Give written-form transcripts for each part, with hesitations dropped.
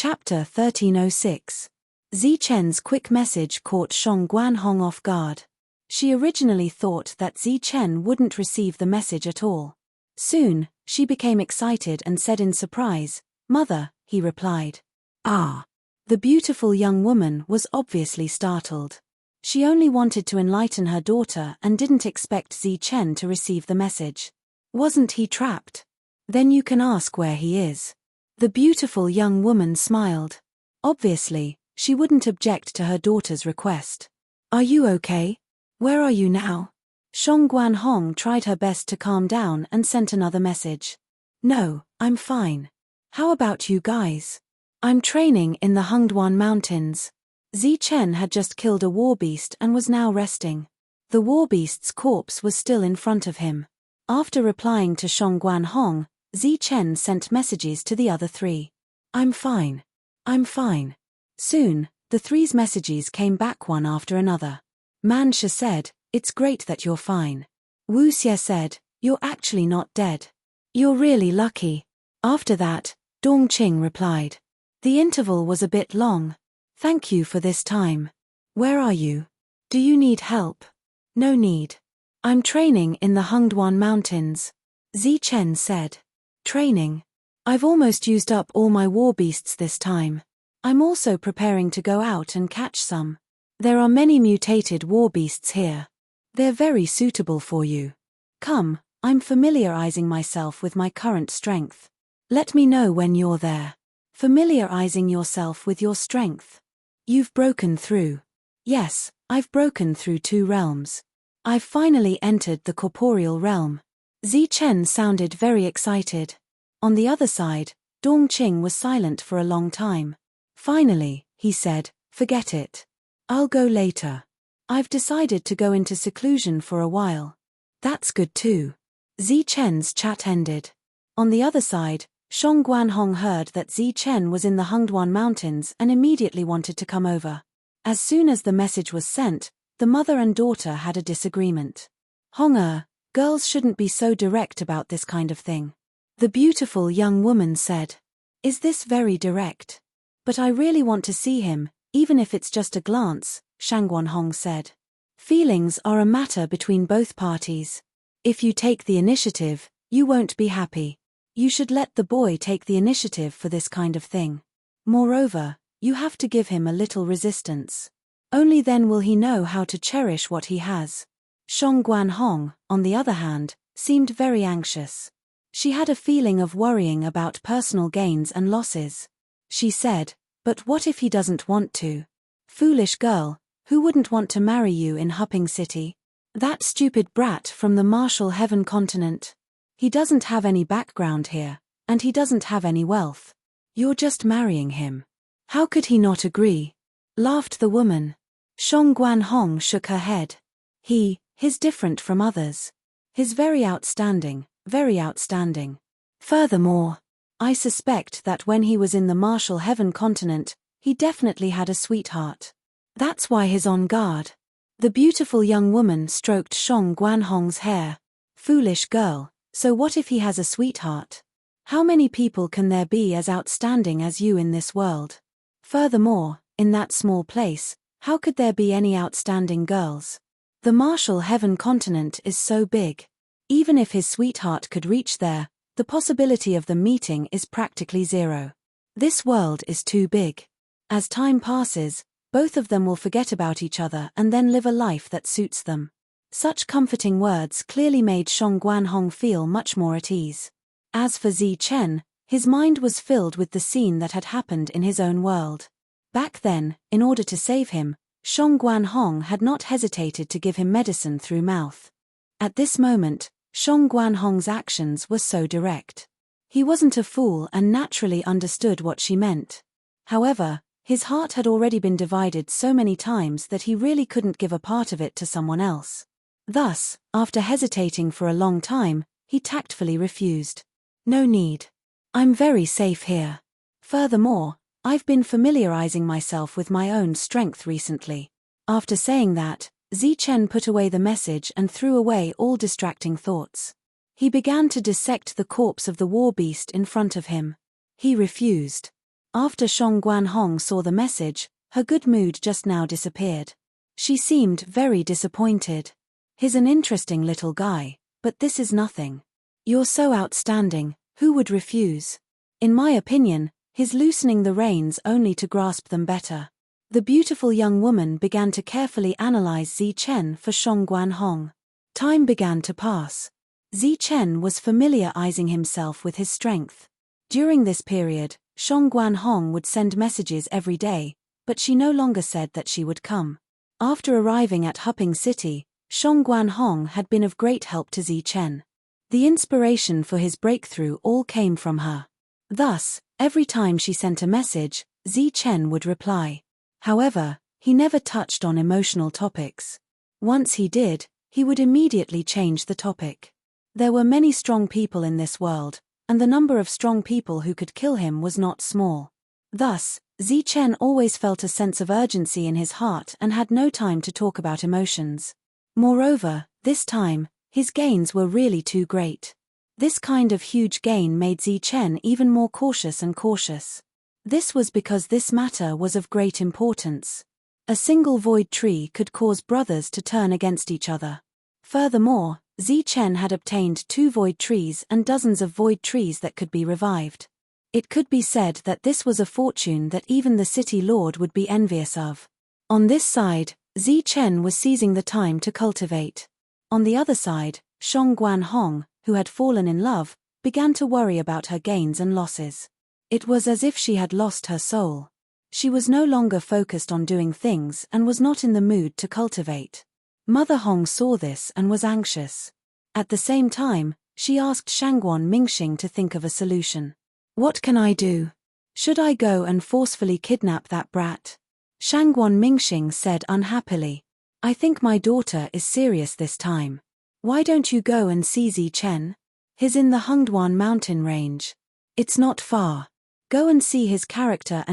Chapter 1306. Zichen's quick message caught Song Guanhong off guard. She originally thought that Zichen wouldn't receive the message at all. Soon, she became excited and said in surprise, "Mother," he replied. "Ah." The beautiful young woman was obviously startled. She only wanted to enlighten her daughter and didn't expect Zichen to receive the message. Wasn't he trapped? Then you can ask where he is. The beautiful young woman smiled. Obviously, she wouldn't object to her daughter's request. "Are you okay? Where are you now?" Song Guanhong tried her best to calm down and sent another message. "No, I'm fine. How about you guys?" "I'm training in the Hengduan Mountains." Zichen had just killed a warbeast and was now resting. The warbeast's corpse was still in front of him. After replying to Song Guanhong, Zichen sent messages to the other three. "I'm fine. I'm fine." Soon, the three's messages came back one after another. Man Shi said, "It's great that you're fine." Wu Xie said, "You're actually not dead. You're really lucky." After that, Dong Qing replied. The interval was a bit long. "Thank you for this time. Where are you? Do you need help?" "No need. I'm training in the Hengduan Mountains." Zichen said. "Training? I've almost used up all my warbeasts this time. I'm also preparing to go out and catch some. There are many mutated warbeasts here. They're very suitable for you. Come, I'm familiarizing myself with my current strength. Let me know when you're there." Familiarizing yourself with your strength. You've broken through. Yes, I've broken through 2 realms. I've finally entered the corporeal realm. Zichen sounded very excited. On the other side, Dong Qing was silent for a long time. Finally, he said, "Forget it. I'll go later. I've decided to go into seclusion for a while." "That's good too." Zichen's chat ended. On the other side, Song Guanhong heard that Zichen was in the Hengduan Mountains and immediately wanted to come over. As soon as the message was sent, the mother and daughter had a disagreement. "Hong girls shouldn't be so direct about this kind of thing." The beautiful young woman said. "Is this very direct? But I really want to see him, even if it's just a glance," Shang Guanhong said. "Feelings are a matter between both parties. If you take the initiative, you won't be happy. You should let the boy take the initiative for this kind of thing. Moreover, you have to give him a little resistance. Only then will he know how to cherish what he has." Song Guanhong, on the other hand, seemed very anxious. She had a feeling of worrying about personal gains and losses. She said, "But what if he doesn't want to? Foolish girl, who wouldn't want to marry you in Hupping City? That stupid brat from the Martial Heaven continent. He doesn't have any background here, and he doesn't have any wealth. You're just marrying him. How could he not agree?" laughed the woman. Song Guanhong shook her head. He's different from others. He's very outstanding, very outstanding. Furthermore, I suspect that when he was in the Martial Heaven continent, he definitely had a sweetheart. That's why he's on guard." The beautiful young woman stroked Song Guanhong's hair. "Foolish girl, so what if he has a sweetheart? How many people can there be as outstanding as you in this world? Furthermore, in that small place, how could there be any outstanding girls? The Martial Heaven continent is so big. Even if his sweetheart could reach there, the possibility of them meeting is practically zero. This world is too big. As time passes, both of them will forget about each other and then live a life that suits them." Such comforting words clearly made Song Guanhong feel much more at ease. As for Zichen, his mind was filled with the scene that had happened in his own world. Back then, in order to save him, Song Guanhong had not hesitated to give him medicine through mouth. At this moment, Song Guanhong's actions were so direct. He wasn't a fool and naturally understood what she meant. However, his heart had already been divided so many times that he really couldn't give a part of it to someone else. Thus, after hesitating for a long time, he tactfully refused. "No need. I'm very safe here. Furthermore, I've been familiarizing myself with my own strength recently." After saying that, Zichen put away the message and threw away all distracting thoughts. He began to dissect the corpse of the warbeast in front of him. He refused. After Shang Guanhong saw the message, her good mood just now disappeared. She seemed very disappointed. He's an interesting little guy, but this is nothing. You're so outstanding, who would refuse? In my opinion, he's loosening the reins only to grasp them better. The beautiful young woman began to carefully analyze Zi Chen for Shang Guanhong. Time began to pass. Zi Chen was familiarizing himself with his strength. During this period, Shang Guanhong would send messages every day, but she no longer said that she would come. After arriving at Huping City, Shang Guanhong had been of great help to Zi Chen. The inspiration for his breakthrough all came from her. Thus, every time she sent a message, Zi Chen would reply. However, he never touched on emotional topics. Once he did, he would immediately change the topic. There were many strong people in this world, and the number of strong people who could kill him was not small. Thus, Zi Chen always felt a sense of urgency in his heart and had no time to talk about emotions. Moreover, this time, his gains were really too great. This kind of huge gain made Zi Chen even more cautious and cautious. This was because this matter was of great importance. A single void tree could cause brothers to turn against each other. Furthermore, Zi Chen had obtained 2 void trees and dozens of void trees that could be revived. It could be said that this was a fortune that even the city lord would be envious of. On this side, Zi Chen was seizing the time to cultivate. On the other side, Shang Guanhong, who had fallen in love, began to worry about her gains and losses. It was as if she had lost her soul. She was no longer focused on doing things and was not in the mood to cultivate. Mother Hong saw this and was anxious. At the same time, she asked Shangguan Mingxing to think of a solution. What can I do? Should I go and forcefully kidnap that brat? Shangguan Mingxing said unhappily. I think my daughter is serious this time. Why don't you go and see Zi Chen? He's in the Hengduan mountain range. It's not far. Go and see his character,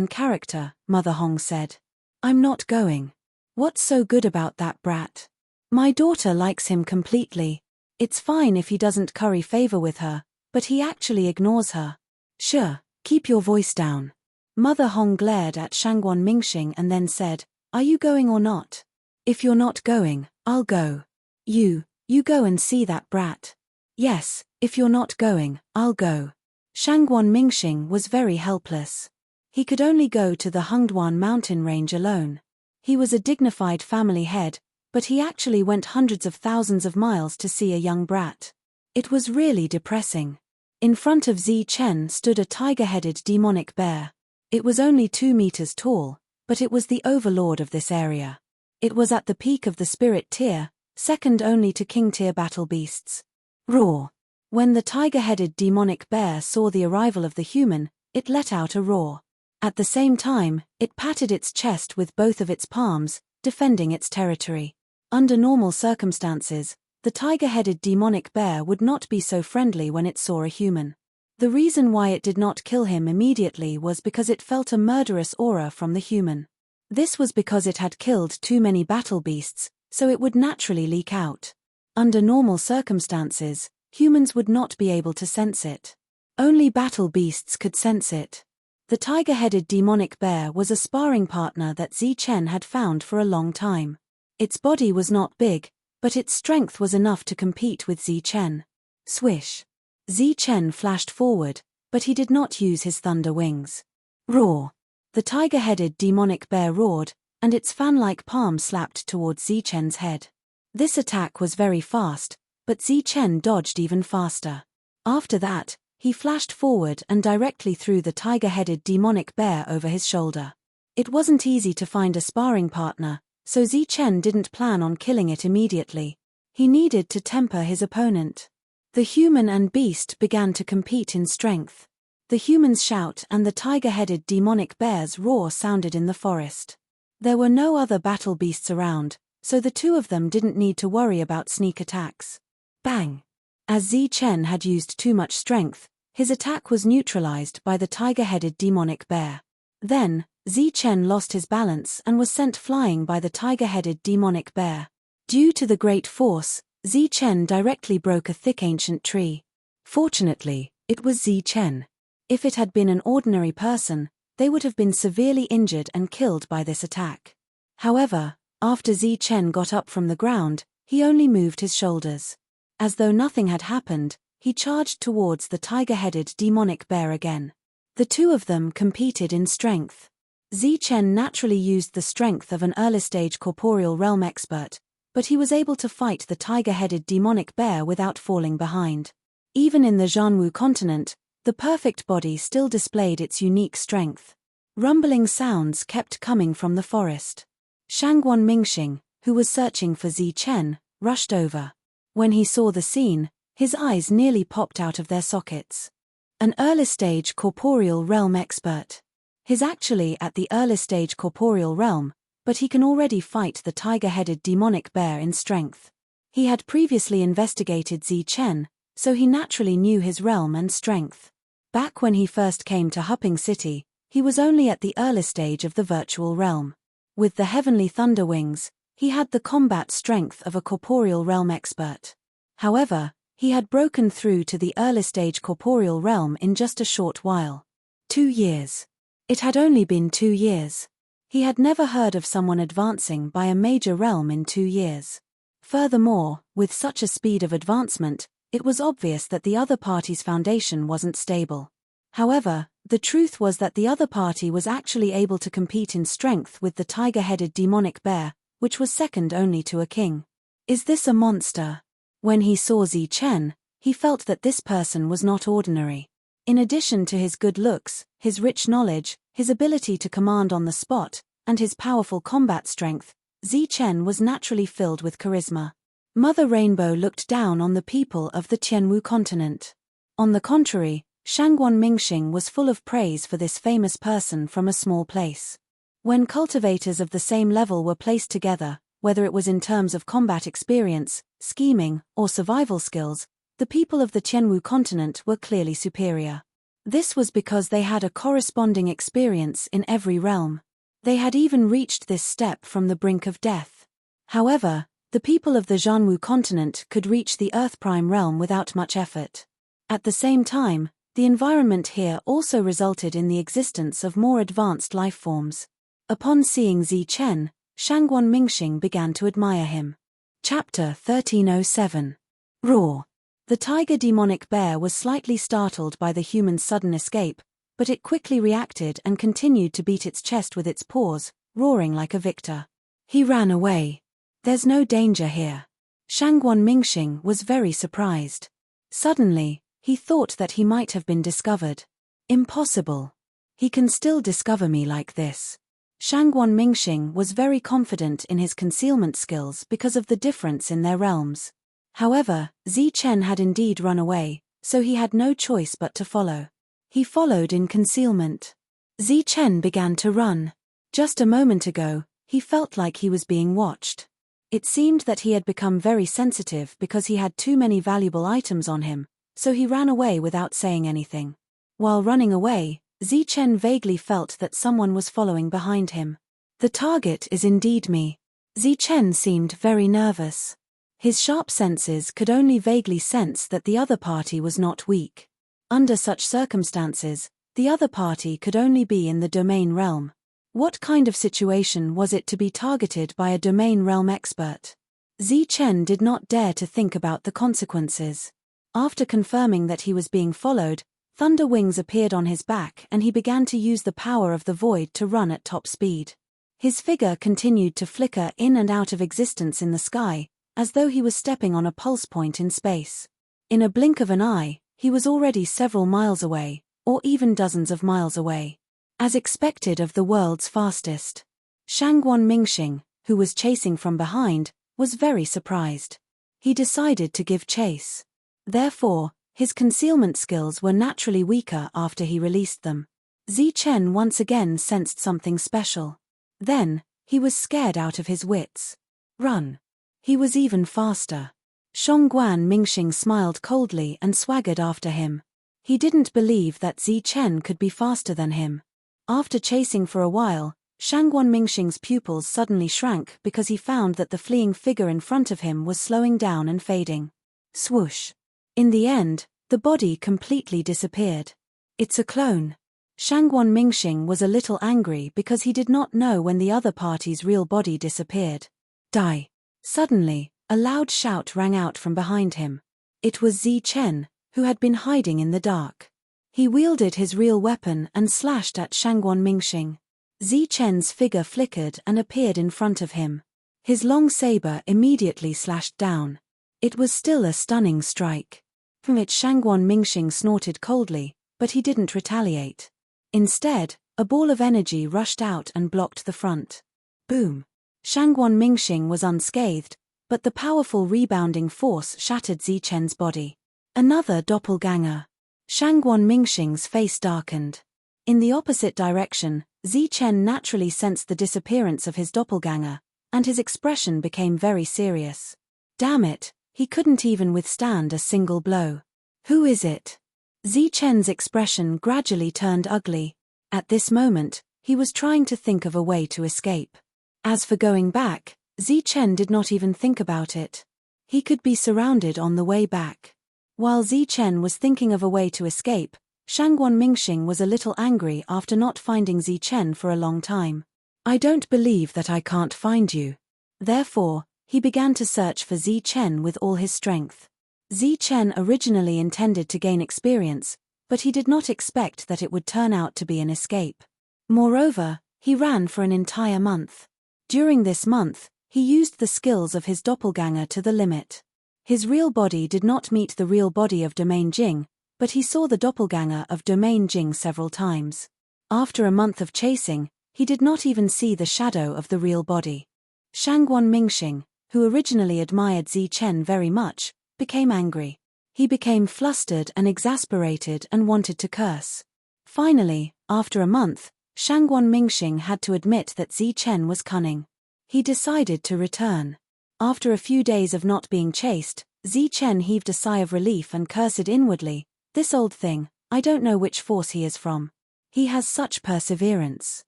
Mother Hong said. I'm not going. What's so good about that brat? My daughter likes him completely. It's fine if he doesn't curry favor with her, but he actually ignores her. Sure, keep your voice down. Mother Hong glared at Shangguan Mingxing and then said, Are you going or not? If you're not going, I'll go. You go and see that brat. Yes, if you're not going, I'll go. Shangguan Mingxing was very helpless. He could only go to the Hengduan mountain range alone. He was a dignified family head, but he actually went hundreds of thousands of miles to see a young brat. It was really depressing. In front of Zi Chen stood a tiger-headed demonic bear. It was only 2 meters tall, but it was the overlord of this area. It was at the peak of the spirit tier, second only to king tier battle beasts. Roar. When the tiger-headed demonic bear saw the arrival of the human, it let out a roar. At the same time, it patted its chest with both of its palms, defending its territory. Under normal circumstances, the tiger-headed demonic bear would not be so friendly when it saw a human. The reason why it did not kill him immediately was because it felt a murderous aura from the human. This was because it had killed too many battle beasts, so it would naturally leak out. Under normal circumstances, humans would not be able to sense it. Only battle beasts could sense it. The tiger-headed demonic bear was a sparring partner that Zi Chen had found for a long time. Its body was not big, but its strength was enough to compete with Zi Chen. Swish. Zi Chen flashed forward, but he did not use his thunder wings. Roar. The tiger-headed demonic bear roared, and its fan-like palm slapped towards Zi Chen's head. This attack was very fast, but Zi Chen dodged even faster. After that, he flashed forward and directly threw the tiger-headed demonic bear over his shoulder. It wasn't easy to find a sparring partner, so Zi Chen didn't plan on killing it immediately. He needed to temper his opponent. The human and beast began to compete in strength. The human's shout and the tiger-headed demonic bear's roar sounded in the forest. There were no other battle beasts around, so the two of them didn't need to worry about sneak attacks. Bang! As Zi Chen had used too much strength, his attack was neutralized by the tiger-headed demonic bear. Then, Zi Chen lost his balance and was sent flying by the tiger-headed demonic bear. Due to the great force, Zi Chen directly broke a thick ancient tree. Fortunately, it was Zi Chen. If it had been an ordinary person, they would have been severely injured and killed by this attack. However, after Zichen got up from the ground, he only moved his shoulders. As though nothing had happened, he charged towards the tiger-headed demonic bear again. The two of them competed in strength. Zichen naturally used the strength of an early-stage corporeal realm expert, but he was able to fight the tiger-headed demonic bear without falling behind. Even in the Jianwu continent, the perfect body still displayed its unique strength. Rumbling sounds kept coming from the forest. Shangguan Mingxing, who was searching for Zichen, rushed over. When he saw the scene, his eyes nearly popped out of their sockets. An early-stage corporeal realm expert. He's actually at the early-stage corporeal realm, but he can already fight the tiger-headed demonic bear in strength. He had previously investigated Zichen, so he naturally knew his realm and strength. Back when he first came to Hupping City, he was only at the early stage of the virtual realm. With the heavenly thunder wings, he had the combat strength of a corporeal realm expert. However, he had broken through to the early stage corporeal realm in just a short while. 2 years. It had only been 2 years. He had never heard of someone advancing by a major realm in 2 years. Furthermore, with such a speed of advancement, it was obvious that the other party's foundation wasn't stable. However, the truth was that the other party was actually able to compete in strength with the tiger-headed demonic bear, which was second only to a king. Is this a monster? When he saw Zichen, he felt that this person was not ordinary. In addition to his good looks, his rich knowledge, his ability to command on the spot, and his powerful combat strength, Zichen was naturally filled with charisma. Mother Rainbow looked down on the people of the Tianwu continent. On the contrary, Shangguan Mingxing was full of praise for this famous person from a small place. When cultivators of the same level were placed together, whether it was in terms of combat experience, scheming, or survival skills, the people of the Tianwu continent were clearly superior. This was because they had a corresponding experience in every realm. They had even reached this step from the brink of death. However, the people of the Jianwu continent could reach the Earth Prime realm without much effort. At the same time, the environment here also resulted in the existence of more advanced life forms. Upon seeing Zichen, Shangguan Mingxing began to admire him. Chapter 1307. Roar. The tiger demonic bear was slightly startled by the human's sudden escape, but it quickly reacted and continued to beat its chest with its paws, roaring like a victor. He ran away. There's no danger here. Shangguan Mingxing was very surprised. Suddenly, he thought that he might have been discovered. Impossible. He can still discover me like this. Shangguan Mingxing was very confident in his concealment skills because of the difference in their realms. However, Zichen had indeed run away, so he had no choice but to follow. He followed in concealment. Zichen began to run. Just a moment ago, he felt like he was being watched. It seemed that he had become very sensitive because he had too many valuable items on him, so he ran away without saying anything. While running away, Zichen vaguely felt that someone was following behind him. The target is indeed me. Zichen seemed very nervous. His sharp senses could only vaguely sense that the other party was not weak. Under such circumstances, the other party could only be in the domain realm. What kind of situation was it to be targeted by a domain realm expert? Zichen did not dare to think about the consequences. After confirming that he was being followed, thunder wings appeared on his back and he began to use the power of the void to run at top speed. His figure continued to flicker in and out of existence in the sky, as though he was stepping on a pulse point in space. In a blink of an eye, he was already several miles away, or even dozens of miles away. As expected of the world's fastest. Shangguan Mingxing, who was chasing from behind, was very surprised. He decided to give chase. Therefore, his concealment skills were naturally weaker after he released them. Zichen once again sensed something special. Then, he was scared out of his wits. Run. He was even faster. Shangguan Mingxing smiled coldly and swaggered after him. He didn't believe that Zichen could be faster than him. After chasing for a while, Shangguan Mingxing's pupils suddenly shrank because he found that the fleeing figure in front of him was slowing down and fading. Swoosh. In the end, the body completely disappeared. It's a clone. Shangguan Mingxing was a little angry because he did not know when the other party's real body disappeared. Die. Suddenly, a loud shout rang out from behind him. It was Zichen, who had been hiding in the dark. He wielded his real weapon and slashed at Shangguan Mingxing. Zichen's figure flickered and appeared in front of him. His long saber immediately slashed down. It was still a stunning strike. From it Shangguan Mingxing snorted coldly, but he didn't retaliate. Instead, a ball of energy rushed out and blocked the front. Boom! Shangguan Mingxing was unscathed, but the powerful rebounding force shattered Zichen's body. Another doppelganger. Shangguan Mingxing's face darkened. In the opposite direction, Zichen naturally sensed the disappearance of his doppelganger, and his expression became very serious. Damn it, he couldn't even withstand a single blow. Who is it? Zichen's expression gradually turned ugly. At this moment, he was trying to think of a way to escape. As for going back, Zichen did not even think about it. He could be surrounded on the way back. While Zichen was thinking of a way to escape, Shangguan Mingxing was a little angry after not finding Zichen for a long time. I don't believe that I can't find you. Therefore, he began to search for Zichen with all his strength. Zichen originally intended to gain experience, but he did not expect that it would turn out to be an escape. Moreover, he ran for an entire month. During this month, he used the skills of his doppelganger to the limit. His real body did not meet the real body of Domain Jing, but he saw the doppelganger of Domain Jing several times. After a month of chasing, he did not even see the shadow of the real body. Shangguan Mingxing, who originally admired Zichen very much, became angry. He became flustered and exasperated and wanted to curse. Finally, after a month, Shangguan Mingxing had to admit that Zichen was cunning. He decided to return. After a few days of not being chased, Zichen heaved a sigh of relief and cursed inwardly, "This old thing, I don't know which force he is from. He has such perseverance."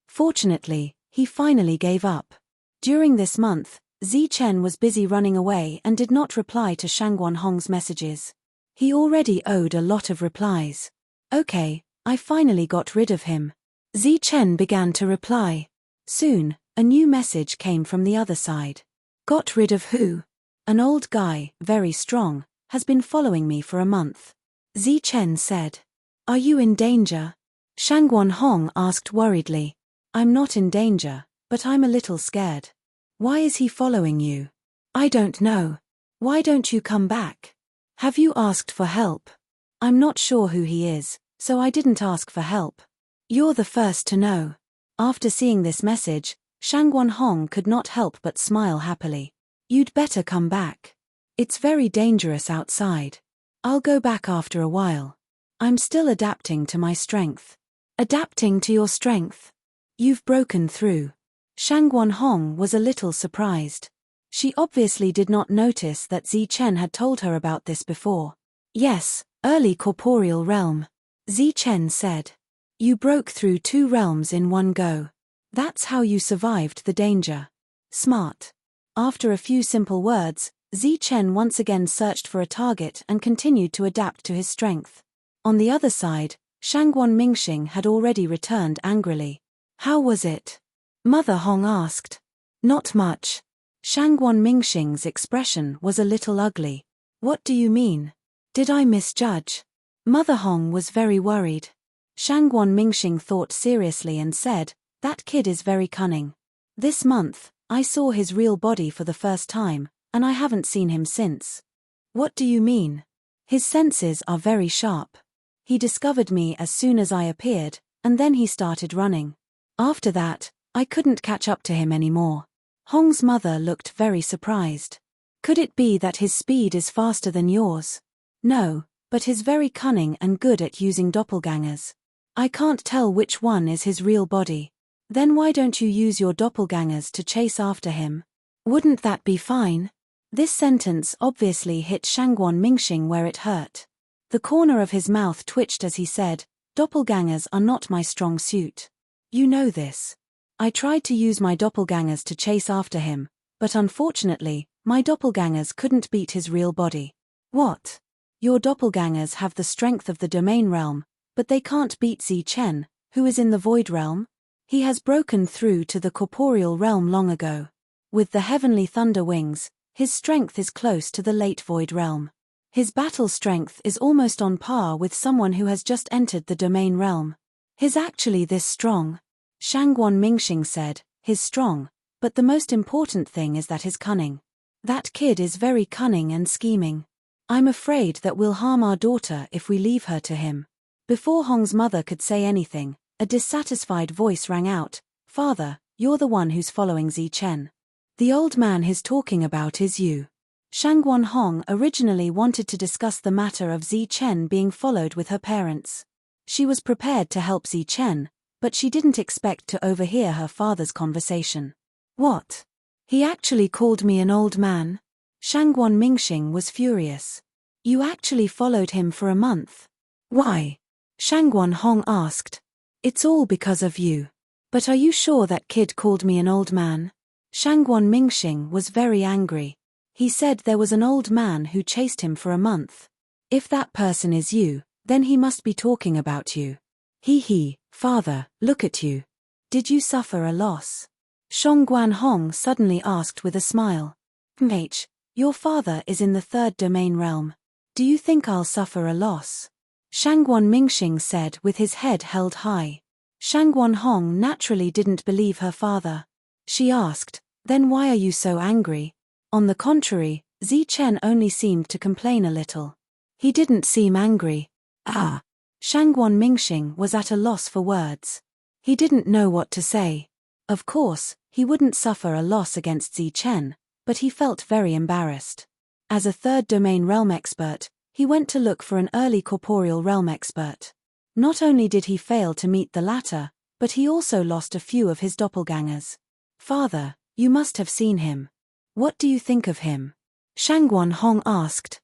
Fortunately, he finally gave up. During this month, Zichen was busy running away and did not reply to Shangguan Hong's messages. He already owed a lot of replies. "Okay, I finally got rid of him." Zichen began to reply. Soon, a new message came from the other side. "Got rid of who? An old guy, very strong, has been following me for a month." Zichen said. "Are you in danger?" Shangguan Hong asked worriedly. "I'm not in danger, but I'm a little scared." "Why is he following you?" "I don't know." "Why don't you come back?" "Have you asked for help?" "I'm not sure who he is, so I didn't ask for help." "You're the first to know." After seeing this message, Shangguan Hong could not help but smile happily. "You'd better come back. It's very dangerous outside." "I'll go back after a while. I'm still adapting to my strength." "Adapting to your strength? You've broken through." Shangguan Hong was a little surprised. She obviously did not notice that Zichen had told her about this before. "Yes, early corporeal realm," Zichen said. "You broke through 2 realms in one go. That's how you survived the danger. Smart." After a few simple words, Zichen once again searched for a target and continued to adapt to his strength. On the other side, Shangguan Mingxing had already returned angrily. "How was it?" Mother Hong asked. "Not much." Shangguan Mingxing's expression was a little ugly. "What do you mean? Did I misjudge?" Mother Hong was very worried. Shangguan Mingxing thought seriously and said, "That kid is very cunning. This month, I saw his real body for the first time, and I haven't seen him since." "What do you mean?" "His senses are very sharp. He discovered me as soon as I appeared, and then he started running. After that, I couldn't catch up to him anymore." Hong's mother looked very surprised. "Could it be that his speed is faster than yours?" "No, but he's very cunning and good at using doppelgangers. I can't tell which one is his real body." "Then why don't you use your doppelgangers to chase after him?" "Wouldn't that be fine?" This sentence obviously hit Shangguan Mingxing where it hurt. The corner of his mouth twitched as he said, "Doppelgangers are not my strong suit. You know this. I tried to use my doppelgangers to chase after him, but unfortunately, my doppelgangers couldn't beat his real body." "What? Your doppelgangers have the strength of the domain realm, but they can't beat Zichen, Who is in the void realm? He has broken through to the corporeal realm long ago. With the heavenly thunder wings, his strength is close to the late void realm. His battle strength is almost on par with someone who has just entered the domain realm. He's actually this strong. Shangguan Mingxing said, he's strong, but the most important thing is that he's cunning. That kid is very cunning and scheming. I'm afraid that we'll harm our daughter if we leave her to him. Before Hong's mother could say anything, a dissatisfied voice rang out, Father, you're the one who's following Zichen. The old man he's talking about is you. Shangguan Hong originally wanted to discuss the matter of Zichen being followed with her parents. She was prepared to help Zichen, but she didn't expect to overhear her father's conversation. What? He actually called me an old man? Shangguan Mingxing was furious. You actually followed him for a month? Why? Shangguan Hong asked. It's all because of you. But are you sure that kid called me an old man? Shangguan Mingxing was very angry. He said there was an old man who chased him for a month. If that person is you, then he must be talking about you. He, father, look at you. Did you suffer a loss? Shangguan Hong suddenly asked with a smile. Your father is in the third domain realm. Do you think I'll suffer a loss? Shangguan Mingxing said with his head held high. Shangguan Hong naturally didn't believe her father. She asked, then why are you so angry? On the contrary, Zichen only seemed to complain a little. He didn't seem angry. Shangguan Mingxing was at a loss for words. He didn't know what to say. Of course, he wouldn't suffer a loss against Zichen, but he felt very embarrassed. As a third domain realm expert, he went to look for an early corporeal realm expert. Not only did he fail to meet the latter, but he also lost a few of his doppelgangers. Father, you must have seen him. What do you think of him? Shangguan Hong asked.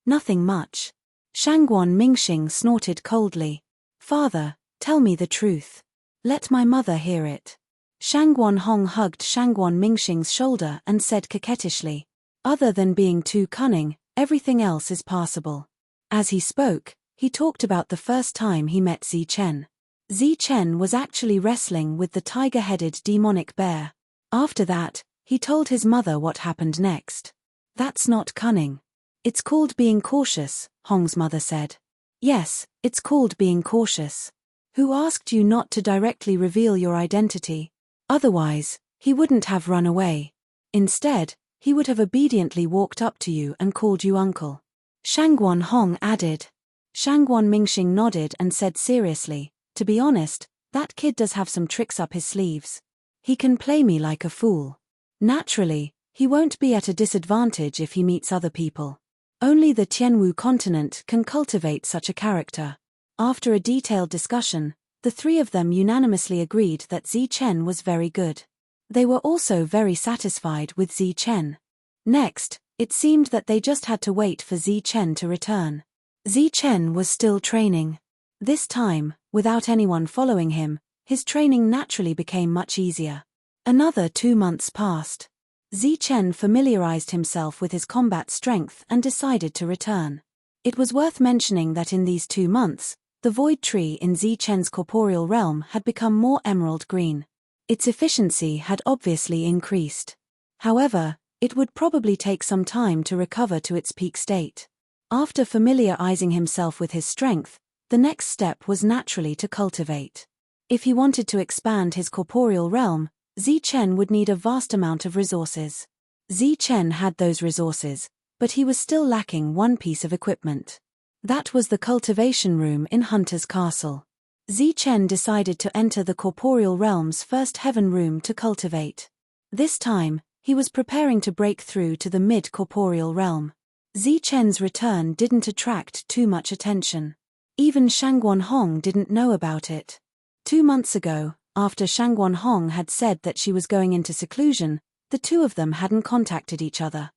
Nothing much. Shangguan Mingxing snorted coldly. Father, tell me the truth. Let my mother hear it. Shangguan Hong hugged Shangguan Mingxing's shoulder and said coquettishly, other than being too cunning, everything else is passable. As he spoke, he talked about the first time he met Zichen. Zichen was actually wrestling with the tiger-headed demonic bear. After that, he told his mother what happened next. That's not cunning. It's called being cautious, Hong's mother said. Yes, it's called being cautious. Who asked you not to directly reveal your identity? Otherwise, he wouldn't have run away. Instead, he would have obediently walked up to you and called you uncle. Shangguan Hong added. Shangguan Mingxing nodded and said seriously, to be honest, that kid does have some tricks up his sleeves. He can play me like a fool. Naturally, he won't be at a disadvantage if he meets other people. Only the Tianwu continent can cultivate such a character. After a detailed discussion, the three of them unanimously agreed that Zichen was very good. They were also very satisfied with Zichen. Next, it seemed that they just had to wait for Zichen to return. Zichen was still training. This time, without anyone following him, his training naturally became much easier. Another 2 months passed. Zichen familiarized himself with his combat strength and decided to return. It was worth mentioning that in these 2 months, the void tree in Zichen's corporeal realm had become more emerald green. Its efficiency had obviously increased. However, it would probably take some time to recover to its peak state. After familiarizing himself with his strength, the next step was naturally to cultivate. If he wanted to expand his corporeal realm, Zichen would need a vast amount of resources. Zichen had those resources, but he was still lacking one piece of equipment. That was the cultivation room in Hunter's Castle. Zichen decided to enter the corporeal realm's first heaven room to cultivate. This time, he was preparing to break through to the mid-corporeal realm. Zichen's return didn't attract too much attention. Even Shangguan Hong didn't know about it. 2 months ago, after Shangguan Hong had said that she was going into seclusion, the two of them hadn't contacted each other.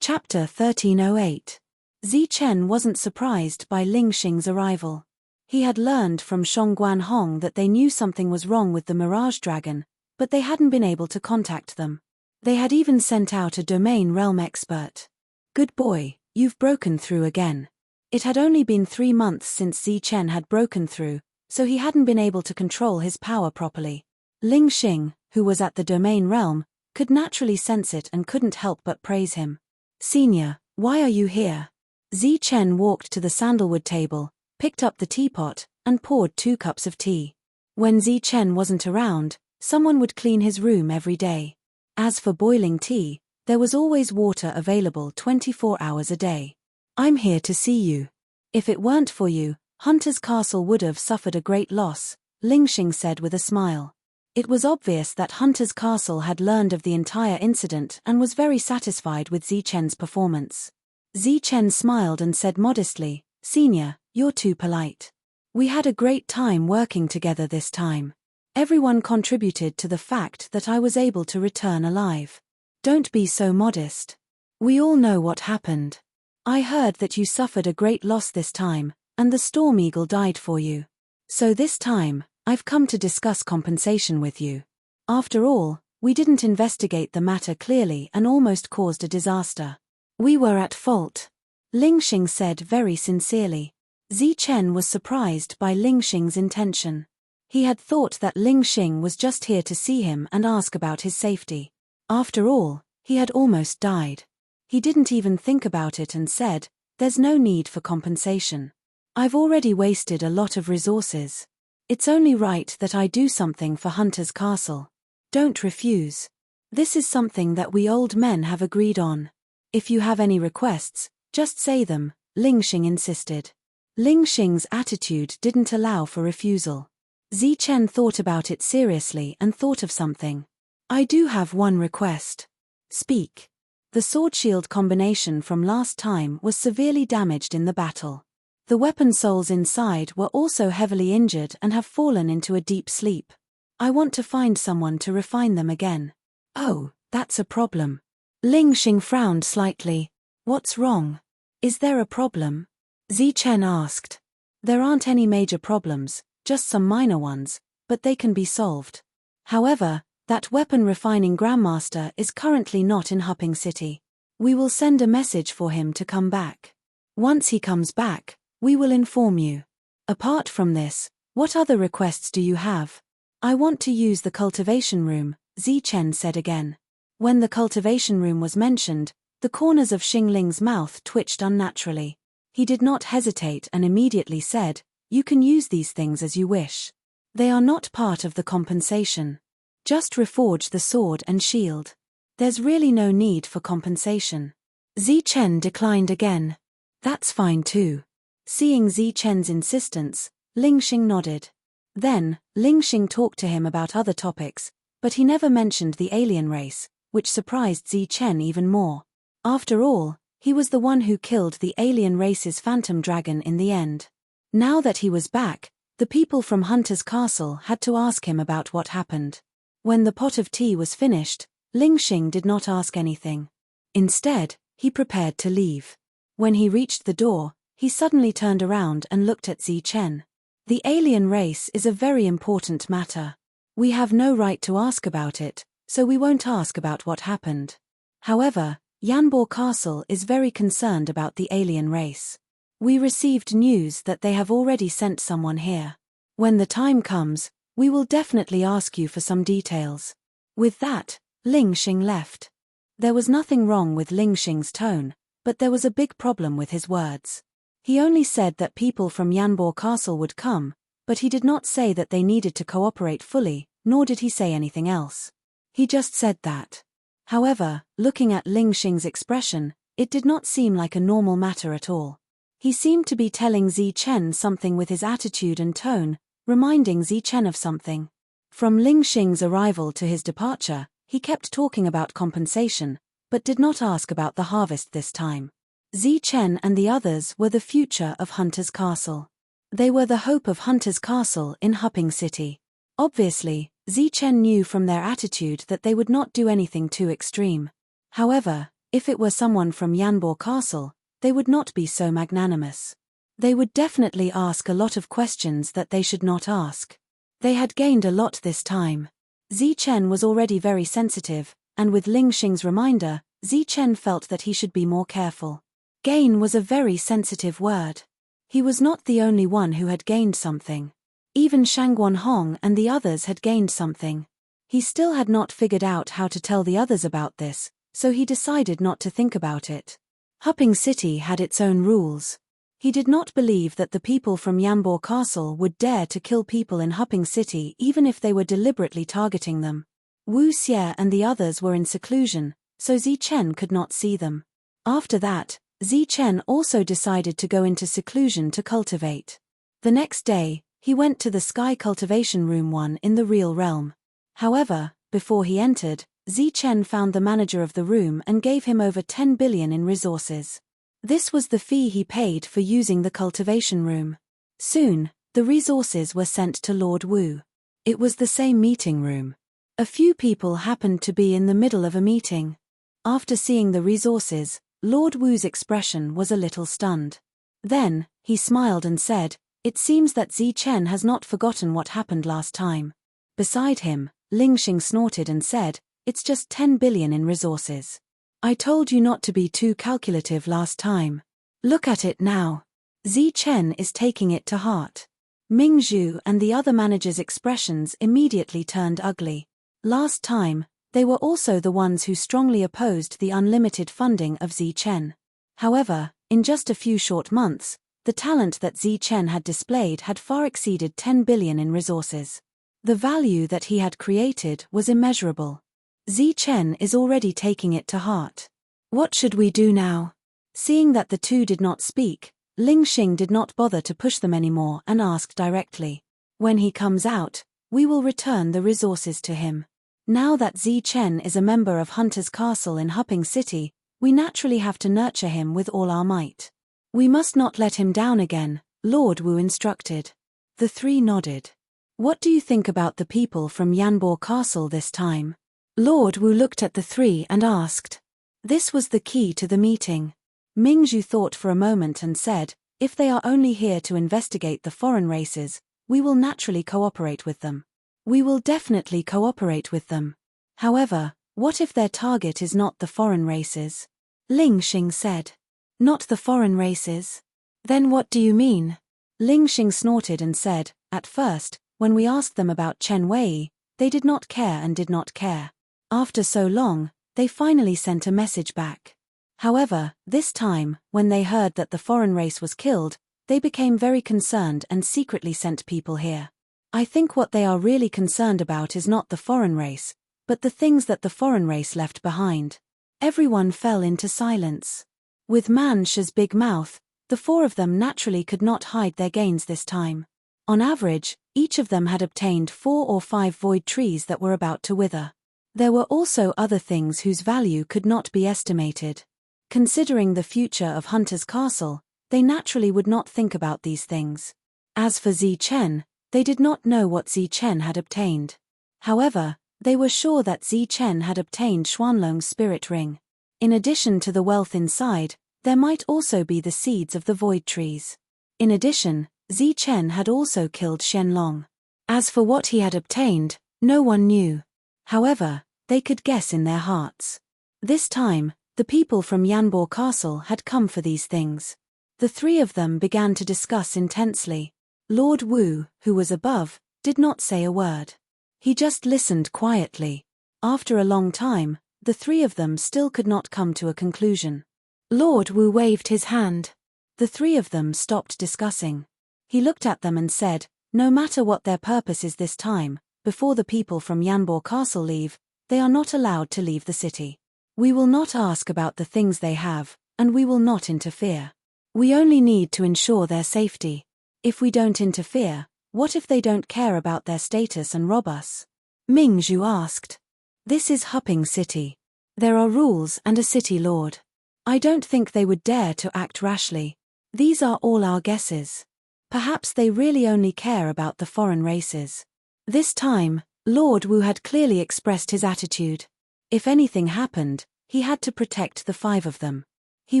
Chapter 1308. Zichen wasn't surprised by Ling Xing's arrival. He had learned from Shangguan Hong that they knew something was wrong with the Mirage Dragon, but they hadn't been able to contact them. They had even sent out a domain realm expert. Good boy, you've broken through again. It had only been 3 months since Zichen had broken through, so he hadn't been able to control his power properly. Ling Xing, who was at the domain realm, could naturally sense it and couldn't help but praise him. "Senior, why are you here?" Zi Chen walked to the sandalwood table, picked up the teapot, and poured 2 cups of tea. When Zi Chen wasn't around, someone would clean his room every day. As for boiling tea, there was always water available 24 hours a day. "I'm here to see you. If it weren't for you, Hunter's Castle would have suffered a great loss," Ling Xing said with a smile. It was obvious that Hunter's Castle had learned of the entire incident and was very satisfied with Zi Chen's performance. Zi Chen smiled and said modestly, "Senior, you're too polite. We had a great time working together this time. Everyone contributed to the fact that I was able to return alive. Don't be so modest. We all know what happened. I heard that you suffered a great loss this time, and the Storm Eagle died for you. So this time, I've come to discuss compensation with you. After all, we didn't investigate the matter clearly and almost caused a disaster. We were at fault," Ling Xing said very sincerely. Zi Chen was surprised by Ling Xing's intention. He had thought that Ling Xing was just here to see him and ask about his safety. After all, he had almost died. He didn't even think about it and said, "There's no need for compensation. I've already wasted a lot of resources. It's only right that I do something for Hunter's Castle. Don't refuse. This is something that we old men have agreed on. If you have any requests, just say them," Ling Xing insisted. Ling Xing's attitude didn't allow for refusal. Zi Chen thought about it seriously and thought of something. "I do have one request." "Speak." The sword-shield combination from last time was severely damaged in the battle. The weapon souls inside were also heavily injured and have fallen into a deep sleep. I want to find someone to refine them again. "Oh, that's a problem." Ling Xing frowned slightly. "What's wrong? Is there a problem?" Zi Chen asked. "There aren't any major problems, just some minor ones, but they can be solved. However, that weapon refining Grandmaster is currently not in Hupping City. We will send a message for him to come back. Once he comes back, we will inform you. Apart from this, what other requests do you have?" "I want to use the cultivation room," Zi Chen said again. When the cultivation room was mentioned, the corners of Xingling's mouth twitched unnaturally. He did not hesitate and immediately said, "You can use these things as you wish. They are not part of the compensation. Just reforge the sword and shield. There's really no need for compensation." Zi Chen declined again. "That's fine too." Seeing Zi Chen's insistence, Ling Xing nodded. Then, Ling Xing talked to him about other topics, but he never mentioned the alien race, which surprised Zi Chen even more. After all, he was the one who killed the alien race's phantom dragon in the end. Now that he was back, the people from Hunter's Castle had to ask him about what happened. When the pot of tea was finished, Ling Xing did not ask anything. Instead, he prepared to leave. When he reached the door, he suddenly turned around and looked at Zi Chen. "The alien race is a very important matter. We have no right to ask about it, so we won't ask about what happened. However, Yanbo Castle is very concerned about the alien race. We received news that they have already sent someone here. When the time comes, we will definitely ask you for some details." With that, Ling Xing left. There was nothing wrong with Ling Xing's tone, but there was a big problem with his words. He only said that people from Yanbo Castle would come, but he did not say that they needed to cooperate fully, nor did he say anything else. He just said that. However, looking at Ling Xing's expression, it did not seem like a normal matter at all. He seemed to be telling Zi Chen something with his attitude and tone, reminding Zi Chen of something. From Ling Xing's arrival to his departure, he kept talking about compensation, but did not ask about the harvest this time. Zi Chen and the others were the future of Hunter's Castle. They were the hope of Hunter's Castle in Hupping City. Obviously, Zi Chen knew from their attitude that they would not do anything too extreme. However, if it were someone from Yanbo Castle, they would not be so magnanimous. They would definitely ask a lot of questions that they should not ask. They had gained a lot this time. Zi Chen was already very sensitive, and with Ling Xing's reminder, Zi Chen felt that he should be more careful. Gain was a very sensitive word. He was not the only one who had gained something. Even Shangguan Hong and the others had gained something. He still had not figured out how to tell the others about this, so he decided not to think about it. Hupping City had its own rules. He did not believe that the people from Yanbo Castle would dare to kill people in Hupping City even if they were deliberately targeting them. Wu Xie and the others were in seclusion, so Zi Chen could not see them. After that, Zi Chen also decided to go into seclusion to cultivate. The next day, he went to the Sky Cultivation Room 1 in the real realm. However, before he entered, Zi Chen found the manager of the room and gave him over 10 billion in resources. This was the fee he paid for using the cultivation room. Soon, the resources were sent to Lord Wu. It was the same meeting room. A few people happened to be in the middle of a meeting. After seeing the resources, Lord Wu's expression was a little stunned. Then, he smiled and said, "It seems that Zi Chen has not forgotten what happened last time." Beside him, Ling Xing snorted and said, "It's just 10 billion in resources. I told you not to be too calculative last time. Look at it now." Zi Chen is taking it to heart. Ming Zhu and the other managers' expressions immediately turned ugly. Last time, they were also the ones who strongly opposed the unlimited funding of Zi Chen. However, in just a few short months, the talent that Zi Chen had displayed had far exceeded 10 billion in resources. The value that he had created was immeasurable. Zi Chen is already taking it to heart. What should we do now? Seeing that the two did not speak, Ling Xing did not bother to push them anymore and asked directly. When he comes out, we will return the resources to him. Now that Zi Chen is a member of Hunter's Castle in Hupping City, we naturally have to nurture him with all our might. We must not let him down again, Lord Wu instructed. The three nodded. What do you think about the people from Yanbo Castle this time? Lord Wu looked at the three and asked. This was the key to the meeting. Ming Zhu thought for a moment and said, "If they are only here to investigate the foreign races, we will naturally cooperate with them. We will definitely cooperate with them. However, what if their target is not the foreign races?" Ling Xing said. "Not the foreign races? Then what do you mean?" Ling Xing snorted and said, "At first, when we asked them about Chen Wei, they did not care and did not care. After so long, they finally sent a message back. However, this time, when they heard that the foreign race was killed, they became very concerned and secretly sent people here. I think what they are really concerned about is not the foreign race, but the things that the foreign race left behind." Everyone fell into silence. With Man Sha's big mouth, the four of them naturally could not hide their gains this time. On average, each of them had obtained 4 or 5 void trees that were about to wither. There were also other things whose value could not be estimated. Considering the future of Hunter's Castle, they naturally would not think about these things. As for Zi Chen, they did not know what Zi Chen had obtained. However, they were sure that Zi Chen had obtained Xuanlong's spirit ring. In addition to the wealth inside, there might also be the seeds of the void trees. In addition, Zi Chen had also killed Shenlong. As for what he had obtained, no one knew. However, they could guess in their hearts. This time, the people from Yanbo Castle had come for these things. The three of them began to discuss intensely. Lord Wu, who was above, did not say a word. He just listened quietly. After a long time, the three of them still could not come to a conclusion. Lord Wu waved his hand. The three of them stopped discussing. He looked at them and said, "No matter what their purpose is this time, before the people from Yanbo Castle leave, they are not allowed to leave the city. We will not ask about the things they have, and we will not interfere. We only need to ensure their safety. If we don't interfere, what if they don't care about their status and rob us?" Ming Zhu asked. "This is Hupping City. There are rules and a city lord. I don't think they would dare to act rashly. These are all our guesses. Perhaps they really only care about the foreign races." This time, Lord Wu had clearly expressed his attitude. If anything happened, he had to protect the 5 of them. He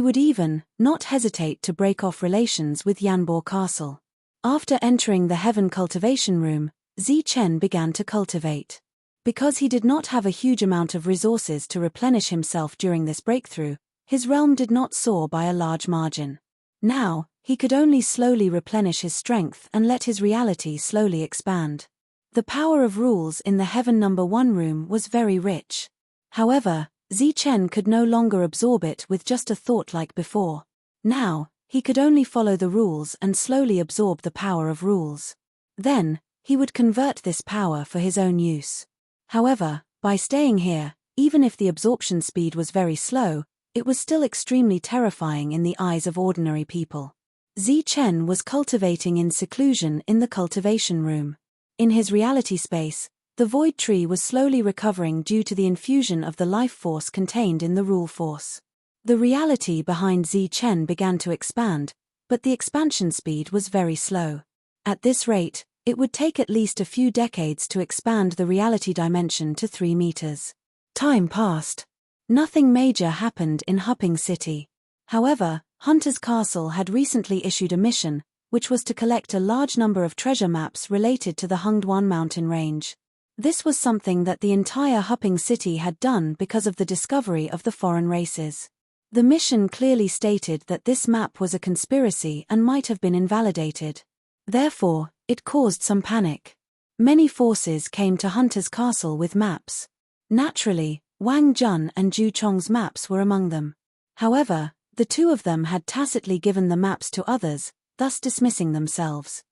would even not hesitate to break off relations with Yanbo Castle. After entering the Heaven Cultivation Room, Zi Chen began to cultivate. Because he did not have a huge amount of resources to replenish himself during this breakthrough, his realm did not soar by a large margin. Now, he could only slowly replenish his strength and let his reality slowly expand. The power of rules in the Heaven No. 1 room was very rich. However, Zichen could no longer absorb it with just a thought like before. Now, he could only follow the rules and slowly absorb the power of rules. Then, he would convert this power for his own use. However, by staying here, even if the absorption speed was very slow, it was still extremely terrifying in the eyes of ordinary people. Zichen was cultivating in seclusion in the cultivation room. In his reality space, the void tree was slowly recovering due to the infusion of the life force contained in the rule force. The reality behind Zichen began to expand, but the expansion speed was very slow. At this rate, it would take at least a few decades to expand the reality dimension to 3 meters. Time passed. Nothing major happened in Hupping City. However, Hunter's Castle had recently issued a mission, which was to collect a large number of treasure maps related to the Hungduan mountain range. This was something that the entire Hupping City had done because of the discovery of the foreign races. The mission clearly stated that this map was a conspiracy and might have been invalidated. Therefore, it caused some panic. Many forces came to Hunter's Castle with maps. Naturally, Wang Jun and Zhu Chong's maps were among them. However, the two of them had tacitly given the maps to others, thus dismissing themselves.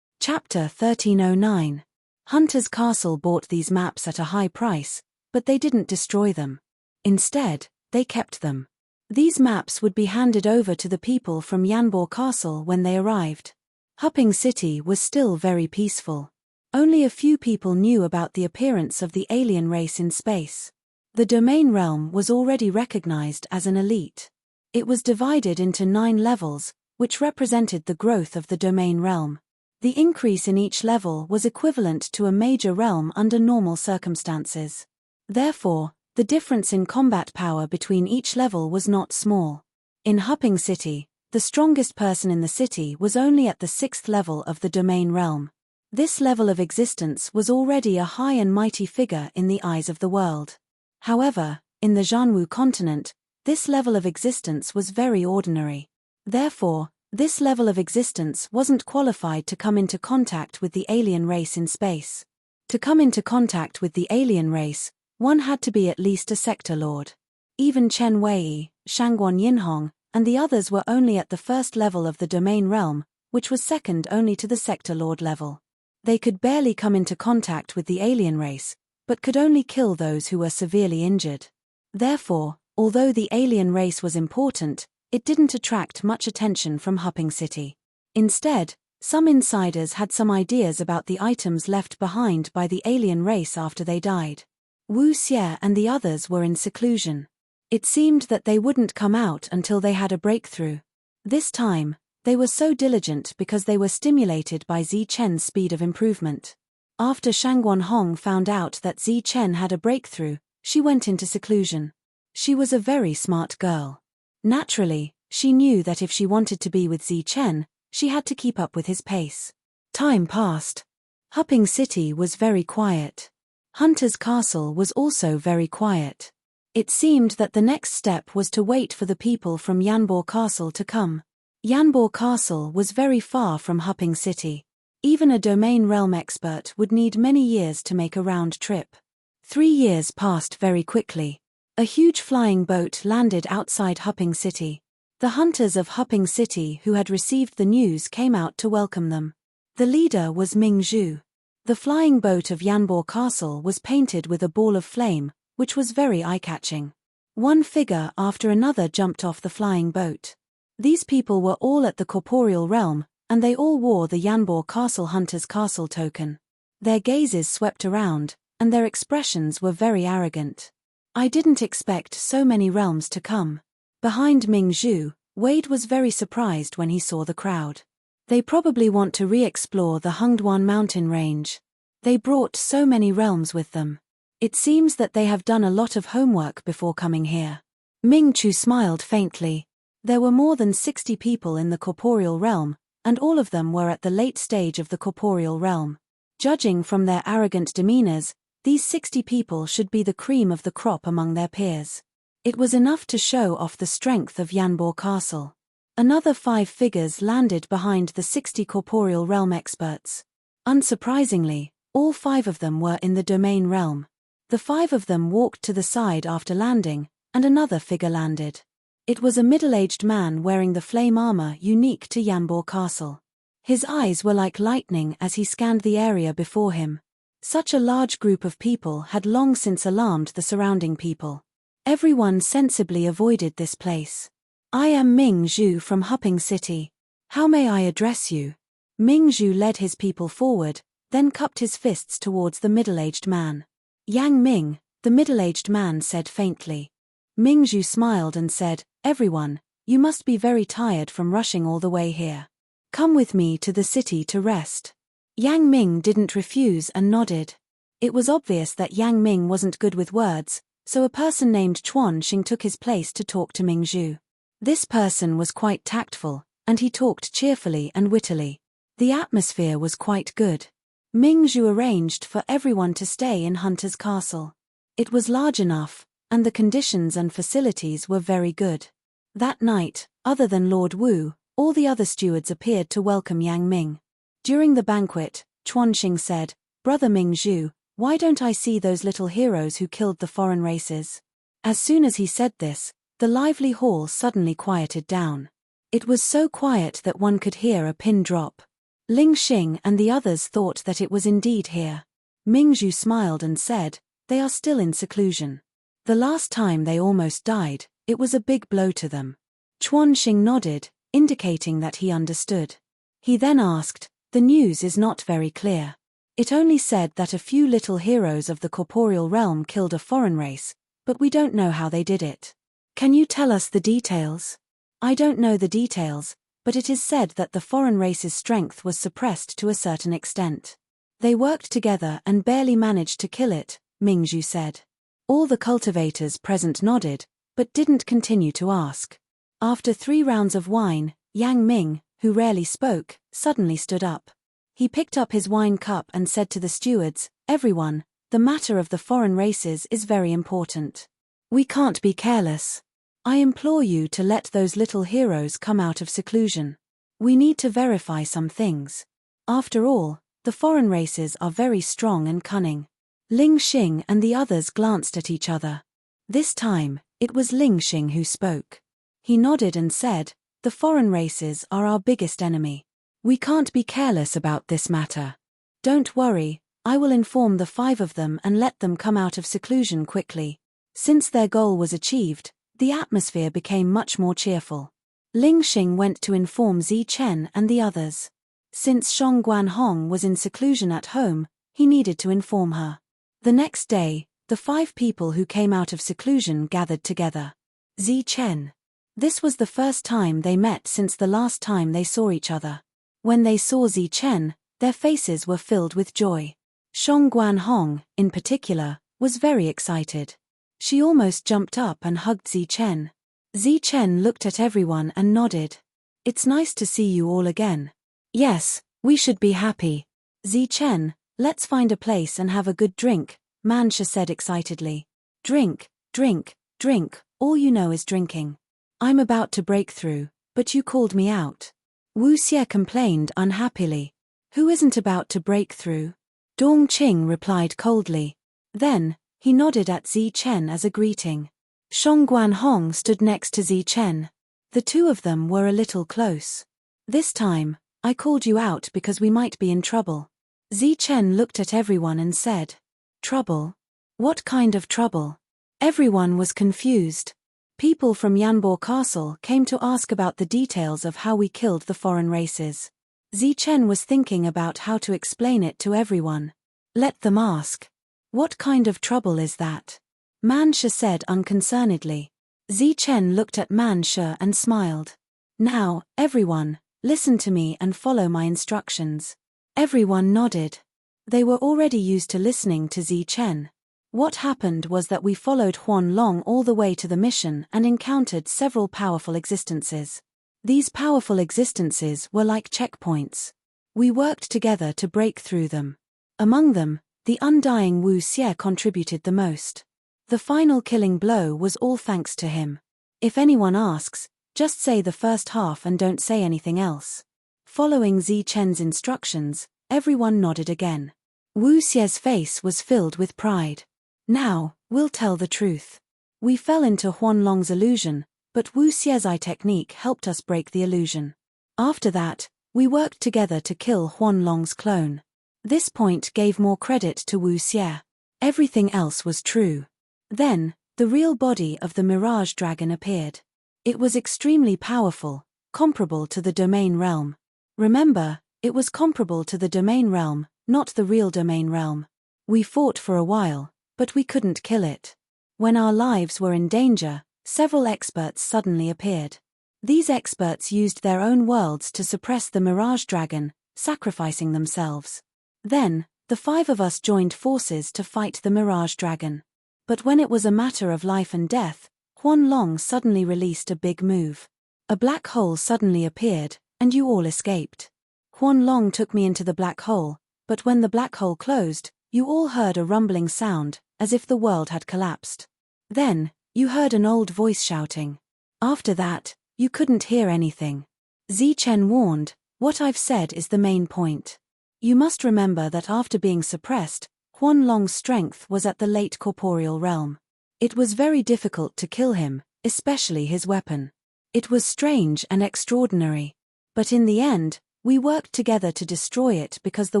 Chapter 1309. Hunter's Castle bought these maps at a high price, but they didn't destroy them. Instead, they kept them. These maps would be handed over to the people from Yanbo Castle when they arrived. Hupping City was still very peaceful. Only a few people knew about the appearance of the alien race in space. The domain realm was already recognized as an elite. It was divided into 9 levels, which represented the growth of the domain realm. The increase in each level was equivalent to a major realm under normal circumstances. Therefore, the difference in combat power between each level was not small. In Hupping City, the strongest person in the city was only at the 6th level of the domain realm. This level of existence was already a high and mighty figure in the eyes of the world. However, in the Jianwu continent, this level of existence was very ordinary. Therefore, this level of existence wasn't qualified to come into contact with the alien race in space. To come into contact with the alien race, one had to be at least a sector lord. Even Chen Wei, Shangguan Yinhong, and the others were only at the 1st level of the domain realm, which was second only to the sector lord level. They could barely come into contact with the alien race, but could only kill those who were severely injured. Therefore, although the alien race was important, it didn't attract much attention from Hupping City. Instead, some insiders had some ideas about the items left behind by the alien race after they died. Wu Xie and the others were in seclusion. It seemed that they wouldn't come out until they had a breakthrough. This time, they were so diligent because they were stimulated by Zichen's speed of improvement. After Shangguan Hong found out that Zichen had a breakthrough, she went into seclusion. She was a very smart girl. Naturally, she knew that if she wanted to be with Zichen, she had to keep up with his pace. Time passed. Hupping City was very quiet. Hunter's Castle was also very quiet. It seemed that the next step was to wait for the people from Yanbo Castle to come. Yanbo Castle was very far from Hupping City. Even a domain realm expert would need many years to make a round trip. 3 years passed very quickly. A huge flying boat landed outside Hupping City. The hunters of Hupping City who had received the news came out to welcome them. The leader was Ming Zhu. The flying boat of Yanbo Castle was painted with a ball of flame, which was very eye-catching. One figure after another jumped off the flying boat. These people were all at the corporeal realm, and they all wore the Yanbo Castle Hunter's Castle token. Their gazes swept around, and their expressions were very arrogant. I didn't expect so many realms to come. Behind Ming Zhu, Wade was very surprised when he saw the crowd. They probably want to re-explore the Hungduan mountain range. They brought so many realms with them. It seems that they have done a lot of homework before coming here. Ming Chu smiled faintly. There were more than 60 people in the corporeal realm, and all of them were at the late stage of the corporeal realm. Judging from their arrogant demeanors, these 60 people should be the cream of the crop among their peers. It was enough to show off the strength of Yanbo Castle. Another 5 figures landed behind the 60 corporeal realm experts. Unsurprisingly, all 5 of them were in the domain realm. The 5 of them walked to the side after landing, and another figure landed. It was a middle-aged man wearing the flame armor unique to Yanbor Castle. His eyes were like lightning as he scanned the area before him. Such a large group of people had long since alarmed the surrounding people. Everyone sensibly avoided this place. "I am Ming Zhu from Hupping City. How may I address you?" Ming Zhu led his people forward, then cupped his fists towards the middle-aged man. "Yang Ming," the middle-aged man said faintly. Ming Zhu smiled and said, "Everyone, you must be very tired from rushing all the way here. Come with me to the city to rest." Yang Ming didn't refuse and nodded. It was obvious that Yang Ming wasn't good with words, so a person named Chuan Xing took his place to talk to Ming Zhu. This person was quite tactful, and he talked cheerfully and wittily. The atmosphere was quite good. Ming Zhu arranged for everyone to stay in Hunter's Castle. It was large enough, and the conditions and facilities were very good. That night, other than Lord Wu, all the other stewards appeared to welcome Yang Ming. During the banquet, Chuan Xing said, "Brother Ming Zhu, why don't I see those little heroes who killed the foreign races?" As soon as he said this, the lively hall suddenly quieted down. It was so quiet that one could hear a pin drop. Ling Xing and the others thought that it was indeed here. Ming Zhu smiled and said, "They are still in seclusion. The last time they almost died, it was a big blow to them." Chuan Xing nodded, indicating that he understood. He then asked, "The news is not very clear. It only said that a few little heroes of the corporeal realm killed a foreign race, but we don't know how they did it. Can you tell us the details?" "I don't know the details, but it is said that the foreign race's strength was suppressed to a certain extent. They worked together and barely managed to kill it," Ming Zhu said. All the cultivators present nodded, but didn't continue to ask. After 3 rounds of wine, Yang Ming, who rarely spoke, suddenly stood up. He picked up his wine cup and said to the stewards, "Everyone, the matter of the foreign races is very important. We can't be careless. I implore you to let those little heroes come out of seclusion. We need to verify some things. After all, the foreign races are very strong and cunning." Ling Xing and the others glanced at each other. This time, it was Ling Xing who spoke. He nodded and said, "The foreign races are our biggest enemy. We can't be careless about this matter. Don't worry, I will inform the 5 of them and let them come out of seclusion quickly." Since their goal was achieved, the atmosphere became much more cheerful. Ling Xing went to inform Zi Chen and the others. Since Shong Guanhong was in seclusion at home, he needed to inform her. The next day, the 5 people who came out of seclusion gathered together. Zi Chen. This was the first time they met since the last time they saw each other. When they saw Zi Chen, their faces were filled with joy. Shong Guanhong, in particular, was very excited. She almost jumped up and hugged Zi Chen. Zi Chen looked at everyone and nodded. "It's nice to see you all again." "Yes, we should be happy." "Zi Chen, let's find a place and have a good drink," Mansha said excitedly. "Drink, drink, drink, all you know is drinking. I'm about to break through, but you called me out." Wu Xie complained unhappily. "Who isn't about to break through?" Dong Qing replied coldly. Then, he nodded at Zi Chen as a greeting. Shong Guanhong stood next to Zi Chen. The 2 of them were a little close. "This time, I called you out because we might be in trouble." Zi Chen looked at everyone and said, "Trouble? What kind of trouble?" Everyone was confused. People from Yanbor Castle came to ask about the details of how we killed the foreign races. Zi Chen was thinking about how to explain it to everyone. "Let them ask. What kind of trouble is that?" Mansha said unconcernedly. Zi Chen looked at Mansha and smiled. "Now, everyone, listen to me and follow my instructions." Everyone nodded. They were already used to listening to Zi Chen. What happened was that we followed Huan Long all the way to the mission and encountered several powerful existences. These powerful existences were like checkpoints. We worked together to break through them. Among them, the undying Wu Xie contributed the most. The final killing blow was all thanks to him. If anyone asks, Just say the first half and don't say anything else. Following Zi Chen's instructions, everyone nodded again. Wu Xie's face was filled with pride. Now, we'll tell the truth. We fell into Huanlong's illusion, but Wu Xie's eye technique helped us break the illusion. After that, we worked together to kill Huanlong's clone. This point gave more credit to Wu Xie. Everything else was true. Then, the real body of the Mirage Dragon appeared. It was extremely powerful, comparable to the Domain Realm. Remember, it was comparable to the Domain Realm, not the real Domain Realm. We fought for a while, but we couldn't kill it. When our lives were in danger, several experts suddenly appeared. These experts used their own worlds to suppress the Mirage Dragon, sacrificing themselves. Then, the 5 of us joined forces to fight the Mirage Dragon. But when it was a matter of life and death, Huanlong suddenly released a big move. A black hole suddenly appeared, and you all escaped. Huanlong took me into the black hole, but when the black hole closed, you all heard a rumbling sound, as if the world had collapsed. Then, you heard an old voice shouting. After that, you couldn't hear anything. Zi Chen warned, what I've said is the main point. You must remember that after being suppressed, Huanlong's strength was at the late corporeal realm. It was very difficult to kill him, especially his weapon. It was strange and extraordinary. But in the end, we worked together to destroy it because the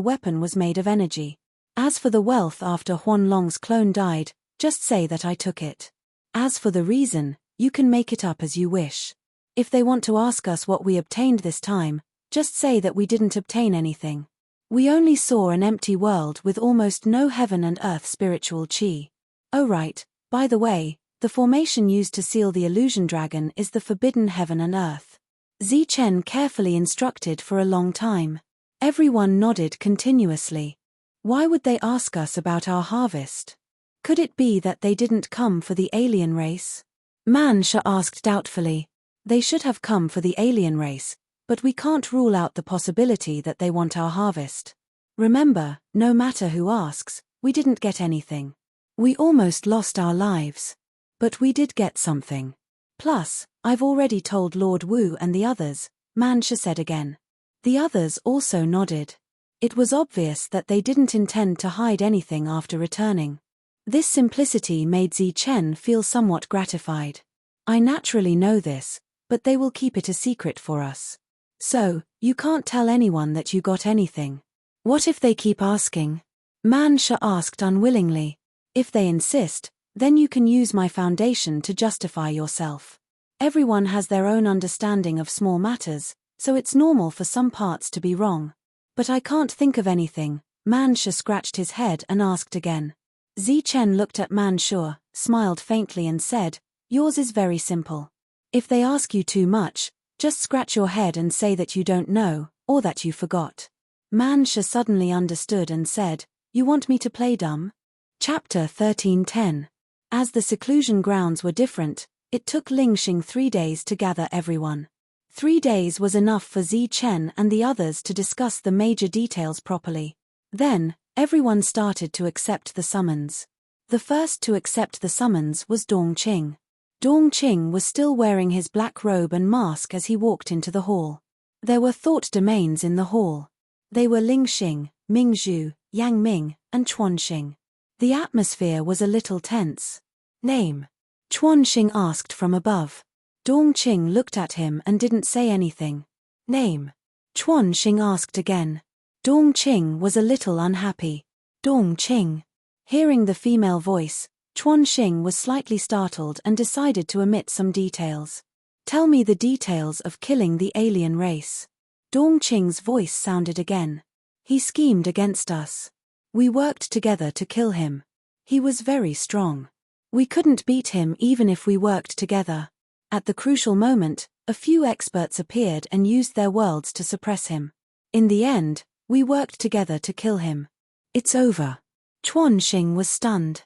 weapon was made of energy. As for the wealth after Huanlong's clone died, just say that I took it. As for the reason, you can make it up as you wish. If they want to ask us what we obtained this time, just say that we didn't obtain anything. We only saw an empty world with almost no heaven and earth spiritual qi. Oh right, by the way, the formation used to seal the illusion dragon is the forbidden heaven and earth. Zi Chen carefully instructed for a long time. Everyone nodded continuously. Why would they ask us about our harvest? Could it be that they didn't come for the alien race? Man Sha asked doubtfully. They should have come for the alien race, but we can't rule out the possibility that they want our harvest. Remember, no matter who asks, we didn't get anything. We almost lost our lives. But we did get something. Plus, I've already told Lord Wu and the others, Man Sha said again. The others also nodded. It was obvious that they didn't intend to hide anything after returning. This simplicity made Zi Chen feel somewhat gratified. I naturally know this, but they will keep it a secret for us. So, you can't tell anyone that you got anything. What if they keep asking? Man Sha asked unwillingly. If they insist, then you can use my foundation to justify yourself. Everyone has their own understanding of small matters, so it's normal for some parts to be wrong. But I can't think of anything. Man Sha scratched his head and asked again. Zi Chen looked at Man Sha, smiled faintly and said, yours is very simple. If they ask you too much, just scratch your head and say that you don't know, or that you forgot. Man Sha suddenly understood and said, you want me to play dumb? Chapter 13:10. As the seclusion grounds were different, it took Ling Xing 3 days to gather everyone. 3 days was enough for Zi Chen and the others to discuss the major details properly. Then, everyone started to accept the summons. The first to accept the summons was Dongqing. Dongqing was still wearing his black robe and mask as he walked into the hall. There were thought domains in the hall. They were Ling Xing, Ming Zhu, Yang Ming, and Chuanxing. The atmosphere was a little tense. Name? Chuanxing asked from above. Dongqing looked at him and didn't say anything. Name? Chuanxing asked again. Dongqing was a little unhappy. Dongqing. Hearing the female voice, Chuanxing was slightly startled and decided to omit some details. Tell me the details of killing the alien race. Dongqing's voice sounded again. He schemed against us. We worked together to kill him. He was very strong. We couldn't beat him even if we worked together. At the crucial moment, a few experts appeared and used their worlds to suppress him. In the end, we worked together to kill him. It's over. Chuanxing was stunned.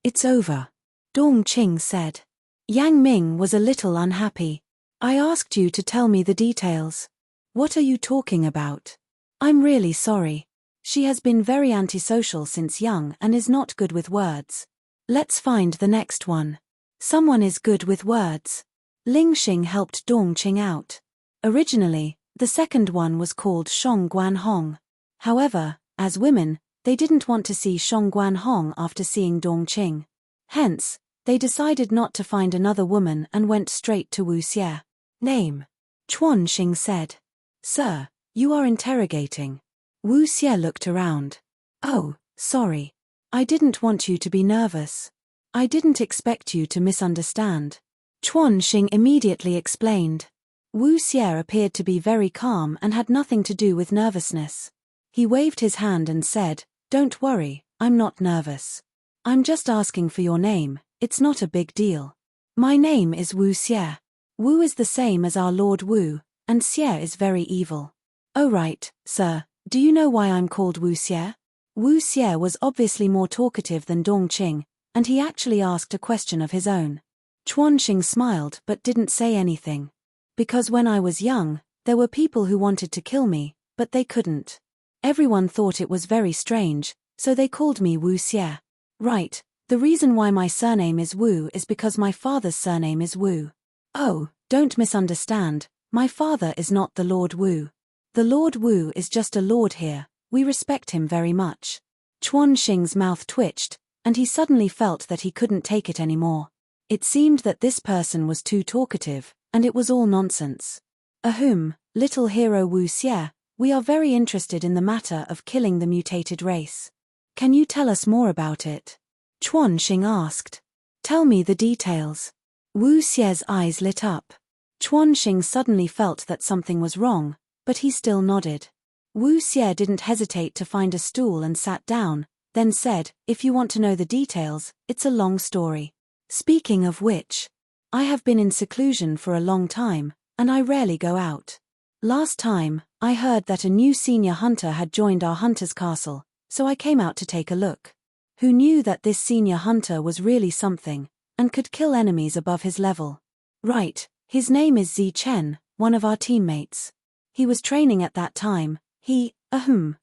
It's over. Dongqing said. Yang Ming was a little unhappy. I asked you to tell me the details. What are you talking about? I'm really sorry. She has been very antisocial since young and is not good with words. Let's find the next one. Someone is good with words. Ling Xing helped Dong Qing out. Originally, the second one was called Shong Guan Hong. However, as women, they didn't want to see Shong Guan Hong after seeing Dong Qing. Hence, they decided not to find another woman and went straight to Wu Xie. Name. Chuan Xing said. Sir, you are interrogating. Wu Xie looked around. Oh, sorry. I didn't want you to be nervous. I didn't expect you to misunderstand. Chuan Xing immediately explained. Wu Xie appeared to be very calm and had nothing to do with nervousness. He waved his hand and said, Don't worry, I'm not nervous. I'm just asking for your name, it's not a big deal. My name is Wu Xie. Wu is the same as our Lord Wu, and Xie is very evil. Oh right, sir, do you know why I'm called Wu Xie? Wu Xie was obviously more talkative than Dong Qing, and he actually asked a question of his own. Chuan Xing smiled but didn't say anything. Because when I was young, there were people who wanted to kill me, but they couldn't. Everyone thought it was very strange, so they called me Wu Xie. Right, the reason why my surname is Wu is because my father's surname is Wu. Oh, don't misunderstand, my father is not the Lord Wu. The Lord Wu is just a lord here, we respect him very much. Chuan Xing's mouth twitched, and he suddenly felt that he couldn't take it anymore. It seemed that this person was too talkative, and it was all nonsense. Ahem, little hero Wu Xie, we are very interested in the matter of killing the mutated race. Can you tell us more about it? Chuan Xing asked. Tell me the details. Wu Xie's eyes lit up. Chuan Xing suddenly felt that something was wrong, but he still nodded. Wu Xie didn't hesitate to find a stool and sat down, then said, If you want to know the details, it's a long story. Speaking of which, I have been in seclusion for a long time, and I rarely go out. Last time, I heard that a new senior hunter had joined our hunter's castle, so I came out to take a look. Who knew that this senior hunter was really something, and could kill enemies above his level? Right, his name is Zi Chen, one of our teammates. He was training at that time.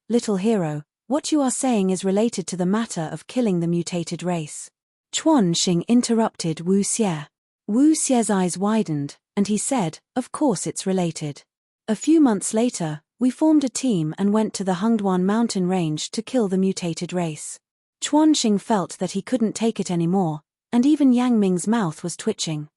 Little hero, what you are saying is related to the matter of killing the mutated race. Chuan Xing interrupted Wu Xie. Wu Xie's eyes widened, and he said, Of course it's related. A few months later, we formed a team and went to the Hengduan mountain range to kill the mutated race. Chuan Xing felt that he couldn't take it anymore, and even Yang Ming's mouth was twitching.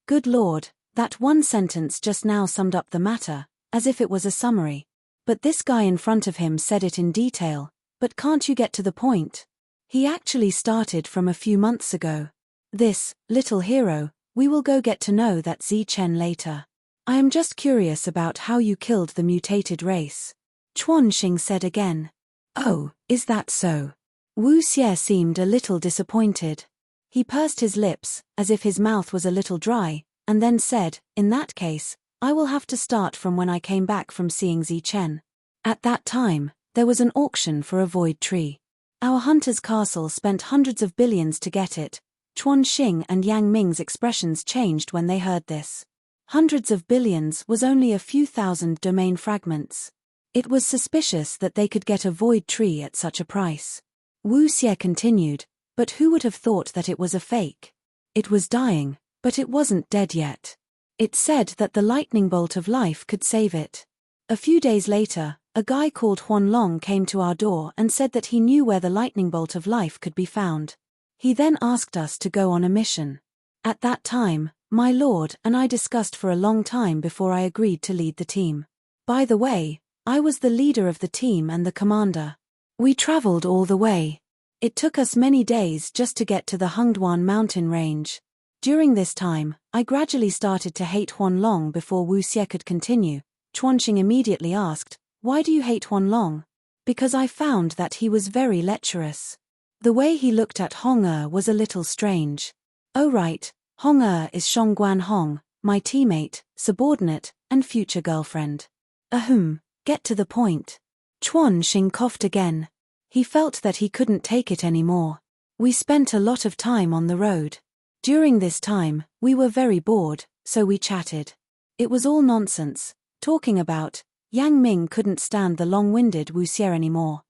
Good lord, that one sentence just now summed up the matter, as if it was a summary. But this guy in front of him said it in detail. But can't you get to the point? He actually started from a few months ago. This, little hero, we will go get to know that Zi Chen later. I am just curious about how you killed the mutated race. Chuan Xing said again. Oh, is that so? Wu Xie seemed a little disappointed. He pursed his lips, as if his mouth was a little dry, and then said, In that case, I will have to start from when I came back from seeing Zi Chen. At that time, there was an auction for a void tree. Our hunter's castle spent hundreds of billions to get it. Chuan Xing and Yang Ming's expressions changed when they heard this. Hundreds of billions was only a few thousand domain fragments. It was suspicious that they could get a void tree at such a price. Wu Xie continued, but who would have thought that it was a fake? It was dying, but it wasn't dead yet. It said that the lightning bolt of life could save it. A few days later, a guy called Huan Long came to our door and said that he knew where the lightning bolt of life could be found. He then asked us to go on a mission. At that time, my lord and I discussed for a long time before I agreed to lead the team. By the way, I was the leader of the team and the commander. We traveled all the way. It took us many days just to get to the Hengduan mountain range. During this time, I gradually started to hate Huan Long before Wu Xie could continue. Chuan Xing immediately asked, Why do you hate Huan Long? Because I found that he was very lecherous. The way he looked at Hong was a little strange. Oh right, Hong is Shong Guan Hong, my teammate, subordinate, and future girlfriend. Get to the point. Chuan Xing coughed again. He felt that he couldn't take it anymore. We spent a lot of time on the road. During this time, we were very bored, so we chatted. It was all nonsense, talking about. Yang Ming couldn't stand the long-winded Wu Xie anymore.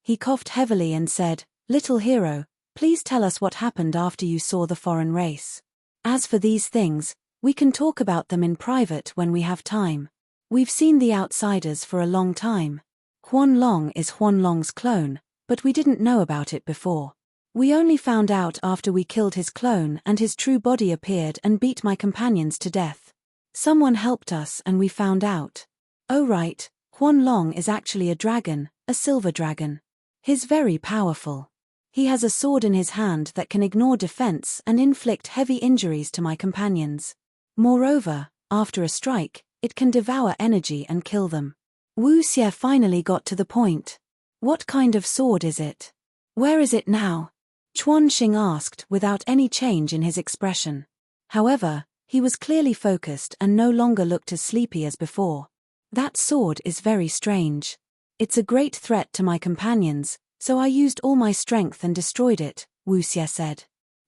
He coughed heavily and said, Little hero, please tell us what happened after you saw the foreign race. As for these things, We can talk about them in private when we have time. We've seen the outsiders for a long time. Huan Long is Huan Long's clone, but we didn't know about it before. We only found out after we killed his clone and his true body appeared and beat my companions to death. Someone helped us and we found out. Oh right, Huan Long is actually a dragon, a silver dragon. He's very powerful. He has a sword in his hand that can ignore defense and inflict heavy injuries to my companions. Moreover, after a strike, it can devour energy and kill them. Wu Xie finally got to the point. What kind of sword is it? Where is it now? Chuan Xing asked without any change in his expression. However, he was clearly focused and no longer looked as sleepy as before. That sword is very strange. It's a great threat to my companions, so I used all my strength and destroyed it, Wu Xie said.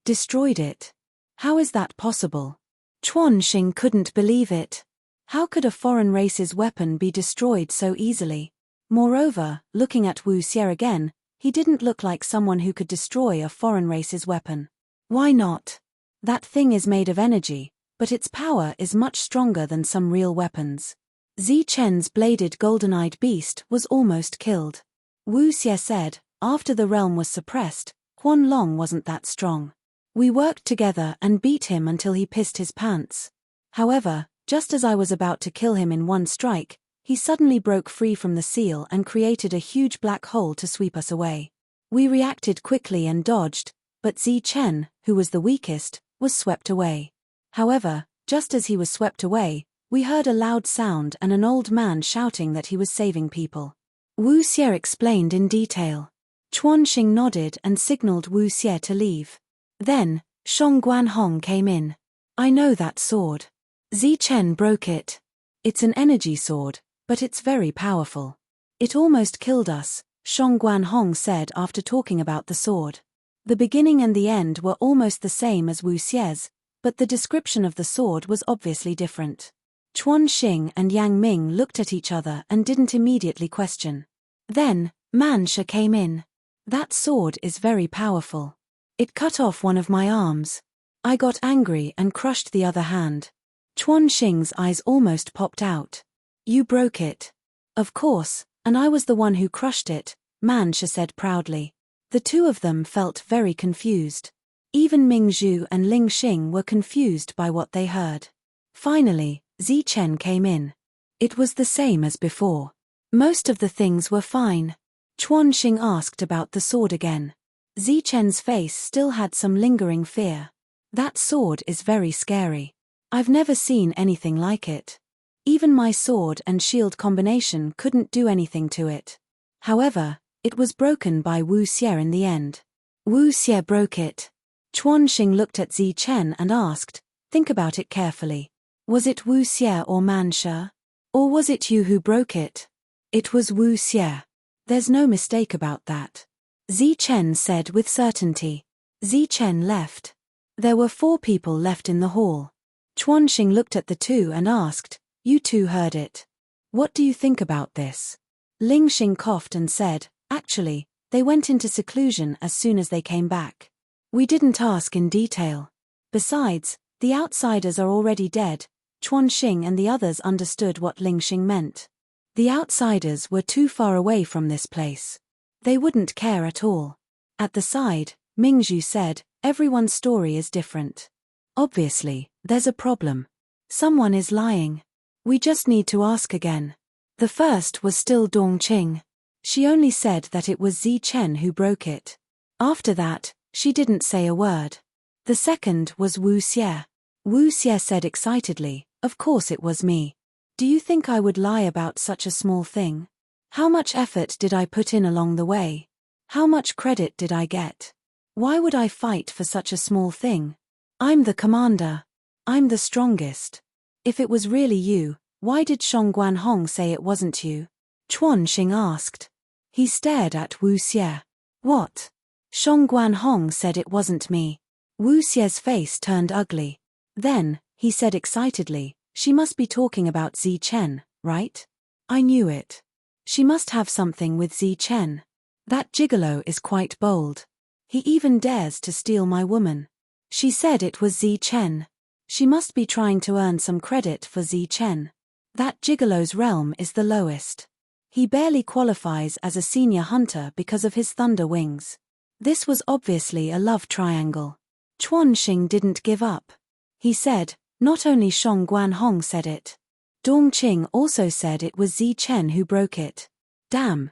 Destroyed it? How is that possible? Chuan Xing couldn't believe it. How could a foreign race's weapon be destroyed so easily? Moreover, looking at Wu Xie again, he didn't look like someone who could destroy a foreign race's weapon. Why not? That thing is made of energy, but its power is much stronger than some real weapons. Zi Chen's bladed golden-eyed beast was almost killed. Wu Xie said, after the realm was suppressed, Huan Long wasn't that strong. We worked together and beat him until he pissed his pants. However, just as I was about to kill him in one strike, he suddenly broke free from the seal and created a huge black hole to sweep us away. We reacted quickly and dodged, but Zi Chen, who was the weakest, was swept away. However, just as he was swept away, we heard a loud sound and an old man shouting that he was saving people. Wu Xie explained in detail. Chuan Xing nodded and signaled Wu Xie to leave. Then, Shong Guanhong came in. I know that sword. Zi Chen broke it. It's an energy sword, but it's very powerful. It almost killed us, Shong Guanhong said after talking about the sword. The beginning and the end were almost the same as Wu Xie's, but the description of the sword was obviously different. Chuan Xing and Yang Ming looked at each other and didn't immediately question. Then, Man Shi came in. That sword is very powerful. It cut off one of my arms. I got angry and crushed the other hand. Chuan Xing's eyes almost popped out. You broke it. Of course, and I was the one who crushed it, Man Shi said proudly. The two of them felt very confused. Even Ming Zhu and Ling Xing were confused by what they heard. Finally, Zi Chen came in. It was the same as before. Most of the things were fine. Chuan Xing asked about the sword again. Zi Chen's face still had some lingering fear. That sword is very scary. I've never seen anything like it. Even my sword and shield combination couldn't do anything to it. However, it was broken by Wu Xie in the end. Wu Xie broke it. Chuan Xing looked at Zi Chen and asked, think about it carefully. Was it Wu Xie or Man Shi? Or was it you who broke it? It was Wu Xie. There's no mistake about that. Zi Chen said with certainty. Zi Chen left. There were 4 people left in the hall. Chuan Xing looked at the two and asked, you two heard it. What do you think about this? Ling Xing coughed and said, actually, they went into seclusion as soon as they came back. We didn't ask in detail. Besides, the outsiders are already dead. Chuan Xing and the others understood what Ling Xing meant. The outsiders were too far away from this place. They wouldn't care at all. At the side, Ming Zhu said, everyone's story is different. Obviously, there's a problem. Someone is lying. We just need to ask again. The first was still Dong Qing. She only said that it was Zi Chen who broke it. After that, she didn't say a word. The second was Wu Xie. Wu Xie said excitedly, of course it was me. Do you think I would lie about such a small thing? How much effort did I put in along the way? How much credit did I get? Why would I fight for such a small thing? I'm the commander. I'm the strongest. If it was really you, why did Shong Guanhong say it wasn't you? Chuan Xing asked. He stared at Wu Xie. What? Shong Guanhong said it wasn't me. Wu Xie's face turned ugly. Then, he said excitedly, she must be talking about Zi Chen, right? I knew it. She must have something with Zi Chen. That gigolo is quite bold. He even dares to steal my woman. She said it was Zi Chen. She must be trying to earn some credit for Zi Chen. That gigolo's realm is the lowest. He barely qualifies as a senior hunter because of his thunder wings. This was obviously a love triangle. Chuan Xing didn't give up. He said, not only Shong Guanhong said it. Dong Qing also said it was Zi Chen who broke it. Damn,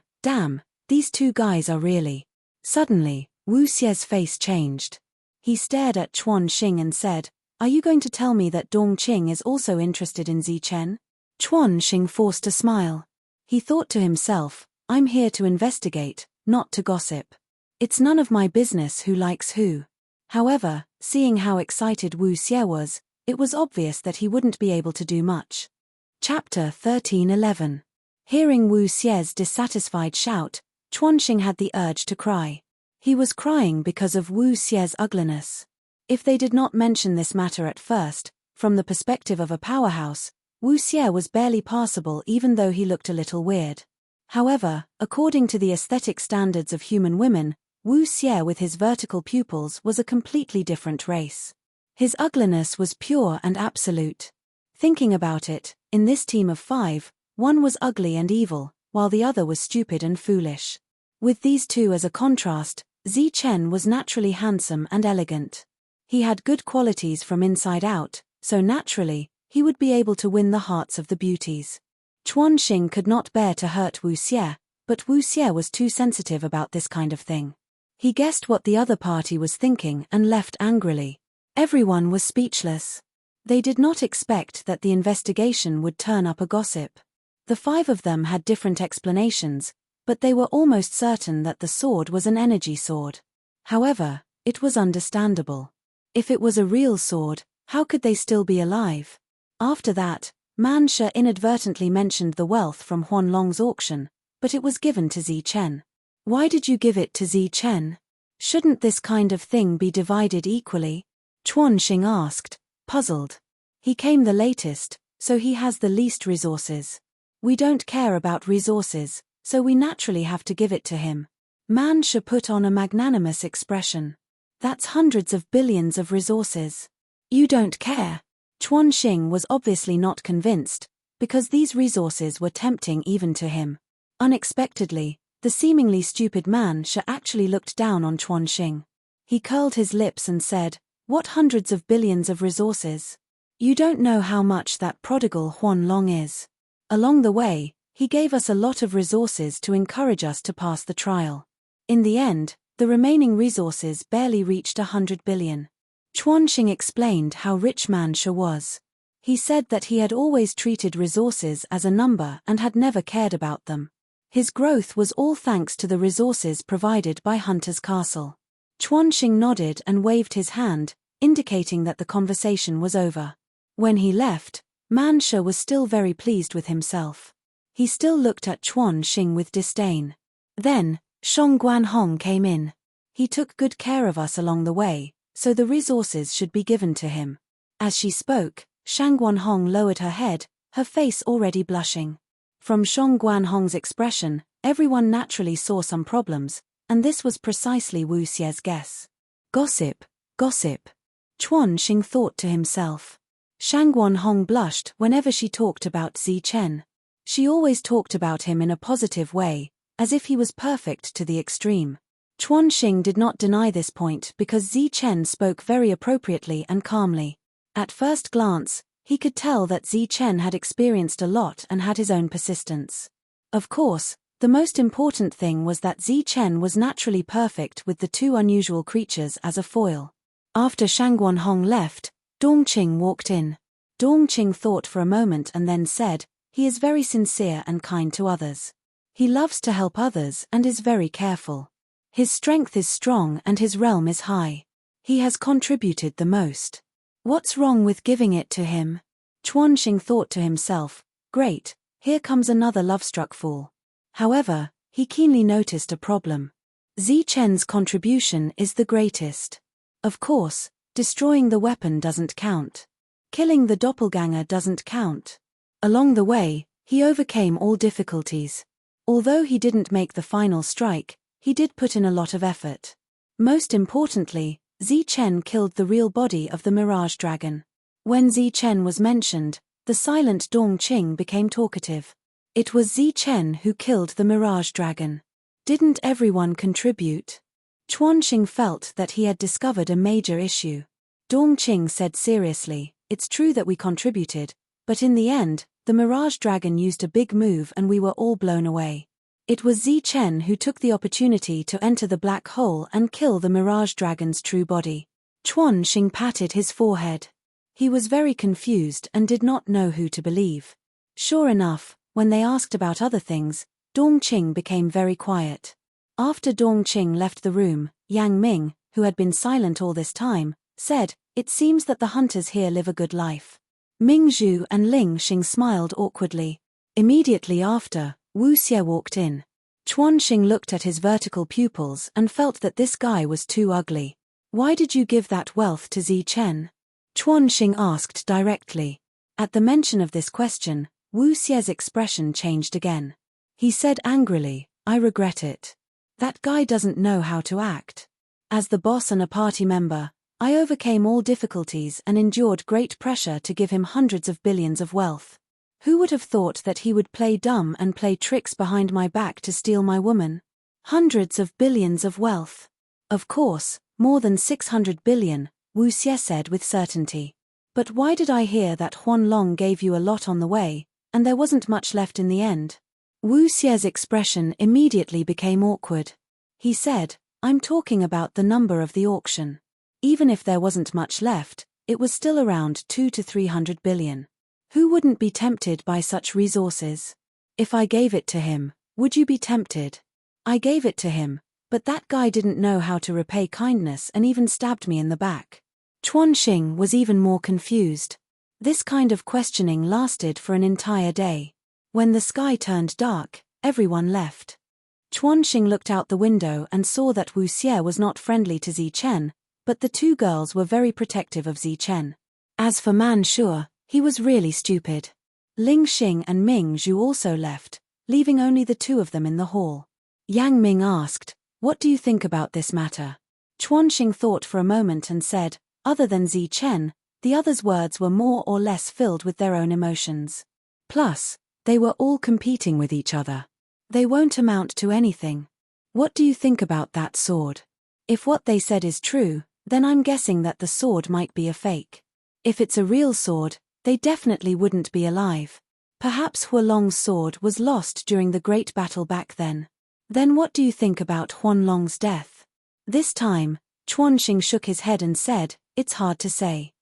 these two guys are really. Suddenly, Wu Xie's face changed. He stared at Chuan Xing and said, are you going to tell me that Dong Qing is also interested in Zi Chen? Chuan Xing forced a smile. He thought to himself, I'm here to investigate, not to gossip. It's none of my business who likes who. However, seeing how excited Wu Xie was, it was obvious that he wouldn't be able to do much. Chapter 13:11. Hearing Wu Xie's dissatisfied shout, Chuan Xing had the urge to cry. He was crying because of Wu Xie's ugliness. If they did not mention this matter at first, from the perspective of a powerhouse, Wu Xie was barely passable even though he looked a little weird. However, according to the aesthetic standards of human women, Wu Xie with his vertical pupils was a completely different race. His ugliness was pure and absolute. Thinking about it, in this team of 5, one was ugly and evil, while the other was stupid and foolish. With these two as a contrast, Zi Chen was naturally handsome and elegant. He had good qualities from inside out, so naturally, he would be able to win the hearts of the beauties. Chuan Xing could not bear to hurt Wu Xie, but Wu Xie was too sensitive about this kind of thing. He guessed what the other party was thinking and left angrily. Everyone was speechless. They did not expect that the investigation would turn up a gossip. The 5 of them had different explanations, but they were almost certain that the sword was an energy sword. However, it was understandable. If it was a real sword, how could they still be alive? After that, Man Shi inadvertently mentioned the wealth from Huan Long's auction, but it was given to Zi Chen. Why did you give it to Zi Chen? Shouldn't this kind of thing be divided equally? Chuan Xing asked, puzzled. He came the latest, so he has the least resources. We don't care about resources, so we naturally have to give it to him. Man Shi put on a magnanimous expression. That's hundreds of billions of resources. You don't care? Chuan Xing was obviously not convinced, because these resources were tempting even to him. Unexpectedly, the seemingly stupid Man Shi actually looked down on Chuan Xing. He curled his lips and said, what hundreds of billions of resources? You don't know how much that prodigal Huan Long is. Along the way, he gave us a lot of resources to encourage us to pass the trial. In the end, the remaining resources barely reached 100 billion. Chuan Xing explained how rich Man Shi was. He said that he had always treated resources as a number and had never cared about them. His growth was all thanks to the resources provided by Hunter's Castle. Chuan Xing nodded and waved his hand, indicating that the conversation was over. When he left, Man Shi was still very pleased with himself. He still looked at Chuan Xing with disdain. Then, Shong Guanhong came in. He took good care of us along the way, so the resources should be given to him. As she spoke, Shang Guanhong lowered her head, her face already blushing. From Shong Guanhong's expression, everyone naturally saw some problems, and this was precisely Wu Xie's guess. Gossip, gossip. Chuan Xing thought to himself. Shang Guanhong blushed whenever she talked about Zi Chen. She always talked about him in a positive way, as if he was perfect to the extreme. Chuan Xing did not deny this point because Zi Chen spoke very appropriately and calmly. At first glance, he could tell that Zi Chen had experienced a lot and had his own persistence. Of course, the most important thing was that Zi Chen was naturally perfect with the 2 unusual creatures as a foil. After Shang Guanhong left, Dong Qing walked in. Dong Qing thought for a moment and then said, he is very sincere and kind to others. He loves to help others and is very careful. His strength is strong and his realm is high. He has contributed the most. What's wrong with giving it to him? Chuan Xing thought to himself, great, here comes another love-struck fool. However, he keenly noticed a problem. Zi Chen's contribution is the greatest. Of course, destroying the weapon doesn't count. Killing the doppelganger doesn't count. Along the way, he overcame all difficulties. Although he didn't make the final strike, he did put in a lot of effort. Most importantly, Zi Chen killed the real body of the Mirage Dragon. When Chen was mentioned, the silent Dongqing became talkative. It was Chen who killed the Mirage Dragon. Didn't everyone contribute? Chuanxing felt that he had discovered a major issue. Dongqing said seriously, "It's true that we contributed, but in the end, the Mirage Dragon used a big move and we were all blown away. It was Chen who took the opportunity to enter the black hole and kill the Mirage Dragon's true body." Chuanxing patted his forehead. He was very confused and did not know who to believe. Sure enough, when they asked about other things, Dongqing became very quiet. After Dongqing left the room, Yang Ming, who had been silent all this time, said, "It seems that the hunters here live a good life." Ming Zhu and Ling Xing smiled awkwardly. Immediately after, Wu Xie walked in. Chuanxing looked at his vertical pupils and felt that this guy was too ugly. "Why did you give that wealth to Chen?" Chuanxing asked directly. At the mention of this question, Wu Xie's expression changed again. He said angrily, "I regret it. That guy doesn't know how to act. As the boss and a party member, I overcame all difficulties and endured great pressure to give him hundreds of billions of wealth. Who would have thought that he would play dumb and play tricks behind my back to steal my woman? Hundreds of billions of wealth. Of course, more than 600 billion, Wu Xie said with certainty. But why did I hear that Huanlong gave you a lot on the way, and there wasn't much left in the end?" Wu Xie's expression immediately became awkward. He said, "I'm talking about the number of the auction. Even if there wasn't much left, it was still around 200 to 300 billion. Who wouldn't be tempted by such resources? If I gave it to him, would you be tempted? I gave it to him, but that guy didn't know how to repay kindness and even stabbed me in the back." Chuanxing was even more confused. This kind of questioning lasted for an entire day. When the sky turned dark, everyone left. Chuanxing looked out the window and saw that Wu Xie was not friendly to Chen, but the two girls were very protective of Chen. As for Man Shuo, he was really stupid. Ling Xing and Ming Zhu also left, leaving only the two of them in the hall. Yang Ming asked, "What do you think about this matter?" Chuanxing thought for a moment and said, "Other than Chen, the others' words were more or less filled with their own emotions. Plus, they were all competing with each other. They won't amount to anything. What do you think about that sword? If what they said is true, then I'm guessing that the sword might be a fake. If it's a real sword, they definitely wouldn't be alive. Perhaps Huolong's sword was lost during the great battle back then. Then what do you think about Huanlong's death?" This time, Chuanxing shook his head and said, "It's hard to say.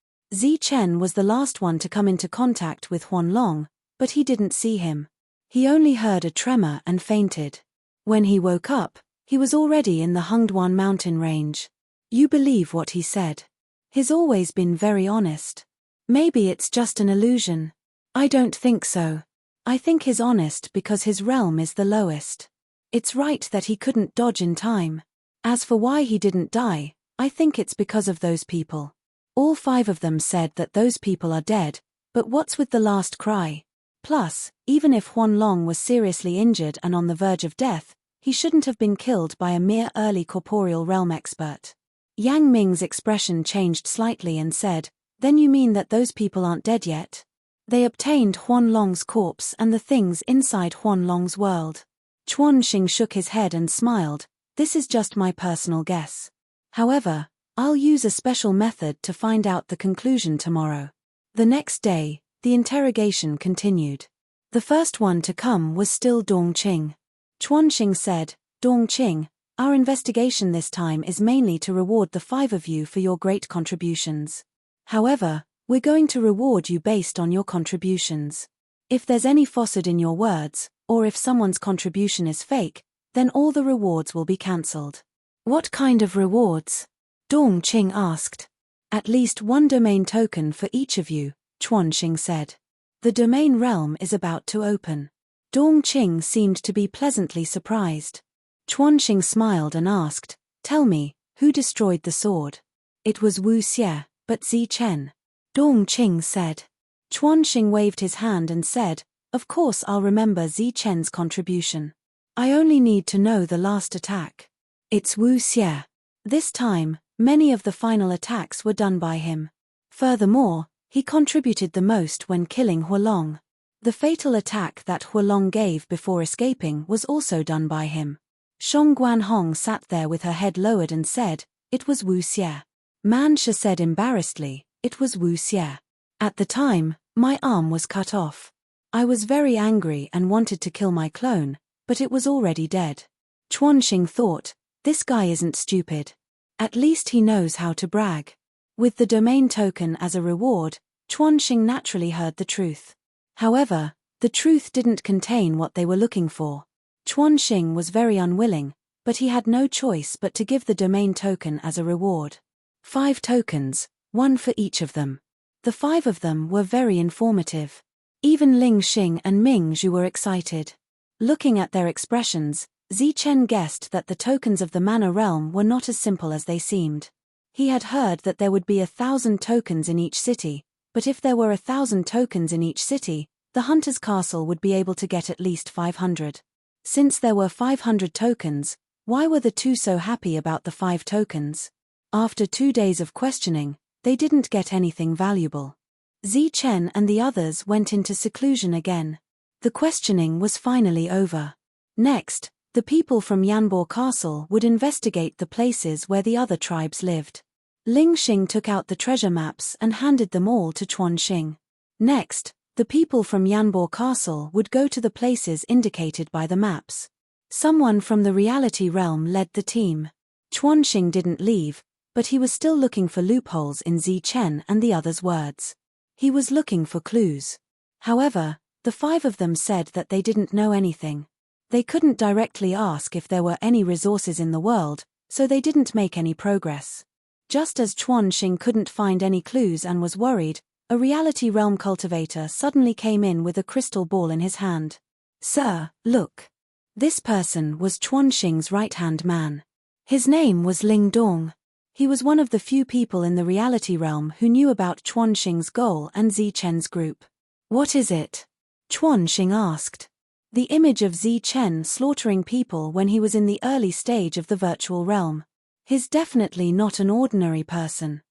Chen was the last one to come into contact with Huanlong, but he didn't see him. He only heard a tremor and fainted. When he woke up, he was already in the Hengduan mountain range. You believe what he said? He's always been very honest. Maybe it's just an illusion." "I don't think so. I think he's honest because his realm is the lowest. It's right that he couldn't dodge in time. As for why he didn't die, I think it's because of those people. All 5 of them said that those people are dead, but what's with the last cry? Plus, even if Huanlong was seriously injured and on the verge of death, he shouldn't have been killed by a mere early corporeal realm expert." Yang Ming's expression changed slightly and said, "Then you mean that those people aren't dead yet? They obtained Huanlong's corpse and the things inside Huanlong's world." Chuanxing shook his head and smiled, "This is just my personal guess. However, I'll use a special method to find out the conclusion tomorrow." The next day, the interrogation continued. The first one to come was still Dongqing. Chuanxing said, "Dongqing, our investigation this time is mainly to reward the 5 of you for your great contributions. However, we're going to reward you based on your contributions. If there's any falsehood in your words, or if someone's contribution is fake, then all the rewards will be cancelled." "What kind of rewards?" Dongqing asked. "At least 1 domain token for each of you," Chuanxing said. "The domain realm is about to open." Dongqing seemed to be pleasantly surprised. Chuanxing smiled and asked, "Tell me, who destroyed the sword?" "It was Wu Xie, but Chen." Dongqing said. Chuanxing waved his hand and said, "Of course I'll remember Chen's contribution. I only need to know the last attack. It's Wu Xie." This time, many of the final attacks were done by him. Furthermore, He contributed the most when killing Huolong. The fatal attack that Huolong gave before escaping was also done by him. Song Guanhong sat there with her head lowered and said, "It was Wu Xie." Man Shi said embarrassedly, "It was Wu Xie. At the time, my arm was cut off. I was very angry and wanted to kill my clone, but it was already dead." Chuanxing thought, "This guy isn't stupid. At least he knows how to brag." With the domain token as a reward, Chuanxing naturally heard the truth. However, the truth didn't contain what they were looking for. Chuanxing was very unwilling, but he had no choice but to give the domain token as a reward. 5 tokens, 1 for each of them. The 5 of them were very informative. Even Ling Xing and Ming Zhu were excited. Looking at their expressions, Zichen guessed that the tokens of the Mana realm were not as simple as they seemed. He had heard that there would be 1,000 tokens in each city, but if there were 1,000 tokens in each city, the Hunter's Castle would be able to get at least 500. Since there were 500 tokens, why were the two so happy about the 5 tokens? After 2 days of questioning, they didn't get anything valuable. Zichen and the others went into seclusion again. The questioning was finally over. Next, the people from Yanbo Castle would investigate the places where the other tribes lived. Ling Xing took out the treasure maps and handed them all to Chuanxing. Next, the people from Yanbo Castle would go to the places indicated by the maps. Someone from the reality realm led the team. Chuanxing didn't leave, but he was still looking for loopholes in Zichen and the others' words. He was looking for clues. However, the 5 of them said that they didn't know anything. They couldn't directly ask if there were any resources in the world, so they didn't make any progress. Just as Chuanxing couldn't find any clues and was worried, a reality realm cultivator suddenly came in with a crystal ball in his hand. "Sir, look." This person was Chuanxing's right-hand man. His name was Ling Dong. He was one of the few people in the reality realm who knew about Chuanxing's goal and Zichen's group. "What is it?" Chuanxing asked. The image of Zichen slaughtering people when he was in the early stage of the virtual realm. He's definitely not an ordinary person.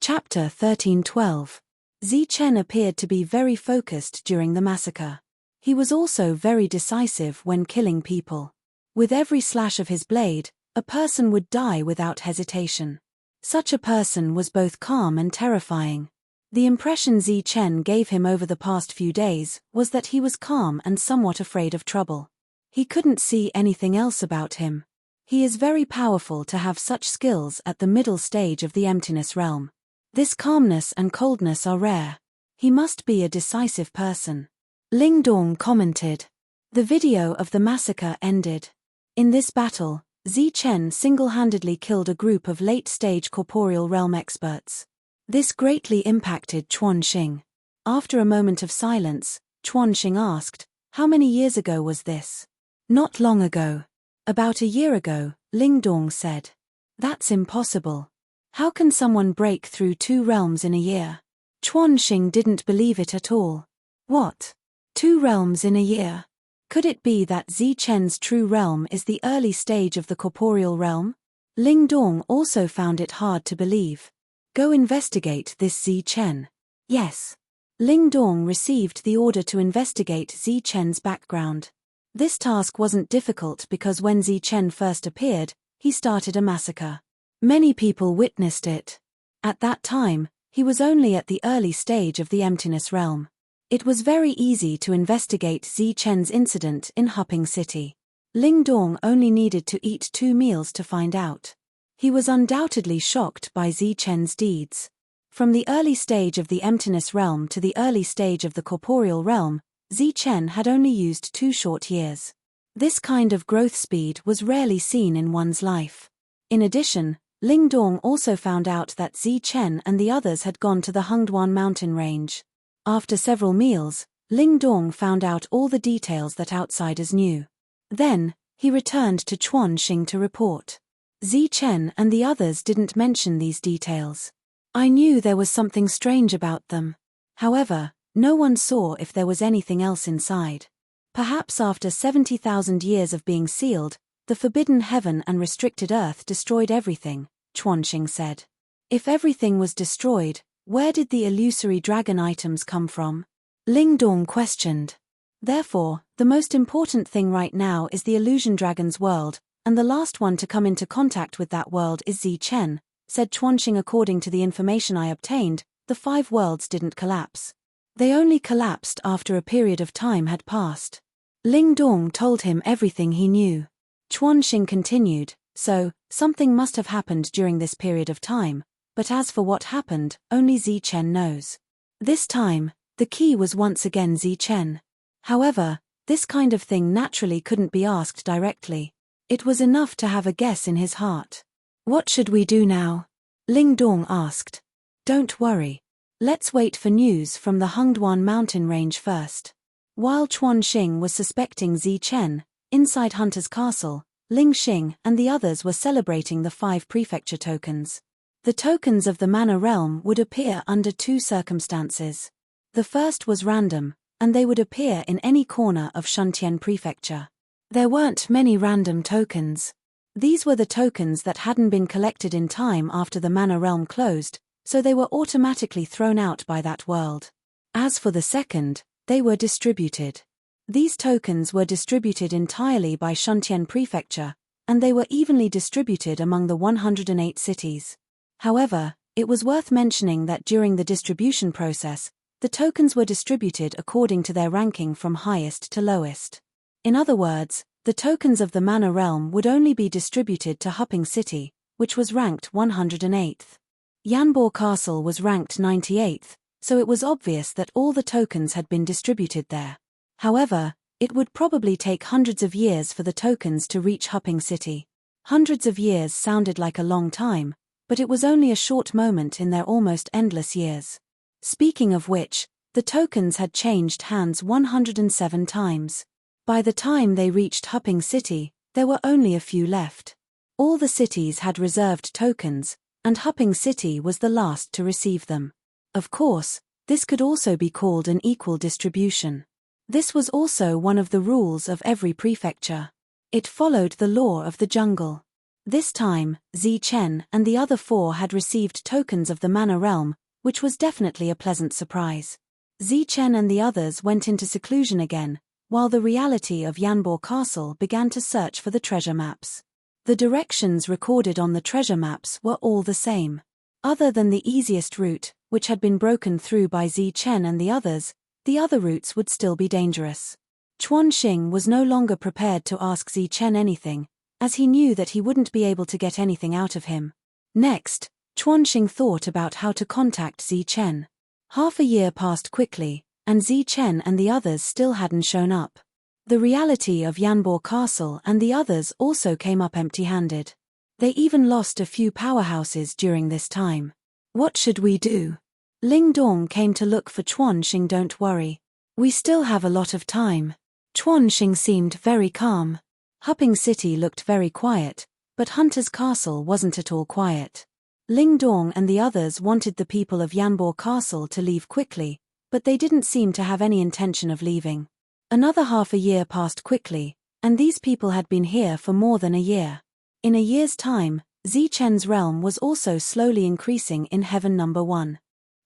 Chapter 13:12. Zichen appeared to be very focused during the massacre. He was also very decisive when killing people. With every slash of his blade, a person would die without hesitation. Such a person was both calm and terrifying. The impression Zichen gave him over the past few days was that he was calm and somewhat afraid of trouble. He couldn't see anything else about him. He is very powerful to have such skills at the middle stage of the emptiness realm. This calmness and coldness are rare. He must be a decisive person. Ling Dong commented. The video of the massacre ended. In this battle, Zichen single-handedly killed a group of late-stage corporeal realm experts. This greatly impacted Chuanxing. After a moment of silence, Chuanxing asked, "How many years ago was this?" "Not long ago. About a year ago," Ling Dong said. "That's impossible. How can someone break through 2 realms in a year?" Chuanxing didn't believe it at all. What? 2 realms in a year? Could it be that Zichen's true realm is the early stage of the corporeal realm? Ling Dong also found it hard to believe. "Go investigate this Zichen." "Yes." Ling Dong received the order to investigate Zichen's background. This task wasn't difficult because when Zichen first appeared, he started a massacre. Many people witnessed it. At that time, he was only at the early stage of the emptiness realm. It was very easy to investigate Zichen's incident in Hupping City. Ling Dong only needed to eat 2 meals to find out. He was undoubtedly shocked by Zichen's deeds. From the early stage of the emptiness realm to the early stage of the corporeal realm, Zichen had only used 2 short years. This kind of growth speed was rarely seen in one's life. In addition, Ling Dong also found out that Zichen and the others had gone to the Hengduan mountain range. After several meals, Ling Dong found out all the details that outsiders knew. Then, he returned to Chuanxing to report. Zichen and the others didn't mention these details. I knew there was something strange about them. However, no one saw if there was anything else inside. Perhaps after 70,000 years of being sealed, the forbidden heaven and restricted earth destroyed everything, Chuanxing said. If everything was destroyed, Where did the illusory dragon items come from? Ling Dong questioned. Therefore, the most important thing right now is the illusion dragon's world, and the last one to come into contact with that world is Zi Chen, said Chuanxing. According to the information I obtained, the 5 worlds didn't collapse. They only collapsed after a period of time had passed. Ling Dong told him everything he knew. Chuanxing continued, so, something must have happened during this period of time, but as for what happened, only Zi Chen knows. This time, the key was once again Zi Chen. However, this kind of thing naturally couldn't be asked directly. It was enough to have a guess in his heart. What should we do now? Ling Dong asked. Don't worry. Let's wait for news from the Hengduan mountain range first. While Chuanxing was suspecting Zi Chen, inside Hunter's castle, Ling Xing and the others were celebrating the 5 prefecture tokens. The tokens of the Mana realm would appear under 2 circumstances. The first was random, and they would appear in any corner of Shuntian prefecture. There weren't many random tokens. These were the tokens that hadn't been collected in time after the Mana realm closed, so they were automatically thrown out by that world. As for the second, they were distributed. These tokens were distributed entirely by Shuntian prefecture, and they were evenly distributed among the 108 cities. However, it was worth mentioning that during the distribution process, the tokens were distributed according to their ranking from highest to lowest. In other words, the tokens of the Mana realm would only be distributed to Hupping City, which was ranked 108th. Yanbo Castle was ranked 98th, so it was obvious that all the tokens had been distributed there. However, it would probably take hundreds of years for the tokens to reach Hupping City. Hundreds of years sounded like a long time, but it was only a short moment in their almost endless years. Speaking of which, the tokens had changed hands 107 times. By the time they reached Hupping City, there were only a few left. All the cities had reserved tokens, and Hupping City was the last to receive them. Of course, this could also be called an equal distribution. This was also one of the rules of every prefecture. It followed the law of the jungle. This time, Zi Chen and the other 4 had received tokens of the Mana realm, which was definitely a pleasant surprise. Zi Chen and the others went into seclusion again, while the reality of Yanbo Castle began to search for the treasure maps. The directions recorded on the treasure maps were all the same. Other than the easiest route, which had been broken through by Zi Chen and the other routes would still be dangerous. Chuanxing was no longer prepared to ask Zi Chen anything, as he knew that he wouldn't be able to get anything out of him. Next, Chuanxing thought about how to contact Zi Chen. Half a year passed quickly, and Zi Chen and the others still hadn't shown up. The reality of Yanbo Castle and the others also came up empty-handed. They even lost a few powerhouses during this time. What should we do? Ling Dong came to look for Chuanxing. Don't worry. We still have a lot of time. Chuanxing seemed very calm. Hupping City looked very quiet, but Hunter's Castle wasn't at all quiet. Ling Dong and the others wanted the people of Yanbo Castle to leave quickly, but they didn't seem to have any intention of leaving. Another half a year passed quickly, and these people had been here for more than a year. In a year's time, Zi Chen's realm was also slowly increasing in heaven number 1.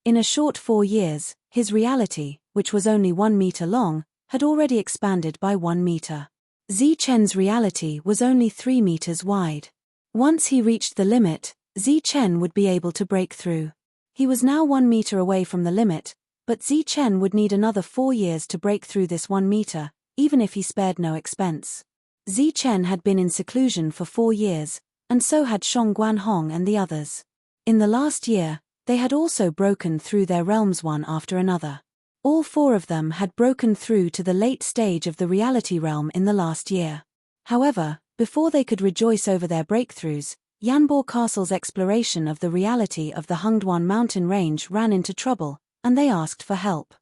In a short 4 years, his reality, which was only 1 meter long, had already expanded by 1 meter. Zi Chen's reality was only 3 meters wide. Once he reached the limit, Zi Chen would be able to break through. He was now 1 meter away from the limit, but Zi Chen would need another 4 years to break through this 1 meter, even if he spared no expense. Zi Chen had been in seclusion for 4 years, and so had Shong Guanhong and the others. In the last year, they had also broken through their realms one after another. All 4 of them had broken through to the late stage of the reality realm in the last year. However, before they could rejoice over their breakthroughs, Yanbo Castle's exploration of the reality of the Hengduan mountain range ran into trouble, and they asked for help.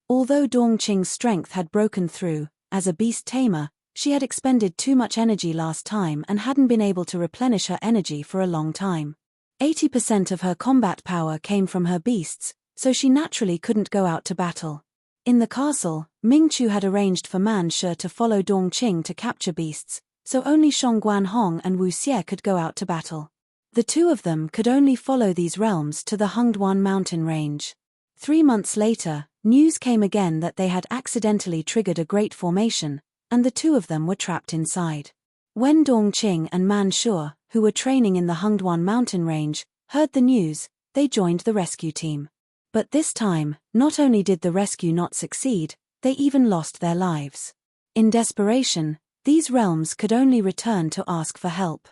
Although Dongqing's strength had broken through, as a beast tamer, she had expended too much energy last time and hadn't been able to replenish her energy for a long time. 80% of her combat power came from her beasts, so she naturally couldn't go out to battle. In the castle, Mingchu had arranged for Man Shi to follow Dongqing to capture beasts, so only Shong Guanhong and Wu Xie could go out to battle. The two of them could only follow these realms to the Hungduan mountain range. 3 months later, news came again that they had accidentally triggered a great formation, and the two of them were trapped inside. When Dongqing and Man Shuo, who were training in the Hungduan mountain range, heard the news, they joined the rescue team. But this time, not only did the rescue not succeed, they even lost their lives. In desperation, these realms could only return to ask for help.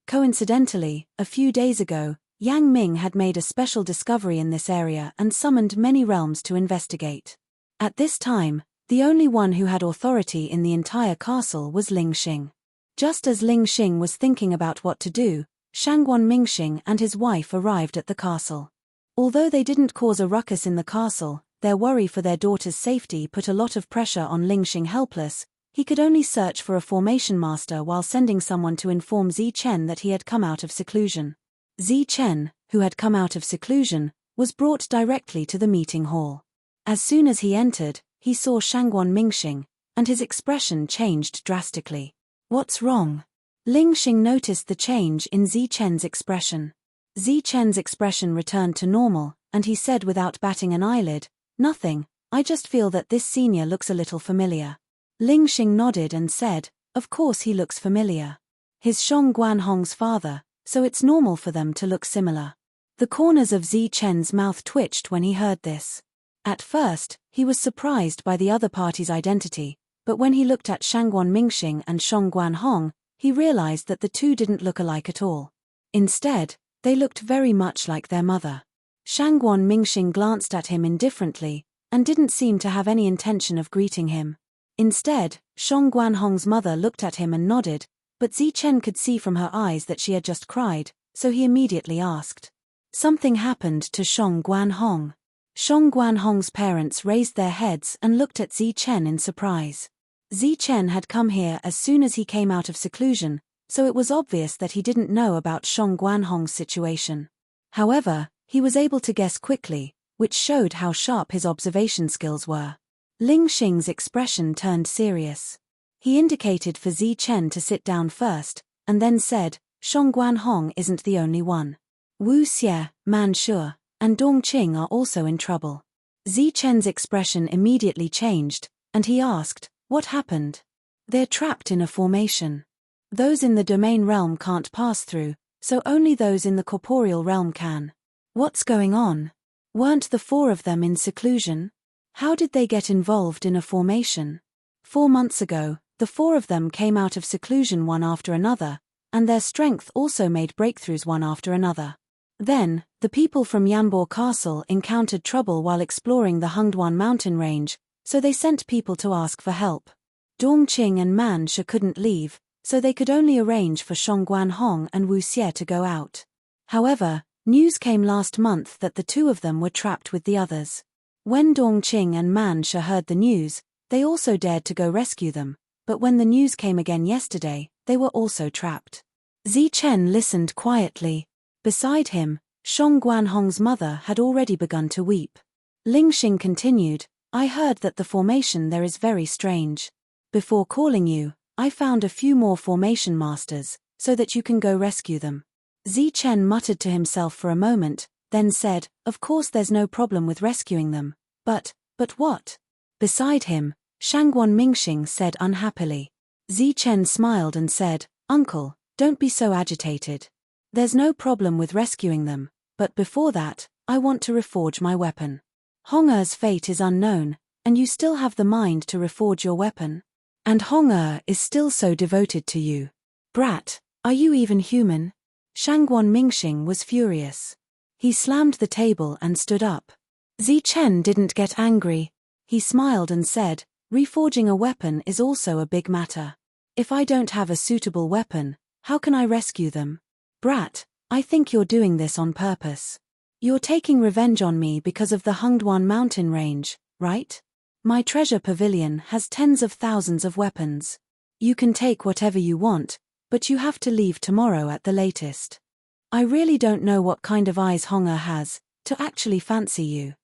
Coincidentally, a few days ago, Yang Ming had made a special discovery in this area and summoned many realms to investigate. At this time, the only one who had authority in the entire castle was Ling Xing. Just as Ling Xing was thinking about what to do, Shangguan Mingxing and his wife arrived at the castle. Although they didn't cause a ruckus in the castle, their worry for their daughter's safety put a lot of pressure on Ling Xing. Helpless, he could only search for a formation master while sending someone to inform Zi Chen that he had come out of seclusion. Zi Chen, who had come out of seclusion, was brought directly to the meeting hall. As soon as he entered, he saw Shangguan Mingxing, and his expression changed drastically. "What's wrong?" Ling Xing noticed the change in Zi Chen's expression. Zi Chen's expression returned to normal, and he said without batting an eyelid, "Nothing, I just feel that this senior looks a little familiar." Ling Xing nodded and said, "Of course he looks familiar. He's Shong Guanhong's father, so it's normal for them to look similar." The corners of Zi Chen's mouth twitched when he heard this. At first, he was surprised by the other party's identity, but when he looked at Shangguan Mingxing and Shong Guanhong, he realized that the two didn't look alike at all. Instead, they looked very much like their mother. Shangguan Mingxing glanced at him indifferently, and didn't seem to have any intention of greeting him. Instead, Shong Guanhong's mother looked at him and nodded, but Zi Chen could see from her eyes that she had just cried, so he immediately asked. Something happened to Shong Guanhong. Shong Guanhong's parents raised their heads and looked at Zi Chen in surprise. Zi Chen had come here as soon as he came out of seclusion, so it was obvious that he didn't know about Shong Guanhong's situation. However, he was able to guess quickly, which showed how sharp his observation skills were. Ling Xing's expression turned serious. He indicated for Zi Chen to sit down first, and then said, "Shong Guanhong isn't the only one. Wu Xie, Man Shuo, and Dongqing are also in trouble." Zi Chen's expression immediately changed, and he asked, "What happened?" "They're trapped in a formation. Those in the domain realm can't pass through, so only those in the corporeal realm can." "What's going on? Weren't the 4 of them in seclusion? How did they get involved in a formation?" 4 months ago, the 4 of them came out of seclusion one after another, and their strength also made breakthroughs one after another. Then, the people from Yanbo Castle encountered trouble while exploring the Hungduan mountain range, so they sent people to ask for help. Dongqing and Man Shuo couldn't leave, so they could only arrange for Shong Guanhong and Wu Xie to go out. However, news came last month that the 2 of them were trapped with the others. When Dongqing and Man Shuo heard the news, they also dared to go rescue them, but when the news came again yesterday, they were also trapped. Zi Chen listened quietly. Beside him, Shong Guanhong's mother had already begun to weep. Ling Xing continued, "I heard that the formation there is very strange. Before calling you, I found a few more formation masters, so that you can go rescue them." Zi Chen muttered to himself for a moment, then said, "Of course there's no problem with rescuing them, but what?" Beside him, Shangguan Mingxing said unhappily. Zi Chen smiled and said, "Uncle, don't be so agitated. There's no problem with rescuing them, but before that, I want to reforge my weapon. Hong'er's fate is unknown, and you still have the mind to reforge your weapon? And Hong'er is still so devoted to you. Brat, are you even human?" Shangguan Mingxing was furious. He slammed the table and stood up. Zi Chen didn't get angry. He smiled and said, "Reforging a weapon is also a big matter. If I don't have a suitable weapon, how can I rescue them? Brat, I think you're doing this on purpose. You're taking revenge on me because of the Hungduan mountain range, right? My treasure pavilion has tens of thousands of weapons. You can take whatever you want, but you have to leave tomorrow at the latest. I really don't know what kind of eyes Hong'er has to actually fancy you."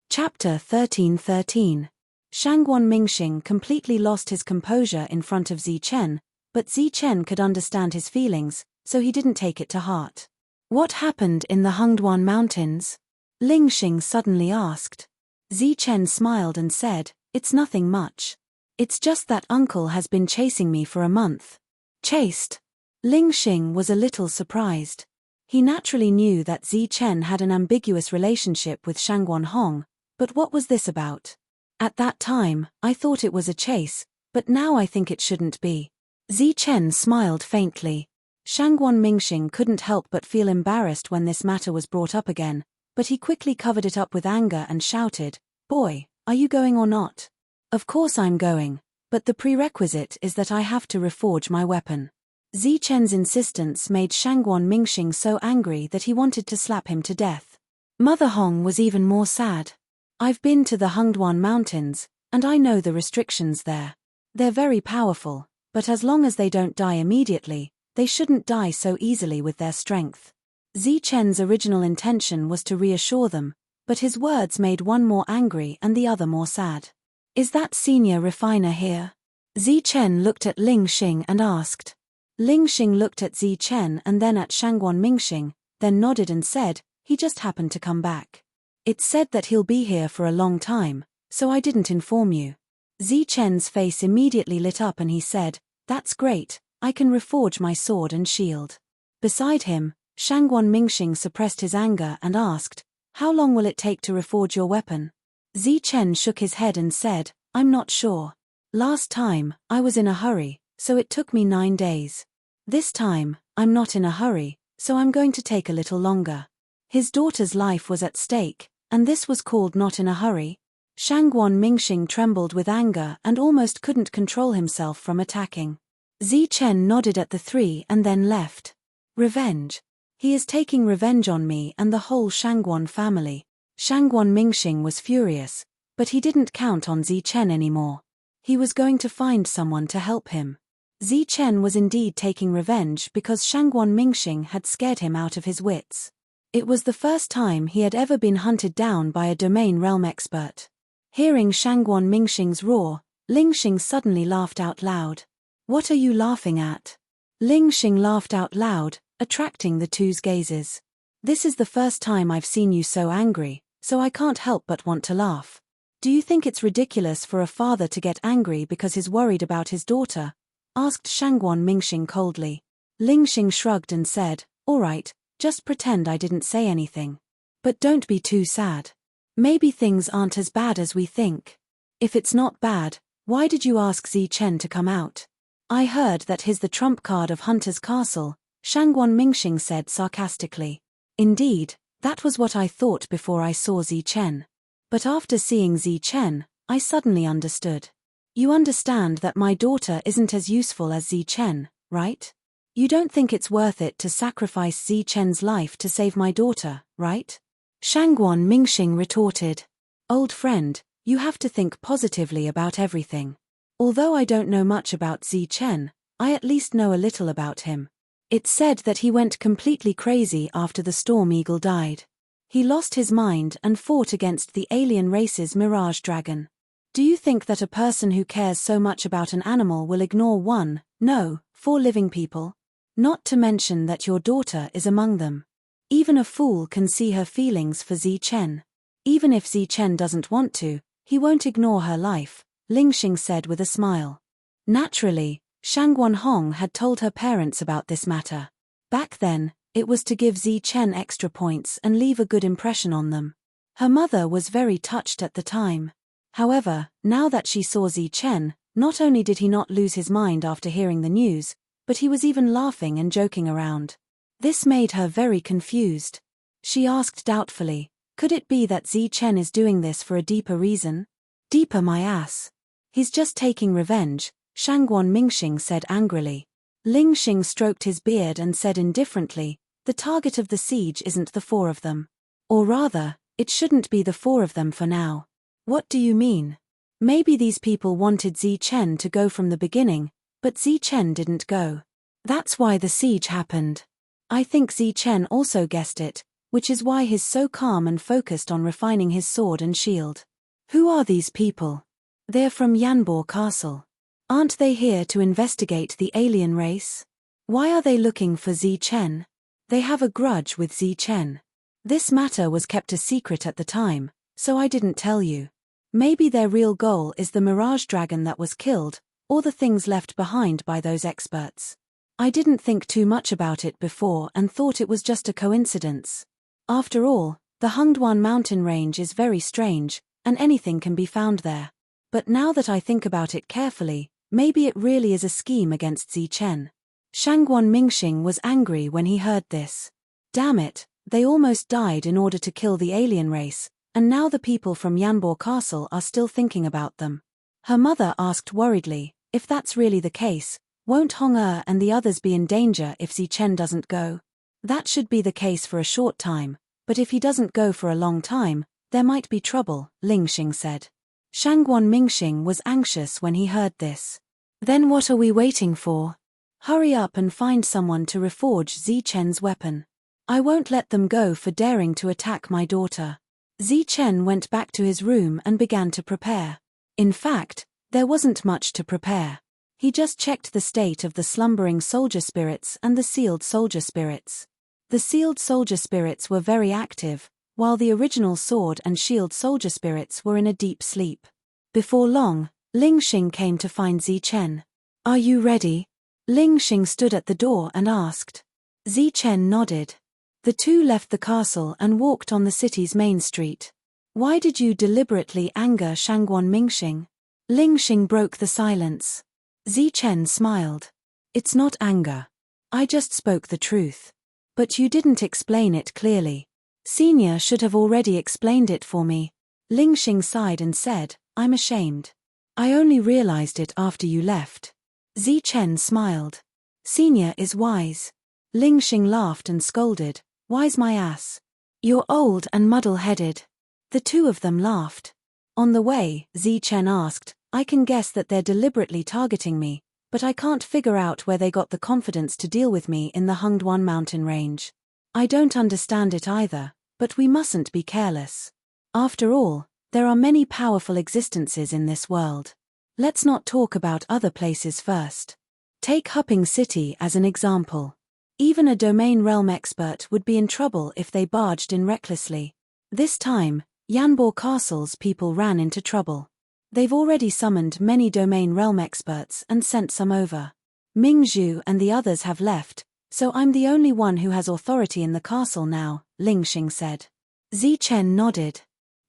Chapter 13:13. Shangguan Mingxing completely lost his composure in front of Zi Chen, but Zi Chen could understand his feelings, so he didn't take it to heart. What happened in the Hungduan Mountains? Ling Xing suddenly asked. Zi Chen smiled and said, "It's nothing much. It's just that uncle has been chasing me for a month." Chased? Ling Xing was a little surprised. He naturally knew that Zi Chen had an ambiguous relationship with Shangguan Hong, but what was this about? At that time, I thought it was a chase, but now I think it shouldn't be. Zi Chen smiled faintly. Shangguan Mingxing couldn't help but feel embarrassed when this matter was brought up again, but he quickly covered it up with anger and shouted, "Boy, are you going or not?" "Of course I'm going, but the prerequisite is that I have to reforge my weapon." Zi Chen's insistence made Shangguan Mingxing so angry that he wanted to slap him to death. Mother Hong was even more sad. "I've been to the Hungduan Mountains, and I know the restrictions there. They're very powerful, but as long as they don't die immediately, they shouldn't die so easily with their strength." Zi Chen's original intention was to reassure them, but his words made one more angry and the other more sad. "Is that senior refiner here?" Zi Chen looked at Ling Xing and asked. Ling Xing looked at Zi Chen and then at Shangguan Mingxing, then nodded and said, "He just happened to come back. It's said that he'll be here for a long time, so I didn't inform you." Zi Chen's face immediately lit up and he said, "That's great, I can reforge my sword and shield." Beside him, Shangguan Mingxing suppressed his anger and asked, "How long will it take to reforge your weapon?" Zi Chen shook his head and said, "I'm not sure. Last time, I was in a hurry, so it took me 9 days. This time, I'm not in a hurry, so I'm going to take a little longer." His daughter's life was at stake, and this was called not in a hurry? Shangguan Mingxing trembled with anger and almost couldn't control himself from attacking. Zi Chen nodded at the three and then left. "Revenge. He is taking revenge on me and the whole Shangguan family." Shangguan Mingxing was furious, but he didn't count on Zi Chen anymore. He was going to find someone to help him. Zi Chen was indeed taking revenge because Shangguan Mingxing had scared him out of his wits. It was the first time he had ever been hunted down by a domain realm expert. Hearing Shangguan Mingxing's roar, Ling Xing suddenly laughed out loud. "What are you laughing at?" Ling Xing laughed out loud, attracting the two's gazes. "This is the first time I've seen you so angry, so I can't help but want to laugh. Do you think it's ridiculous for a father to get angry because he's worried about his daughter?" asked Shangguan Mingxing coldly. Ling Xing shrugged and said, "All right, just pretend I didn't say anything. But don't be too sad. Maybe things aren't as bad as we think. If it's not bad, why did you ask Zi Chen to come out?" "I heard that he's the trump card of Hunter's Castle," Shangguan Mingxing said sarcastically. "Indeed, that was what I thought before I saw Zi Chen. But after seeing Zi Chen, I suddenly understood. You understand that my daughter isn't as useful as Zi Chen, right? You don't think it's worth it to sacrifice Zi Chen's life to save my daughter, right?" Shangguan Mingxing retorted. "Old friend, you have to think positively about everything. Although I don't know much about Zi Chen, I at least know a little about him. It's said that he went completely crazy after the Storm Eagle died. He lost his mind and fought against the alien race's Mirage Dragon. Do you think that a person who cares so much about an animal will ignore 4 living people? Not to mention that your daughter is among them. Even a fool can see her feelings for Zi Chen. Even if Zi Chen doesn't want to, he won't ignore her life," Ling Xing said with a smile. Naturally, Shangguan Hong had told her parents about this matter. Back then, it was to give Zi Chen extra points and leave a good impression on them. Her mother was very touched at the time. However, now that she saw Zi Chen, not only did he not lose his mind after hearing the news, but he was even laughing and joking around. This made her very confused. She asked doubtfully, "Could it be that Zi Chen is doing this for a deeper reason?" "Deeper my ass. He's just taking revenge," Shangguan Mingxing said angrily. Ling Xing stroked his beard and said indifferently, "The target of the siege isn't the 4 of them. Or rather, it shouldn't be the 4 of them for now." "What do you mean?" "Maybe these people wanted Zi Chen to go from the beginning, but Zi Chen didn't go. That's why the siege happened. I think Zi Chen also guessed it, which is why he's so calm and focused on refining his sword and shield." "Who are these people?" "They're from Yanbo Castle. Aren't they here to investigate the alien race? Why are they looking for Zi Chen?" They have a grudge with Zichen. This matter was kept a secret at the time, so I didn't tell you. Maybe their real goal is the Mirage Dragon that was killed, or the things left behind by those experts. I didn't think too much about it before and thought it was just a coincidence. After all, the Hungduan mountain range is very strange, and anything can be found there. But now that I think about it carefully, maybe it really is a scheme against Zichen. Shangguan Mingxing was angry when he heard this. Damn it, they almost died in order to kill the alien race, and now the people from Yanbo Castle are still thinking about them. Her mother asked worriedly, if that's really the case, won't Hong-Er and the others be in danger if Zichen doesn't go? That should be the case for a short time, but if he doesn't go for a long time, there might be trouble, Lingxing said. Shangguan Mingxing was anxious when he heard this. Then what are we waiting for? Hurry up and find someone to reforge Zichen's weapon. I won't let them go for daring to attack my daughter. Zichen went back to his room and began to prepare. In fact, there wasn't much to prepare. He just checked the state of the slumbering soldier spirits and the sealed soldier spirits. The sealed soldier spirits were very active, while the original sword and shield soldier spirits were in a deep sleep. Before long, Lingxing came to find Zichen. Are you ready? Lingxing stood at the door and asked. Zichen nodded. The two left the castle and walked on the city's main street. Why did you deliberately anger Shangguan Mingxing? Lingxing broke the silence. Zichen smiled. It's not anger. I just spoke the truth. But you didn't explain it clearly. Senior should have already explained it for me. Lingxing sighed and said, I'm ashamed. I only realized it after you left. Zichen smiled. Senior is wise. Lingxing laughed and scolded, wise my ass. You're old and muddle-headed. The two of them laughed. On the way, Zichen asked, I can guess that they're deliberately targeting me, but I can't figure out where they got the confidence to deal with me in the Hungduan mountain range. I don't understand it either, but we mustn't be careless. After all, there are many powerful existences in this world. Let's not talk about other places first. Take Hupping City as an example. Even a domain realm expert would be in trouble if they barged in recklessly. This time, Yanbo Castle's people ran into trouble. They've already summoned many domain realm experts and sent some over. Ming Zhu and the others have left, so I'm the only one who has authority in the castle now, Lingxing said. Zichen nodded.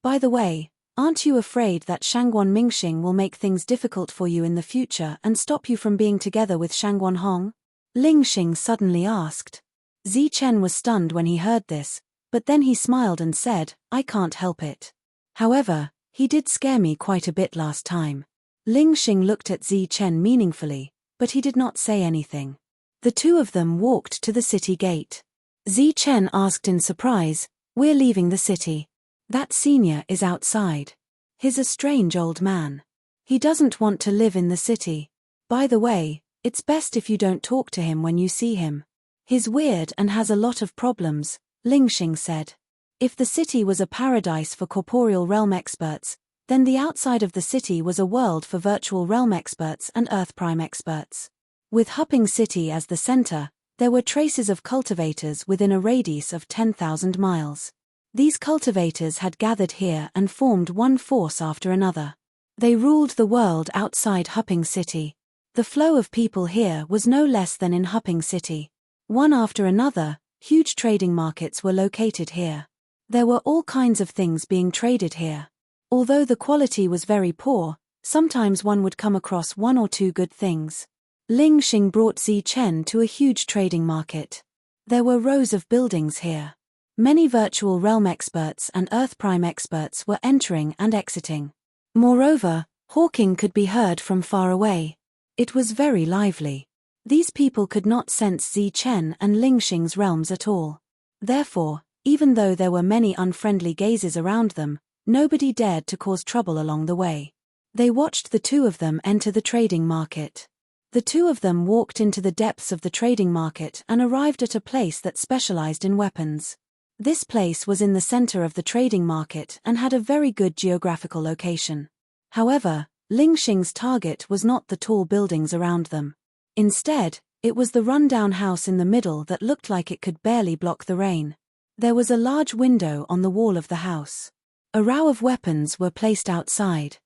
By the way, aren't you afraid that Shangguan Mingxing will make things difficult for you in the future and stop you from being together with Shangguan Hong? Lingxing suddenly asked. Zichen was stunned when he heard this, but then he smiled and said, I can't help it. However, he did scare me quite a bit last time. Lingxing looked at Zichen meaningfully, but he did not say anything. The two of them walked to the city gate. Zichen asked in surprise, we're leaving the city. That senior is outside. He's a strange old man. He doesn't want to live in the city. By the way, it's best if you don't talk to him when you see him. He's weird and has a lot of problems, Lingxing said. If the city was a paradise for corporeal realm experts, then the outside of the city was a world for virtual realm experts and Earth Prime experts. With Hupping City as the center, there were traces of cultivators within a radius of 10,000 miles. These cultivators had gathered here and formed one force after another. They ruled the world outside Hupping City. The flow of people here was no less than in Hupping City. One after another, huge trading markets were located here. There were all kinds of things being traded here. Although the quality was very poor, sometimes one would come across one or two good things. Lingxing brought Zichen to a huge trading market. There were rows of buildings here. Many virtual realm experts and Earth Prime experts were entering and exiting. Moreover, hawking could be heard from far away. It was very lively. These people could not sense Zichen and Lingxing's realms at all. Therefore, even though there were many unfriendly gazes around them, nobody dared to cause trouble along the way. They watched the two of them enter the trading market. The two of them walked into the depths of the trading market and arrived at a place that specialized in weapons. This place was in the center of the trading market and had a very good geographical location. However, Lingxing's target was not the tall buildings around them. Instead, It was the rundown house in the middle that looked like it could barely block the rain. There was a large window on the wall of the house. A row of weapons were placed outside.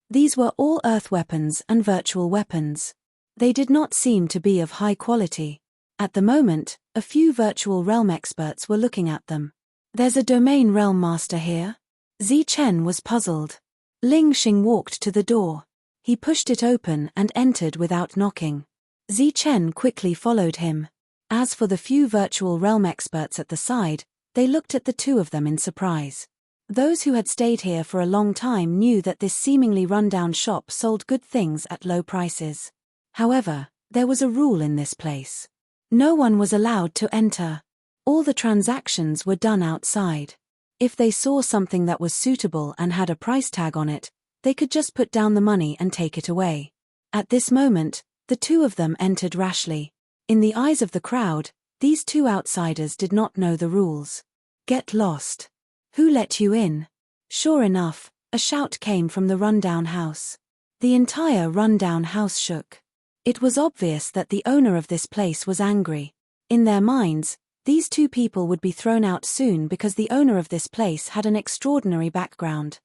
These were all earth weapons and virtual weapons. They did not seem to be of high quality. At the moment, a few virtual realm experts were looking at them. There's a domain realm master here? Zi Chen was puzzled. Ling Xing walked to the door. He pushed it open and entered without knocking. Zi Chen quickly followed him. As for the few virtual realm experts at the side, they looked at the two of them in surprise. Those who had stayed here for a long time knew that this seemingly rundown shop sold good things at low prices. However, there was a rule in this place. No one was allowed to enter. All the transactions were done outside. If they saw something that was suitable and had a price tag on it, they could just put down the money and take it away. At this moment, the two of them entered rashly. In the eyes of the crowd, these two outsiders did not know the rules. Get lost. Who let you in? Sure enough, a shout came from the rundown house. The entire rundown house shook. It was obvious that the owner of this place was angry. In their minds, these two people would be thrown out soon because the owner of this place had an extraordinary background.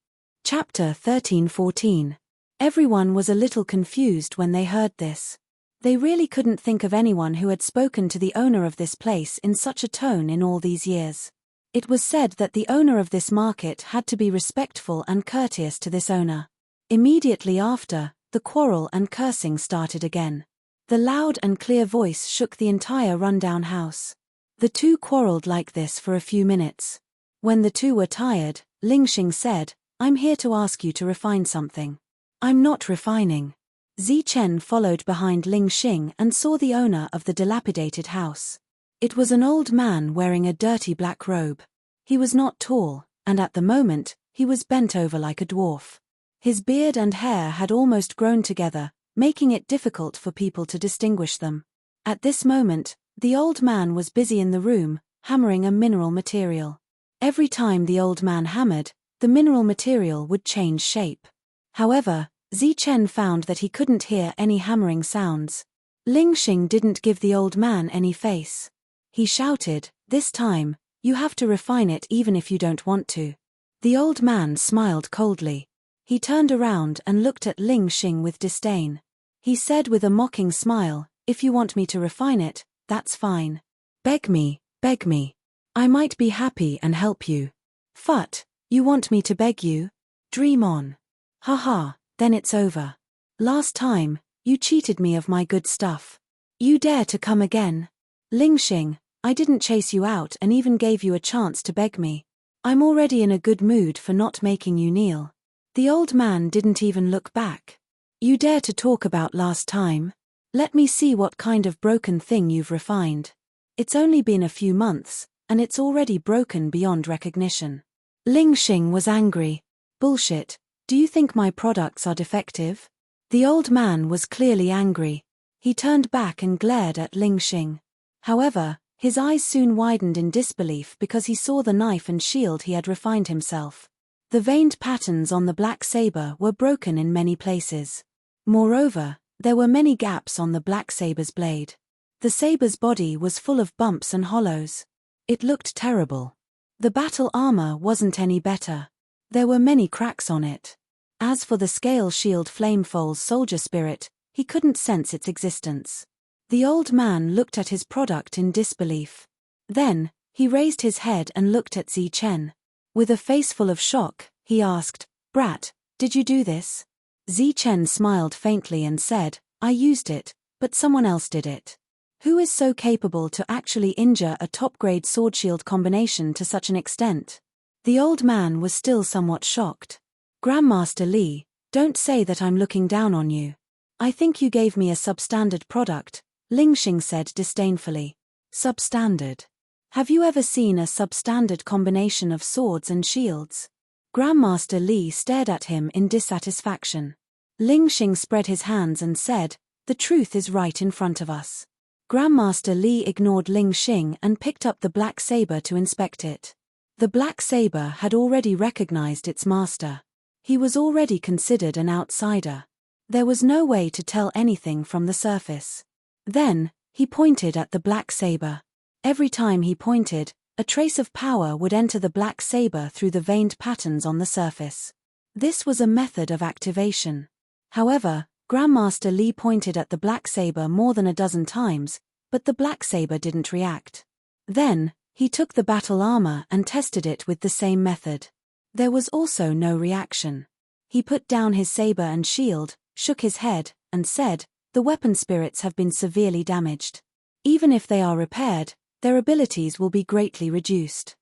Chapter 13-14. Everyone was a little confused when they heard this. They really couldn't think of anyone who had spoken to the owner of this place in such a tone in all these years. It was said that the owner of this market had to be respectful and courteous to this owner. Immediately after, the quarrel and cursing started again. The loud and clear voice shook the entire rundown house. The two quarreled like this for a few minutes. When the two were tired, Ling Xing said, "I'm here to ask you to refine something." "I'm not refining." Zi Chen followed behind Ling Xing and saw the owner of the dilapidated house. It was an old man wearing a dirty black robe. He was not tall, and at the moment, he was bent over like a dwarf. His beard and hair had almost grown together, making it difficult for people to distinguish them. At this moment, the old man was busy in the room, hammering a mineral material. Every time the old man hammered, the mineral material would change shape. However, Zi Chen found that he couldn't hear any hammering sounds. Ling Xing didn't give the old man any face. He shouted, "This time, you have to refine it even if you don't want to." The old man smiled coldly. He turned around and looked at Ling Xing with disdain. He said with a mocking smile, "If you want me to refine it, that's fine. Beg me, beg me. I might be happy and help you." "Phut, you want me to beg you? Dream on. Haha, then it's over. Last time, you cheated me of my good stuff. You dare to come again? Ling Xing, I didn't chase you out and even gave you a chance to beg me. I'm already in a good mood for not making you kneel." The old man didn't even look back. "You dare to talk about last time? Let me see what kind of broken thing you've refined. It's only been a few months, and it's already broken beyond recognition." Ling Xing was angry. "Bullshit, do you think my products are defective?" The old man was clearly angry. He turned back and glared at Ling Xing. However, his eyes soon widened in disbelief because he saw the knife and shield he had refined himself. The veined patterns on the black saber were broken in many places. Moreover, there were many gaps on the black saber's blade. The saber's body was full of bumps and hollows. It looked terrible. The battle armor wasn't any better. There were many cracks on it. As for the scale shield Flamefoal's soldier spirit, he couldn't sense its existence. The old man looked at his product in disbelief. Then, he raised his head and looked at Zi Chen. With a face full of shock, he asked, "Brat, did you do this?" Zi Chen smiled faintly and said, "I used it, but someone else did it." Who is so capable to actually injure a top-grade sword-shield combination to such an extent? The old man was still somewhat shocked. "Grandmaster Li, don't say that I'm looking down on you. I think you gave me a substandard product," Ling Xing said disdainfully. "Substandard? Have you ever seen a substandard combination of swords and shields?" Grandmaster Li stared at him in dissatisfaction. Ling Xing spread his hands and said, "The truth is right in front of us." Grandmaster Li ignored Ling Xing and picked up the black saber to inspect it. The black saber had already recognized its master. He was already considered an outsider. There was no way to tell anything from the surface. Then, He pointed at the black saber. Every time he pointed, a trace of power would enter the black saber through the veined patterns on the surface. This was a method of activation. However, Grandmaster Li pointed at the black saber more than a dozen times, but the black saber didn't react. Then, he took the battle armor and tested it with the same method. There was also no reaction. He put down his saber and shield, shook his head, and said, "The weapon spirits have been severely damaged. Even if they are repaired, their abilities will be greatly reduced."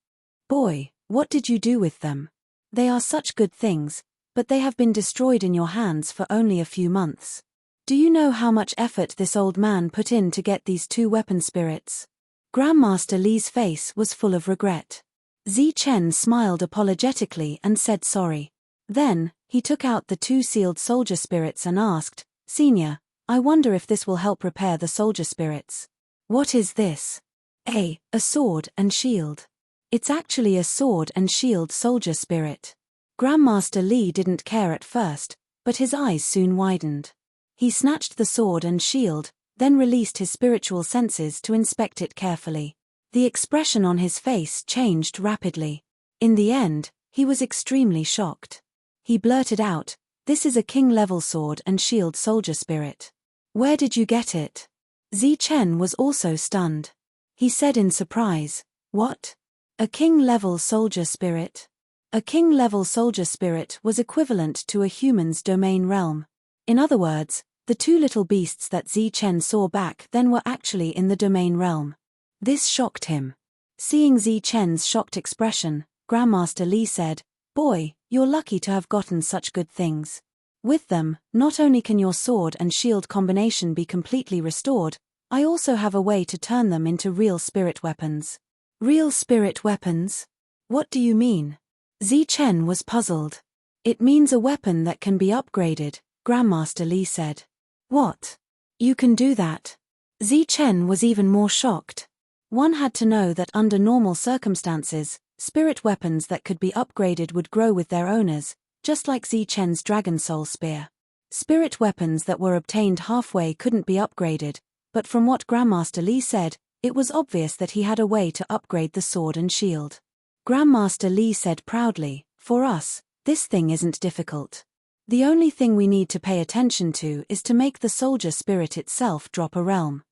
"Boy, what did you do with them? They are such good things, but they have been destroyed in your hands for only a few months. Do you know how much effort this old man put in to get these two weapon spirits?" Grandmaster Li's face was full of regret. Zichen smiled apologetically and said sorry. Then, he took out the two sealed soldier spirits and asked, "Senior, I wonder if this will help repair the soldier spirits." "What is this?" A sword and shield. It's actually a sword and shield soldier spirit." Grandmaster Li didn't care at first, but his eyes soon widened. He snatched the sword and shield, then released his spiritual senses to inspect it carefully. The expression on his face changed rapidly. In the end, he was extremely shocked. He blurted out, "This is a king-level sword and shield soldier spirit. Where did you get it?" Zichen was also stunned. He said in surprise, "What? A king-level soldier spirit?" A king-level soldier spirit was equivalent to a human's domain realm. In other words, the two little beasts that Zichen saw back then were actually in the domain realm. This shocked him. Seeing Zichen's shocked expression, Grandmaster Li said, "Boy, you're lucky to have gotten such good things. With them, not only can your sword and shield combination be completely restored, I also have a way to turn them into real spirit weapons." "Real spirit weapons? What do you mean?" Zichen was puzzled. "It means a weapon that can be upgraded," Grandmaster Li said. "What? You can do that?" Zichen was even more shocked. One had to know that under normal circumstances, spirit weapons that could be upgraded would grow with their owners, just like Zichen's Dragon Soul Spear. Spirit weapons that were obtained halfway couldn't be upgraded, but from what Grandmaster Li said, it was obvious that he had a way to upgrade the sword and shield. Grandmaster Li said proudly, "For us, this thing isn't difficult. The only thing we need to pay attention to is to make the soldier spirit itself drop a realm.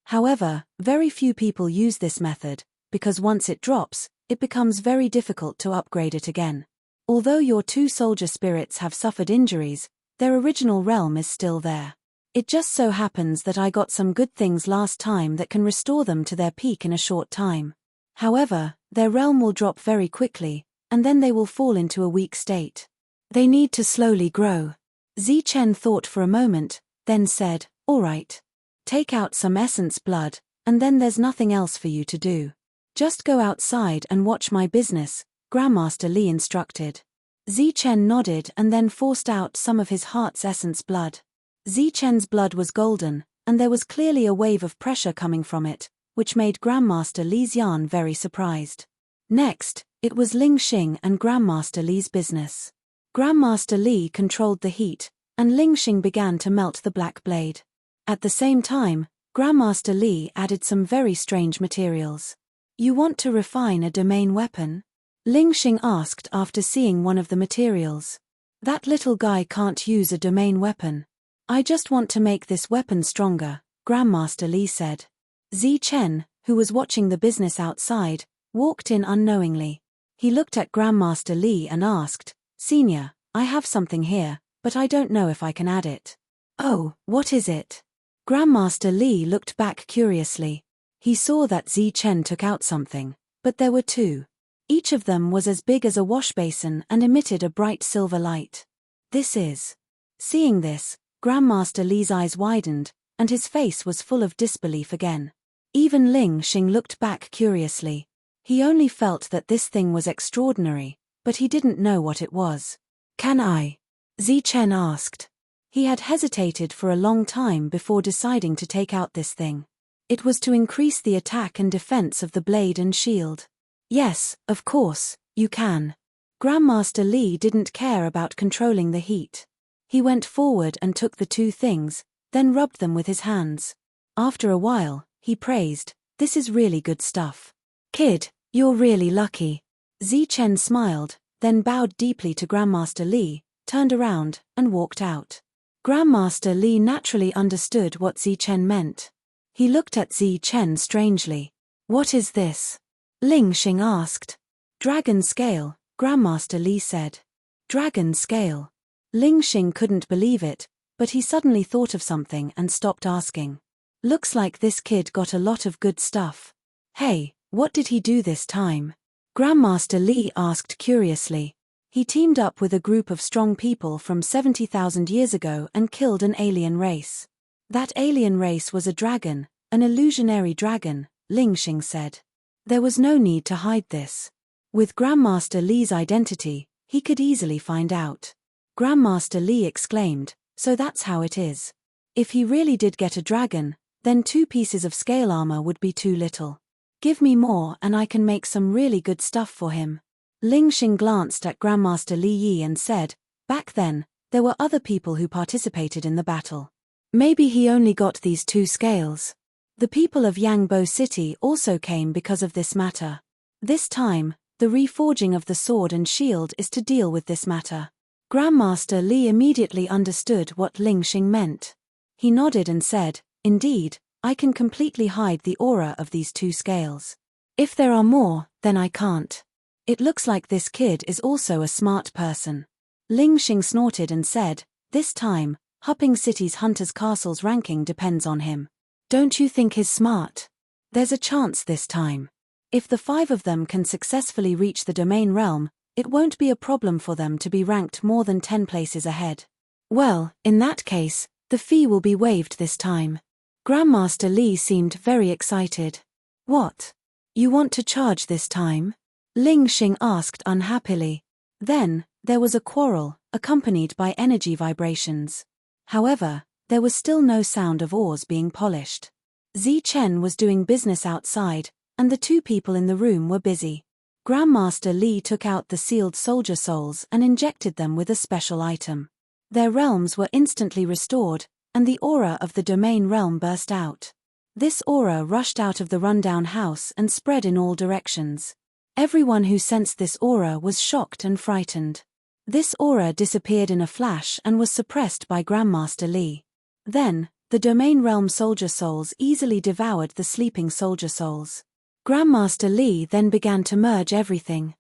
However, very few people use this method, because once it drops, it becomes very difficult to upgrade it again. Although your two soldier spirits have suffered injuries, their original realm is still there. It just so happens that I got some good things last time that can restore them to their peak in a short time. However, their realm will drop very quickly, and then they will fall into a weak state. They need to slowly grow." Zichen thought for a moment, then said, "All right. Take out some essence blood, and then there's nothing else for you to do. Just go outside and watch my business," Grandmaster Li instructed. Zichen nodded and then forced out some of his heart's essence blood. Zichen's blood was golden, and there was clearly a wave of pressure coming from it, which made Grandmaster Li's yarn very surprised. Next, it was Ling Xing and Grandmaster Li's business. Grandmaster Li controlled the heat, and Ling Xing began to melt the black blade. At the same time, Grandmaster Li added some very strange materials. "You want to refine a domain weapon?" Ling Xing asked after seeing one of the materials. "That little guy can't use a domain weapon. I just want to make this weapon stronger," Grandmaster Li said. Zichen, who was watching the business outside, walked in unknowingly. He looked at Grandmaster Li and asked, "Senior, I have something here, but I don't know if I can add it." "Oh, what is it?" Grandmaster Li looked back curiously. He saw that Zichen took out something, but there were two. Each of them was as big as a wash basin and emitted a bright silver light. "This is..." Seeing this, Grandmaster Li's eyes widened, and his face was full of disbelief again. Even Ling Xing looked back curiously. He only felt that this thing was extraordinary, but he didn't know what it was. "Can I?" Zichen asked. He had hesitated for a long time before deciding to take out this thing. It was to increase the attack and defense of the blade and shield. "Yes, of course, you can." Grandmaster Li didn't care about controlling the heat. He went forward and took the two things, then rubbed them with his hands. After a while, he praised. "This is really good stuff. Kid, you're really lucky." Zichen smiled, then bowed deeply to Grandmaster Li, turned around, and walked out. Grandmaster Li naturally understood what Zichen meant. He looked at Zichen strangely. "What is this?" Ling Xing asked. "Dragon scale," Grandmaster Li said. "Dragon scale." Ling Xing couldn't believe it, but he suddenly thought of something and stopped asking. "Looks like this kid got a lot of good stuff. Hey, what did he do this time?" Grandmaster Li asked curiously. "He teamed up with a group of strong people from 70,000 years ago and killed an alien race. That alien race was a dragon, an illusionary dragon," Ling Xing said. There was no need to hide this. With Grandmaster Li's identity, he could easily find out. Grandmaster Li exclaimed, "So that's how it is. If he really did get a dragon, then 2 pieces of scale armor would be too little. Give me more and I can make some really good stuff for him." Ling Xing glanced at Grandmaster Li Yi and said, "Back then, there were other people who participated in the battle. Maybe he only got these 2 scales. The people of Yangbo City also came because of this matter. This time, the reforging of the sword and shield is to deal with this matter." Grandmaster Li immediately understood what Ling Xing meant. He nodded and said, "Indeed, I can completely hide the aura of these 2 scales. If there are more, then I can't. It looks like this kid is also a smart person." Ling Xing snorted and said, "This time, Hupping City's Hunter's Castle's ranking depends on him. Don't you think he's smart? There's a chance this time. If the 5 of them can successfully reach the domain realm, it won't be a problem for them to be ranked more than 10 places ahead. Well, in that case, the fee will be waived this time." Grandmaster Li seemed very excited. "What? You want to charge this time?" Ling Xing asked unhappily. Then, there was a quarrel, accompanied by energy vibrations. However, there was still no sound of oars being polished. Zichen was doing business outside, and the 2 people in the room were busy. Grandmaster Li took out the sealed soldier souls and injected them with a special item. Their realms were instantly restored, and the aura of the domain realm burst out. This aura rushed out of the rundown house and spread in all directions. Everyone who sensed this aura was shocked and frightened. This aura disappeared in a flash and was suppressed by Grandmaster Li. Then, the domain realm soldier souls easily devoured the sleeping soldier souls. Grandmaster Li then began to merge everything.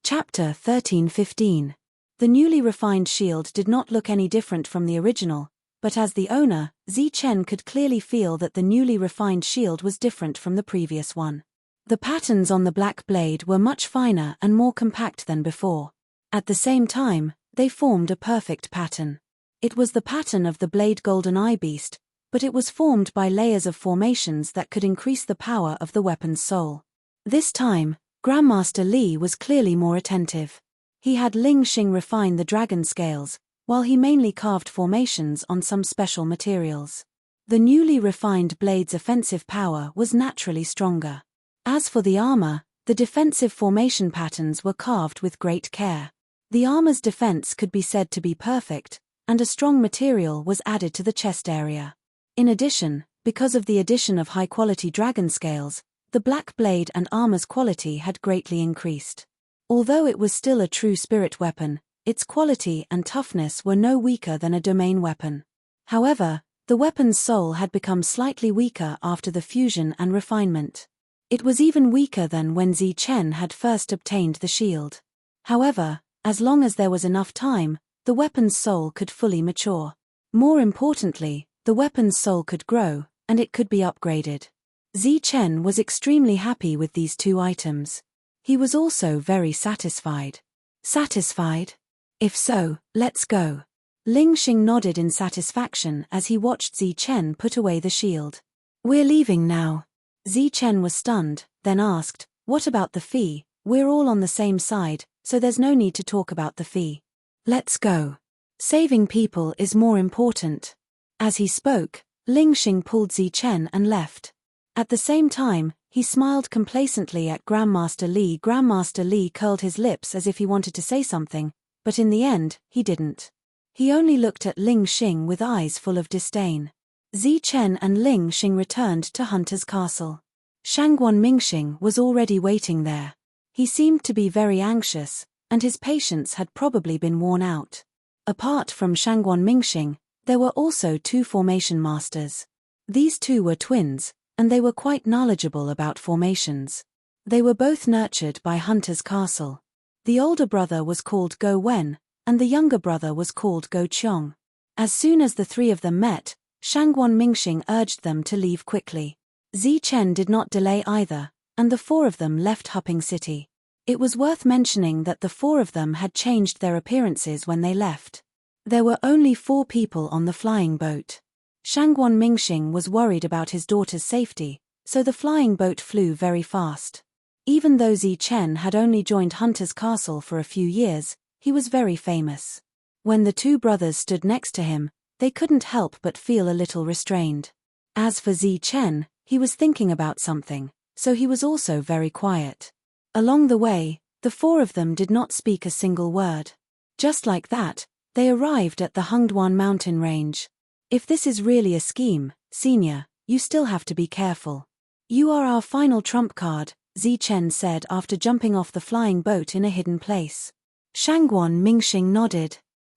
Chapter 13-15. The newly refined shield did not look any different from the original, but as the owner, Zichen could clearly feel that the newly refined shield was different from the previous one. The patterns on the black blade were much finer and more compact than before. At the same time, they formed a perfect pattern. It was the pattern of the blade golden eye beast, but it was formed by layers of formations that could increase the power of the weapon's soul. This time, Grandmaster Li was clearly more attentive. He had Ling Xing refine the dragon scales, while he mainly carved formations on some special materials. The newly refined blade's offensive power was naturally stronger. As for the armor, the defensive formation patterns were carved with great care. The armor's defense could be said to be perfect, and a strong material was added to the chest area. In addition, because of the addition of high-quality dragon scales, the black blade and armor's quality had greatly increased. Although it was still a true spirit weapon, its quality and toughness were no weaker than a domain weapon. However, the weapon's soul had become slightly weaker after the fusion and refinement. It was even weaker than when Zichen had first obtained the shield. However, as long as there was enough time, the weapon's soul could fully mature. More importantly, the weapon's soul could grow, and it could be upgraded. Zichen was extremely happy with these 2 items. He was also very satisfied. Satisfied? If so, let's go. Ling Xing nodded in satisfaction as he watched Zichen put away the shield. We're leaving now. Zichen was stunned, then asked, "What about the fee? We're all on the same side, so there's no need to talk about the fee. Let's go. Saving people is more important." As he spoke, Ling Xing pulled Zichen and left. At the same time, he smiled complacently at Grandmaster Li. Grandmaster Li curled his lips as if he wanted to say something, but in the end, he didn't. He only looked at Ling Xing with eyes full of disdain. Zi Chen and Ling Xing returned to Hunter's castle. Shangguan Mingxing was already waiting there. He seemed to be very anxious, and his patience had probably been worn out. Apart from Shangguan Mingxing, there were also two formation masters. These two were twins, and they were quite knowledgeable about formations. They were both nurtured by Hunter's castle. The older brother was called Go Wen, and the younger brother was called Go Qiong. As soon as the three of them met, Shangguan Mingxing urged them to leave quickly. Zi Chen did not delay either, and the four of them left Hupping City. It was worth mentioning that the four of them had changed their appearances when they left. There were only 4 people on the flying boat. Shangguan Mingxing was worried about his daughter's safety, so the flying boat flew very fast. Even though Zi Chen had only joined Hunter's castle for a few years, he was very famous. When the two brothers stood next to him, they couldn't help but feel a little restrained. As for Zi Chen, he was thinking about something, so he was also very quiet. Along the way, the 4 of them did not speak a single word. Just like that, they arrived at the Hengduan mountain range. If this is really a scheme, senior, you still have to be careful. You are our final trump card, Zi Chen said after jumping off the flying boat in a hidden place. Shangguan Mingxing nodded.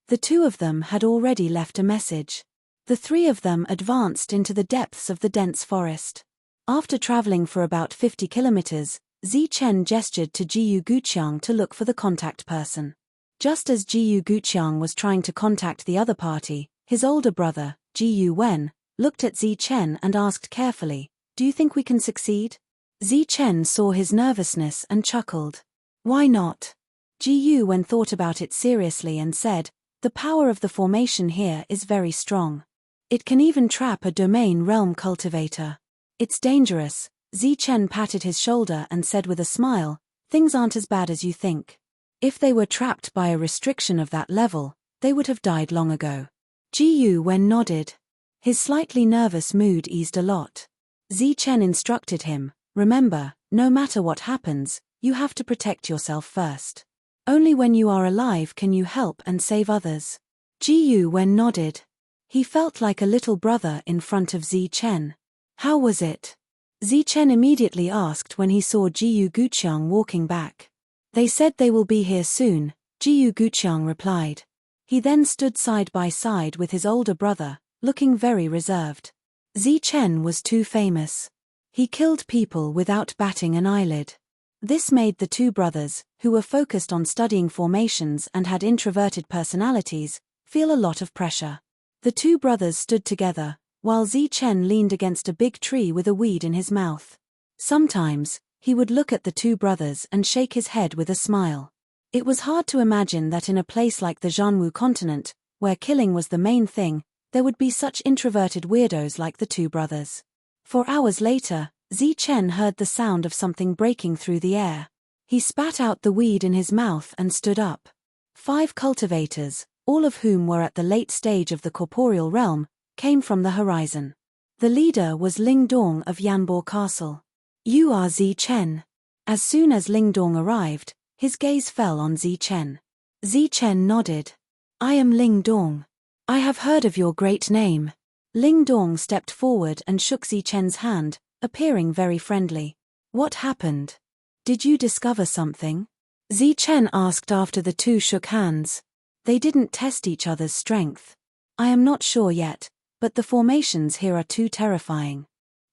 The 2 of them had already left a message. The 3 of them advanced into the depths of the dense forest. After traveling for about 50 kilometers, Zi Chen gestured to Jiyu Guqiang to look for the contact person. Just as Jiyu Guqiang was trying to contact the other party, his older brother, Jiyu Wen, looked at Zi Chen and asked carefully, "Do you think we can succeed?" Zi Chen saw his nervousness and chuckled. "Why not?" Jiyu Wen thought about it seriously and said, "The power of the formation here is very strong. It can even trap a domain realm cultivator. It's dangerous." Zi Chen patted his shoulder and said with a smile, "Things aren't as bad as you think. If they were trapped by a restriction of that level, they would have died long ago." Jiyu Wen nodded. His slightly nervous mood eased a lot. Zi Chen instructed him, "Remember, no matter what happens, you have to protect yourself first. Only when you are alive can you help and save others." Jiyu Wen nodded. He felt like a little brother in front of Zi Chen. "How was it?" Zi Chen immediately asked when he saw Jiyu Guqiang walking back. "They said they will be here soon," Jiyu Guqiang replied. He then stood side by side with his older brother, looking very reserved. Zi Chen was too famous. He killed people without batting an eyelid. This made the 2 brothers, who were focused on studying formations and had introverted personalities, feel a lot of pressure. The 2 brothers stood together, while Zi Chen leaned against a big tree with a weed in his mouth. Sometimes, he would look at the 2 brothers and shake his head with a smile. It was hard to imagine that in a place like the Zhanwu continent, where killing was the main thing, there would be such introverted weirdos like the 2 brothers. 4 hours later, Zi Chen heard the sound of something breaking through the air. He spat out the weed in his mouth and stood up. 5 cultivators, all of whom were at the late stage of the corporeal realm, came from the horizon. The leader was Ling Dong of Yanbo Castle. "You are Zi Chen." As soon as Ling Dong arrived, his gaze fell on Zi Chen. Zi Chen nodded. "I am Ling Dong. I have heard of your great name." Ling Dong stepped forward and shook Zi Chen's hand, appearing very friendly. "What happened? Did you discover something?" Zi Chen asked after the 2 shook hands. They didn't test each other's strength. "I am not sure yet, but the formations here are too terrifying.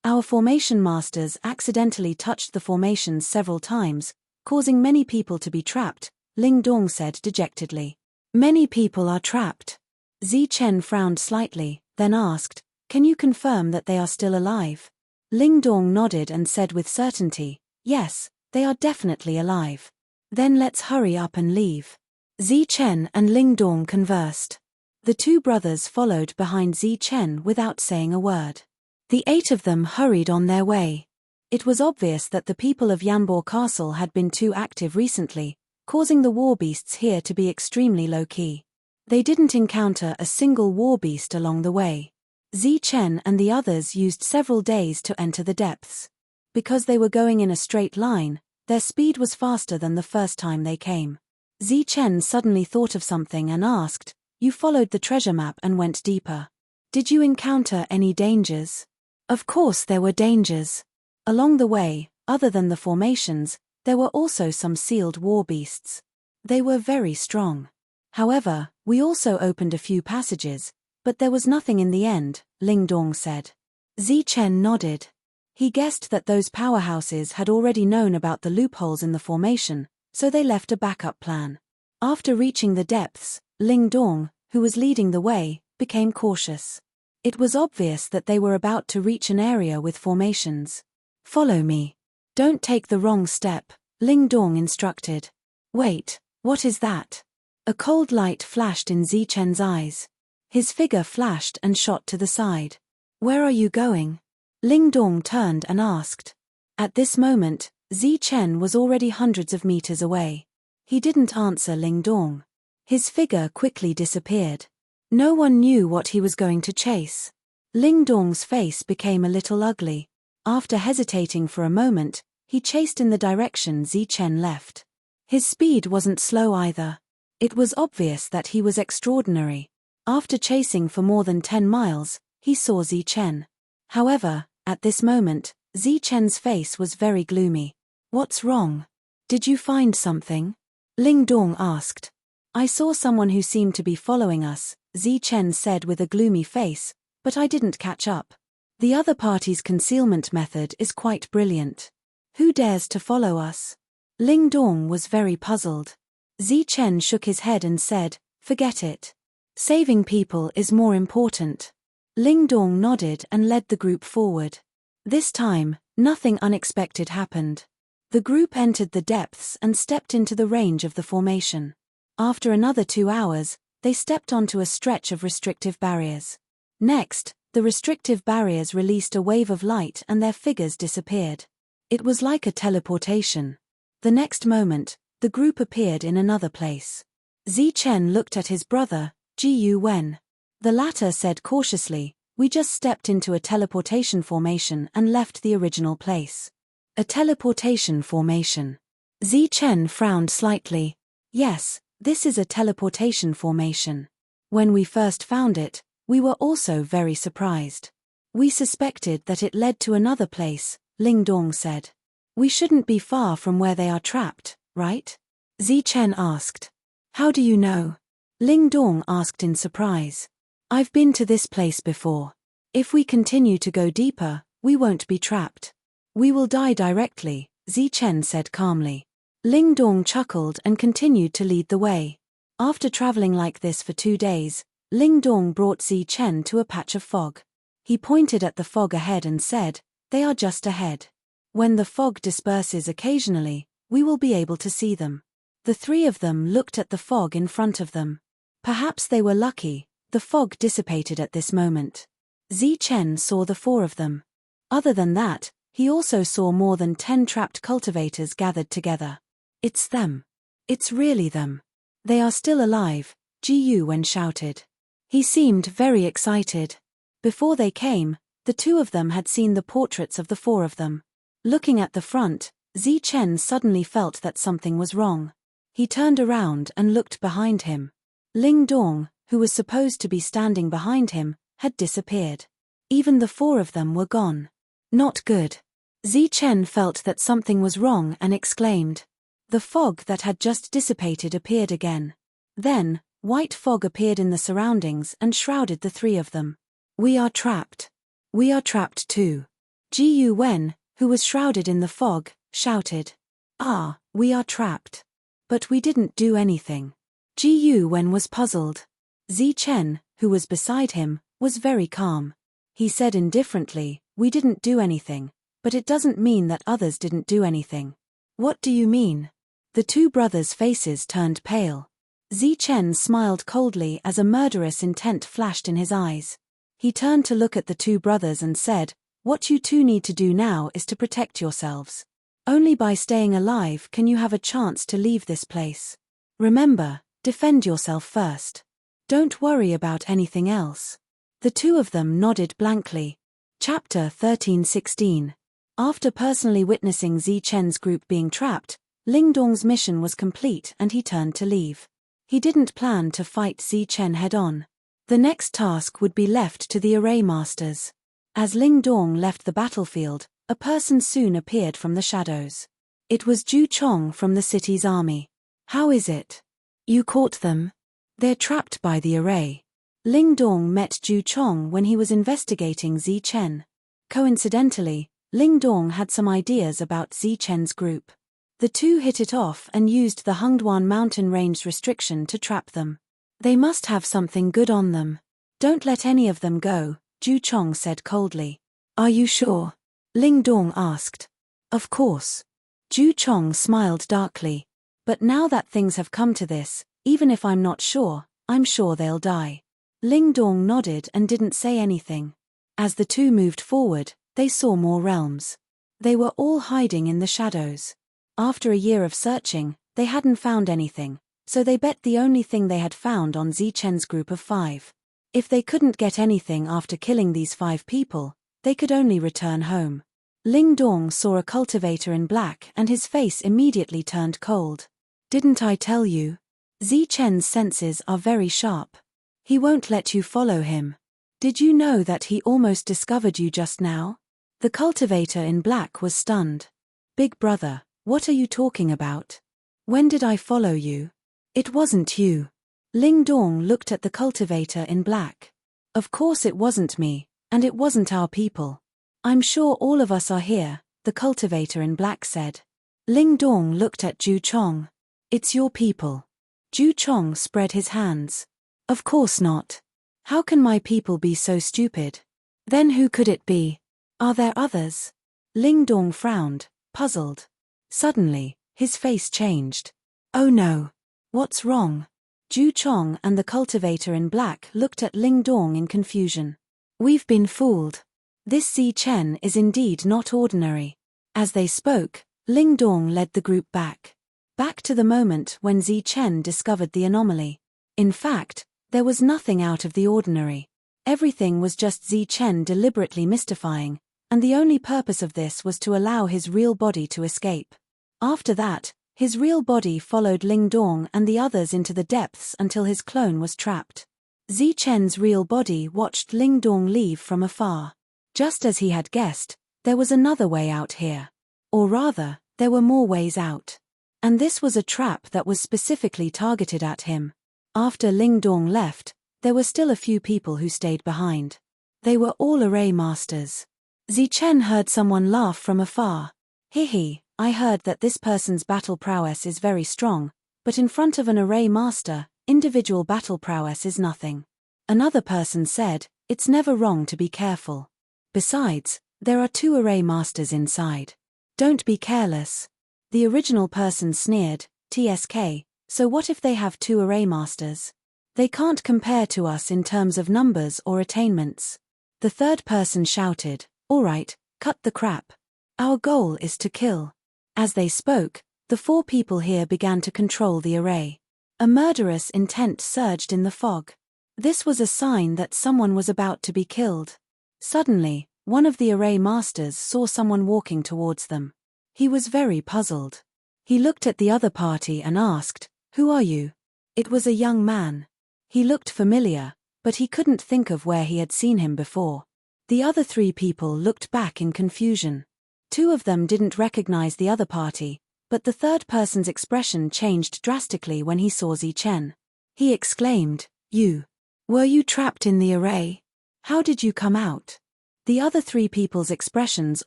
Our formation masters accidentally touched the formations several times, causing many people to be trapped," Ling Dong said dejectedly. "Many people are trapped." Zi Chen frowned slightly, then asked, "Can you confirm that they are still alive?" Ling Dong nodded and said with certainty, "Yes, they are definitely alive." "Then let's hurry up and leave." Zi Chen and Ling Dong conversed. The 2 brothers followed behind Zi Chen without saying a word. The 8 of them hurried on their way. It was obvious that the people of Yanbo Castle had been too active recently, causing the war beasts here to be extremely low-key. They didn't encounter a single war beast along the way. Zi Chen and the others used several days to enter the depths. Because they were going in a straight line, their speed was faster than the first time they came. Zi Chen suddenly thought of something and asked, "You followed the treasure map and went deeper. Did you encounter any dangers? Of course there were dangers. Along the way, other than the formations, there were also some sealed war beasts. They were very strong. However, we also opened a few passages, but there was nothing in the end, Ling Dong said. Zichen nodded. He guessed that those powerhouses had already known about the loopholes in the formation, so they left a backup plan. After reaching the depths, Ling Dong, who was leading the way, became cautious. It was obvious that they were about to reach an area with formations. Follow me. Don't take the wrong step, Ling Dong instructed. Wait, what is that? A cold light flashed in Zichen's eyes. His figure flashed and shot to the side. Where are you going? Ling Dong turned and asked. At this moment, Zichen was already hundreds of meters away. He didn't answer Ling Dong. His figure quickly disappeared. No one knew what he was going to chase. Ling Dong's face became a little ugly. After hesitating for a moment, he chased in the direction Zichen left. His speed wasn't slow either. It was obvious that he was extraordinary. After chasing for more than 10 miles, he saw Zichen. However, at this moment, Zichen's face was very gloomy. What's wrong? Did you find something? Ling Dong asked. I saw someone who seemed to be following us, Zichen said with a gloomy face, but I didn't catch up. The other party's concealment method is quite brilliant. Who dares to follow us? Ling Dong was very puzzled. Zichen shook his head and said, forget it. Saving people is more important. Ling Dong nodded and led the group forward. This time, nothing unexpected happened. The group entered the depths and stepped into the range of the formation. After another 2 hours, they stepped onto a stretch of restrictive barriers. Next, the restrictive barriers released a wave of light and their figures disappeared. It was like a teleportation. The next moment, the group appeared in another place. Zichen looked at his brother, Ji Wen. The latter said cautiously, we just stepped into a teleportation formation and left the original place. A teleportation formation. Zichen frowned slightly. Yes, this is a teleportation formation. When we first found it, we were also very surprised. We suspected that it led to another place, Ling Dong said. We shouldn't be far from where they are trapped, right? Zichen asked. How do you know? Ling Dong asked in surprise. I've been to this place before. If we continue to go deeper, we won't be trapped. We will die directly, Zichen said calmly. Ling Dong chuckled and continued to lead the way. After traveling like this for 2 days, Ling Dong brought Zichen to a patch of fog. He pointed at the fog ahead and said, they are just ahead. When the fog disperses occasionally, we will be able to see them. The 3 of them looked at the fog in front of them. Perhaps they were lucky, the fog dissipated at this moment. Zichen saw the 4 of them. Other than that, he also saw more than 10 trapped cultivators gathered together. It's them. It's really them. They are still alive, Ji Wen shouted. He seemed very excited. Before they came, the 2 of them had seen the portraits of the 4 of them. Looking at the front, Zichen suddenly felt that something was wrong. He turned around and looked behind him. Ling Dong, who was supposed to be standing behind him, had disappeared. Even the 4 of them were gone. Not good. Zichen felt that something was wrong and exclaimed. The fog that had just dissipated appeared again. Then, white fog appeared in the surroundings and shrouded the 3 of them. We are trapped. We are trapped too. Ji Wen, who was shrouded in the fog, shouted. Ah, we are trapped. But we didn't do anything. Ji Wen was puzzled. Zichen, who was beside him, was very calm. He said indifferently, we didn't do anything, but it doesn't mean that others didn't do anything. What do you mean? The 2 brothers' faces turned pale. Zichen smiled coldly as a murderous intent flashed in his eyes. He turned to look at the 2 brothers and said, what you 2 need to do now is to protect yourselves. Only by staying alive can you have a chance to leave this place. Remember, defend yourself first. Don't worry about anything else. The 2 of them nodded blankly. Chapter 13:16. After personally witnessing Zichen's group being trapped, Ling Dong's mission was complete and he turned to leave. He didn't plan to fight Zichen head-on. The next task would be left to the array masters. As Ling Dong left the battlefield, a person soon appeared from the shadows. It was Ju Chong from the city's army. How is it? You caught them? They're trapped by the array. Ling Dong met Ju Chong when he was investigating Zi Chen. Coincidentally, Ling Dong had some ideas about Zi Chen's group. The two hit it off and used the Hengduan mountain range restriction to trap them. They must have something good on them. Don't let any of them go, Ju Chong said coldly. Are you sure? Ling Dong asked. Of course. Ju Chong smiled darkly. But now that things have come to this, even if I'm not sure, I'm sure they'll die. Ling Dong nodded and didn't say anything. As the two moved forward, they saw more realms. They were all hiding in the shadows. After a year of searching, they hadn't found anything, so they bet the only thing they had found on Zi Chen's group of 5. If they couldn't get anything after killing these 5 people, they could only return home. Ling Dong saw a cultivator in black and his face immediately turned cold. Didn't I tell you? Zi Chen's senses are very sharp. He won't let you follow him. Did you know that he almost discovered you just now? The cultivator in black was stunned. Big brother, what are you talking about? When did I follow you? It wasn't you. Ling Dong looked at the cultivator in black. Of course it wasn't me, and it wasn't our people. I'm sure all of us are here, the cultivator in black said. Ling Dong looked at Ju Chong. It's your people. Ju Chong spread his hands. Of course not. How can my people be so stupid? Then who could it be? Are there others? Ling Dong frowned, puzzled. Suddenly, his face changed. Oh no. What's wrong? Ju Chong and the cultivator in black looked at Ling Dong in confusion. We've been fooled. This Zi Chen is indeed not ordinary. As they spoke, Ling Dong led the group back. Back to the moment when Zi Chen discovered the anomaly. In fact, there was nothing out of the ordinary. Everything was just Zi Chen deliberately mystifying, and the only purpose of this was to allow his real body to escape. After that, his real body followed Ling Dong and the others into the depths until his clone was trapped. Zi Chen's real body watched Ling Dong leave from afar. Just as he had guessed, there was another way out here. Or rather, there were more ways out. And this was a trap that was specifically targeted at him. After Ling Dong left, there were still a few people who stayed behind. They were all array masters. Zi Chen heard someone laugh from afar. Hee, I heard that this person's battle prowess is very strong, but in front of an array master, individual battle prowess is nothing. Another person said, it's never wrong to be careful. Besides, there are 2 array masters inside. Don't be careless. The original person sneered, TSK, so what if they have 2 array masters? They can't compare to us in terms of numbers or attainments. The third person shouted, all right, cut the crap. Our goal is to kill. As they spoke, the 4 people here began to control the array. A murderous intent surged in the fog. This was a sign that someone was about to be killed. Suddenly, one of the array masters saw someone walking towards them. He was very puzzled. He looked at the other party and asked, who are you? It was a young man. He looked familiar, but he couldn't think of where he had seen him before. The other 3 people looked back in confusion. 2 of them didn't recognize the other party, but the third person's expression changed drastically when he saw Zi Chen. He exclaimed, you. Were you trapped in the array? How did you come out? The other 3 people's expressions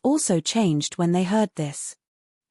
also changed when they heard this.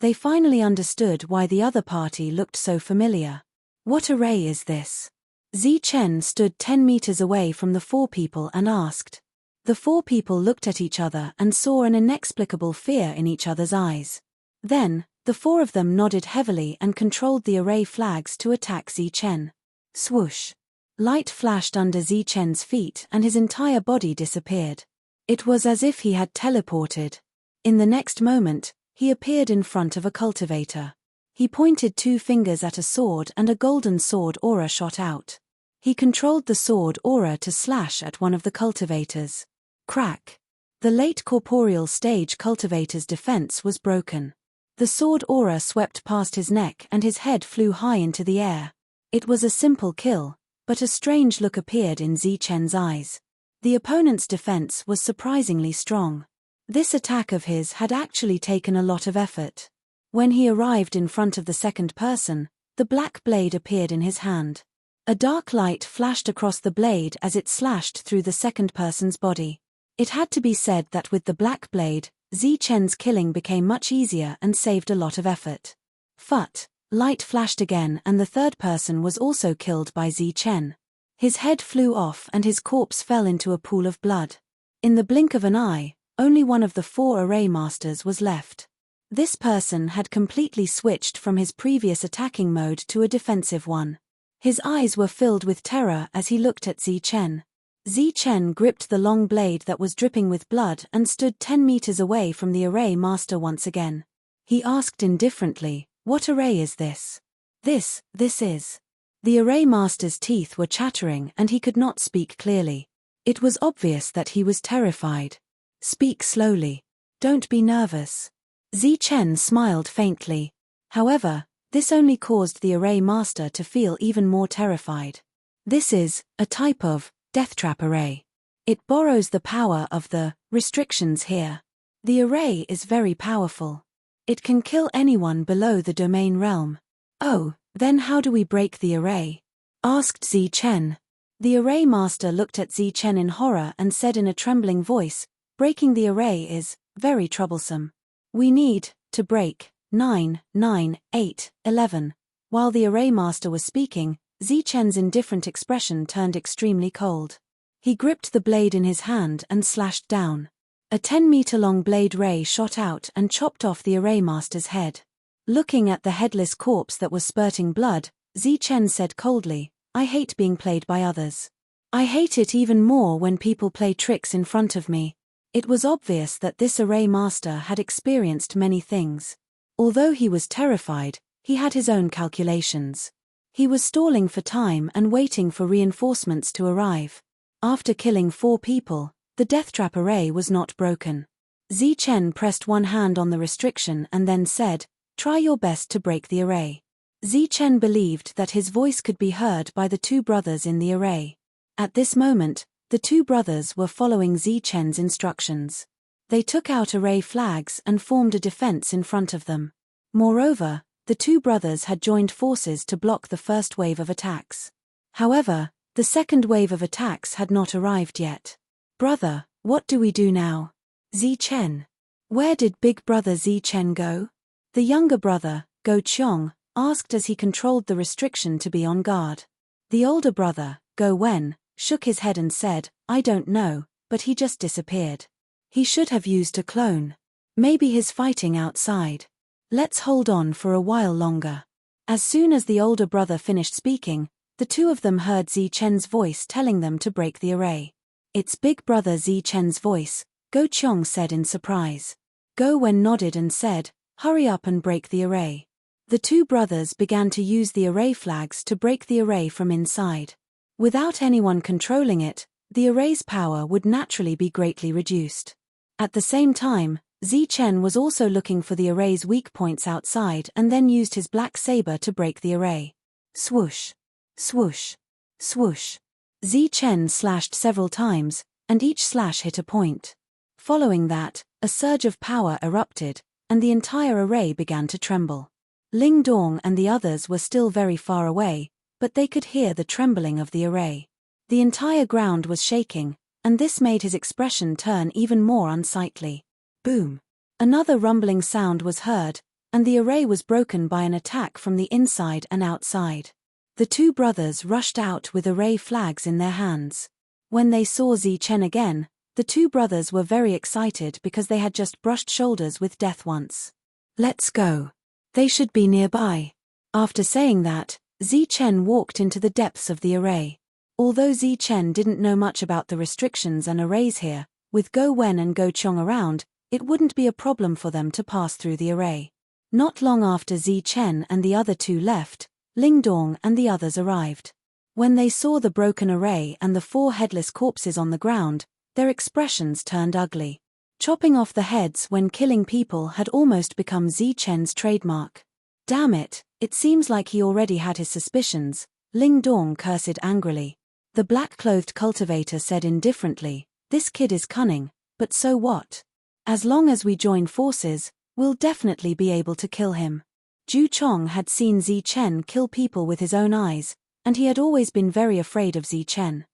They finally understood why the other party looked so familiar. What array is this? Zi Chen stood 10 meters away from the 4 people and asked. The 4 people looked at each other and saw an inexplicable fear in each other's eyes. Then, the 4 of them nodded heavily and controlled the array flags to attack Zi Chen. Swoosh. Light flashed under Zi Chen's feet and his entire body disappeared. It was as if he had teleported. In the next moment, he appeared in front of a cultivator. He pointed 2 fingers at a sword and a golden sword aura shot out. He controlled the sword aura to slash at one of the cultivators. Crack. The late corporeal stage cultivator's defense was broken. The sword aura swept past his neck and his head flew high into the air. It was a simple kill, But a strange look appeared in Zichen's eyes. The opponent's defense was surprisingly strong. This attack of his had actually taken a lot of effort. When he arrived in front of the second person, the black blade appeared in his hand. A dark light flashed across the blade as it slashed through the second person's body. It had to be said that with the black blade, Zichen's killing became much easier and saved a lot of effort. Phut! Light flashed again and the third person was also killed by Zichen. His head flew off and his corpse fell into a pool of blood. In the blink of an eye, only one of the 4 array masters was left. This person had completely switched from his previous attacking mode to a defensive one. His eyes were filled with terror as he looked at Zichen. Zichen gripped the long blade that was dripping with blood and stood 10 meters away from the array master once again. He asked indifferently, "What array is this?" This is. The array master's teeth were chattering and he could not speak clearly. It was obvious that he was terrified. "Speak slowly. Don't be nervous." Zichen smiled faintly. However, this only caused the array master to feel even more terrified. This is a type of death trap array. It borrows the power of the restrictions here. The array is very powerful. It can kill anyone below the domain realm. "Oh, then how do we break the array?" asked Zichen. The array master looked at Zichen in horror and said in a trembling voice, "Breaking the array is very troublesome. We need to break 9, 9, 8, 11. While the array master was speaking, Zichen's indifferent expression turned extremely cold. He gripped the blade in his hand and slashed down. A 10-meter-long blade ray shot out and chopped off the array master's head. Looking at the headless corpse that was spurting blood, Zichen said coldly, "I hate being played by others. I hate it even more when people play tricks in front of me." It was obvious that this array master had experienced many things. Although he was terrified, he had his own calculations. He was stalling for time and waiting for reinforcements to arrive. After killing 4 people, the death trap array was not broken. Zichen pressed one hand on the restriction and then said, "Try your best to break the array." Zichen believed that his voice could be heard by the 2 brothers in the array. At this moment, the 2 brothers were following Zichen's instructions. They took out array flags and formed a defense in front of them. Moreover, the 2 brothers had joined forces to block the first wave of attacks. However, the second wave of attacks had not arrived yet. "Brother, what do we do now?" "Zichen. Where did big brother Zichen go?" the younger brother, Go Qiong, asked as he controlled the restriction to be on guard. The older brother, Go Wen, shook his head and said, "I don't know, but he just disappeared. He should have used a clone. Maybe he's fighting outside. Let's hold on for a while longer." As soon as the older brother finished speaking, the 2 of them heard Zichen's voice telling them to break the array. "It's big brother Zichen's voice," Go Qiong said in surprise. Go Wen nodded and said, "Hurry up and break the array." The 2 brothers began to use the array flags to break the array from inside. Without anyone controlling it, the array's power would naturally be greatly reduced. At the same time, Zichen was also looking for the array's weak points outside and then used his black saber to break the array. Swoosh! Swoosh! Swoosh! Zichen slashed several times, and each slash hit a point. Following that, a surge of power erupted, and the entire array began to tremble. Ling Dong and the others were still very far away, but they could hear the trembling of the array. The entire ground was shaking, and this made his expression turn even more unsightly. Boom! Another rumbling sound was heard, and the array was broken by an attack from the inside and outside. The 2 brothers rushed out with array flags in their hands. When they saw Zichen again, the 2 brothers were very excited because they had just brushed shoulders with death once. "Let's go. They should be nearby." After saying that, Zichen walked into the depths of the array. Although Zichen didn't know much about the restrictions and arrays here, with Go Wen and Go Qiong around, it wouldn't be a problem for them to pass through the array. Not long after Zichen and the other 2 left, Ling Dong and the others arrived. When they saw the broken array and the 4 headless corpses on the ground, their expressions turned ugly. Chopping off the heads when killing people had almost become Zichen's trademark. Damn it, it seems like he already had his suspicions, Ling Dong cursed angrily. The black-clothed cultivator said indifferently, "This kid is cunning, but so what? As long as we join forces, we'll definitely be able to kill him." Ju Chong had seen Zi Chen kill people with his own eyes, and he had always been very afraid of Zi Chen.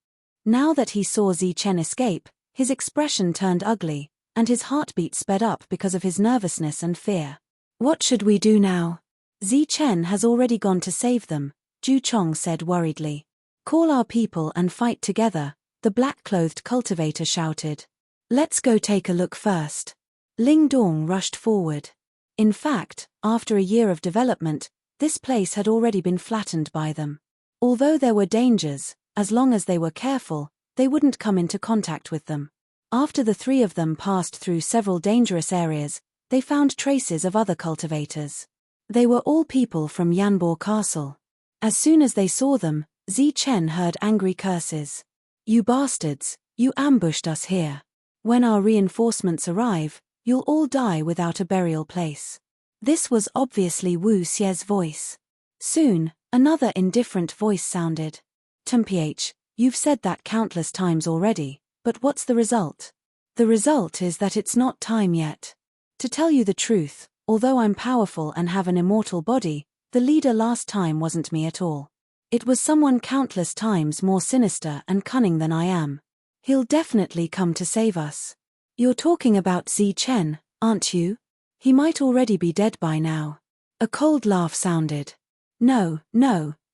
Now that he saw Zi Chen escape, his expression turned ugly, and his heartbeat sped up because of his nervousness and fear. "What should we do now?" "Zi Chen has already gone to save them," Ju Chong said worriedly. "Call our people and fight together," the black-clothed cultivator shouted. "Let's go take a look first." Ling Dong rushed forward. In fact, after a year of development, this place had already been flattened by them. Although there were dangers, as long as they were careful, they wouldn't come into contact with them. After the three of them passed through several dangerous areas, they found traces of other cultivators. They were all people from Yanbo Castle. As soon as they saw them, Zi Chen heard angry curses. "You bastards, you ambushed us here. When our reinforcements arrive, you'll all die without a burial place." This was obviously Wu Xie's voice. Soon, another indifferent voice sounded. "Temph, you've said that countless times already, but what's the result?" "The result is that it's not time yet. To tell you the truth, although I'm powerful and have an immortal body, the leader last time wasn't me at all. It was someone countless times more sinister and cunning than I am. He'll definitely come to save us." "You're talking about Zi Chen, aren't you? He might already be dead by now." A cold laugh sounded. No,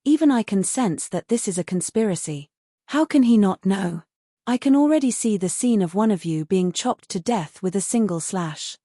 even I can sense that this is a conspiracy. How can he not know? I can already see the scene of one of you being chopped to death with a single slash."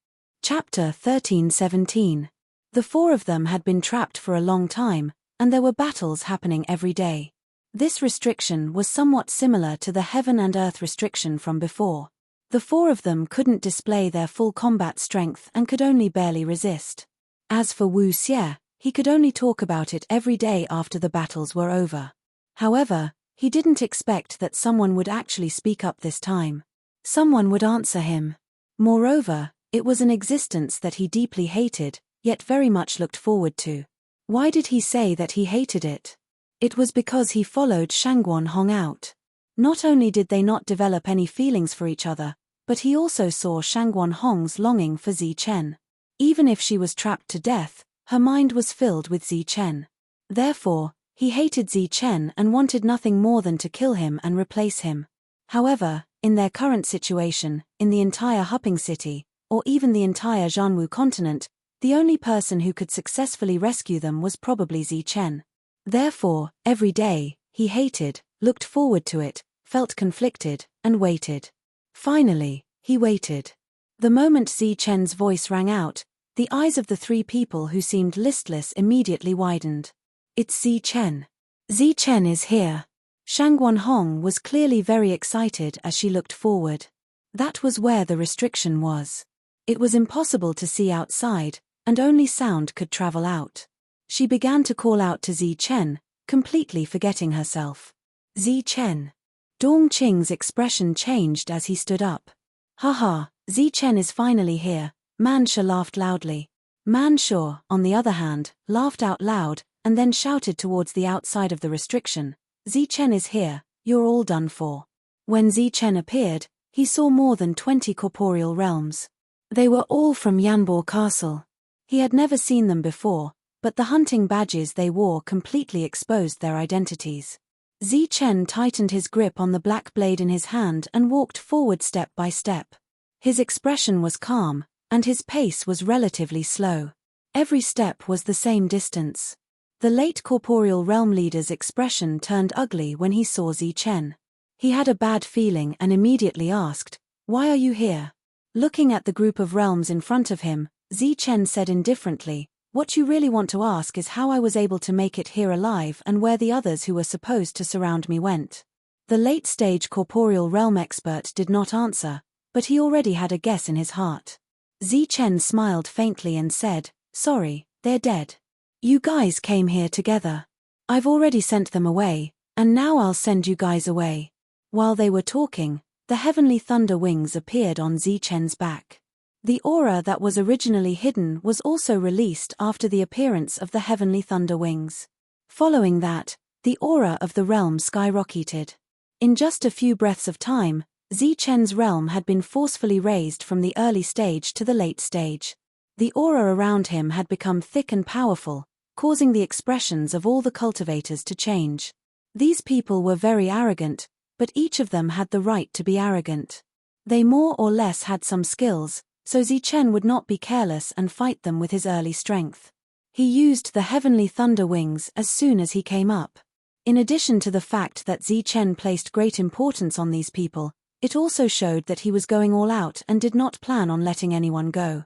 Chapter 13:17. The four of them had been trapped for a long time, and there were battles happening every day. This restriction was somewhat similar to the heaven and earth restriction from before. The four of them couldn't display their full combat strength and could only barely resist. As for Wu Xie, he could only talk about it every day after the battles were over. However, he didn't expect that someone would actually speak up this time. Someone would answer him. Moreover, it was an existence that he deeply hated, yet very much looked forward to. Why did he say that he hated it? It was because he followed Shangguan Hong out. Not only did they not develop any feelings for each other, but he also saw Shangguan Hong's longing for Zi Chen. Even if she was trapped to death, her mind was filled with Zi Chen. Therefore, he hated Zi Chen and wanted nothing more than to kill him and replace him. However, in their current situation, in the entire Hupping City, or even the entire Zhanwu continent, the only person who could successfully rescue them was probably Zi Chen. Therefore, every day, he hated, looked forward to it, felt conflicted, and waited. Finally, he waited. The moment Zi Chen's voice rang out, the eyes of the three people who seemed listless immediately widened. "It's Zi Chen. Zi Chen is here." Shangguan Hong was clearly very excited as she looked forward. That was where the restriction was. It was impossible to see outside, and only sound could travel out. She began to call out to Zi Chen, completely forgetting herself. "Zi Chen." Dong Qing's expression changed as he stood up. "Haha, Zi Chen is finally here," Man Sha laughed loudly. Man Sha, on the other hand, laughed out loud, and then shouted towards the outside of the restriction, "Zi Chen is here, you're all done for." When Zi Chen appeared, he saw more than 20 corporeal realms. They were all from Yanbo Castle. He had never seen them before, but the hunting badges they wore completely exposed their identities. Zi Chen tightened his grip on the black blade in his hand and walked forward step by step. His expression was calm, and his pace was relatively slow. Every step was the same distance. The late corporeal realm leader's expression turned ugly when he saw Zi Chen. He had a bad feeling and immediately asked, "Why are you here?" Looking at the group of realms in front of him, Zi Chen said indifferently, "What you really want to ask is how I was able to make it here alive and where the others who were supposed to surround me went." The late-stage corporeal realm expert did not answer, but he already had a guess in his heart. Zi Chen smiled faintly and said, "Sorry, they're dead. You guys came here together. I've already sent them away, and now I'll send you guys away." While they were talking, the heavenly thunder wings appeared on Zi Chen's back. The aura that was originally hidden was also released after the appearance of the heavenly thunder wings. Following that, The aura of the realm skyrocketed. In just a few breaths of time, Zichen's realm had been forcefully raised from the early stage to the late stage. The aura around him had become thick and powerful, causing the expressions of all the cultivators to change. These people were very arrogant, but each of them had the right to be arrogant. They more or less had some skills, so Zichen would not be careless and fight them with his early strength. He used the heavenly thunder wings as soon as he came up. In addition to the fact that Zichen placed great importance on these people, it also showed that he was going all out and did not plan on letting anyone go.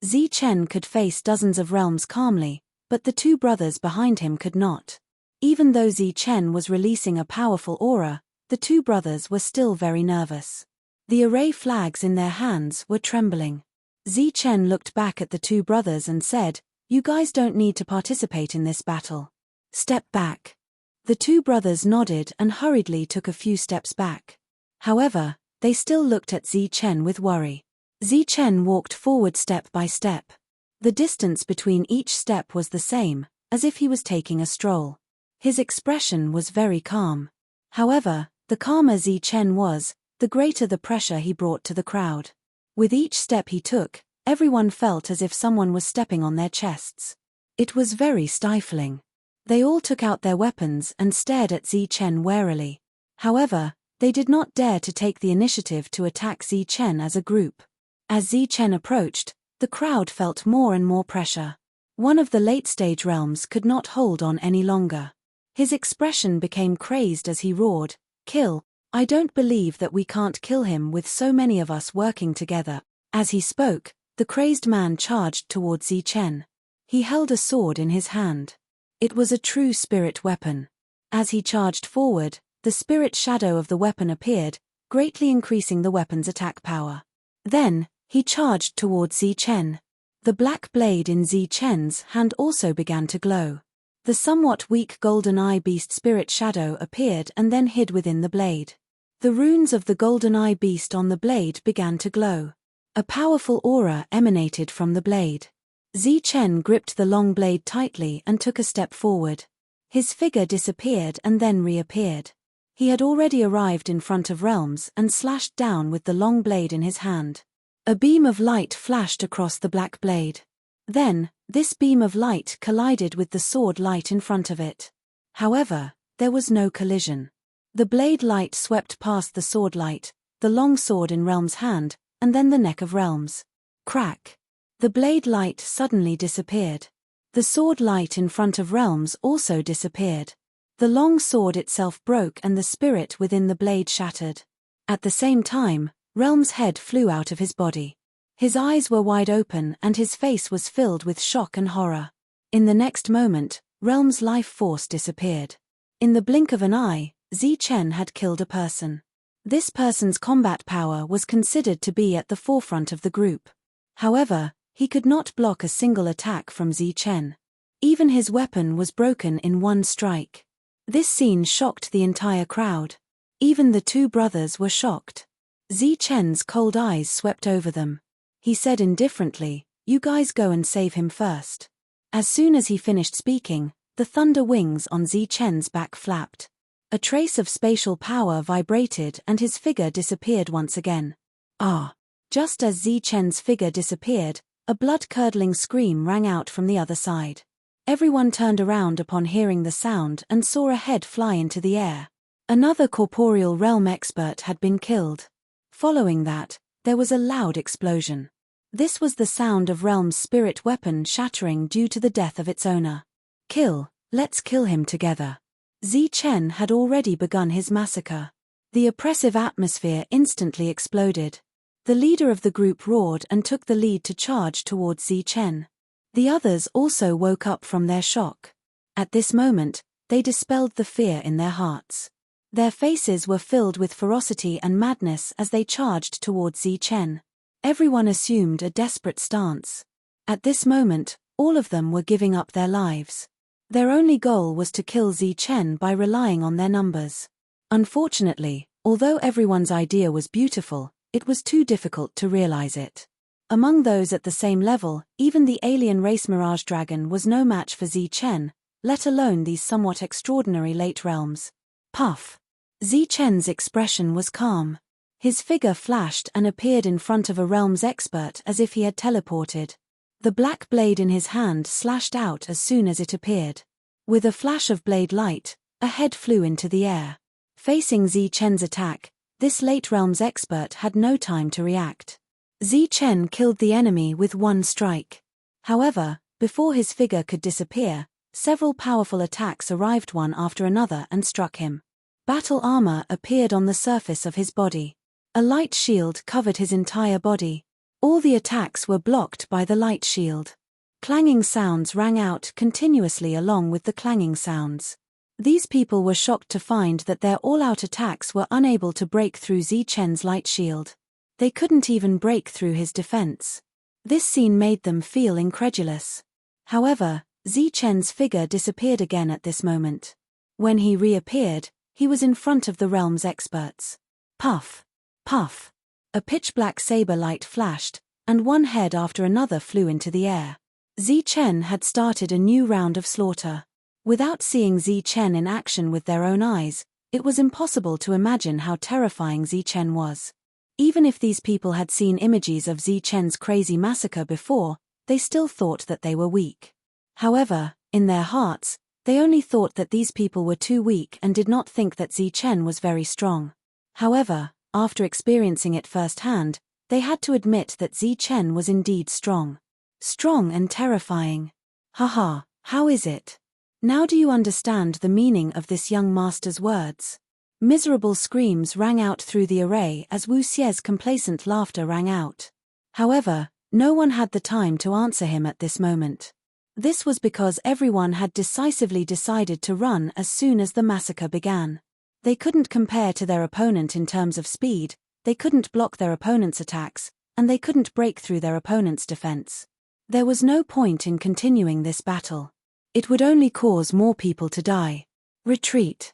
Zichen could face dozens of realms calmly, but the two brothers behind him could not. Even though Zichen was releasing a powerful aura, the two brothers were still very nervous. The array flags in their hands were trembling. Zichen looked back at the two brothers and said, "You guys don't need to participate in this battle. Step back." The two brothers nodded and hurriedly took a few steps back. However, they still looked at Zichen with worry. Zichen walked forward step by step. The distance between each step was the same, as if he was taking a stroll. His expression was very calm. However, the calmer Zichen was, the greater the pressure he brought to the crowd. With each step he took, everyone felt as if someone was stepping on their chests. It was very stifling. They all took out their weapons and stared at Zichen warily. However, they did not dare to take the initiative to attack Zichen as a group. As Zichen approached, the crowd felt more and more pressure. One of the late-stage realms could not hold on any longer. His expression became crazed as he roared, "Kill! I don't believe that we can't kill him with so many of us working together." As he spoke, the crazed man charged towards Zichen. He held a sword in his hand. It was a true spirit weapon. As he charged forward, the spirit shadow of the weapon appeared, greatly increasing the weapon's attack power. Then, he charged towards Zichen. The black blade in Zichen's hand also began to glow. The somewhat weak golden eye beast spirit shadow appeared and then hid within the blade. The runes of the golden eye beast on the blade began to glow. A powerful aura emanated from the blade. Zichen gripped the long blade tightly and took a step forward. His figure disappeared and then reappeared. He had already arrived in front of realms and slashed down with the long blade in his hand. A beam of light flashed across the black blade. Then, this beam of light collided with the sword light in front of it. However, there was no collision. The blade light swept past the sword light, the long sword in Realm's hand, and then the neck of Realm's. Crack! The blade light suddenly disappeared. The sword light in front of Realm's also disappeared. The long sword itself broke and the spirit within the blade shattered. At the same time, Realm's head flew out of his body. His eyes were wide open and his face was filled with shock and horror. In the next moment, Realm's life force disappeared. In the blink of an eye, Zichen had killed a person. This person's combat power was considered to be at the forefront of the group. However, he could not block a single attack from Zichen. Even his weapon was broken in one strike. This scene shocked the entire crowd. Even the two brothers were shocked. Zichen's cold eyes swept over them. He said indifferently, "You guys go and save him first." As soon as he finished speaking, the thunder wings on Zichen's back flapped. A trace of spatial power vibrated and his figure disappeared once again. Ah! Just as Zichen's figure disappeared, a blood-curdling scream rang out from the other side. Everyone turned around upon hearing the sound and saw a head fly into the air. Another corporeal realm expert had been killed. Following that, there was a loud explosion. This was the sound of Realm's spirit weapon shattering due to the death of its owner. "Kill, let's kill him together." Zichen had already begun his massacre. The oppressive atmosphere instantly exploded. The leader of the group roared and took the lead to charge towards Zichen. The others also woke up from their shock. At this moment, they dispelled the fear in their hearts. Their faces were filled with ferocity and madness as they charged towards Zichen. Everyone assumed a desperate stance. At this moment, all of them were giving up their lives. Their only goal was to kill Zichen by relying on their numbers. Unfortunately, although everyone's idea was beautiful, it was too difficult to realize it. Among those at the same level, even the alien race Mirage Dragon was no match for Zichen, let alone these somewhat extraordinary late realms. Puff. Zichen's expression was calm. His figure flashed and appeared in front of a realms expert as if he had teleported. The black blade in his hand slashed out as soon as it appeared. With a flash of blade light, a head flew into the air. Facing Zichen's attack, this late realms expert had no time to react. Zichen killed the enemy with one strike. However, before his figure could disappear, several powerful attacks arrived one after another and struck him. Battle armor appeared on the surface of his body. A light shield covered his entire body. All the attacks were blocked by the light shield. Clanging sounds rang out continuously along with the clanging sounds. These people were shocked to find that their all-out attacks were unable to break through Zichen's light shield. They couldn't even break through his defense. This scene made them feel incredulous. However, Zichen's figure disappeared again at this moment. When he reappeared, he was in front of the realm's experts. Puff. Puff. A pitch-black saber light flashed, and one head after another flew into the air. Zichen had started a new round of slaughter. Without seeing Zichen in action with their own eyes, it was impossible to imagine how terrifying Zichen was. Even if these people had seen images of Zichen's crazy massacre before, they still thought that they were weak. However, in their hearts, they only thought that these people were too weak and did not think that Zichen was very strong. However, after experiencing it firsthand, they had to admit that Zichen was indeed strong. Strong and terrifying. Haha, how is it? Now do you understand the meaning of this young master's words? Miserable screams rang out through the array as Wu Xie's complacent laughter rang out. However, no one had the time to answer him at this moment. This was because everyone had decisively decided to run as soon as the massacre began. They couldn't compare to their opponent in terms of speed, they couldn't block their opponent's attacks, and they couldn't break through their opponent's defense. There was no point in continuing this battle. It would only cause more people to die. Retreat.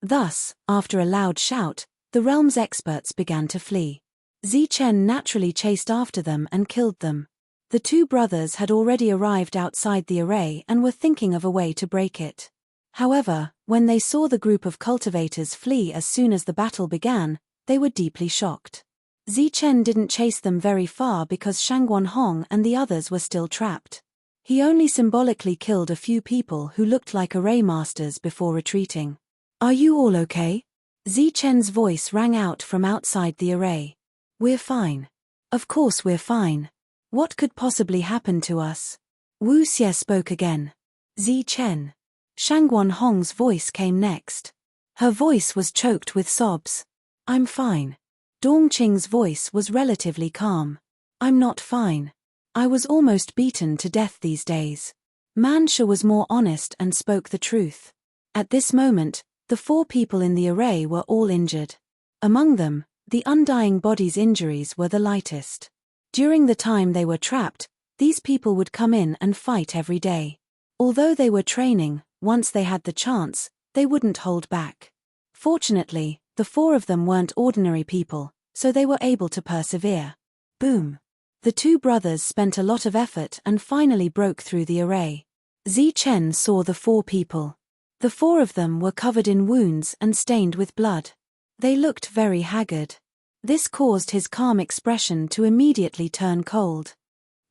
Thus, after a loud shout, the realm's experts began to flee. Zichen naturally chased after them and killed them. The two brothers had already arrived outside the array and were thinking of a way to break it. However, when they saw the group of cultivators flee as soon as the battle began, they were deeply shocked. Zichen didn't chase them very far because Shangguan Hong and the others were still trapped. He only symbolically killed a few people who looked like array masters before retreating. Are you all okay? Zichen's voice rang out from outside the array. We're fine. Of course we're fine. What could possibly happen to us? Wu Xie spoke again. Zichen. Shangguan Hong's voice came next. Her voice was choked with sobs. I'm fine. Dongqing's voice was relatively calm. I'm not fine. I was almost beaten to death these days. Mansha was more honest and spoke the truth. At this moment, the four people in the array were all injured. Among them, the undying body's injuries were the lightest. During the time they were trapped, these people would come in and fight every day. Although they were training, once they had the chance, they wouldn't hold back. Fortunately, the four of them weren't ordinary people, so they were able to persevere. Boom. The two brothers spent a lot of effort and finally broke through the array. Zichen saw the four people. The four of them were covered in wounds and stained with blood. They looked very haggard. This caused his calm expression to immediately turn cold.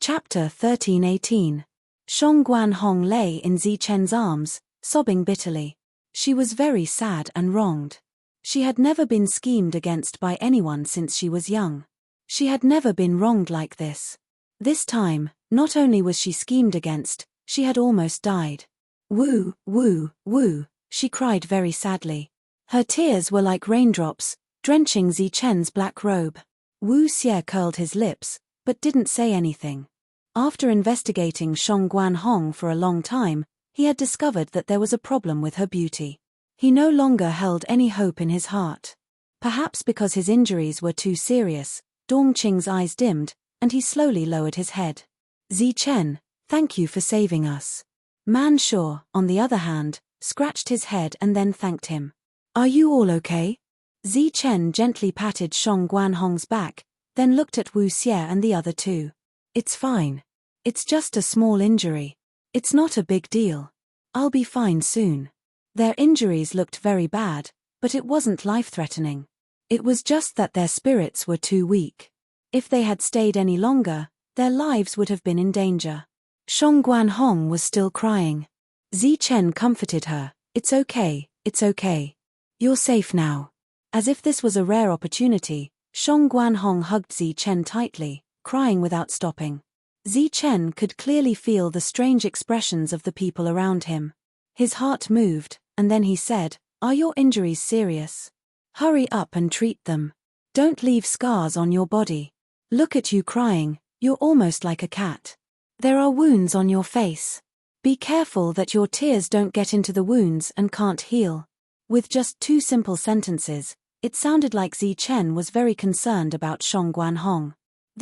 Chapter 1318. Shangguan Hong lay in Zichen's arms, sobbing bitterly. She was very sad and wronged. She had never been schemed against by anyone since she was young. She had never been wronged like this. This time, not only was she schemed against, she had almost died. Woo, woo, woo, she cried very sadly. Her tears were like raindrops, drenching Zichen's black robe. Wu Xie curled his lips, but didn't say anything. After investigating Shangguan Hong for a long time, he had discovered that there was a problem with her beauty. He no longer held any hope in his heart. Perhaps because his injuries were too serious, Dongqing's eyes dimmed, and he slowly lowered his head. Zichen, thank you for saving us. Man Shaw, on the other hand, scratched his head and then thanked him. Are you all okay? Zichen gently patted Shangguan Hong's back, then looked at Wu Xie and the other two. It's fine. It's just a small injury. It's not a big deal. I'll be fine soon. Their injuries looked very bad, but it wasn't life-threatening. It was just that their spirits were too weak. If they had stayed any longer, their lives would have been in danger. Shang Guanhong was still crying. Zichen comforted her. It's okay, it's okay. You're safe now. As if this was a rare opportunity, Shang Guanhong hugged Zichen tightly, crying without stopping. Zichen could clearly feel the strange expressions of the people around him. His heart moved, and then he said, "Are your injuries serious? Hurry up and treat them. Don't leave scars on your body. Look at you crying, you're almost like a cat. There are wounds on your face. Be careful that your tears don't get into the wounds and can't heal." With just 2 simple sentences, it sounded like Zichen was very concerned about Shang Guanhong.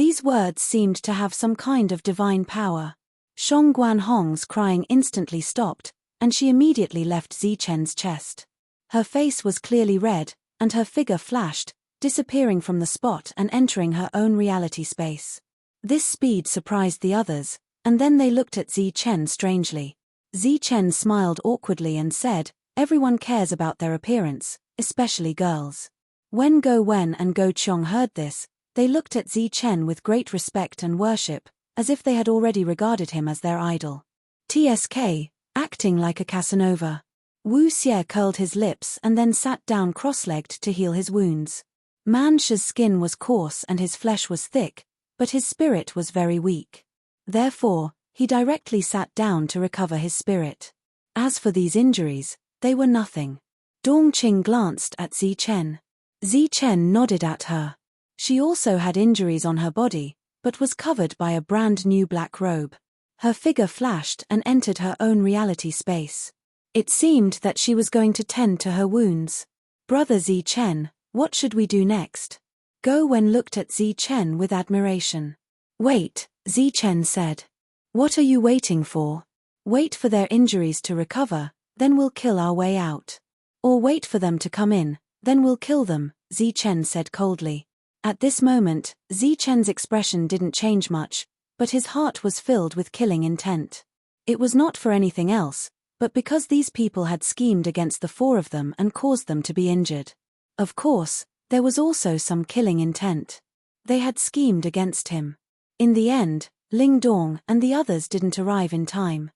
These words seemed to have some kind of divine power. Shang Guanhong's crying instantly stopped, and she immediately left Zichen's chest. Her face was clearly red, and her figure flashed, disappearing from the spot and entering her own reality space. This speed surprised the others, and then they looked at Zichen strangely. Zichen smiled awkwardly and said, "Everyone cares about their appearance, especially girls." When Go Wen and Go Qiong heard this, they looked at Zichen with great respect and worship, as if they had already regarded him as their idol. TSK, acting like a Casanova. Wu Xie curled his lips and then sat down cross-legged to heal his wounds. Man Shi's skin was coarse and his flesh was thick, but his spirit was very weak. Therefore, he directly sat down to recover his spirit. As for these injuries, they were nothing. Dongqing glanced at Zichen. Zichen nodded at her. She also had injuries on her body, but was covered by a brand new black robe. Her figure flashed and entered her own reality space. It seemed that she was going to tend to her wounds. "Brother Zichen, what should we do next?" Go Wen looked at Zichen with admiration. "Wait," Zichen said. "What are you waiting for? Wait for their injuries to recover, then we'll kill our way out. Or wait for them to come in, then we'll kill them," Zichen said coldly. At this moment, Zichen's expression didn't change much, but his heart was filled with killing intent. It was not for anything else, but because these people had schemed against the 4 of them and caused them to be injured. Of course, there was also some killing intent. They had schemed against him. In the end, Ling Dong and the others didn't arrive in time.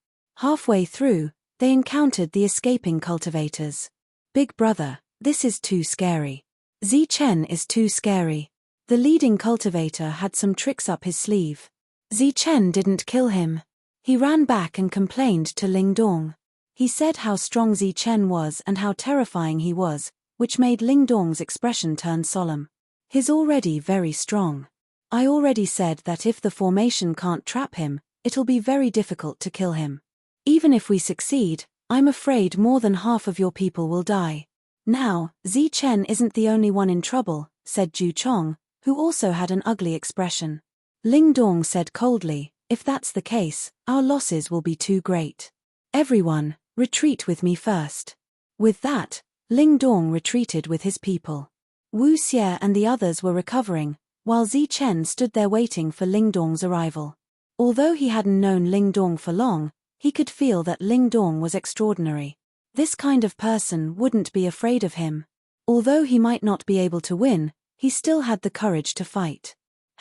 Halfway through, they encountered the escaping cultivators. "Big brother, this is too scary. Zichen is too scary." The leading cultivator had some tricks up his sleeve. Zichen didn't kill him. He ran back and complained to Ling Dong. He said how strong Zichen was and how terrifying he was, which made Ling Dong's expression turn solemn. "He's already very strong. I already said that if the formation can't trap him, it'll be very difficult to kill him. Even if we succeed, I'm afraid more than half of your people will die." "Now, Zichen isn't the only one in trouble," said Ju Chong, who also had an ugly expression. Ling Dong said coldly, "If that's the case, our losses will be too great. Everyone, retreat with me first." With that, Ling Dong retreated with his people. Wu Xie and the others were recovering, while Zichen stood there waiting for Ling Dong's arrival. Although he hadn't known Ling Dong for long, he could feel that Ling Dong was extraordinary. This kind of person wouldn't be afraid of him. Although he might not be able to win, he still had the courage to fight.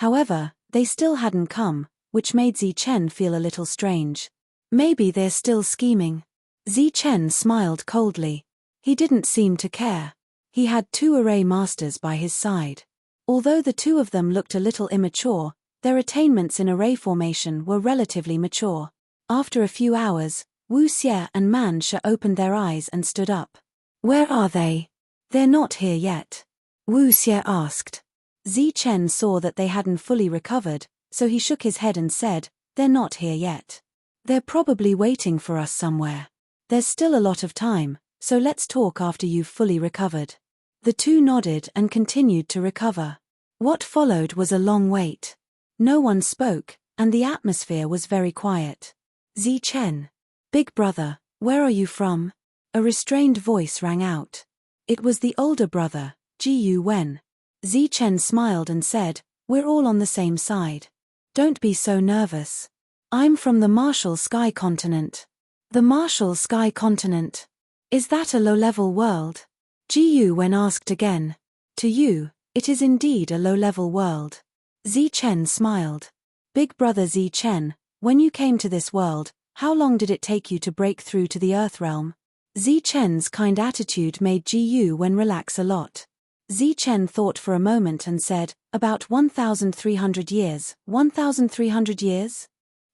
However, they still hadn't come, which made Zichen feel a little strange. Maybe they're still scheming. Zichen smiled coldly. He didn't seem to care. He had 2 array masters by his side. Although the 2 of them looked a little immature, their attainments in array formation were relatively mature. After a few hours, Wu Xie and Man Shi opened their eyes and stood up. "Where are they?" "They're not here yet," Wu Xie asked. Zichen saw that they hadn't fully recovered, so he shook his head and said, "They're not here yet. They're probably waiting for us somewhere. There's still a lot of time, so let's talk after you've fully recovered." The 2 nodded and continued to recover. What followed was a long wait. No one spoke, and the atmosphere was very quiet. "Zichen. Big brother, where are you from?" A restrained voice rang out. It was the older brother, Ji Wen. Zichen smiled and said, "We're all on the same side. Don't be so nervous. I'm from the Martial Sky continent." The Marshall Sky Continent. Is that a low-level world? Ji when asked again. To you, it is indeed a low-level world. Zi Chen smiled. Big brother Zi Chen, when you came to this world, how long did it take you to break through to the Earth realm? Zi Chen's kind attitude made Ji when relax a lot. Zi Chen thought for a moment and said, about 1,300 years. 1,300 years?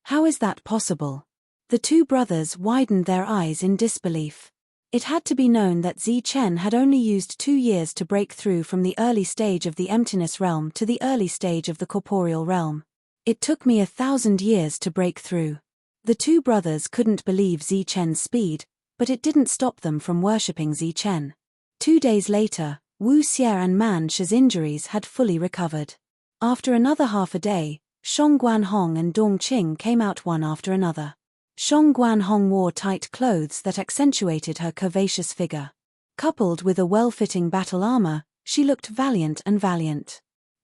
How is that possible? The two brothers widened their eyes in disbelief. It had to be known that Zi Chen had only used 2 years to break through from the early stage of the emptiness realm to the early stage of the corporeal realm. It took me 1,000 years to break through. The two brothers couldn't believe Zi Chen's speed, but it didn't stop them from worshipping Zi Chen. 2 days later, Wu Xie and Man Shi's injuries had fully recovered. After another half a day, Shong Guanhong and Dong Qing came out one after another. Shong Guanhong wore tight clothes that accentuated her curvaceous figure. Coupled with a well-fitting battle armor, she looked valiant.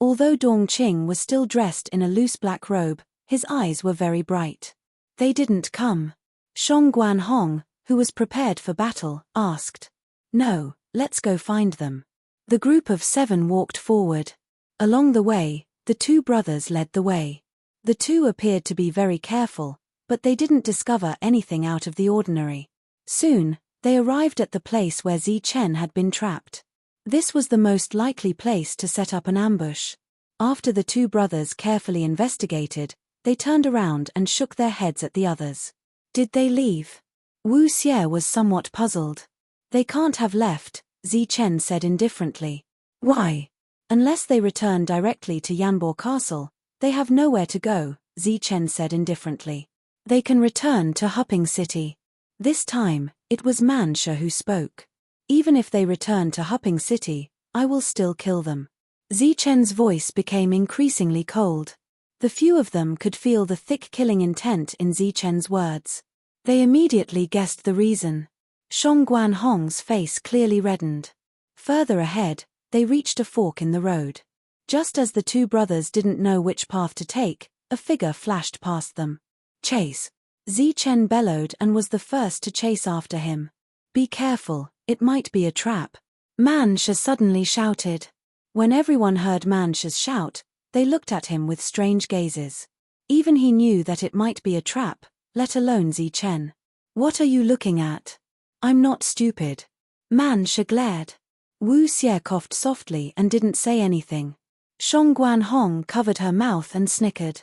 Although Dong Qing was still dressed in a loose black robe, his eyes were very bright. They didn't come. Shong Guanhong, who was prepared for battle, asked. No, let's go find them. The group of 7 walked forward. Along the way, the two brothers led the way. The two appeared to be very careful, but they didn't discover anything out of the ordinary. Soon, they arrived at the place where Zi Chen had been trapped. This was the most likely place to set up an ambush. After the two brothers carefully investigated, they turned around and shook their heads at the others. Did they leave? Wu Xie was somewhat puzzled. They can't have left, Zi Chen said indifferently. Why? Unless they return directly to Yanbo Castle, they have nowhere to go, Zi Chen said indifferently. They can return to Hupping City. This time, it was Man Shi who spoke. Even if they return to Hupping City, I will still kill them. Zi Chen's voice became increasingly cold. The few of them could feel the thick killing intent in Zi Chen's words. They immediately guessed the reason. Shong Guanhong's face clearly reddened. Further ahead, they reached a fork in the road. Just as the two brothers didn't know which path to take, a figure flashed past them. Chase! Zi Chen bellowed and was the first to chase after him. Be careful, it might be a trap. Man Shi suddenly shouted. When everyone heard Man Shi's shout, they looked at him with strange gazes. Even he knew that it might be a trap, let alone Zi Chen. What are you looking at? I'm not stupid. Man Shi glared. Wu Xie coughed softly and didn't say anything. Shong Guanhong covered her mouth and snickered.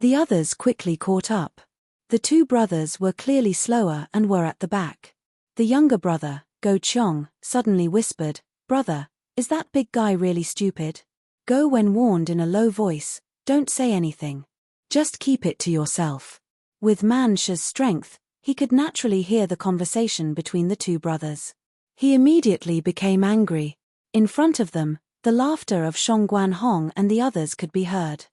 The others quickly caught up. The two brothers were clearly slower and were at the back. The younger brother, Go Qiong, suddenly whispered, Brother, is that big guy really stupid? Go when warned in a low voice, don't say anything. Just keep it to yourself. With Man Shi's strength, he could naturally hear the conversation between the two brothers. He immediately became angry. In front of them, the laughter of Shong Guanhong and the others could be heard.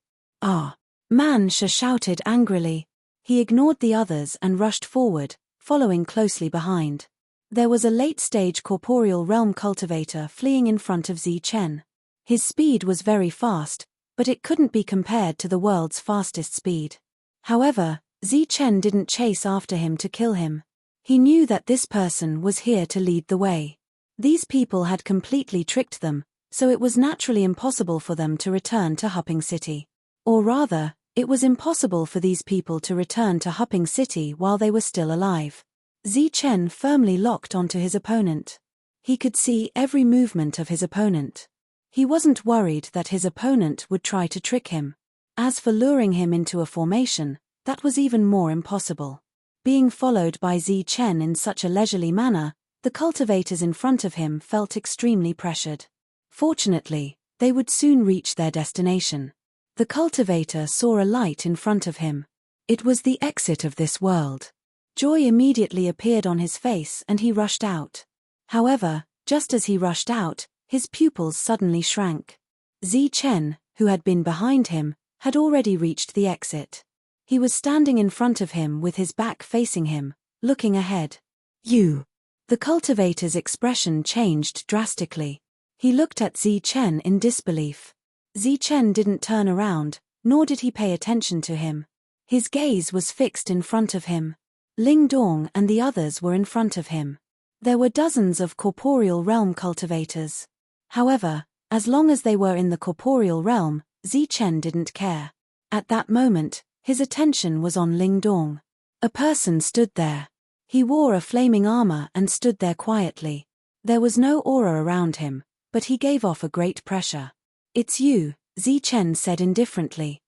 Ah! Man Shi shouted angrily. He ignored the others and rushed forward, following closely behind. There was a late-stage corporeal realm cultivator fleeing in front of Zi Chen. His speed was very fast, but it couldn't be compared to the world's fastest speed. However, Zi Chen didn't chase after him to kill him. He knew that this person was here to lead the way. These people had completely tricked them, so it was naturally impossible for them to return to Hupping City. Or rather, it was impossible for these people to return to Hupping City while they were still alive. Zi Chen firmly locked onto his opponent. He could see every movement of his opponent. He wasn't worried that his opponent would try to trick him. As for luring him into a formation, that was even more impossible. Being followed by Zi Chen in such a leisurely manner, the cultivators in front of him felt extremely pressured. Fortunately, they would soon reach their destination. The cultivator saw a light in front of him. It was the exit of this world. Joy immediately appeared on his face and he rushed out. However, just as he rushed out, his pupils suddenly shrank. Zi Chen, who had been behind him, had already reached the exit. He was standing in front of him with his back facing him, looking ahead. You! The cultivator's expression changed drastically. He looked at Zi Chen in disbelief. Zi Chen didn't turn around, nor did he pay attention to him. His gaze was fixed in front of him. Ling Dong and the others were in front of him. There were dozens of corporeal realm cultivators. However, as long as they were in the corporeal realm, Zichen didn't care. At that moment, his attention was on Ling Dong. A person stood there. He wore a flaming armor and stood there quietly. There was no aura around him, but he gave off a great pressure. "It's you," Zichen said indifferently.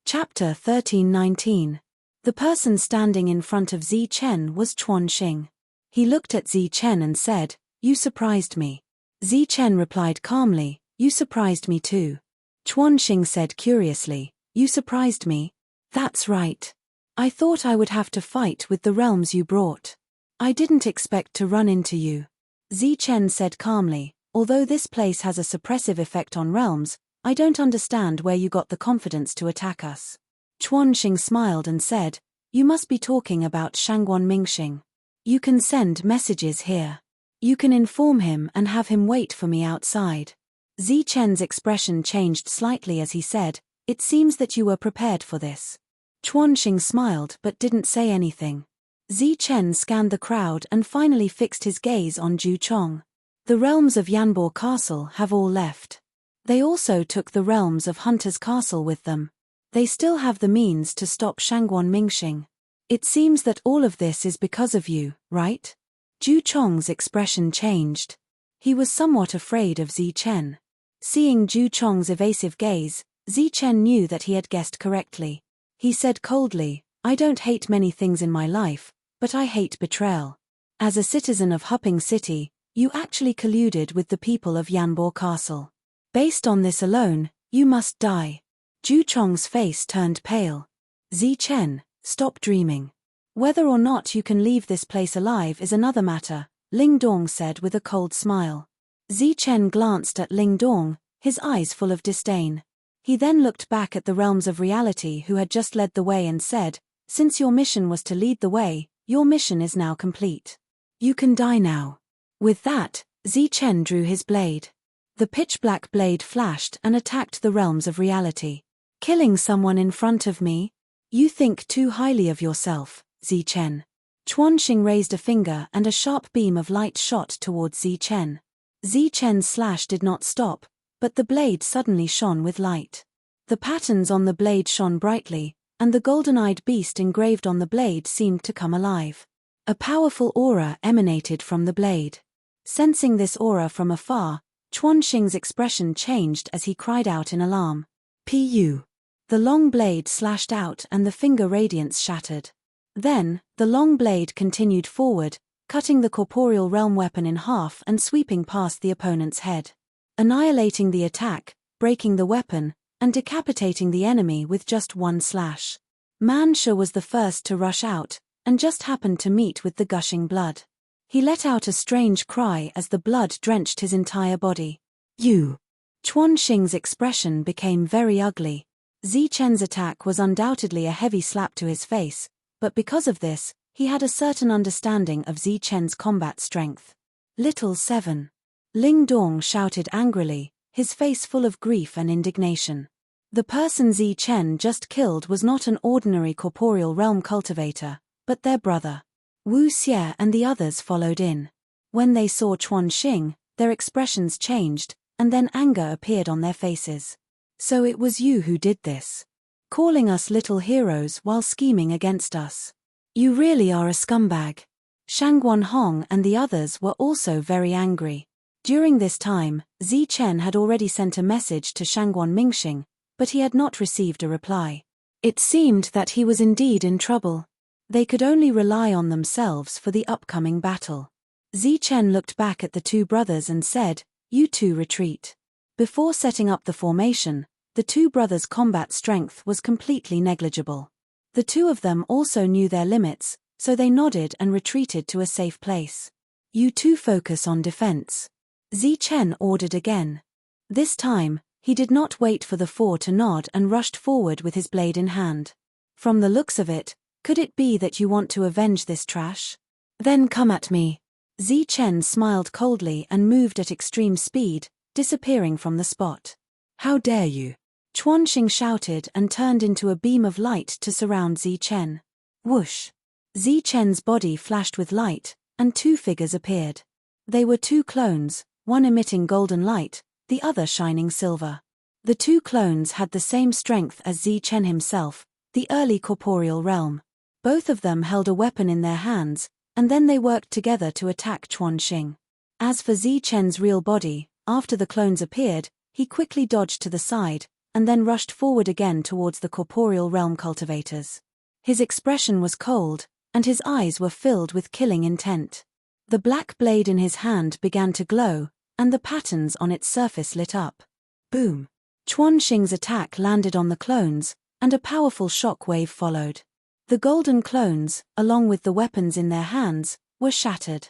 Chapter 13:19. The person standing in front of Zichen was Chuanxing. He looked at Zichen and said, "You surprised me." Zichen replied calmly, "You surprised me too." Chuanxing said curiously, "You surprised me?" "That's right. I thought I would have to fight with the realms you brought. I didn't expect to run into you." Zichen said calmly, "Although this place has a suppressive effect on realms, I don't understand where you got the confidence to attack us." Chuanxing smiled and said, "You must be talking about Shangguan Mingxing. You can send messages here. You can inform him and have him wait for me outside." Zichen's expression changed slightly as he said, "It seems that you were prepared for this." Chuanxing smiled but didn't say anything. Zichen scanned the crowd and finally fixed his gaze on Zhu Chong. The realms of Yanbo Castle have all left. They also took the realms of Hunter's Castle with them. They still have the means to stop Shangguan Mingxing. It seems that all of this is because of you, right? Zhu Chong's expression changed. He was somewhat afraid of Zichen. Seeing Zhu Chong's evasive gaze, Zichen knew that he had guessed correctly. He said coldly, "I don't hate many things in my life, but I hate betrayal. As a citizen of Hupping City, you actually colluded with the people of Yanbo Castle. Based on this alone, you must die." Zhu Chong's face turned pale. "Zichen, stop dreaming. Whether or not you can leave this place alive is another matter," Ling Dong said with a cold smile. Zichen glanced at Ling Dong, his eyes full of disdain. He then looked back at the realms of reality who had just led the way and said, "Since your mission was to lead the way, your mission is now complete. You can die now." With that, Zichen drew his blade. The pitch-black blade flashed and attacked the realms of reality. "Killing someone in front of me? You think too highly of yourself, Zichen." Chuanxing raised a finger and a sharp beam of light shot towards Zichen. Zichen's slash did not stop, but the blade suddenly shone with light. The patterns on the blade shone brightly, and the golden-eyed beast engraved on the blade seemed to come alive. A powerful aura emanated from the blade. Sensing this aura from afar, Chuanxing's expression changed as he cried out in alarm. "Pu!" The long blade slashed out and the finger radiance shattered. Then, the long blade continued forward, cutting the corporeal realm weapon in half and sweeping past the opponent's head. Annihilating the attack, breaking the weapon, and decapitating the enemy with just one slash. Man Sha was the first to rush out, and just happened to meet with the gushing blood. He let out a strange cry as the blood drenched his entire body. "You!" Chuanxing's expression became very ugly. Zichen's attack was undoubtedly a heavy slap to his face, but because of this, he had a certain understanding of Zichen's combat strength. "Little Seven!" Ling Dong shouted angrily, his face full of grief and indignation. The person Zichen just killed was not an ordinary corporeal realm cultivator, but their brother. Wu Xie and the others followed in. When they saw Chuanxing, their expressions changed, and then anger appeared on their faces. "So it was you who did this? Calling us little heroes while scheming against us. You really are a scumbag." Shangguan Hong and the others were also very angry. During this time, Zichen had already sent a message to Shangguan Mingxing, but he had not received a reply. It seemed that he was indeed in trouble. They could only rely on themselves for the upcoming battle. Zichen looked back at the two brothers and said, "You two retreat." Before setting up the formation, the two brothers' combat strength was completely negligible. The two of them also knew their limits, so they nodded and retreated to a safe place. "You two focus on defense," Zichen ordered again. This time, he did not wait for the four to nod and rushed forward with his blade in hand. "From the looks of it, could it be that you want to avenge this trash? Then come at me." Zichen smiled coldly and moved at extreme speed, disappearing from the spot. "How dare you!" Chuanxing shouted and turned into a beam of light to surround Zichen. Whoosh! Zi Chen's body flashed with light, and two figures appeared. They were two clones, one emitting golden light, the other shining silver. The two clones had the same strength as Zi Chen himself, the early corporeal realm. Both of them held a weapon in their hands, and then they worked together to attack Chuanxing. As for Zi Chen's real body, after the clones appeared, he quickly dodged to the side, and then rushed forward again towards the corporeal realm cultivators. His expression was cold, and his eyes were filled with killing intent. The black blade in his hand began to glow, and the patterns on its surface lit up. Boom! Chuanxing's attack landed on the clones, and a powerful shock wave followed. The golden clones, along with the weapons in their hands, were shattered.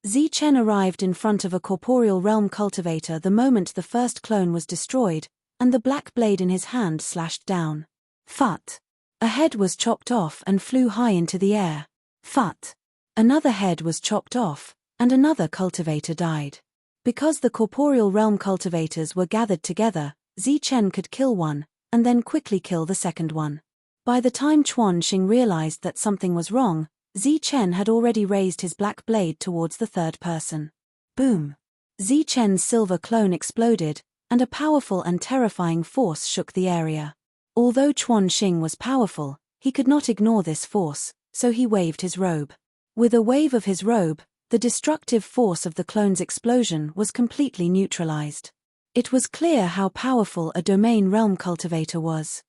Zi Chen arrived in front of a corporeal realm cultivator the moment the first clone was destroyed, and the black blade in his hand slashed down. Phut! A head was chopped off and flew high into the air. Phut! Another head was chopped off, and another cultivator died. Because the corporeal realm cultivators were gathered together, Zi Chen could kill one, and then quickly kill the second one. By the time Chuanxing realized that something was wrong, Zi Chen had already raised his black blade towards the third person. Boom! Zi Chen's silver clone exploded, and a powerful and terrifying force shook the area. Although Chuanxing was powerful, he could not ignore this force, so he waved his robe. With a wave of his robe, the destructive force of the clone's explosion was completely neutralized. It was clear how powerful a domain realm cultivator was.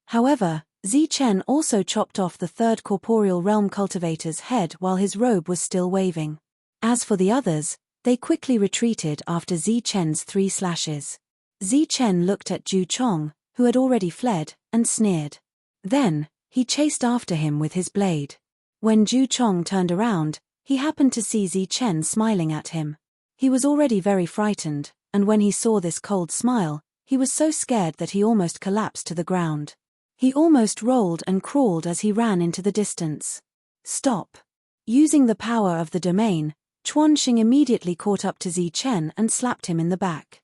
However, Zi Chen also chopped off the third corporeal realm cultivator's head while his robe was still waving. As for the others, they quickly retreated after Zi Chen's 3 slashes. Zi Chen looked at Zhu Chong, who had already fled, and sneered. Then, he chased after him with his blade. When Zhu Chong turned around, he happened to see Zi Chen smiling at him. He was already very frightened, and when he saw this cold smile, he was so scared that he almost collapsed to the ground. He almost rolled and crawled as he ran into the distance. Stop! Using the power of the domain, Chuanxing immediately caught up to Zi Chen and slapped him in the back.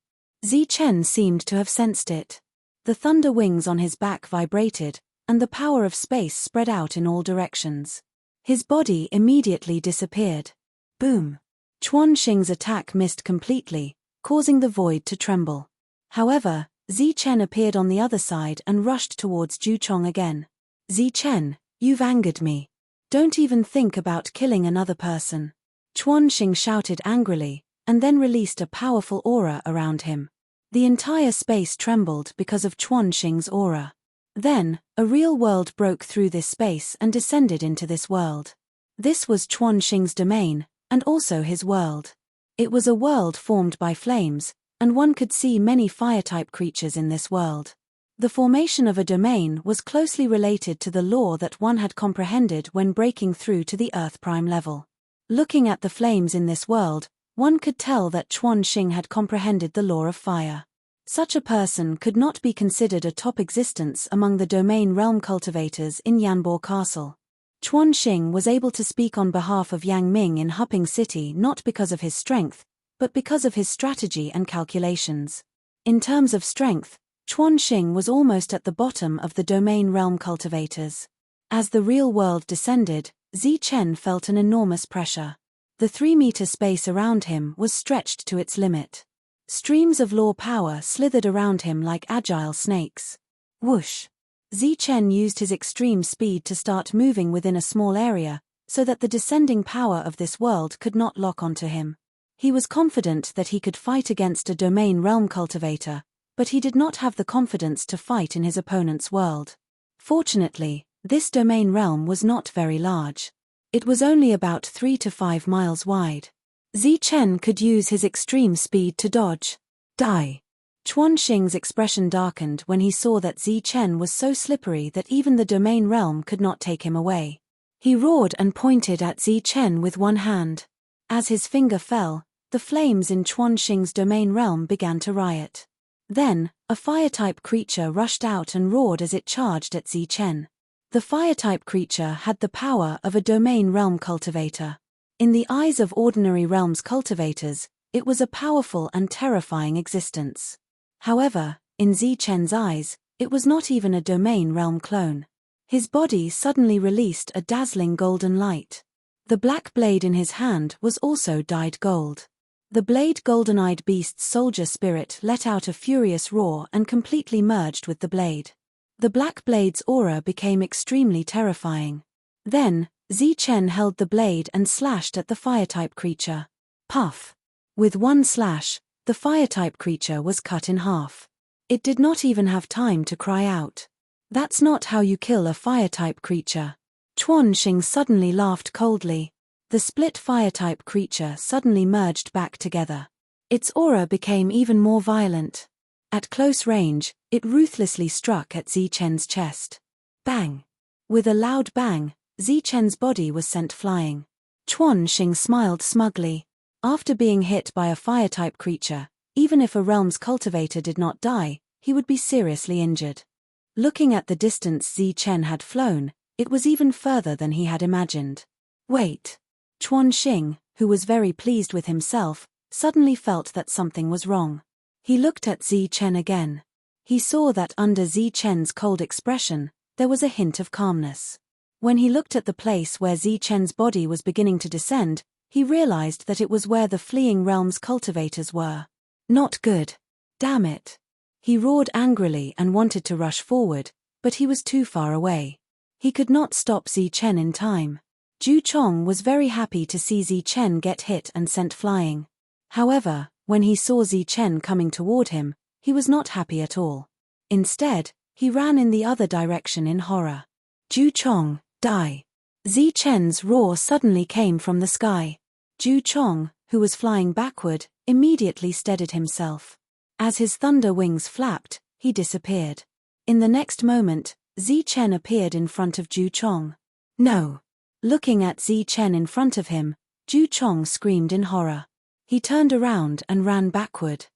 Zi Chen seemed to have sensed it. The thunder wings on his back vibrated, and the power of space spread out in all directions. His body immediately disappeared. Boom! Chuanxing's attack missed completely, causing the void to tremble. However, Zi Chen appeared on the other side and rushed towards Zhu Chong again. Zi Chen, you've angered me. Don't even think about killing another person. Chuanxing shouted angrily, and then released a powerful aura around him. The entire space trembled because of Chuanxing's aura. Then, a real world broke through this space and descended into this world. This was Chuanxing's domain, and also his world. It was a world formed by flames, and one could see many fire-type creatures in this world. The formation of a domain was closely related to the law that one had comprehended when breaking through to the Earth Prime level. Looking at the flames in this world, one could tell that Chuanxing had comprehended the law of fire. Such a person could not be considered a top existence among the domain realm cultivators in Yanbo Castle. Chuanxing was able to speak on behalf of Yang Ming in Huping City not because of his strength, but because of his strategy and calculations. In terms of strength, Chuanxing was almost at the bottom of the domain realm cultivators. As the real world descended, Zi Chen felt an enormous pressure. The 3-meter space around him was stretched to its limit. Streams of law power slithered around him like agile snakes. Whoosh! Zi Chen used his extreme speed to start moving within a small area, so that the descending power of this world could not lock onto him. He was confident that he could fight against a domain realm cultivator, but he did not have the confidence to fight in his opponent's world. Fortunately, this domain realm was not very large. It was only about 3 to 5 miles wide. Zi Chen could use his extreme speed to dodge. Die! Chuanxing's expression darkened when he saw that Zi Chen was so slippery that even the domain realm could not take him away. He roared and pointed at Zi Chen with one hand. As his finger fell, the flames in Chuanxing's domain realm began to riot. Then, a fire-type creature rushed out and roared as it charged at Zi Chen. The fire-type creature had the power of a domain realm cultivator. In the eyes of ordinary realms cultivators, it was a powerful and terrifying existence. However, in Zi Chen's eyes, it was not even a domain realm clone. His body suddenly released a dazzling golden light. The black blade in his hand was also dyed gold. The blade golden-eyed beast's soldier spirit let out a furious roar and completely merged with the blade. The black blade's aura became extremely terrifying. Then, Zichen held the blade and slashed at the fire-type creature. Puff! With one slash, the fire-type creature was cut in half. It did not even have time to cry out. That's not how you kill a fire-type creature. Chuanxing suddenly laughed coldly. The split fire-type creature suddenly merged back together. Its aura became even more violent. At close range, it ruthlessly struck at Zichen's chest. Bang! With a loud bang, Zichen's body was sent flying. Chuanxing smiled smugly. After being hit by a fire-type creature, even if a realm's cultivator did not die, he would be seriously injured. Looking at the distance Zichen had flown, it was even further than he had imagined. Wait! Chuanxing, who was very pleased with himself, suddenly felt that something was wrong. He looked at Zichen again. He saw that under Zichen's cold expression, there was a hint of calmness. When he looked at the place where Zichen's body was beginning to descend, he realized that it was where the fleeing realm's cultivators were. Not good. Damn it. He roared angrily and wanted to rush forward, but he was too far away. He could not stop Zichen in time. Zhu Chong was very happy to see Zichen get hit and sent flying. However, when he saw Zichen coming toward him, he was not happy at all. Instead, he ran in the other direction in horror. Zhu Chong, die! Zichen's roar suddenly came from the sky. Zhu Chong, who was flying backward, immediately steadied himself. As his thunder wings flapped, he disappeared. In the next moment, Zichen appeared in front of Zhu Chong. No! Looking at Zichen in front of him, Zhu Chong screamed in horror. He turned around and ran backward.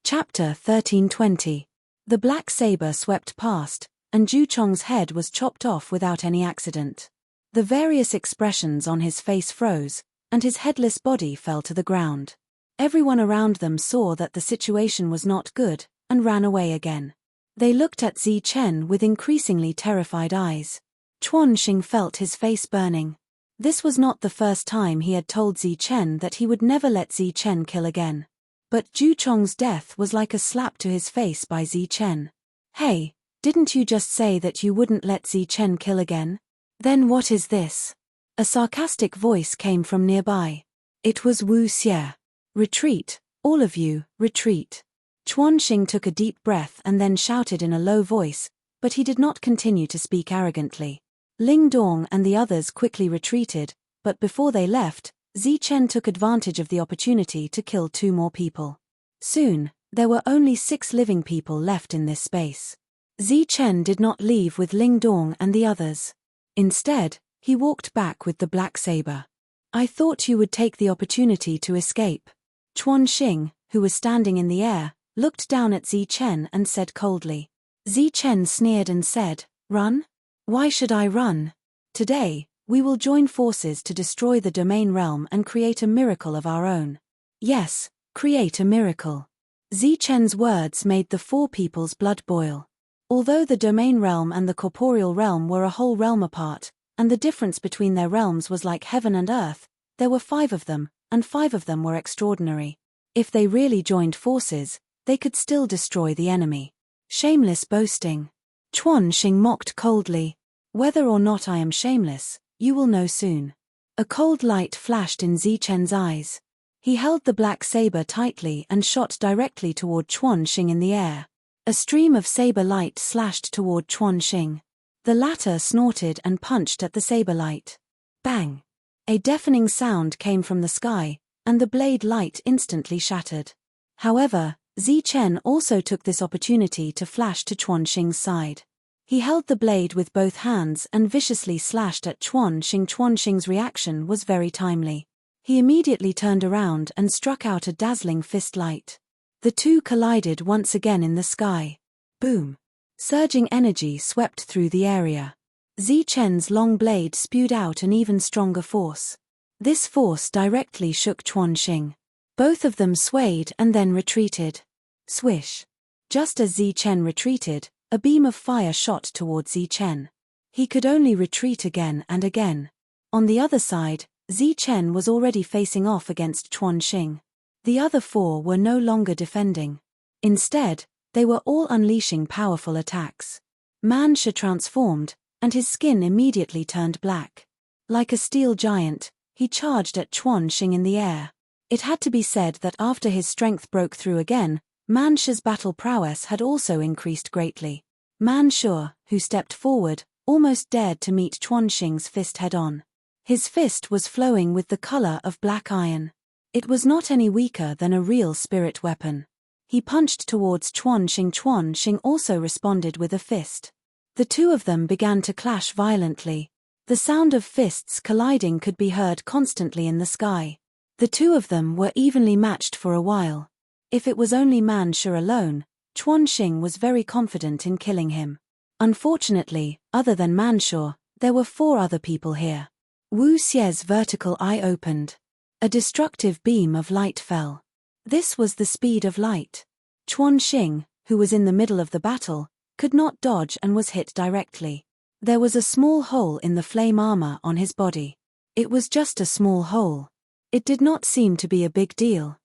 Chapter 1320. The black saber swept past, and Zhu Chong's head was chopped off without any accident. The various expressions on his face froze, and his headless body fell to the ground. Everyone around them saw that the situation was not good, and ran away again. They looked at Zichen with increasingly terrified eyes. Chuanxing felt his face burning. This was not the first time he had told Zichen that he would never let Zichen kill again. But Zhu Chong's death was like a slap to his face by Zichen. Hey, didn't you just say that you wouldn't let Zichen kill again? Then what is this? A sarcastic voice came from nearby. It was Wu Xie. Retreat, all of you, retreat. Chuanxing took a deep breath and then shouted in a low voice, but he did not continue to speak arrogantly. Ling Dong and the others quickly retreated, but before they left, Zichen took advantage of the opportunity to kill 2 more people. Soon, there were only 6 living people left in this space. Zichen did not leave with Ling Dong and the others. Instead, he walked back with the black saber. I thought you would take the opportunity to escape. Chuanxing, who was standing in the air, looked down at Zichen and said coldly. Zichen sneered and said, Run? Why should I run? Today, we will join forces to destroy the domain realm and create a miracle of our own. Yes, create a miracle. Zichen's words made the 4 people's blood boil. Although the domain realm and the corporeal realm were a whole realm apart, and the difference between their realms was like heaven and earth, there were 5 of them, and 5 of them were extraordinary. If they really joined forces, they could still destroy the enemy. Shameless boasting. Chuanxing mocked coldly. Whether or not I am shameless, you will know soon. A cold light flashed in Zichen's eyes. He held the black saber tightly and shot directly toward Chuanxing in the air. A stream of saber light slashed toward Chuanxing. The latter snorted and punched at the saber light. Bang! A deafening sound came from the sky, and the blade light instantly shattered. However, Zichen also took this opportunity to flash to Chuanxing's side. He held the blade with both hands and viciously slashed at Chuanxing. Chuanxing's reaction was very timely. He immediately turned around and struck out a dazzling fist light. The 2 collided once again in the sky. Boom! Surging energy swept through the area. Zichen's long blade spewed out an even stronger force. This force directly shook Chuanxing. Both of them swayed and then retreated. Swish! Just as Zichen retreated, a beam of fire shot towards Zichen. He could only retreat again and again. On the other side, Zichen was already facing off against Chuan Xing. The other four were no longer defending. Instead, they were all unleashing powerful attacks. Man Shi transformed, and his skin immediately turned black. Like a steel giant, he charged at Chuan Xing in the air. It had to be said that after his strength broke through again, Man Shi's battle prowess had also increased greatly. Man Shi, who stepped forward, almost dared to meet Chuan Xing's fist head-on. His fist was flowing with the color of black iron. It was not any weaker than a real spirit weapon. He punched towards Chuan Xing. Chuan Xing also responded with a fist. The two of them began to clash violently. The sound of fists colliding could be heard constantly in the sky. The two of them were evenly matched for a while. If it was only Man Shi alone, Chuan Xing was very confident in killing him. Unfortunately, other than Man Shi, there were 4 other people here. Wu Xie's vertical eye opened. A destructive beam of light fell. This was the speed of light. Chuan Xing, who was in the middle of the battle, could not dodge and was hit directly. There was a small hole in the flame armor on his body. It was just a small hole. It did not seem to be a big deal.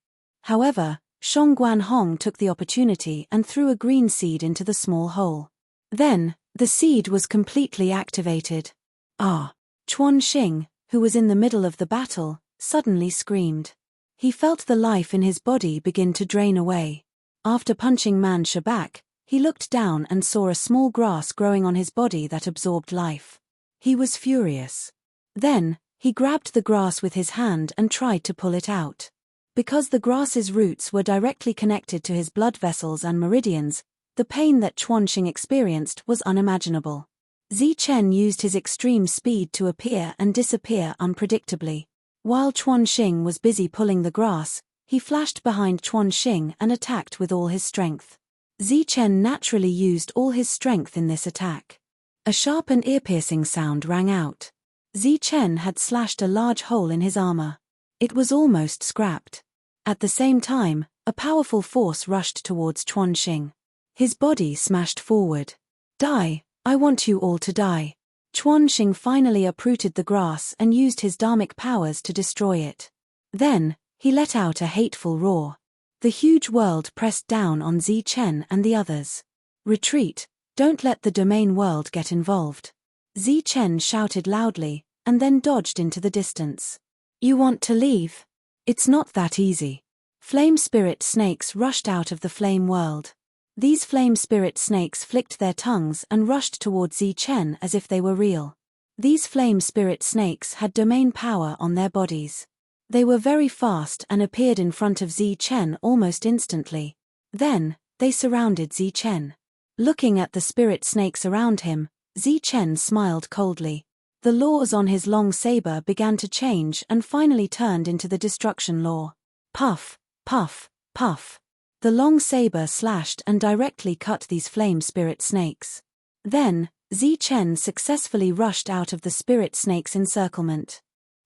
However, Shang Guanhong took the opportunity and threw a green seed into the small hole. Then, the seed was completely activated. Ah! Chuan Xing, who was in the middle of the battle, suddenly screamed. He felt the life in his body begin to drain away. After punching Man Shi back, he looked down and saw a small grass growing on his body that absorbed life. He was furious. Then, he grabbed the grass with his hand and tried to pull it out. Because the grass's roots were directly connected to his blood vessels and meridians, the pain that Chuan Xing experienced was unimaginable. Zichen used his extreme speed to appear and disappear unpredictably. While Chuan Xing was busy pulling the grass, he flashed behind Chuan Xing and attacked with all his strength. Zichen naturally used all his strength in this attack. A sharp and ear-piercing sound rang out. Zichen had slashed a large hole in his armor. It was almost scrapped. At the same time, a powerful force rushed towards Chuan Xing. His body smashed forward. Die! I want you all to die. Chuan Xing finally uprooted the grass and used his dharmic powers to destroy it. Then, he let out a hateful roar. The huge world pressed down on Zichen and the others. Retreat, don't let the domain world get involved. Zichen shouted loudly, and then dodged into the distance. You want to leave? It's not that easy. Flame spirit snakes rushed out of the flame world. These flame spirit snakes flicked their tongues and rushed towards Zichen as if they were real. These flame spirit snakes had domain power on their bodies. They were very fast and appeared in front of Zichen almost instantly. Then, they surrounded Zichen. Looking at the spirit snakes around him, Zichen smiled coldly. The laws on his long saber began to change and finally turned into the destruction law. Puff, puff, puff. The long saber slashed and directly cut these flame spirit snakes. Then, Zichen successfully rushed out of the spirit snake's encirclement.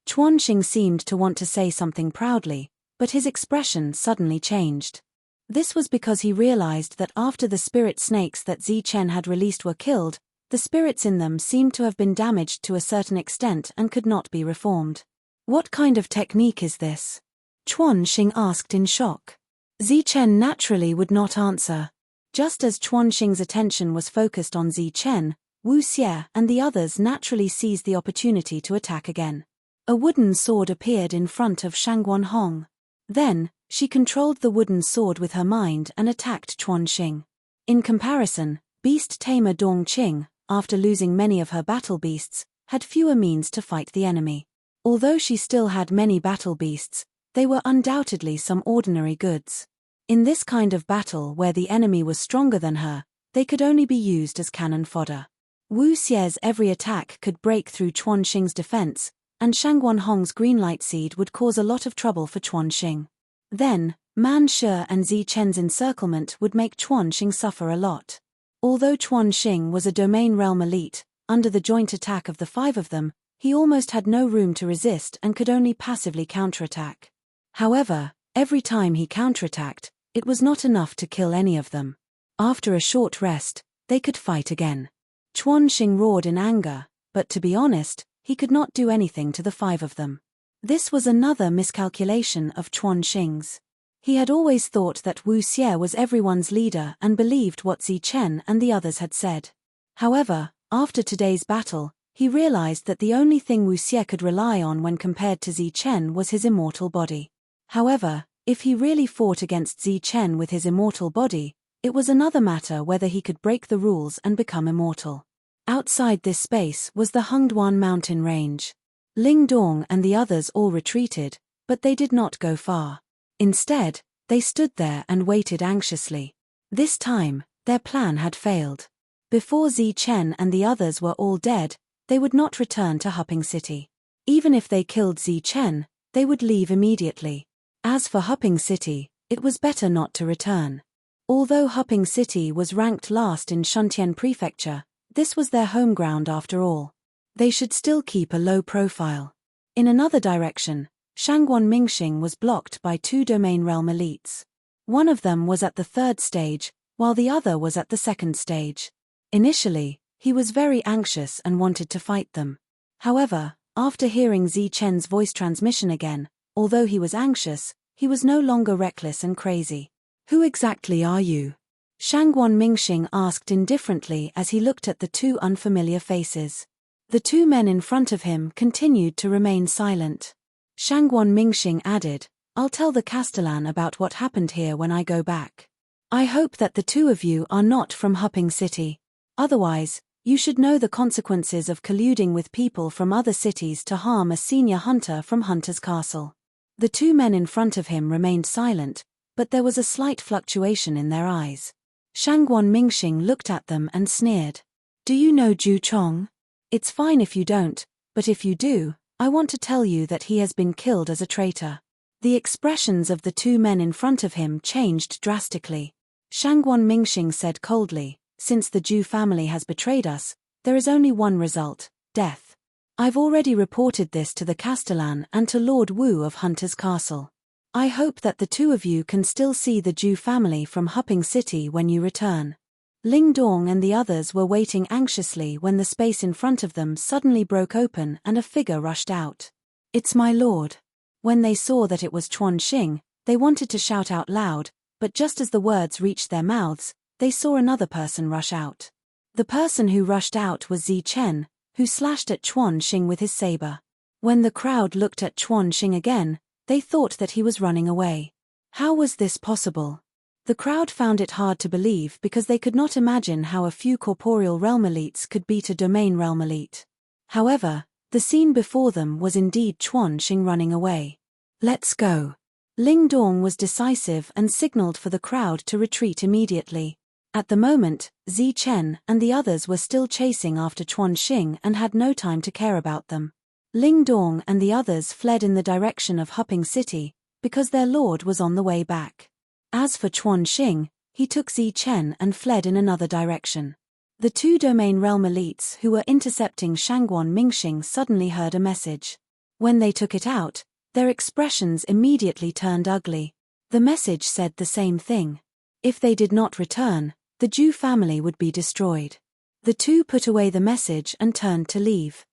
Chuan Xing seemed to want to say something proudly, but his expression suddenly changed. This was because he realized that after the spirit snakes that Zichen had released were killed, the spirits in them seemed to have been damaged to a certain extent and could not be reformed. What kind of technique is this? Chuan Xing asked in shock. Zichen naturally would not answer. Just as Chuan Xing's attention was focused on Zichen, Wu Xie and the others naturally seized the opportunity to attack again. A wooden sword appeared in front of Shang Guanhong. Then, she controlled the wooden sword with her mind and attacked Chuan Xing. In comparison, beast tamer Dong Qing, after losing many of her battle beasts, had fewer means to fight the enemy. Although she still had many battle beasts, they were undoubtedly some ordinary goods. In this kind of battle where the enemy was stronger than her, they could only be used as cannon fodder. Wu Xie's every attack could break through Chuan Xing's defense, and Shang Guanhong's green light seed would cause a lot of trouble for Chuan Xing. Then, Man Shi and Zichen's encirclement would make Chuan Xing suffer a lot. Although Chuan Xing was a domain realm elite, under the joint attack of the 5 of them, he almost had no room to resist and could only passively counterattack. However, every time he counterattacked, it was not enough to kill any of them. After a short rest, they could fight again. Chuan Xing roared in anger, but to be honest, he could not do anything to the 5 of them. This was another miscalculation of Chuan Xing's. He had always thought that Wu Xie was everyone's leader and believed what Zi Chen and the others had said. However, after today's battle, he realized that the only thing Wu Xie could rely on when compared to Zi Chen was his immortal body. However, if he really fought against Zi Chen with his immortal body, it was another matter whether he could break the rules and become immortal. Outside this space was the Hengduan mountain range. Ling Dong and the others all retreated, but they did not go far. Instead, they stood there and waited anxiously. This time, their plan had failed. Before Zi Chen and the others were all dead, they would not return to Hupping City. Even if they killed Zi Chen, they would leave immediately. As for Hupping City, it was better not to return. Although Hupping City was ranked last in Shuntian Prefecture, this was their home ground after all. They should still keep a low profile. In another direction, Shangguan Mingxing was blocked by 2 domain realm elites. One of them was at the 3rd stage, while the other was at the 2nd stage. Initially, he was very anxious and wanted to fight them. However, after hearing Zi Chen's voice transmission again, although he was anxious, he was no longer reckless and crazy. "Who exactly are you?" Shangguan Mingxing asked indifferently as he looked at the 2 unfamiliar faces. The 2 men in front of him continued to remain silent. Shangguan Mingxing added, "I'll tell the Castellan about what happened here when I go back. I hope that the 2 of you are not from Hupping City. Otherwise, you should know the consequences of colluding with people from other cities to harm a senior hunter from Hunter's Castle." The 2 men in front of him remained silent, but there was a slight fluctuation in their eyes. Shangguan Mingxing looked at them and sneered. "Do you know Zhu Chong? It's fine if you don't, but if you do, I want to tell you that he has been killed as a traitor." The expressions of the 2 men in front of him changed drastically. Shangguan Mingxing said coldly, "Since the Zhu family has betrayed us, there is only one result: death. I've already reported this to the Castellan and to Lord Wu of Hunter's Castle. I hope that the 2 of you can still see the Zhu family from Hupping City when you return." Ling Dong and the others were waiting anxiously when the space in front of them suddenly broke open and a figure rushed out. "It's my lord." When they saw that it was Chuan Xing, they wanted to shout out loud, but just as the words reached their mouths, they saw another person rush out. The person who rushed out was Zi Chen, who slashed at Chuan Xing with his saber. When the crowd looked at Chuan Xing again, they thought that he was running away. How was this possible? The crowd found it hard to believe because they could not imagine how a few corporeal realm elites could beat a domain realm elite. However, the scene before them was indeed Chuan Xing running away. "Let's go." Ling Dong was decisive and signaled for the crowd to retreat immediately. At the moment, Zi Chen and the others were still chasing after Chuan Xing and had no time to care about them. Ling Dong and the others fled in the direction of Hupping City, because their lord was on the way back. As for Chuan Xing, he took Zi Chen and fled in another direction. The 2 domain realm elites who were intercepting Shangguan Mingxing suddenly heard a message. When they took it out, their expressions immediately turned ugly. The message said the same thing. If they did not return, the Zhu family would be destroyed. The 2 put away the message and turned to leave.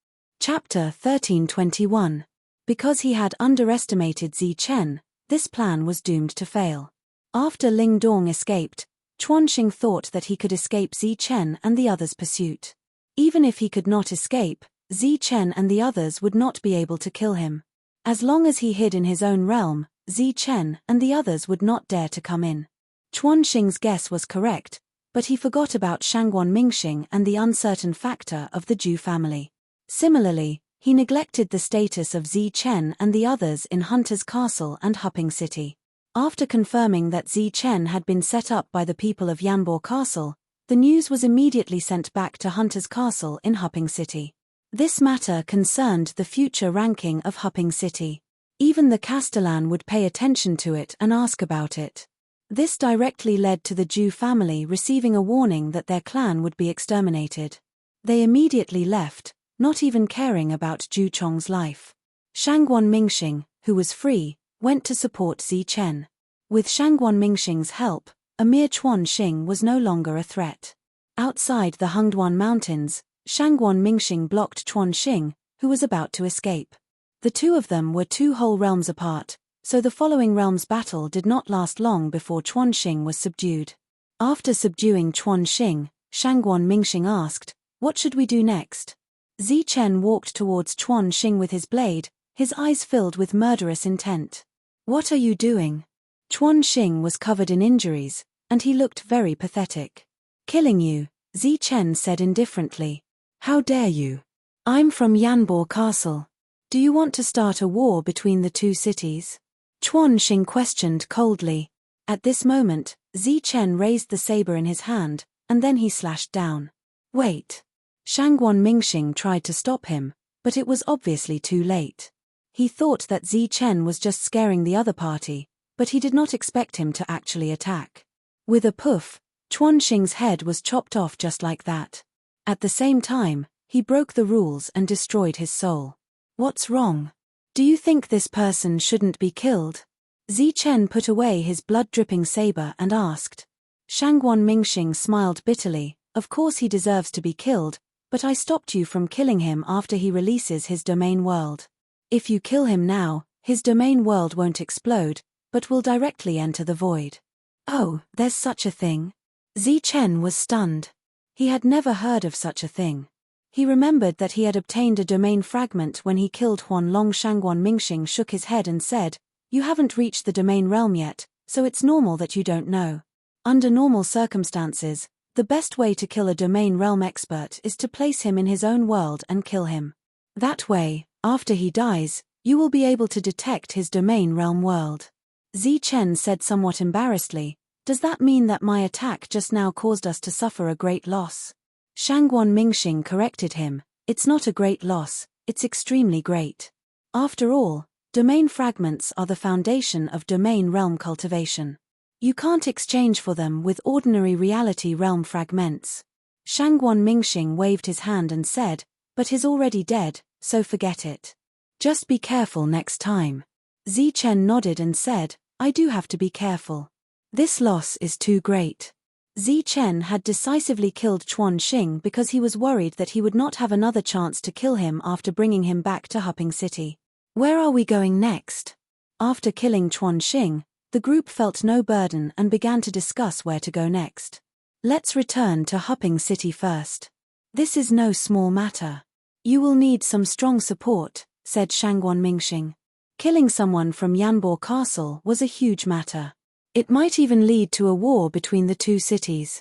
Chapter 1321. Because he had underestimated Zi Chen, this plan was doomed to fail. After Ling Dong escaped, Chuan Xing thought that he could escape Zi Chen and the others' pursuit. Even if he could not escape, Zi Chen and the others would not be able to kill him. As long as he hid in his own realm, Zi Chen and the others would not dare to come in. Chuan Xing's guess was correct, but he forgot about Shangguan Mingxing and the uncertain factor of the Zhu family. Similarly, he neglected the status of Zi Chen and the others in Hunter's Castle and Hupping City. After confirming that Zi Chen had been set up by the people of Yanbo Castle, the news was immediately sent back to Hunter's Castle in Hupping City. This matter concerned the future ranking of Hupping City. Even the Castellan would pay attention to it and ask about it. This directly led to the Zhu family receiving a warning that their clan would be exterminated. They immediately left, not even caring about Zhu Chong's life. Shangguan Mingxing, who was free, went to support Zi Chen. With Shangguan Mingxing's help, a mere Chuan Xing was no longer a threat. Outside the Hengduan Mountains, Shangguan Mingxing blocked Chuan Xing, who was about to escape. The two of them were 2 whole realms apart, so the following realms battle did not last long before Chuan Xing was subdued. After subduing Chuan Xing, Shangguan Mingxing asked, "What should we do next?" Zi Chen walked towards Chuan Xing with his blade, his eyes filled with murderous intent. "What are you doing?" Chuan Xing was covered in injuries, and he looked very pathetic. "Killing you," Zi Chen said indifferently. "How dare you? I'm from Yanbo Castle. Do you want to start a war between the 2 cities? Chuan Xing questioned coldly. At this moment, Zi Chen raised the saber in his hand, and then he slashed down. "Wait." Shangguan Mingxing tried to stop him, but it was obviously too late. He thought that Zi Chen was just scaring the other party, but he did not expect him to actually attack. With a poof, Chuan Xing's head was chopped off just like that. At the same time, he broke the rules and destroyed his soul. "What's wrong? Do you think this person shouldn't be killed?" Zi Chen put away his blood-dripping saber and asked. Shangguan Mingxing smiled bitterly. "Of course he deserves to be killed, but I stopped you from killing him after he releases his domain world. If you kill him now, his domain world won't explode, but will directly enter the void." "Oh, there's such a thing?" Zi Chen was stunned. He had never heard of such a thing. He remembered that he had obtained a domain fragment when he killed Huan Long. Shangguan Mingxing shook his head and said, "You haven't reached the domain realm yet, so it's normal that you don't know. Under normal circumstances, the best way to kill a domain realm expert is to place him in his own world and kill him. That way, after he dies, you will be able to detect his domain realm world." Zi Chen said somewhat embarrassedly, "Does that mean that my attack just now caused us to suffer a great loss?" Shangguan Mingxing corrected him, "It's not a great loss, it's extremely great. After all, domain fragments are the foundation of domain realm cultivation. You can't exchange for them with ordinary reality realm fragments." Shangguan Mingxing waved his hand and said, "But he's already dead, so forget it. Just be careful next time." Zi Chen nodded and said, "I do have to be careful. This loss is too great." Zi Chen had decisively killed Chuan Xing because he was worried that he would not have another chance to kill him after bringing him back to Hupping City. "Where are we going next?" After killing Chuan Xing, the group felt no burden and began to discuss where to go next. "Let's return to Hupping City first. This is no small matter. You will need some strong support," said Shangguan Mingxing. Killing someone from Yanbo Castle was a huge matter. It might even lead to a war between the 2 cities.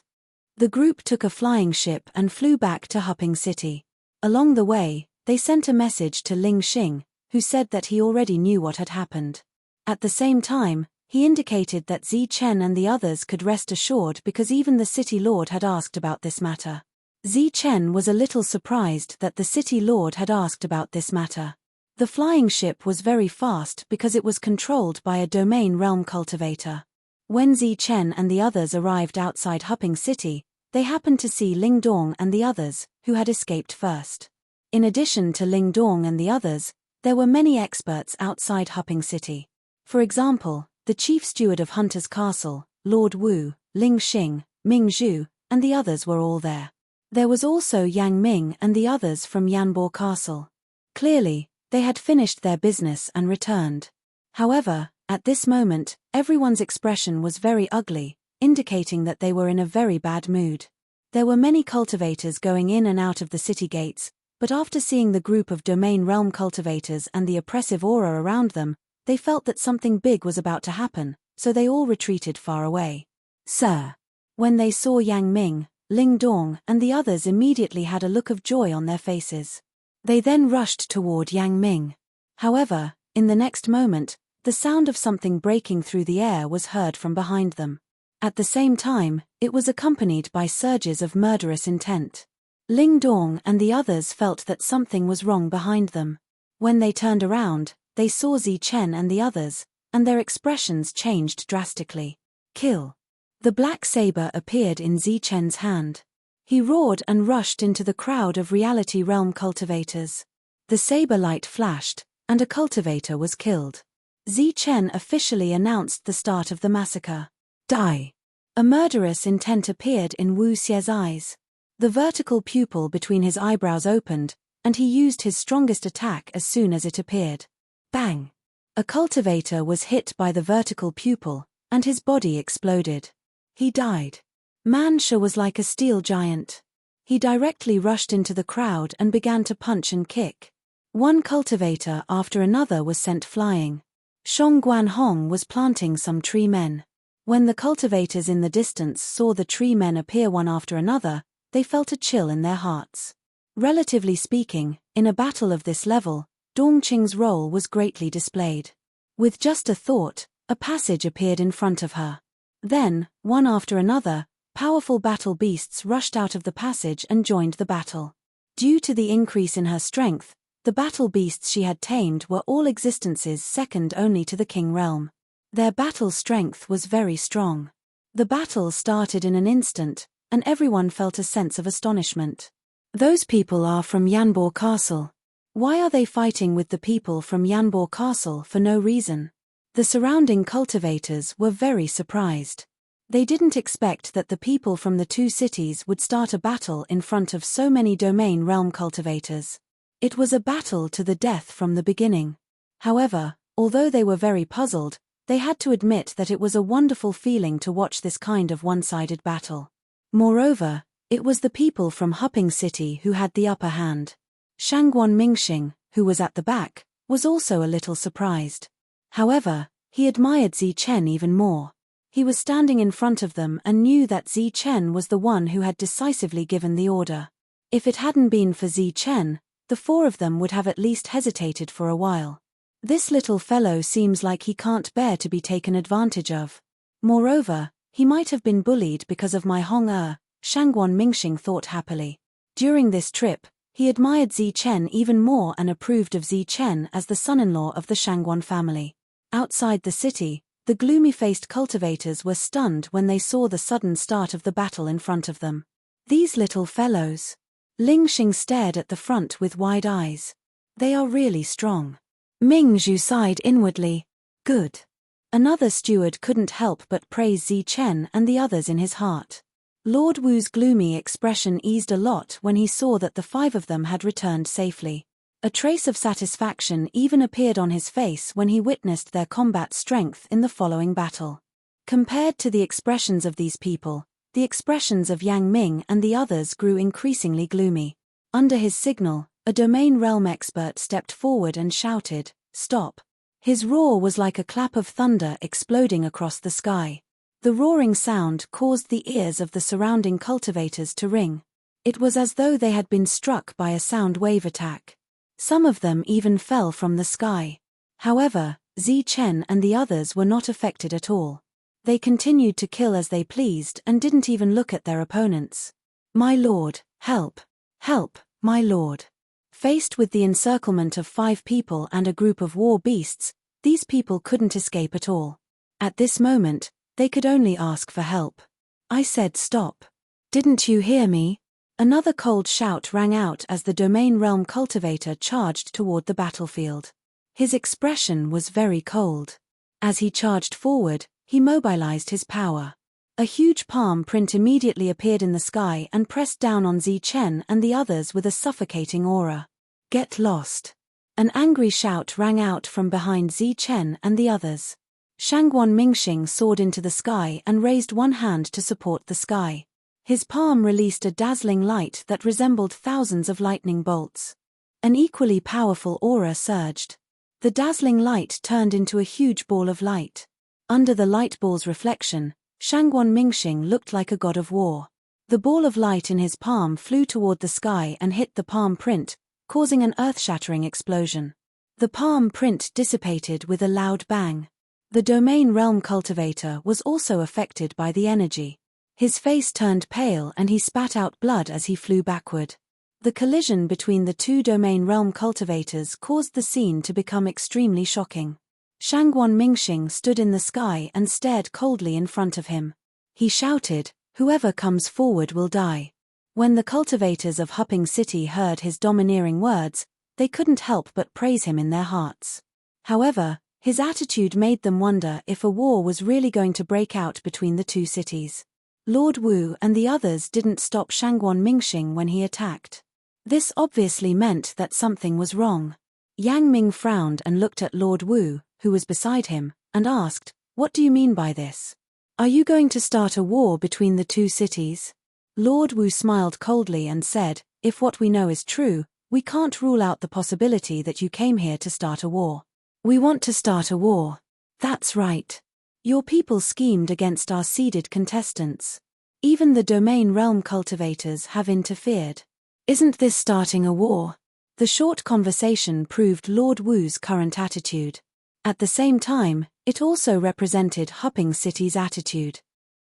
The group took a flying ship and flew back to Hupping City. Along the way, they sent a message to Ling Xing, who said that he already knew what had happened. At the same time, he indicated that Zi Chen and the others could rest assured because even the city lord had asked about this matter. Zi Chen was a little surprised that the city lord had asked about this matter. The flying ship was very fast because it was controlled by a domain realm cultivator. When Zi Chen and the others arrived outside Hupping City, they happened to see Ling Dong and the others, who had escaped first. In addition to Ling Dong and the others, there were many experts outside Hupping City. For example, the chief steward of Hunter's Castle, Lord Wu, Ling Xing, Ming Zhu, and the others were all there. There was also Yang Ming and the others from Yanbo Castle. Clearly, they had finished their business and returned. However, at this moment, everyone's expression was very ugly, indicating that they were in a very bad mood. There were many cultivators going in and out of the city gates, but after seeing the group of domain realm cultivators and the oppressive aura around them, they felt that something big was about to happen, so they all retreated far away. "Sir." When they saw Yang Ming, Ling Dong and the others immediately had a look of joy on their faces. They then rushed toward Yang Ming. However, in the next moment, the sound of something breaking through the air was heard from behind them. At the same time, it was accompanied by surges of murderous intent. Ling Dong and the others felt that something was wrong behind them. When they turned around, they saw Zi Chen and the others, and their expressions changed drastically. "Kill." The black saber appeared in Zi Chen's hand. He roared and rushed into the crowd of reality realm cultivators. The saber light flashed, and a cultivator was killed. Zi Chen officially announced the start of the massacre. "Die." A murderous intent appeared in Wu Xie's eyes. The vertical pupil between his eyebrows opened, and he used his strongest attack as soon as it appeared. Bang! A cultivator was hit by the vertical pupil, and his body exploded. He died. Mansha was like a steel giant. He directly rushed into the crowd and began to punch and kick. One cultivator after another was sent flying. Shong Guanhong was planting some tree men. When the cultivators in the distance saw the tree men appear one after another, they felt a chill in their hearts. Relatively speaking, in a battle of this level, Dongqing's role was greatly displayed. With just a thought, a passage appeared in front of her. Then, one after another, powerful battle beasts rushed out of the passage and joined the battle. Due to the increase in her strength, the battle beasts she had tamed were all existences second only to the king realm. Their battle strength was very strong. The battle started in an instant, and everyone felt a sense of astonishment. Those people are from Yanbo Castle. Why are they fighting with the people from Yanbo Castle for no reason? The surrounding cultivators were very surprised. They didn't expect that the people from the two cities would start a battle in front of so many domain realm cultivators. It was a battle to the death from the beginning. However, although they were very puzzled, they had to admit that it was a wonderful feeling to watch this kind of one-sided battle. Moreover, it was the people from Huping City who had the upper hand. Shangguan Mingxing, who was at the back, was also a little surprised. However, he admired Zi Chen even more. He was standing in front of them and knew that Zi Chen was the one who had decisively given the order. If it hadn't been for Zi Chen, the four of them would have at least hesitated for a while. This little fellow seems like he can't bear to be taken advantage of. Moreover, he might have been bullied because of my Hong Shangguan Mingxing thought happily. During this trip, he admired Zi Chen even more and approved of Zi Chen as the son-in-law of the Shangguan family. Outside the city, the gloomy-faced cultivators were stunned when they saw the sudden start of the battle in front of them. These little fellows. Ling Xing stared at the front with wide eyes. They are really strong. Ming Zhu sighed inwardly. Good. Another steward couldn't help but praise Zi Chen and the others in his heart. Lord Wu's gloomy expression eased a lot when he saw that the five of them had returned safely. A trace of satisfaction even appeared on his face when he witnessed their combat strength in the following battle. Compared to the expressions of these people, the expressions of Yang Ming and the others grew increasingly gloomy. Under his signal, a domain realm expert stepped forward and shouted, "Stop." His roar was like a clap of thunder exploding across the sky. The roaring sound caused the ears of the surrounding cultivators to ring. It was as though they had been struck by a sound wave attack. Some of them even fell from the sky. However, Zi Chen and the others were not affected at all. They continued to kill as they pleased and didn't even look at their opponents. "My lord, help! Help, my lord!" Faced with the encirclement of 5 people and a group of war beasts, these people couldn't escape at all. At this moment, they could only ask for help. "I said stop. Didn't you hear me?" Another cold shout rang out as the domain realm cultivator charged toward the battlefield. His expression was very cold. As he charged forward, he mobilized his power. A huge palm print immediately appeared in the sky and pressed down on Zi Chen and the others with a suffocating aura. "Get lost." An angry shout rang out from behind Zi Chen and the others. Shangguan Mingxing soared into the sky and raised one hand to support the sky. His palm released a dazzling light that resembled thousands of lightning bolts. An equally powerful aura surged. The dazzling light turned into a huge ball of light. Under the light ball's reflection, Shangguan Mingxing looked like a god of war. The ball of light in his palm flew toward the sky and hit the palm print, causing an earth-shattering explosion. The palm print dissipated with a loud bang. The domain realm cultivator was also affected by the energy. His face turned pale and he spat out blood as he flew backward. The collision between the two domain realm cultivators caused the scene to become extremely shocking. Shangguan Mingxing stood in the sky and stared coldly in front of him. He shouted, "Whoever comes forward will die." When the cultivators of Huping City heard his domineering words, they couldn't help but praise him in their hearts. However, his attitude made them wonder if a war was really going to break out between the two cities. Lord Wu and the others didn't stop Shangguan Mingxing when he attacked. This obviously meant that something was wrong. Yang Ming frowned and looked at Lord Wu, who was beside him, and asked, "What do you mean by this? Are you going to start a war between the two cities?" Lord Wu smiled coldly and said, "If what we know is true, we can't rule out the possibility that you came here to start a war." "We want to start a war." "That's right. Your people schemed against our seeded contestants. Even the domain realm cultivators have interfered. Isn't this starting a war?" The short conversation proved Lord Wu's current attitude. At the same time, it also represented Hupping City's attitude.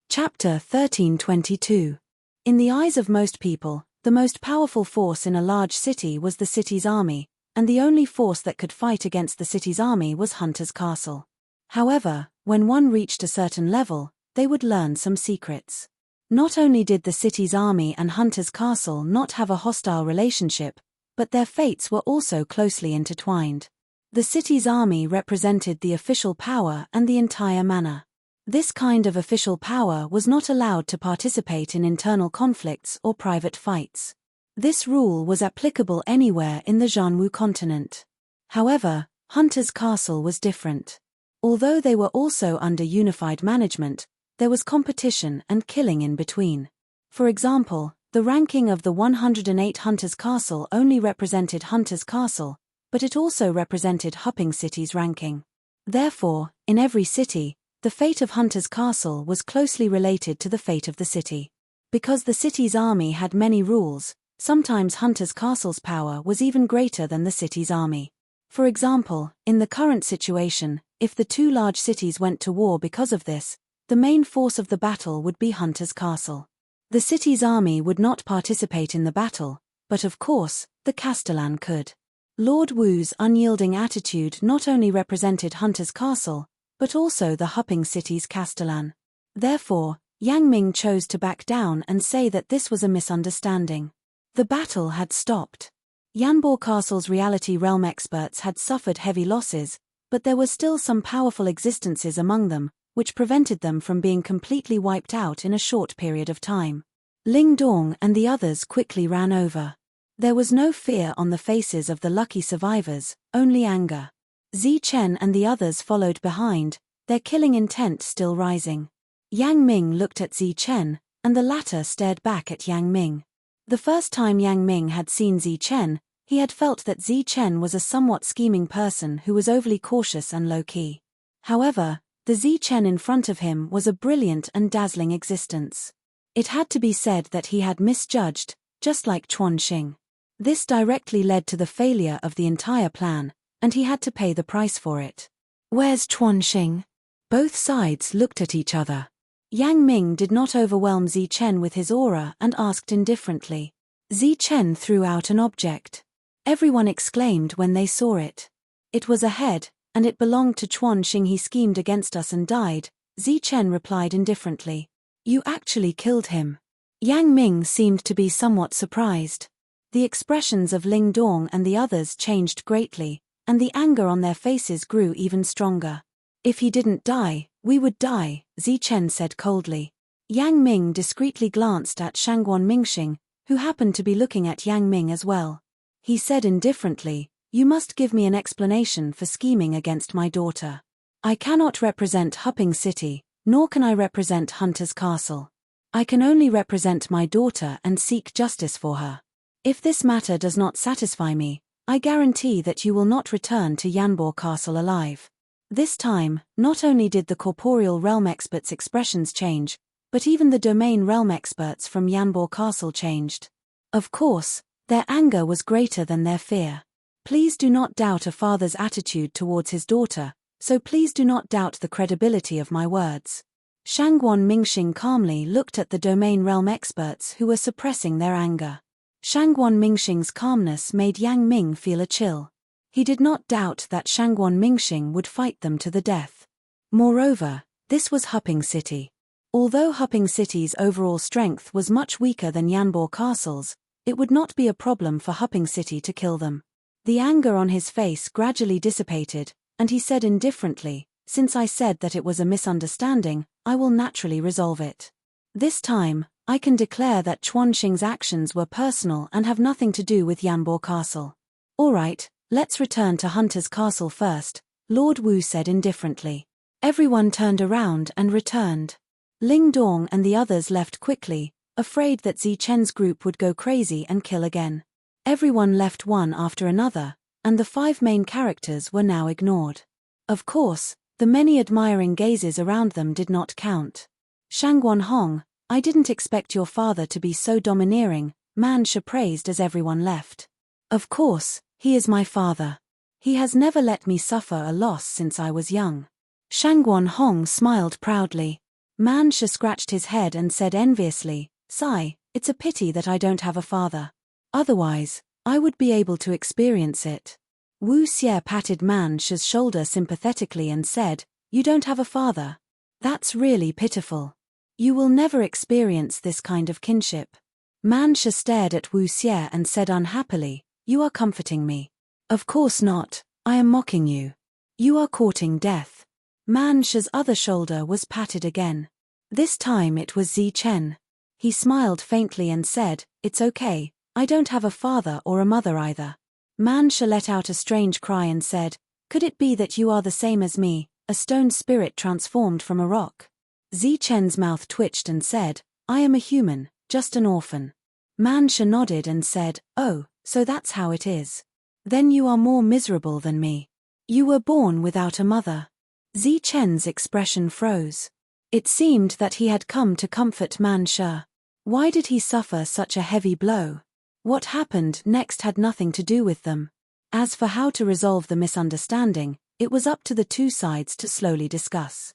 Chapter 1322. In the eyes of most people, the most powerful force in a large city was the city's army, and the only force that could fight against the city's army was Hunter's Castle. However, when one reached a certain level, they would learn some secrets. Not only did the city's army and Hunter's Castle not have a hostile relationship, but their fates were also closely intertwined. The city's army represented the official power and the entire manor. This kind of official power was not allowed to participate in internal conflicts or private fights. This rule was applicable anywhere in the Zhanwu continent. However, Hunter's Castle was different. Although they were also under unified management, there was competition and killing in between. For example, the ranking of the 108 Hunter's Castle only represented Hunter's Castle, but it also represented Hupping City's ranking. Therefore, in every city, the fate of Hunter's Castle was closely related to the fate of the city. Because the city's army had many rules, sometimes Hunter's Castle's power was even greater than the city's army. For example, in the current situation, if the two large cities went to war because of this, the main force of the battle would be Hunter's Castle. The city's army would not participate in the battle, but of course, the Castellan could. Lord Wu's unyielding attitude not only represented Hunter's Castle, but also the Hupping City's Castellan. Therefore, Yang Ming chose to back down and say that this was a misunderstanding. The battle had stopped. Yanbo Castle's reality realm experts had suffered heavy losses, but there were still some powerful existences among them, which prevented them from being completely wiped out in a short period of time. Ling Dong and the others quickly ran over. There was no fear on the faces of the lucky survivors, only anger. Zi Chen and the others followed behind, their killing intent still rising. Yang Ming looked at Zi Chen, and the latter stared back at Yang Ming. The first time Yang Ming had seen Zi Chen, he had felt that Zi Chen was a somewhat scheming person who was overly cautious and low-key. However, the Zi Chen in front of him was a brilliant and dazzling existence. It had to be said that he had misjudged, just like Chuan Xing. This directly led to the failure of the entire plan, and he had to pay the price for it. "Where's Chuan Xing?" Both sides looked at each other. Yang Ming did not overwhelm Zi Chen with his aura and asked indifferently. Zi Chen threw out an object. Everyone exclaimed when they saw it. It was a head, and it belonged to Chuan Xing. "He schemed against us and died," Zi Chen replied indifferently. "You actually killed him." Yang Ming seemed to be somewhat surprised. The expressions of Ling Dong and the others changed greatly, and the anger on their faces grew even stronger. "If he didn't die, we would die," Zi Chen said coldly. Yang Ming discreetly glanced at Shangguan Mingxing, who happened to be looking at Yang Ming as well. He said indifferently, "You must give me an explanation for scheming against my daughter. I cannot represent Hupping City, nor can I represent Hunter's Castle. I can only represent my daughter and seek justice for her. If this matter does not satisfy me, I guarantee that you will not return to Yanbo Castle alive." This time, not only did the corporeal realm experts' expressions change, but even the domain realm experts from Yanbo Castle changed. Of course, their anger was greater than their fear. Please do not doubt a father's attitude towards his daughter, so please do not doubt the credibility of my words. Shangguan Mingxing calmly looked at the domain realm experts who were suppressing their anger. Shangguan Mingxing's calmness made Yang Ming feel a chill. He did not doubt that Shangguan Mingxing would fight them to the death. Moreover, this was Hupping City. Although Hupping City's overall strength was much weaker than Yanbo Castle's, it would not be a problem for Hupping City to kill them. The anger on his face gradually dissipated, and he said indifferently, "Since I said that it was a misunderstanding, I will naturally resolve it." This time, I can declare that Chuanxing's actions were personal and have nothing to do with Yanbo Castle. Alright, let's return to Hunter's Castle first, Lord Wu said indifferently. Everyone turned around and returned. Ling Dong and the others left quickly, afraid that Zi Chen's group would go crazy and kill again. Everyone left one after another, and the 5 main characters were now ignored. Of course, the many admiring gazes around them did not count. Shangguan Hong, I didn't expect your father to be so domineering, Man Shi praised as everyone left. Of course, he is my father. He has never let me suffer a loss since I was young. Shangguan Hong smiled proudly. Man Shi scratched his head and said enviously, Sigh, it's a pity that I don't have a father. Otherwise, I would be able to experience it. Wu Xie patted Man Shi's shoulder sympathetically and said, You don't have a father? That's really pitiful. You will never experience this kind of kinship. Man Shi stared at Wu Xie and said unhappily, You are comforting me. Of course not, I am mocking you. You are courting death. Man Shi's other shoulder was patted again. This time it was Zi Chen. He smiled faintly and said, It's okay, I don't have a father or a mother either. Man Shi let out a strange cry and said, Could it be that you are the same as me, a stone spirit transformed from a rock? Zi Chen's mouth twitched and said, I am a human, just an orphan. Man Shi nodded and said, Oh, so that's how it is. Then you are more miserable than me. You were born without a mother. Zi Chen's expression froze. It seemed that he had come to comfort Man Shi. Why did he suffer such a heavy blow? What happened next had nothing to do with them. As for how to resolve the misunderstanding, it was up to the 2 sides to slowly discuss.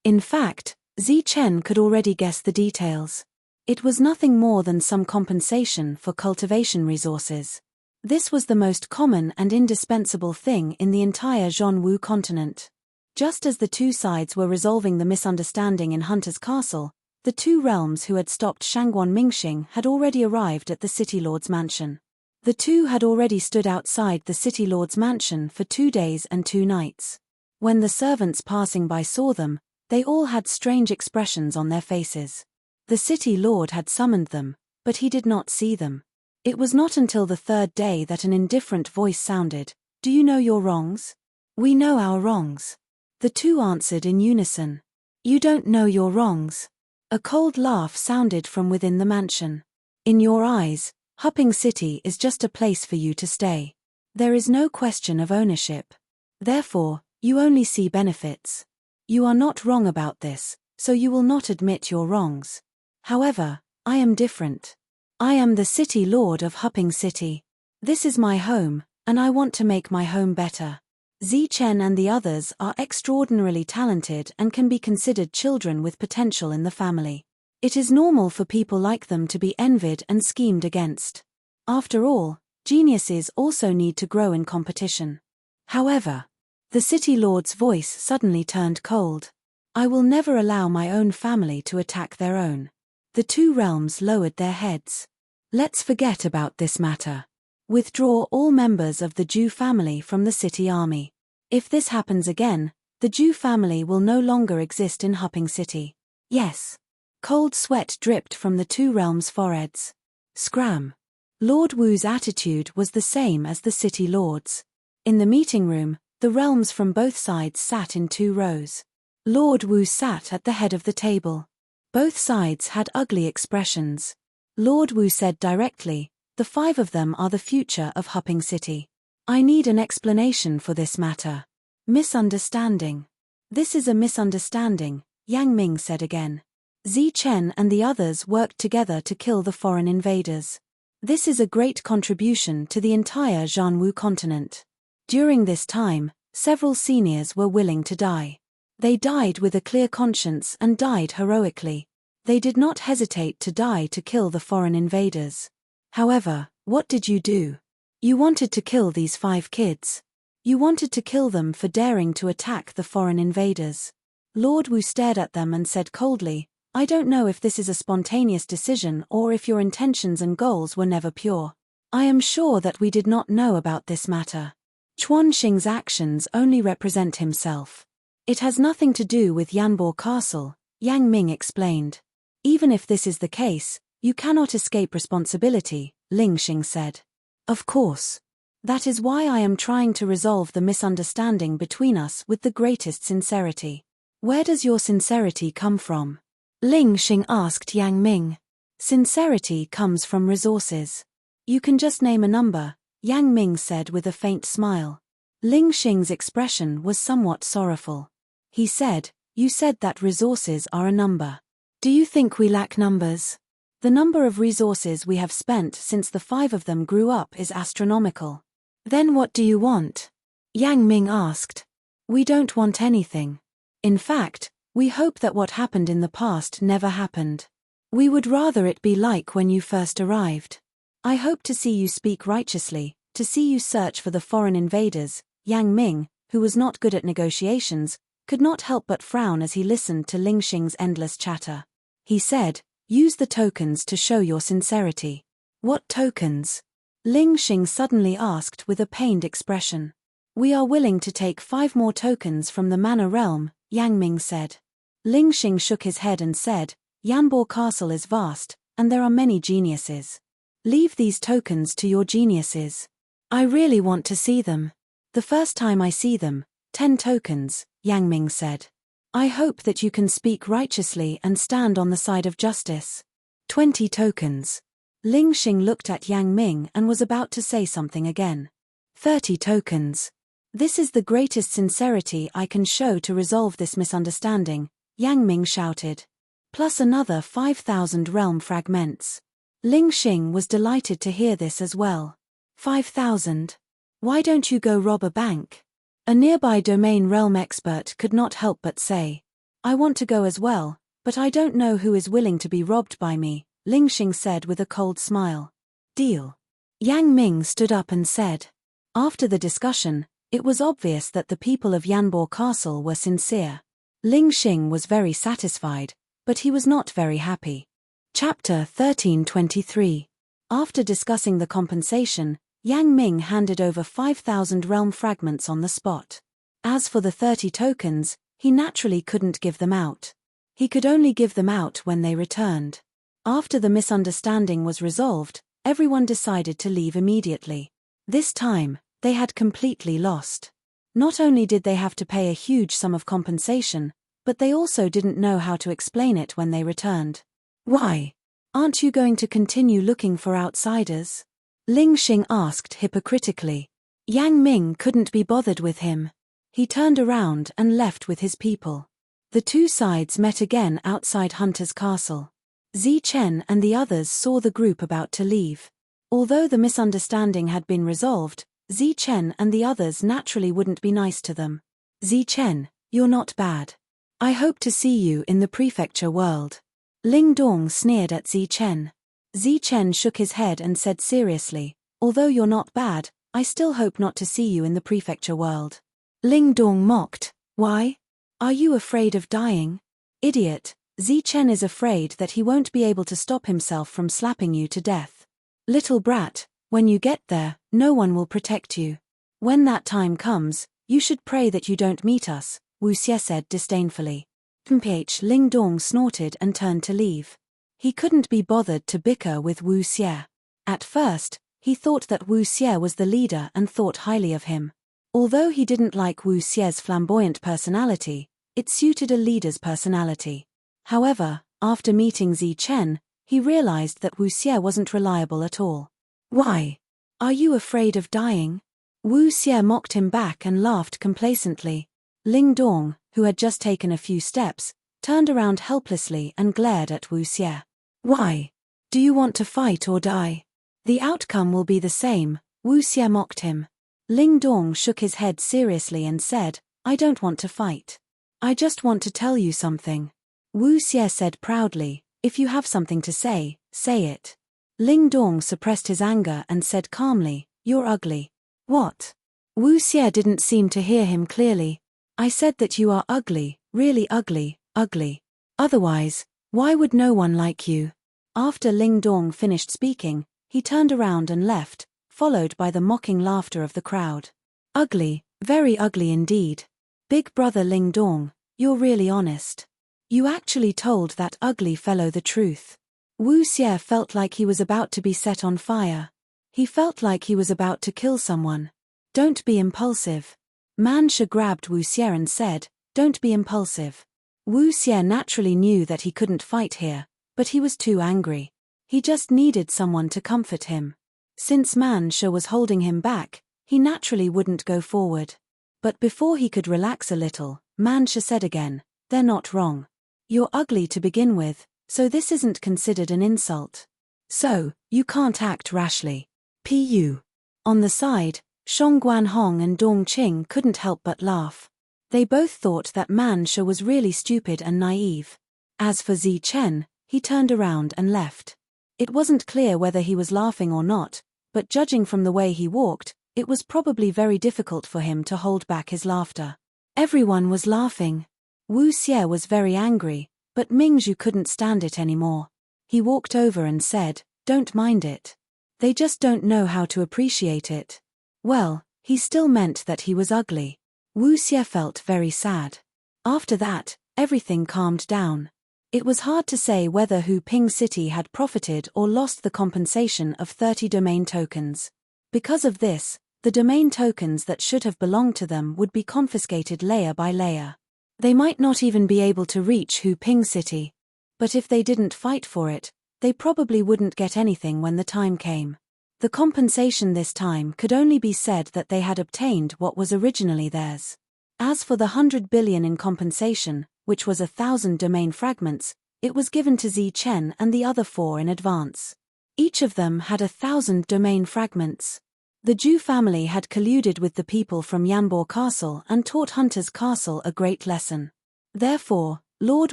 In fact, Zi Chen could already guess the details. It was nothing more than some compensation for cultivation resources. This was the most common and indispensable thing in the entire Zhonwu continent. Just as the 2 sides were resolving the misunderstanding in Hunter's Castle, the 2 realms who had stopped Shangguan Mingxing had already arrived at the City Lord's mansion. The 2 had already stood outside the City Lord's mansion for 2 days and 2 nights. When the servants passing by saw them, they all had strange expressions on their faces. The City Lord had summoned them, but he did not see them. It was not until the 3rd day that an indifferent voice sounded, Do you know your wrongs? We know our wrongs. The 2 answered in unison. You don't know your wrongs. A cold laugh sounded from within the mansion. In your eyes, Hupping City is just a place for you to stay. There is no question of ownership. Therefore, you only see benefits. You are not wrong about this, so you will not admit your wrongs. However, I am different. I am the City Lord of Hupping City. This is my home, and I want to make my home better. Zi Chen and the others are extraordinarily talented and can be considered children with potential in the family. It is normal for people like them to be envied and schemed against. After all, geniuses also need to grow in competition. However, the City Lord's voice suddenly turned cold. I will never allow my own family to attack their own. The 2 realms lowered their heads. Let's forget about this matter. Withdraw all members of the Zhu family from the city army. If this happens again, the Zhu family will no longer exist in Hupping City. Yes. Cold sweat dripped from the 2 realms' foreheads. Scram. Lord Wu's attitude was the same as the City Lord's. In the meeting room, the realms from both sides sat in 2 rows. Lord Wu sat at the head of the table. Both sides had ugly expressions. Lord Wu said directly, The 5 of them are the future of Hupping City. I need an explanation for this matter. Misunderstanding. This is a misunderstanding, Yang Ming said again. Zi Chen and the others worked together to kill the foreign invaders. This is a great contribution to the entire Zhonwu continent. During this time, several seniors were willing to die. They died with a clear conscience and died heroically. They did not hesitate to die to kill the foreign invaders. However, what did you do? You wanted to kill these 5 kids. You wanted to kill them for daring to attack the foreign invaders. Lord Wu stared at them and said coldly, I don't know if this is a spontaneous decision or if your intentions and goals were never pure. I am sure that we did not know about this matter. Chuanxing's actions only represent himself. It has nothing to do with Yanbo Castle, Yang Ming explained. Even if this is the case, you cannot escape responsibility, Ling Xing said. Of course. That is why I am trying to resolve the misunderstanding between us with the greatest sincerity. Where does your sincerity come from? Ling Xing asked Yang Ming. Sincerity comes from resources. You can just name a number, Yang Ming said with a faint smile. Ling Xing's expression was somewhat sorrowful. He said, "You said that resources are a number. Do you think we lack numbers? The number of resources we have spent since the 5 of them grew up is astronomical." Then what do you want? Yang Ming asked. We don't want anything. In fact, we hope that what happened in the past never happened. We would rather it be like when you first arrived. I hope to see you speak righteously, to see you search for the foreign invaders. Yang Ming, who was not good at negotiations, could not help but frown as he listened to Ling Xing's endless chatter. He said, "Use the tokens to show your sincerity." What tokens? Ling Xing suddenly asked with a pained expression. We are willing to take 5 more tokens from the Manor Realm, Yang Ming said. Ling Xing shook his head and said, Yanbo Castle is vast, and there are many geniuses. Leave these tokens to your geniuses. I really want to see them. The first time I see them, 10 tokens, Yang Ming said. I hope that you can speak righteously and stand on the side of justice. 20 tokens. Ling Xing looked at Yang Ming and was about to say something again. 30 tokens. This is the greatest sincerity I can show to resolve this misunderstanding, Yang Ming shouted. Plus another 5,000 realm fragments. Ling Xing was delighted to hear this as well. 5,000. Why don't you go rob a bank? A nearby domain realm expert could not help but say. I want to go as well, but I don't know who is willing to be robbed by me, Ling Xing said with a cold smile. Deal. Yang Ming stood up and said. After the discussion, it was obvious that the people of Yanbo Castle were sincere. Ling Xing was very satisfied, but he was not very happy. Chapter 1323. After discussing the compensation, Yang Ming handed over 5,000 realm fragments on the spot. As for the 30 tokens, he naturally couldn't give them out. He could only give them out when they returned. After the misunderstanding was resolved, everyone decided to leave immediately. This time, they had completely lost. Not only did they have to pay a huge sum of compensation, but they also didn't know how to explain it when they returned. Why? Aren't you going to continue looking for outsiders? Ling Xing asked hypocritically. Yang Ming couldn't be bothered with him. He turned around and left with his people. The two sides met again outside Hunter's Castle. Zi Chen and the others saw the group about to leave. Although the misunderstanding had been resolved, Zi Chen and the others naturally wouldn't be nice to them. Zi Chen, you're not bad. I hope to see you in the prefecture world. Ling Dong sneered at Zi Chen. Zi Chen shook his head and said seriously, although you're not bad, I still hope not to see you in the prefecture world. Ling Dong mocked. Why? Are you afraid of dying? Idiot, Zi Chen is afraid that he won't be able to stop himself from slapping you to death. Little brat, when you get there, no one will protect you. When that time comes, you should pray that you don't meet us, Wu Xie said disdainfully. Ling Dong snorted and turned to leave. He couldn't be bothered to bicker with Wu Xie. At first, he thought that Wu Xie was the leader and thought highly of him. Although he didn't like Wu Xie's flamboyant personality, it suited a leader's personality. However, after meeting Zi Chen, he realized that Wu Xie wasn't reliable at all. Why? Are you afraid of dying? Wu Xie mocked him back and laughed complacently. Ling Dong, who had just taken a few steps, turned around helplessly and glared at Wu Xie. Why? Do you want to fight or die? The outcome will be the same, Wu Xie mocked him. Ling Dong shook his head seriously and said, I don't want to fight. I just want to tell you something. Wu Xie said proudly, if you have something to say, say it. Ling Dong suppressed his anger and said calmly, you're ugly. What? Wu Xie didn't seem to hear him clearly. I said that you are ugly, really ugly, ugly. Otherwise, why would no one like you? After Ling Dong finished speaking, he turned around and left, followed by the mocking laughter of the crowd. Ugly, very ugly indeed. Big brother Ling Dong, you're really honest. You actually told that ugly fellow the truth. Wu Xie felt like he was about to be set on fire. He felt like he was about to kill someone. Don't be impulsive. Man Shi grabbed Wu Xie and said, don't be impulsive. Wu Xie naturally knew that he couldn't fight here, but he was too angry. He just needed someone to comfort him. Since Man Shi was holding him back, he naturally wouldn't go forward. But before he could relax a little, Man Shi said again, they're not wrong. You're ugly to begin with, so this isn't considered an insult. So, you can't act rashly. Pu. On the side, Shang Guanhong and Dong Qing couldn't help but laugh. They both thought that Man Shi was really stupid and naive. As for Zi Chen, he turned around and left. It wasn't clear whether he was laughing or not, but judging from the way he walked, it was probably very difficult for him to hold back his laughter. Everyone was laughing. Wu Xie was very angry, but Mingzhu couldn't stand it anymore. He walked over and said, don't mind it. They just don't know how to appreciate it. Well, he still meant that he was ugly. Wu Xie felt very sad. After that, everything calmed down. It was hard to say whether Hu Ping City had profited or lost the compensation of 30 domain tokens. Because of this, the domain tokens that should have belonged to them would be confiscated layer by layer. They might not even be able to reach Hu Ping City. But if they didn't fight for it, they probably wouldn't get anything when the time came. The compensation this time could only be said that they had obtained what was originally theirs. As for the 100 billion in compensation, which was 1,000 domain fragments, it was given to Zi Chen and the other 4 in advance. Each of them had 1,000 domain fragments. The Zhu family had colluded with the people from Yanbo Castle and taught Hunter's Castle a great lesson. Therefore, Lord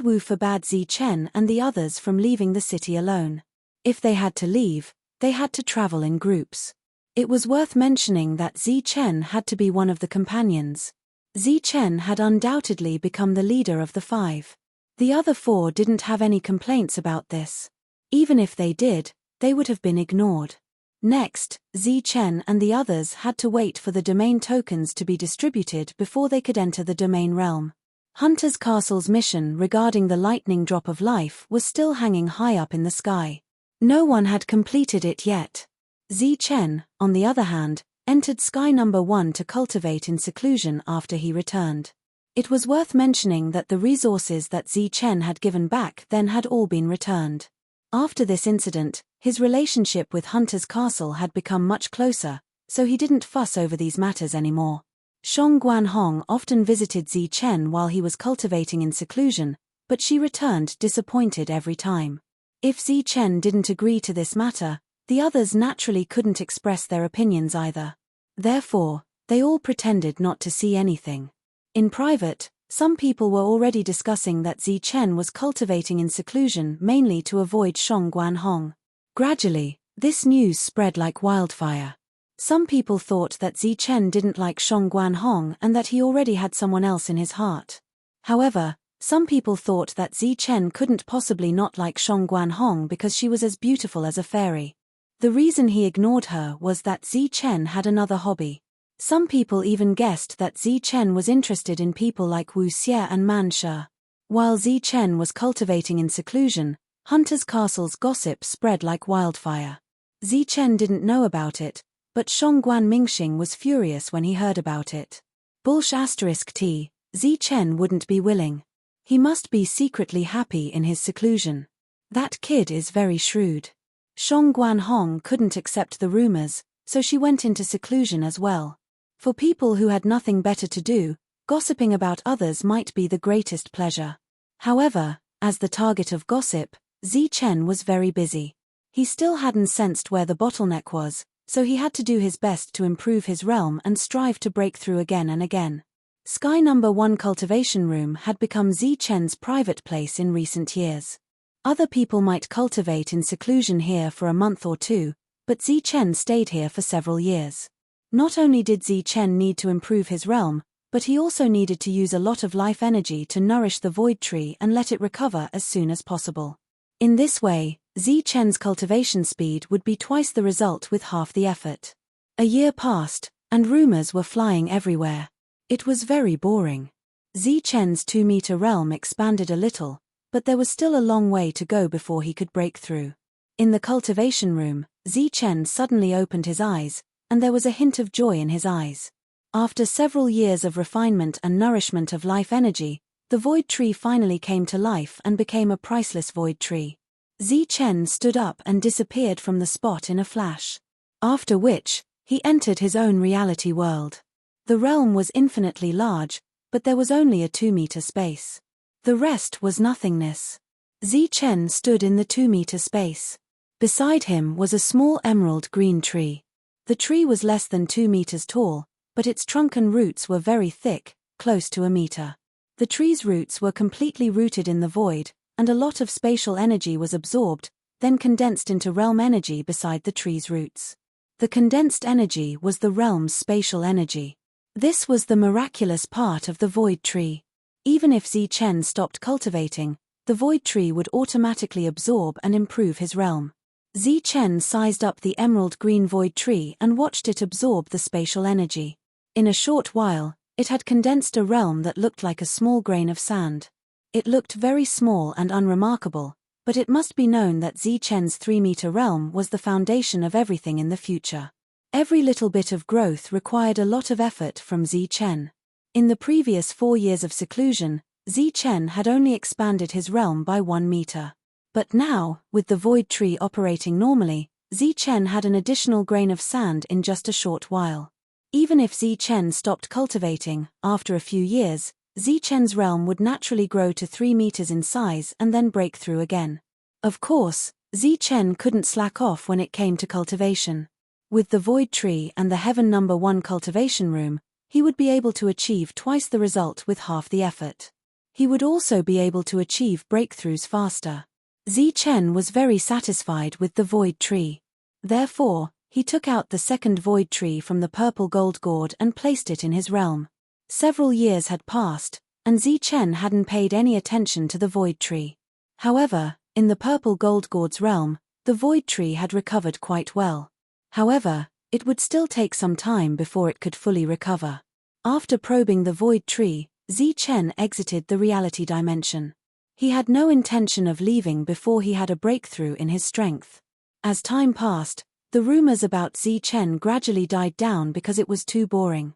Wu forbade Zi Chen and the others from leaving the city alone. If they had to leave, they had to travel in groups. It was worth mentioning that Zi Chen had to be one of the companions. Zi Chen had undoubtedly become the leader of the 5. The other 4 didn't have any complaints about this. Even if they did, they would have been ignored. Next, Zi Chen and the others had to wait for the domain tokens to be distributed before they could enter the domain realm. Hunter's Castle's mission regarding the lightning drop of life was still hanging high up in the sky. No one had completed it yet. Zi Chen, on the other hand, entered Sky Number 1 to cultivate in seclusion after he returned. It was worth mentioning that the resources that Zi Chen had given back then had all been returned. After this incident, his relationship with Hunter's Castle had become much closer, so he didn't fuss over these matters anymore. Shang Guanhong often visited Zi Chen while he was cultivating in seclusion, but she returned disappointed every time. If Zi Chen didn't agree to this matter, the others naturally couldn't express their opinions either. Therefore, they all pretended not to see anything. In private, some people were already discussing that Zi Chen was cultivating in seclusion mainly to avoid Shang Guanhong. Gradually, this news spread like wildfire. Some people thought that Zi Chen didn't like Shang Guanhong and that he already had someone else in his heart. However, some people thought that Zi Chen couldn't possibly not like Shang Guanhong because she was as beautiful as a fairy. The reason he ignored her was that Zi Chen had another hobby. Some people even guessed that Zi Chen was interested in people like Wu Xie and Man Shi. While Zi Chen was cultivating in seclusion, Hunter's Castle's gossip spread like wildfire. Zi Chen didn't know about it, but Shangguan Mingxing was furious when he heard about it. *T, Zi Chen wouldn't be willing. He must be secretly happy in his seclusion. That kid is very shrewd. Shang Guanhong couldn't accept the rumors, so she went into seclusion as well. For people who had nothing better to do, gossiping about others might be the greatest pleasure. However, as the target of gossip, Zi Chen was very busy. He still hadn't sensed where the bottleneck was, so he had to do his best to improve his realm and strive to break through again and again. Sky Number 1 cultivation room had become Zi Chen's private place in recent years. Other people might cultivate in seclusion here for a month or 2, but Zi Chen stayed here for several years. Not only did Zi Chen need to improve his realm, but he also needed to use a lot of life energy to nourish the void tree and let it recover as soon as possible. In this way, Zi Chen's cultivation speed would be twice the result with half the effort. A year passed, and rumors were flying everywhere. It was very boring. Zi Chen's 2-meter realm expanded a little, But there was still a long way to go before he could break through. In the cultivation room, Zichen suddenly opened his eyes, and there was a hint of joy in his eyes. After several years of refinement and nourishment of life energy, the void tree finally came to life and became a priceless void tree. Zichen stood up and disappeared from the spot in a flash. After which, he entered his own reality world. The realm was infinitely large, but there was only a 2-meter space. The rest was nothingness. Zichen stood in the 2-meter space. Beside him was a small emerald green tree. The tree was less than 2 meters tall, but its trunk and roots were very thick, close to a meter. The tree's roots were completely rooted in the void, and a lot of spatial energy was absorbed, then condensed into realm energy beside the tree's roots. The condensed energy was the realm's spatial energy. This was the miraculous part of the void tree. Even if Zichen stopped cultivating, the void tree would automatically absorb and improve his realm. Zichen sized up the emerald green void tree and watched it absorb the spatial energy. In a short while, it had condensed a realm that looked like a small grain of sand. It looked very small and unremarkable, but it must be known that Zichen's 3-meter realm was the foundation of everything in the future. Every little bit of growth required a lot of effort from Zichen. In the previous 4 years of seclusion, Zichen had only expanded his realm by 1 meter. But now, with the void tree operating normally, Zichen had an additional grain of sand in just a short while. Even if Zichen stopped cultivating, after a few years, Zichen's realm would naturally grow to 3 meters in size and then break through again. Of course, Zichen couldn't slack off when it came to cultivation. With the void tree and the heaven number 1 cultivation room, he would be able to achieve twice the result with half the effort. He would also be able to achieve breakthroughs faster. Zichen was very satisfied with the void tree. Therefore, he took out the second void tree from the purple gold gourd and placed it in his realm. Several years had passed, and Zichen hadn't paid any attention to the void tree. However, in the purple gold gourd's realm, the void tree had recovered quite well. However, it would still take some time before it could fully recover. After probing the void tree, Zichen exited the reality dimension. He had no intention of leaving before he had a breakthrough in his strength. As time passed, the rumors about Zichen gradually died down because it was too boring.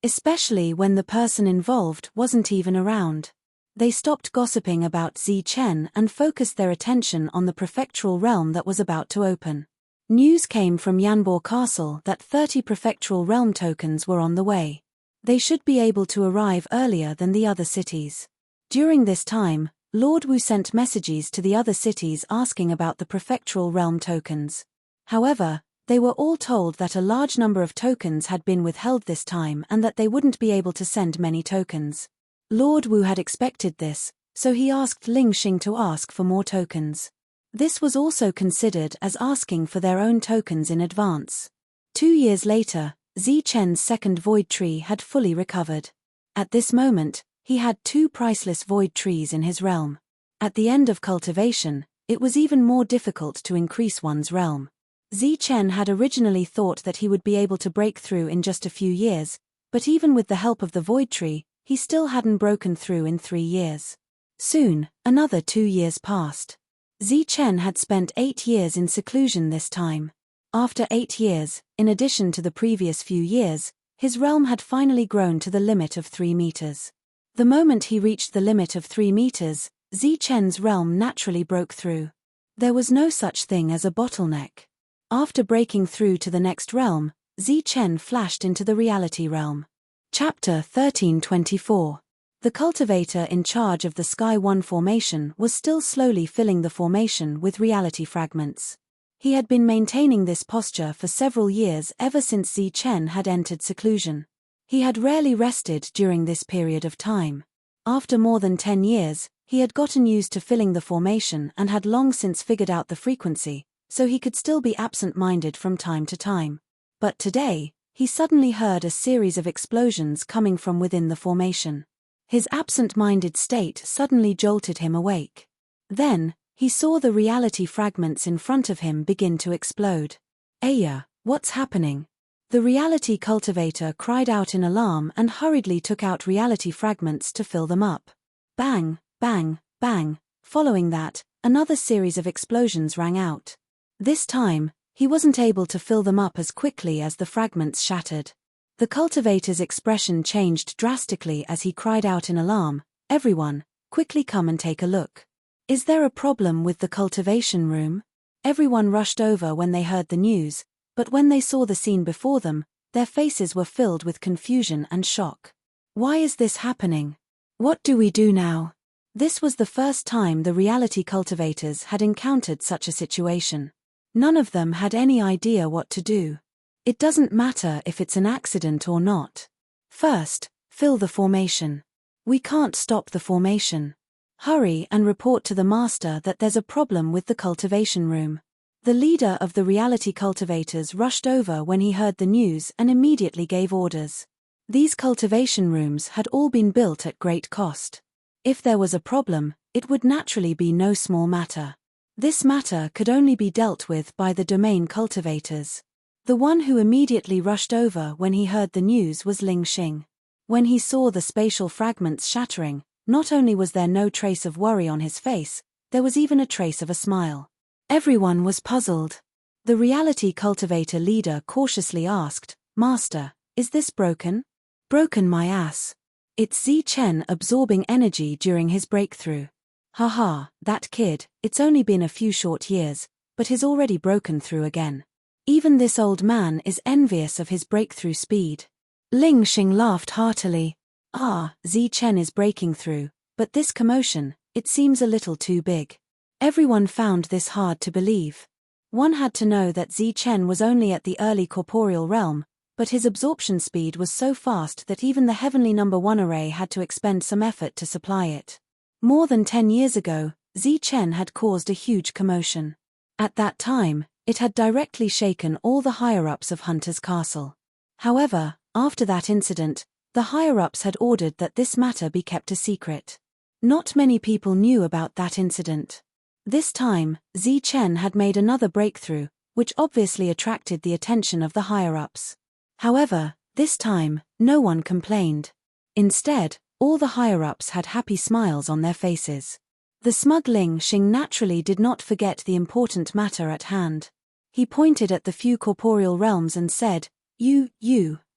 Especially when the person involved wasn't even around. They stopped gossiping about Zichen and focused their attention on the prefectural realm that was about to open. News came from Yanbo Castle that 30 prefectural realm tokens were on the way. They should be able to arrive earlier than the other cities. During this time, Lord Wu sent messages to the other cities asking about the prefectural realm tokens. However, they were all told that a large number of tokens had been withheld this time and that they wouldn't be able to send many tokens. Lord Wu had expected this, so he asked Ling Xing to ask for more tokens. This was also considered as asking for their own tokens in advance. 2 years later, Zichen's second void tree had fully recovered. At this moment, he had 2 priceless void trees in his realm. At the end of cultivation, it was even more difficult to increase one's realm. Zichen had originally thought that he would be able to break through in just a few years, but even with the help of the void tree, he still hadn't broken through in 3 years. Soon, another 2 years passed. Zichen had spent 8 years in seclusion this time. After 8 years, in addition to the previous few years, his realm had finally grown to the limit of 3 meters. The moment he reached the limit of 3 meters, Zichen's realm naturally broke through. There was no such thing as a bottleneck. After breaking through to the next realm, Zichen flashed into the reality realm. Chapter 1324. The cultivator in charge of the Sky 1 formation was still slowly filling the formation with reality fragments. He had been maintaining this posture for several years ever since Zichen had entered seclusion. He had rarely rested during this period of time. After more than 10 years, he had gotten used to filling the formation and had long since figured out the frequency, so he could still be absent-minded from time to time. But today, he suddenly heard a series of explosions coming from within the formation. His absent-minded state suddenly jolted him awake. Then, he saw the reality fragments in front of him begin to explode. "Aya, what's happening?" The reality cultivator cried out in alarm and hurriedly took out reality fragments to fill them up. Bang, bang, bang, Following that, another series of explosions rang out. This time, he wasn't able to fill them up as quickly as the fragments shattered. The cultivator's expression changed drastically as he cried out in alarm, "Everyone, quickly come and take a look. Is there a problem with the cultivation room?" Everyone rushed over when they heard the news, but when they saw the scene before them, their faces were filled with confusion and shock. Why is this happening? What do we do now? This was the first time the reality cultivators had encountered such a situation. None of them had any idea what to do. It doesn't matter if it's an accident or not. First, fill the formation. We can't stop the formation. Hurry and report to the master that there's a problem with the cultivation room. The leader of the reality cultivators rushed over when he heard the news and immediately gave orders. These cultivation rooms had all been built at great cost. If there was a problem, it would naturally be no small matter. This matter could only be dealt with by the domain cultivators. The one who immediately rushed over when he heard the news was Ling Xing. When he saw the spatial fragments shattering, not only was there no trace of worry on his face, there was even a trace of a smile. Everyone was puzzled. The reality cultivator leader cautiously asked, "Master, is this broken?" "Broken my ass. It's Zichen absorbing energy during his breakthrough. Haha, that kid, it's only been a few short years, but he's already broken through again. Even this old man is envious of his breakthrough speed." Ling Xing laughed heartily. Zichen is breaking through, but this commotion, it seems a little too big. Everyone found this hard to believe. One had to know that Zichen was only at the early corporeal realm, but his absorption speed was so fast that even the heavenly number 1 array had to expend some effort to supply it. More than 10 years ago, Zichen had caused a huge commotion. At that time, it had directly shaken all the higher-ups of Hunter's Castle. However, after that incident, the higher-ups had ordered that this matter be kept a secret. Not many people knew about that incident. This time, Zichen had made another breakthrough, which obviously attracted the attention of the higher-ups. However, this time, no one complained. Instead, all the higher-ups had happy smiles on their faces. The smug Ling Xing naturally did not forget the important matter at hand. He pointed at the few corporeal realms and said, You,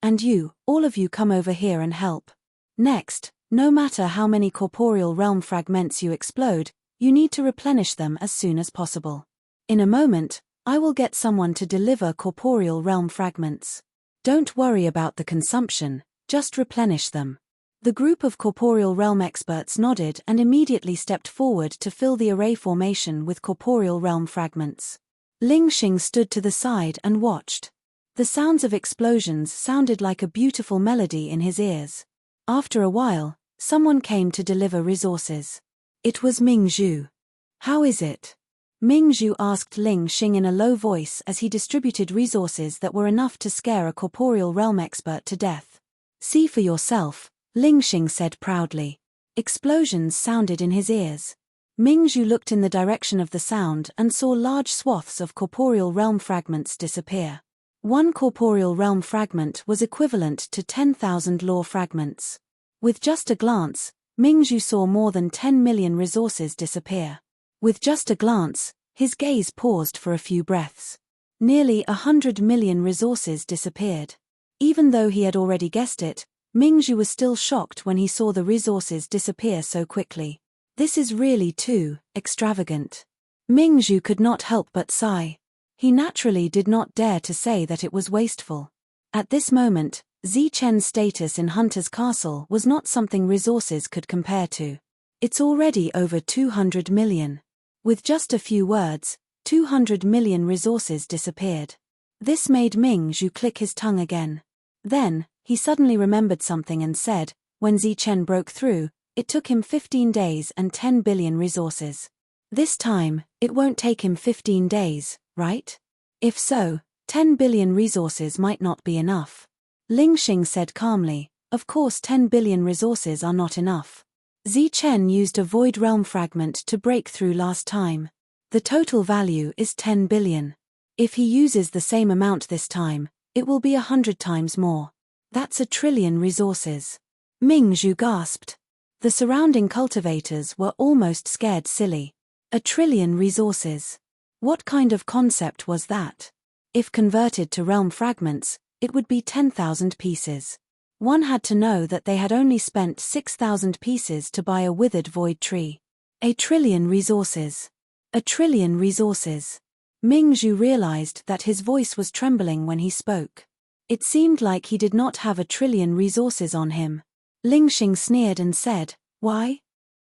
and you, all of you come over here and help. Next, no matter how many corporeal realm fragments you explode, you need to replenish them as soon as possible. In a moment, I will get someone to deliver corporeal realm fragments. Don't worry about the consumption, just replenish them. The group of corporeal realm experts nodded and immediately stepped forward to fill the array formation with corporeal realm fragments. Ling Xing stood to the side and watched. The sounds of explosions sounded like a beautiful melody in his ears. After a while, someone came to deliver resources. It was Ming Zhu. "How is it?" Ming Zhu asked Ling Xing in a low voice as he distributed resources that were enough to scare a corporeal realm expert to death. "See for yourself," Ling Xing said proudly. Explosions sounded in his ears. Ming Zhu looked in the direction of the sound and saw large swaths of corporeal realm fragments disappear. One corporeal realm fragment was equivalent to 10,000 lore fragments. With just a glance, Ming Zhu saw more than 10 million resources disappear. With just a glance, his gaze paused for a few breaths. Nearly 100 million resources disappeared. Even though he had already guessed it, Ming Zhu was still shocked when he saw the resources disappear so quickly. This is really too extravagant. Ming Zhu could not help but sigh. He naturally did not dare to say that it was wasteful. At this moment, Zichen's status in Hunter's Castle was not something resources could compare to. It's already over 200 million. With just a few words, 200 million resources disappeared. This made Ming Zhu click his tongue again. Then, he suddenly remembered something and said, when Zichen broke through, it took him 15 days and 10 billion resources. This time, it won't take him 15 days, right? If so, 10 billion resources might not be enough. Ling Xing said calmly, of course 10 billion resources are not enough. Zichen used a void realm fragment to break through last time. The total value is 10 billion. If he uses the same amount this time, it will be 100 times more. That's 1 trillion resources. Ming Zhu gasped. The surrounding cultivators were almost scared silly. 1,000,000,000,000 resources. What kind of concept was that? If converted to realm fragments, it would be 10,000 pieces. One had to know that they had only spent 6,000 pieces to buy a withered void tree. 1,000,000,000,000 resources. 1,000,000,000,000 resources. Mingzhu realized that his voice was trembling when he spoke. It seemed like he did not have 1,000,000,000,000 resources on him. Lingxing sneered and said, "Why?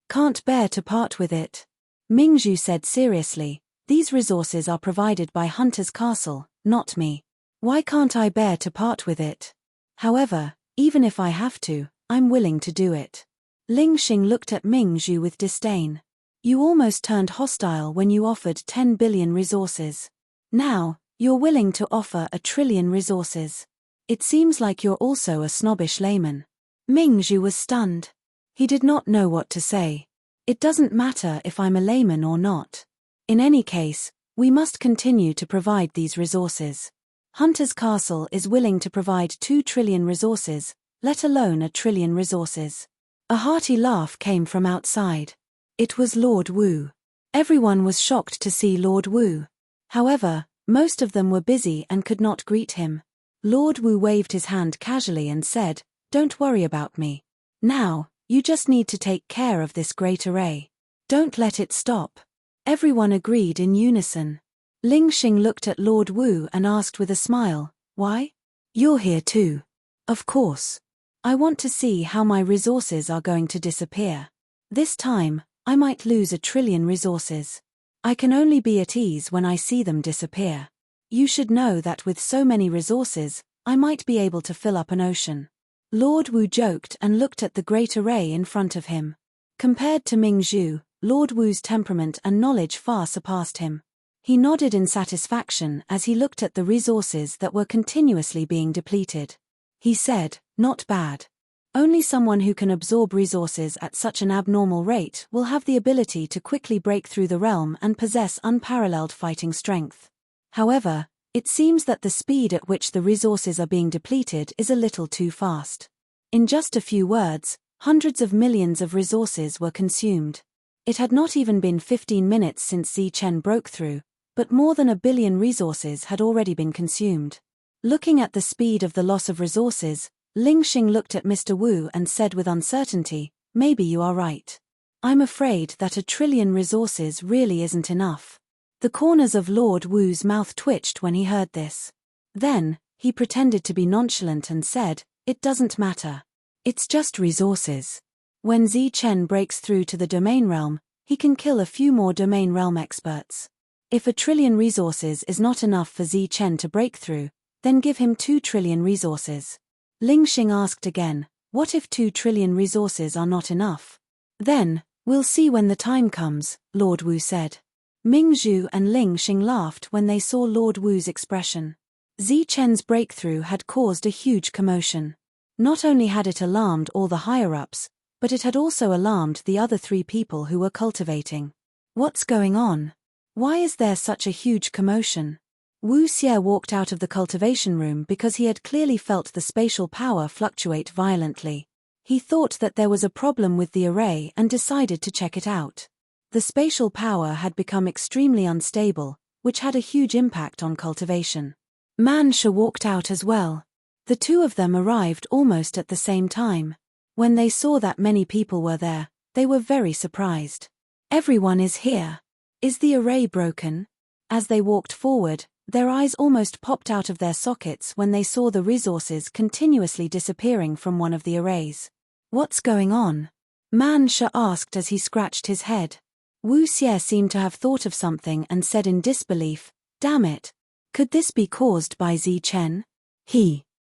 Can't bear to part with it." Mingzhu said seriously, "These resources are provided by Hunter's Castle, not me. Why can't I bear to part with it? However, even if I have to, I'm willing to do it." Lingxing looked at Mingzhu with disdain. "You almost turned hostile when you offered 10 billion resources. Now, you're willing to offer 1,000,000,000,000 resources. It seems like you're also a snobbish layman." Mingzhu was stunned. He did not know what to say. "It doesn't matter if I'm a layman or not. In any case, we must continue to provide these resources. Hunter's Castle is willing to provide 2,000,000,000,000 resources, let alone 1,000,000,000,000 resources." A hearty laugh came from outside. It was Lord Wu. Everyone was shocked to see Lord Wu. However, most of them were busy and could not greet him. Lord Wu waved his hand casually and said, "Don't worry about me. Now, you just need to take care of this great array. Don't let it stop." Everyone agreed in unison. Lingxing looked at Lord Wu and asked with a smile, "Why? You're here too." "Of course. I want to see how my resources are going to disappear. This time, I might lose 1,000,000,000,000 resources. I can only be at ease when I see them disappear. You should know that with so many resources, I might be able to fill up an ocean." Lord Wu joked and looked at the great array in front of him. Compared to Mingzhu, Lord Wu's temperament and knowledge far surpassed him. He nodded in satisfaction as he looked at the resources that were continuously being depleted. He said, "Not bad. Only someone who can absorb resources at such an abnormal rate will have the ability to quickly break through the realm and possess unparalleled fighting strength. However, it seems that the speed at which the resources are being depleted is a little too fast." In just a few words, hundreds of millions of resources were consumed. It had not even been 15 minutes since Zichen broke through, but more than 1,000,000,000 resources had already been consumed. Looking at the speed of the loss of resources, Lingxing looked at Mr. Wu and said with uncertainty, "Maybe you are right. I'm afraid that 1,000,000,000,000 resources really isn't enough." The corners of Lord Wu's mouth twitched when he heard this. Then, he pretended to be nonchalant and said, "It doesn't matter. It's just resources. When Zichen breaks through to the domain realm, he can kill a few more domain realm experts. If 1,000,000,000,000 resources is not enough for Zichen to break through, then give him 2,000,000,000,000 resources." Lingxing asked again, "What if 2,000,000,000,000 resources are not enough?" "Then, we'll see when the time comes," Lord Wu said. Mingzhu and Lingxing laughed when they saw Lord Wu's expression. Zichen's breakthrough had caused a huge commotion. Not only had it alarmed all the higher-ups, but it had also alarmed the other 3 people who were cultivating. "What's going on? Why is there such a huge commotion?" Wu Xie walked out of the cultivation room because he had clearly felt the spatial power fluctuate violently. He thought that there was a problem with the array and decided to check it out. The spatial power had become extremely unstable, which had a huge impact on cultivation. Man Sha walked out as well. The 2 of them arrived almost at the same time. When they saw that many people were there, they were very surprised. "Everyone is here. Is the array broken?" As they walked forward, their eyes almost popped out of their sockets when they saw the resources continuously disappearing from one of the arrays. "What's going on?" Man Sha asked as he scratched his head. Wu Xie seemed to have thought of something and said in disbelief, "Damn it. Could this be caused by Zichen?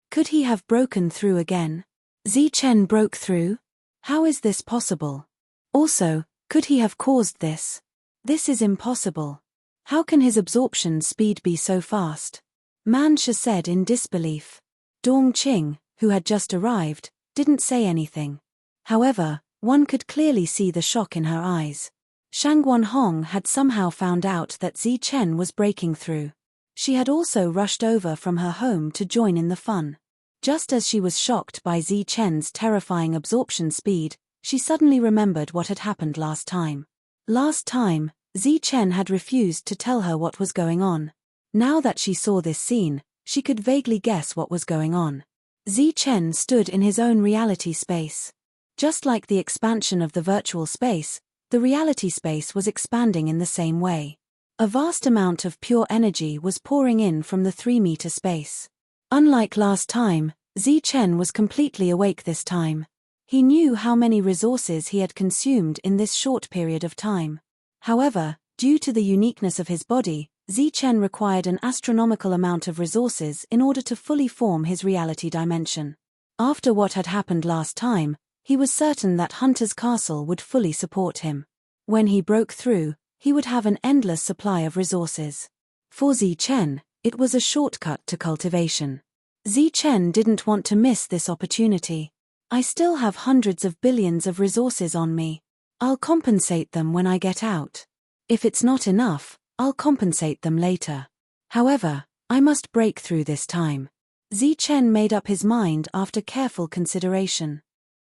Could he have broken through again? Zichen broke through? How is this possible? Also, could he have caused this? This is impossible. How can his absorption speed be so fast?" Man Sha said in disbelief. Dong Qing, who had just arrived, didn't say anything. However, one could clearly see the shock in her eyes. Shangguan Hong had somehow found out that Zichen was breaking through. She had also rushed over from her home to join in the fun. Just as she was shocked by Zichen's terrifying absorption speed, she suddenly remembered what had happened last time. Last time, Chen had refused to tell her what was going on. Now that she saw this scene, she could vaguely guess what was going on. Chen stood in his own reality space. Just like the expansion of the virtual space, the reality space was expanding in the same way. A vast amount of pure energy was pouring in from the 3-meter space. Unlike last time, Chen was completely awake this time. He knew how many resources he had consumed in this short period of time. However, due to the uniqueness of his body, Chen required an astronomical amount of resources in order to fully form his reality dimension. After what had happened last time, he was certain that Hunter's Castle would fully support him. When he broke through, he would have an endless supply of resources. For Chen, it was a shortcut to cultivation. Chen didn't want to miss this opportunity. I still have hundreds of billions of resources on me. I'll compensate them when I get out. If it's not enough, I'll compensate them later. However, I must break through this time. Chen made up his mind after careful consideration.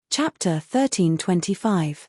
Chapter 1325.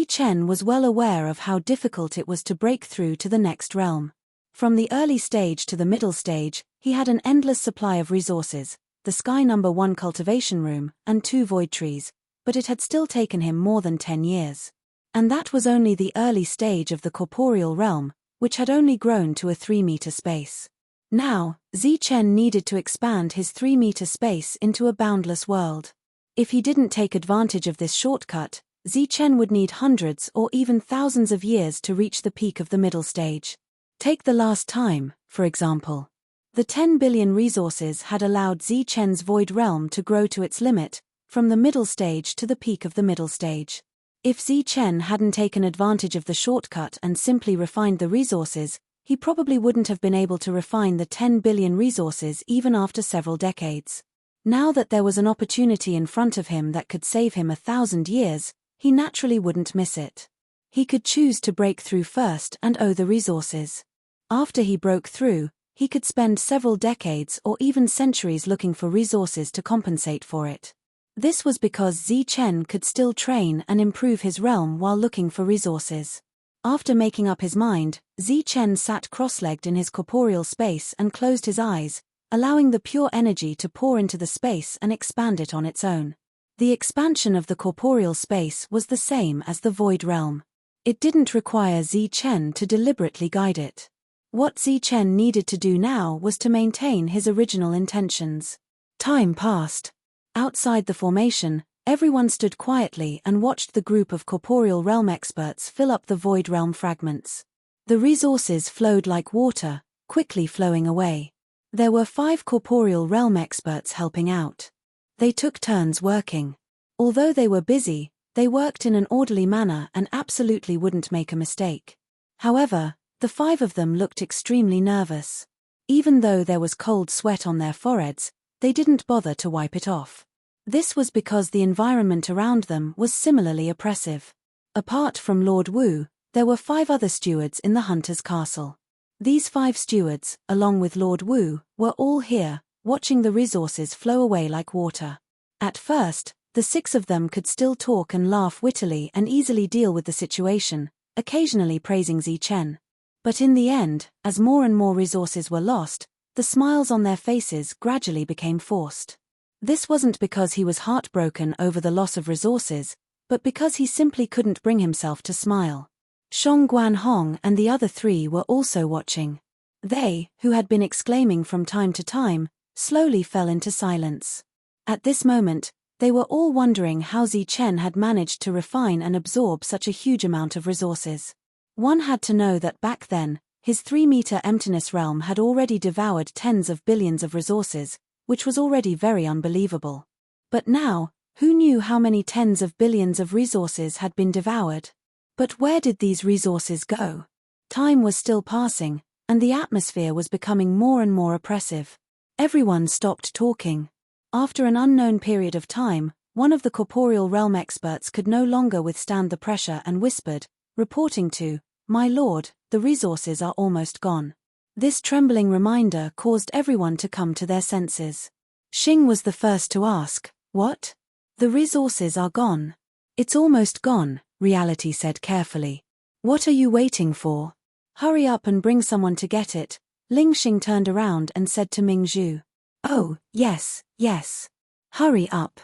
Chen was well aware of how difficult it was to break through to the next realm. From the early stage to the middle stage, he had an endless supply of resources, the Sky No. 1 cultivation room, and 2 void trees, but it had still taken him more than 10 years. And that was only the early stage of the corporeal realm, which had only grown to a 3-meter space. Now, Chen needed to expand his 3-meter space into a boundless world. If he didn't take advantage of this shortcut, Chen would need hundreds or even thousands of years to reach the peak of the middle stage. Take the last time, for example. The 10 billion resources had allowed Chen's void realm to grow to its limit, from the middle stage to the peak of the middle stage. If Chen hadn't taken advantage of the shortcut and simply refined the resources, he probably wouldn't have been able to refine the 10 billion resources even after several decades. Now that there was an opportunity in front of him that could save him 1,000 years, he naturally wouldn't miss it. He could choose to break through first and owe the resources. After he broke through, he could spend several decades or even centuries looking for resources to compensate for it. This was because Chen could still train and improve his realm while looking for resources. After making up his mind, Chen sat cross-legged in his corporeal space and closed his eyes, allowing the pure energy to pour into the space and expand it on its own. The expansion of the corporeal space was the same as the void realm. It didn't require Chen to deliberately guide it. What Chen needed to do now was to maintain his original intentions. Time passed. Outside the formation, everyone stood quietly and watched the group of corporeal realm experts fill up the void realm fragments. The resources flowed like water, quickly flowing away. There were 5 corporeal realm experts helping out. They took turns working. Although they were busy, they worked in an orderly manner and absolutely wouldn't make a mistake. However, the 5 of them looked extremely nervous. Even though there was cold sweat on their foreheads, they didn't bother to wipe it off. This was because the environment around them was similarly oppressive. Apart from Lord Wu, there were 5 other stewards in the Hunter's Castle. These 5 stewards, along with Lord Wu, were all here, watching the resources flow away like water. At first, the 6 of them could still talk and laugh wittily and easily deal with the situation, occasionally praising Chen. But in the end, as more and more resources were lost, the smiles on their faces gradually became forced. This wasn't because he was heartbroken over the loss of resources, but because he simply couldn't bring himself to smile. Shong Guanhong and the other 3 were also watching. They, who had been exclaiming from time to time, slowly fell into silence. At this moment, they were all wondering how Chen had managed to refine and absorb such a huge amount of resources. One had to know that back then, his 3-meter emptiness realm had already devoured tens of billions of resources, which was already very unbelievable. But now, who knew how many tens of billions of resources had been devoured? But where did these resources go? Time was still passing, and the atmosphere was becoming more and more oppressive. Everyone stopped talking. After an unknown period of time, one of the corporeal realm experts could no longer withstand the pressure and whispered, reporting to, "My lord, the resources are almost gone." This trembling reminder caused everyone to come to their senses. Xing was the first to ask, "What? The resources are gone?" It's almost gone, reality said carefully. What are you waiting for? Hurry up and bring someone to get it. Ling Xing turned around and said to Ming Zhu. Oh, yes, yes. Hurry up.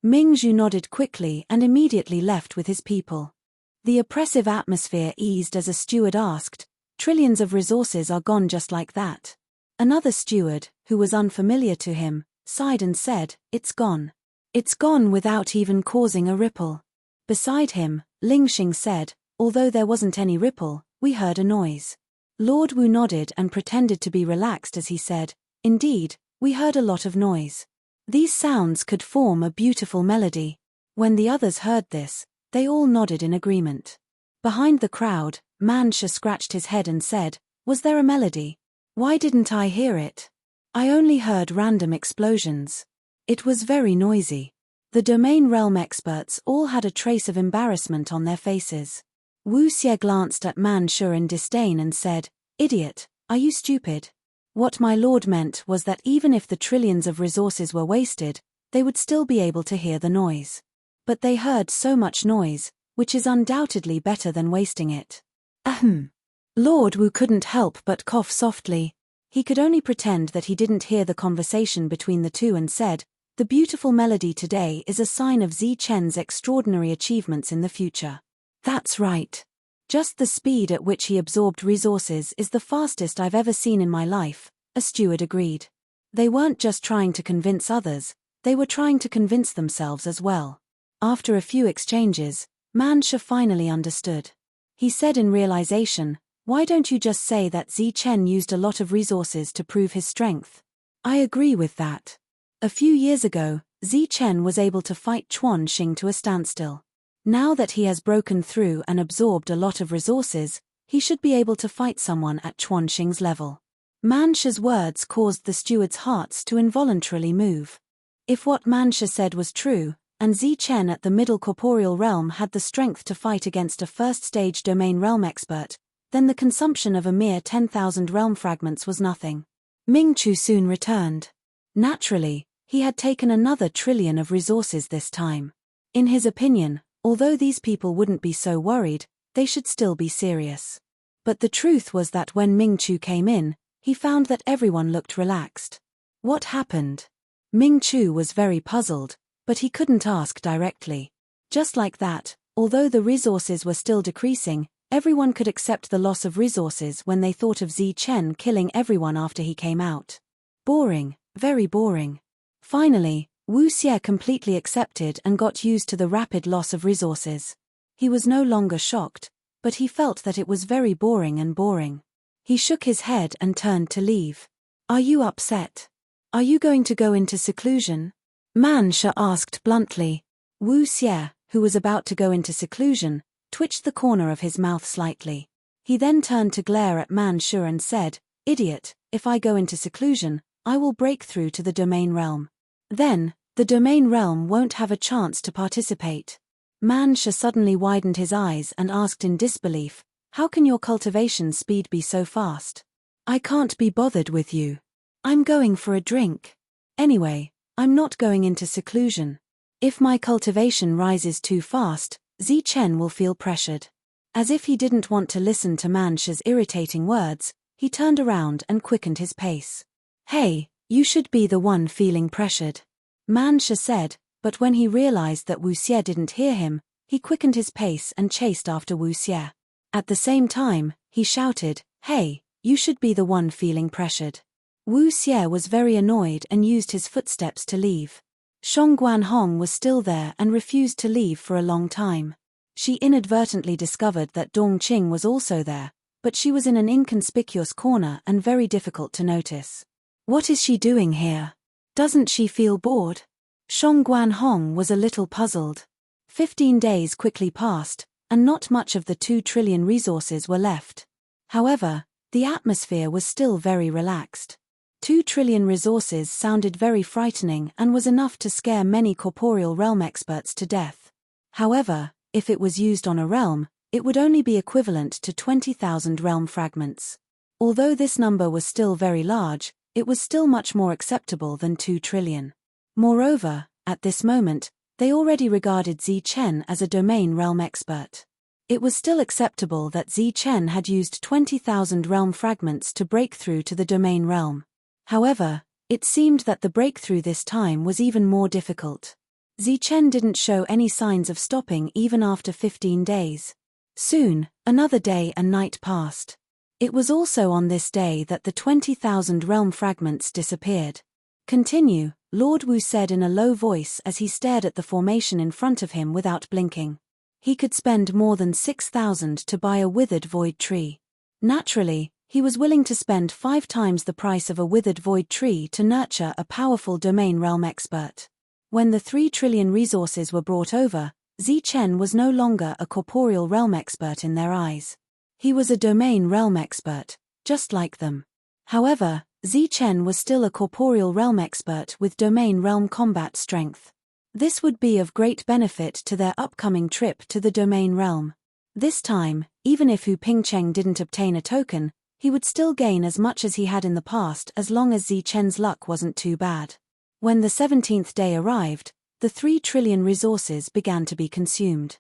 Ming Zhu nodded quickly and immediately left with his people. The oppressive atmosphere eased as a steward asked, trillions of resources are gone just like that. Another steward, who was unfamiliar to him, sighed and said, it's gone. It's gone without even causing a ripple. Beside him, Ling Xing said, although there wasn't any ripple, we heard a noise. Lord Wu nodded and pretended to be relaxed as he said, indeed, we heard a lot of noise. These sounds could form a beautiful melody. When the others heard this, they all nodded in agreement. Behind the crowd, Mansha scratched his head and said, was there a melody? Why didn't I hear it? I only heard random explosions. It was very noisy. The domain realm experts all had a trace of embarrassment on their faces. Wu Xie glanced at Mansha in disdain and said, idiot, are you stupid? What my lord meant was that even if the trillions of resources were wasted, they would still be able to hear the noise. But they heard so much noise, which is undoubtedly better than wasting it. Ahem. Lord Wu couldn't help but cough softly. He could only pretend that he didn't hear the conversation between the two and said, the beautiful melody today is a sign of Zi Chen's extraordinary achievements in the future. That's right. Just the speed at which he absorbed resources is the fastest I've ever seen in my life, a steward agreed. They weren't just trying to convince others, they were trying to convince themselves as well. After a few exchanges, Mansha finally understood. He said in realization, why don't you just say that Zi Chen used a lot of resources to prove his strength? I agree with that. A few years ago, Zi Chen was able to fight Chuan Xing to a standstill. Now that he has broken through and absorbed a lot of resources, he should be able to fight someone at Chuan Xing's level. Mansha's words caused the stewards' hearts to involuntarily move. If what Mansha said was true, and Zi Chen at the middle corporeal realm had the strength to fight against a first-stage domain realm expert, then the consumption of a mere 10,000 realm fragments was nothing. Ming Chu soon returned. Naturally, he had taken another trillion of resources this time. In his opinion, although these people wouldn't be so worried, they should still be serious. But the truth was that when Ming Chu came in, he found that everyone looked relaxed. What happened? Ming Chu was very puzzled, but he couldn't ask directly. Just like that, although the resources were still decreasing, everyone could accept the loss of resources when they thought of Zi Chen killing everyone after he came out. Boring, very boring. Finally, Wu Xie completely accepted and got used to the rapid loss of resources. He was no longer shocked, but he felt that it was very boring. He shook his head and turned to leave. Are you upset? Are you going to go into seclusion? Mansha asked bluntly. Wu Xie, who was about to go into seclusion, twitched the corner of his mouth slightly. He then turned to glare at Mansha and said, idiot, if I go into seclusion, I will break through to the domain realm. Then, the domain realm won't have a chance to participate. Mansha suddenly widened his eyes and asked in disbelief, how can your cultivation speed be so fast? I can't be bothered with you. I'm going for a drink. Anyway, I'm not going into seclusion. If my cultivation rises too fast, Zi Chen will feel pressured. As if he didn't want to listen to Mansha's irritating words, he turned around and quickened his pace. Hey, you should be the one feeling pressured. Mansha said, but when he realized that Wu Xie didn't hear him, he quickened his pace and chased after Wu Xie. At the same time, he shouted, hey, you should be the one feeling pressured. Wu Xie was very annoyed and used his footsteps to leave. Shong Guanhong was still there and refused to leave for a long time. She inadvertently discovered that Dong Qing was also there, but she was in an inconspicuous corner and very difficult to notice. What is she doing here? Doesn't she feel bored? Shong Guanhong was a little puzzled. 15 days quickly passed, and not much of the 2 trillion resources were left. However, the atmosphere was still very relaxed. 2 trillion resources sounded very frightening and was enough to scare many corporeal realm experts to death. However, if it was used on a realm, it would only be equivalent to 20,000 realm fragments. Although this number was still very large, it was still much more acceptable than 2 trillion. Moreover, at this moment, They already regarded Zi Chen as a domain realm expert. It was still acceptable that Zi Chen had used 20,000 realm fragments to break through to the domain realm. However, it seemed that the breakthrough this time was even more difficult. Zi Chen didn't show any signs of stopping even after 15 days. Soon, another day and night passed. It was also on this day that the 20,000 realm fragments disappeared. Continue, Lord Wu said in a low voice as he stared at the formation in front of him without blinking. He could spend more than 6,000 to buy a withered void tree. Naturally, he was willing to spend 5 times the price of a withered void tree to nurture a powerful domain realm expert. When the 3 trillion resources were brought over, Zi Chen was no longer a corporeal realm expert in their eyes. He was a domain realm expert, just like them. However, Zi Chen was still a corporeal realm expert with domain realm combat strength. This would be of great benefit to their upcoming trip to the domain realm. This time, even if Hu Pingcheng didn't obtain a token, he would still gain as much as he had in the past as long as Zi Chen's luck wasn't too bad. When the 17th day arrived, the 3 trillion resources began to be consumed.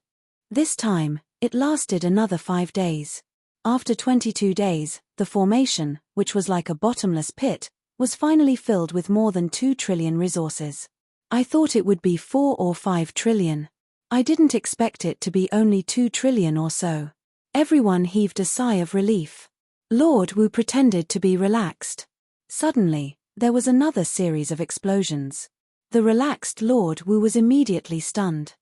This time, it lasted another 5 days. After 22 days, the formation, which was like a bottomless pit, was finally filled with more than 2 trillion resources. I thought it would be 4 or 5 trillion. I didn't expect it to be only 2 trillion or so. Everyone heaved a sigh of relief. Lord Wu pretended to be relaxed. Suddenly, there was another series of explosions. The relaxed Lord Wu was immediately stunned.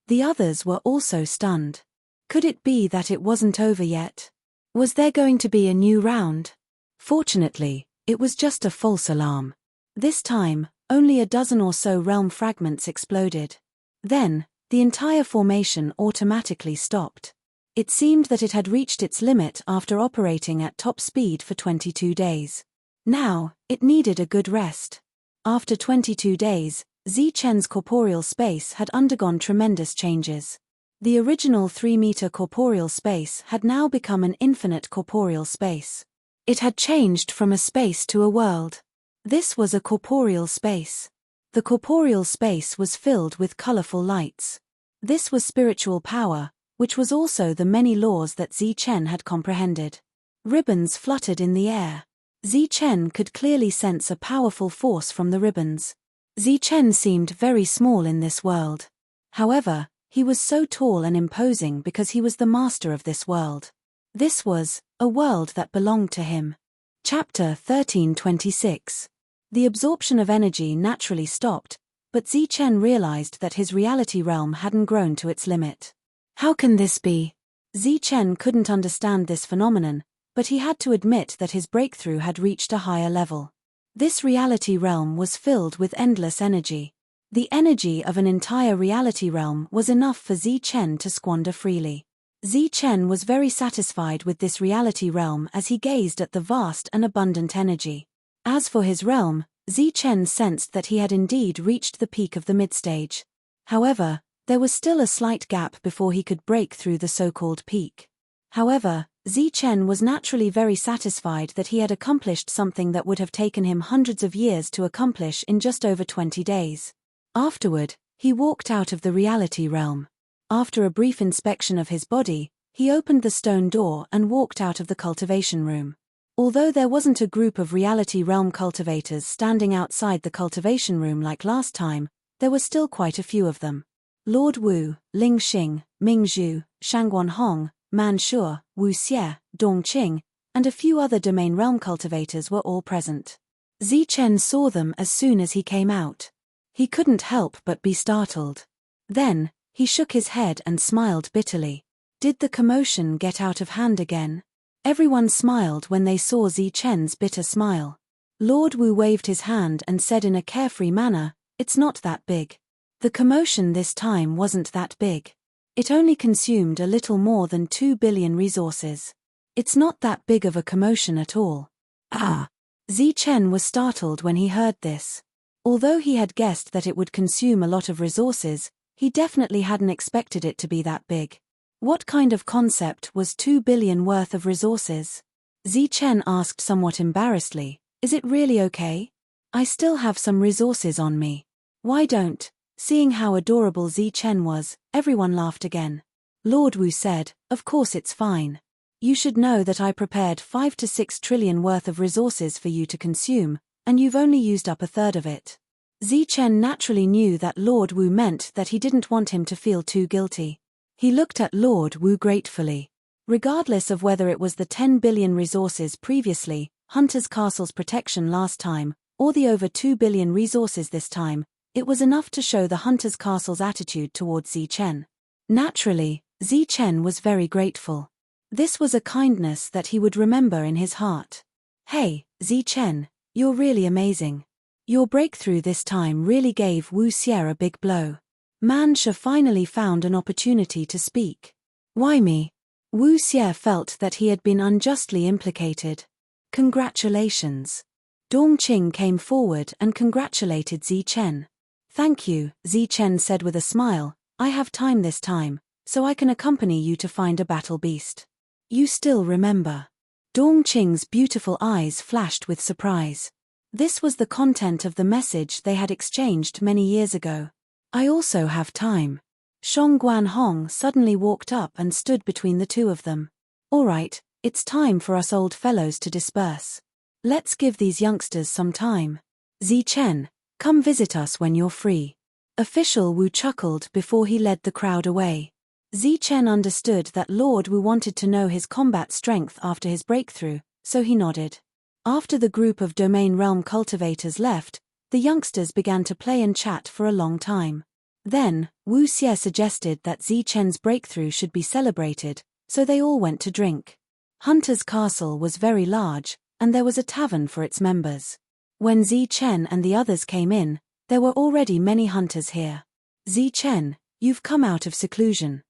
The others were also stunned. Could it be that it wasn't over yet? Was there going to be a new round? Fortunately, it was just a false alarm. This time, only a dozen or so realm fragments exploded. Then, the entire formation automatically stopped. It seemed that it had reached its limit after operating at top speed for 22 days. Now, it needed a good rest. After 22 days, Zi Chen's corporeal space had undergone tremendous changes. The original 3-meter corporeal space had now become an infinite corporeal space. It had changed from a space to a world. This was a corporeal space. The corporeal space was filled with colorful lights. This was spiritual power, which was also the many laws that Zi Chen had comprehended. Ribbons fluttered in the air. Zi Chen could clearly sense a powerful force from the ribbons. Zi Chen seemed very small in this world. However, he was so tall and imposing because he was the master of this world. This was a world that belonged to him. Chapter 1326. The absorption of energy naturally stopped, but Zi Chen realized that his reality realm hadn't grown to its limit. How can this be? Zi Chen couldn't understand this phenomenon, but he had to admit that his breakthrough had reached a higher level. This reality realm was filled with endless energy. The energy of an entire reality realm was enough for Zi Chen to squander freely. Zi Chen was very satisfied with this reality realm as he gazed at the vast and abundant energy. As for his realm, Zi Chen sensed that he had indeed reached the peak of the midstage. However, there was still a slight gap before he could break through the so-called peak. However, Zi Chen was naturally very satisfied that he had accomplished something that would have taken him hundreds of years to accomplish in just over 20 days. Afterward, he walked out of the reality realm. After a brief inspection of his body, he opened the stone door and walked out of the cultivation room. Although there wasn't a group of reality realm cultivators standing outside the cultivation room like last time, there were still quite a few of them. Lord Wu, Ling Xing, Ming Zhu, Shangguan Hong, Man Shuo, Wu Xie, Dong Qing, and a few other domain realm cultivators were all present. Zi Chen saw them as soon as he came out. He couldn't help but be startled. Then, he shook his head and smiled bitterly. Did the commotion get out of hand again? Everyone smiled when they saw Zi Chen's bitter smile. Lord Wu waved his hand and said in a carefree manner, "It's not that big." The commotion this time wasn't that big. It only consumed a little more than 2 billion resources. It's not that big of a commotion at all. Ah! Zi Chen was startled when he heard this. Although he had guessed that it would consume a lot of resources, he definitely hadn't expected it to be that big. What kind of concept was 2 billion worth of resources? Zi Chen asked somewhat embarrassedly, "Is it really okay? I still have some resources on me. Why don't Seeing how adorable Zi Chen was, everyone laughed again. Lord Wu said, "Of course it's fine. You should know that I prepared 5 to 6 trillion worth of resources for you to consume, and you've only used up a third of it." Zi Chen naturally knew that Lord Wu meant that he didn't want him to feel too guilty. He looked at Lord Wu gratefully. Regardless of whether it was the 10 billion resources previously, Hunter's Castle's protection last time, or the over 2 billion resources this time, it was enough to show the Hunter's Castle's attitude towards Zi Chen. Naturally, Zi Chen was very grateful. This was a kindness that he would remember in his heart. "Hey, Zi Chen, you're really amazing. Your breakthrough this time really gave Wu Xie a big blow." Man Shi finally found an opportunity to speak. "Why me?" Wu Xie felt that he had been unjustly implicated. "Congratulations." Dongqing came forward and congratulated Zi Chen. "Thank you," Zi Chen said with a smile. "I have time this time, so I can accompany you to find a battle beast." "You still remember?" Dongqing's beautiful eyes flashed with surprise. This was the content of the message they had exchanged many years ago. "I also have time." Shong Guanhong suddenly walked up and stood between the two of them. "All right, it's time for us old fellows to disperse. Let's give these youngsters some time. Zi Chen, come visit us when you're free." Official Wu chuckled before he led the crowd away. Zi Chen understood that Lord Wu wanted to know his combat strength after his breakthrough, so he nodded. After the group of domain realm cultivators left, the youngsters began to play and chat for a long time. Then, Wu Xie suggested that Zi Chen's breakthrough should be celebrated, so they all went to drink. Hunter's Castle was very large, and there was a tavern for its members. When Zi Chen and the others came in, there were already many hunters here. "Zi Chen, you've come out of seclusion.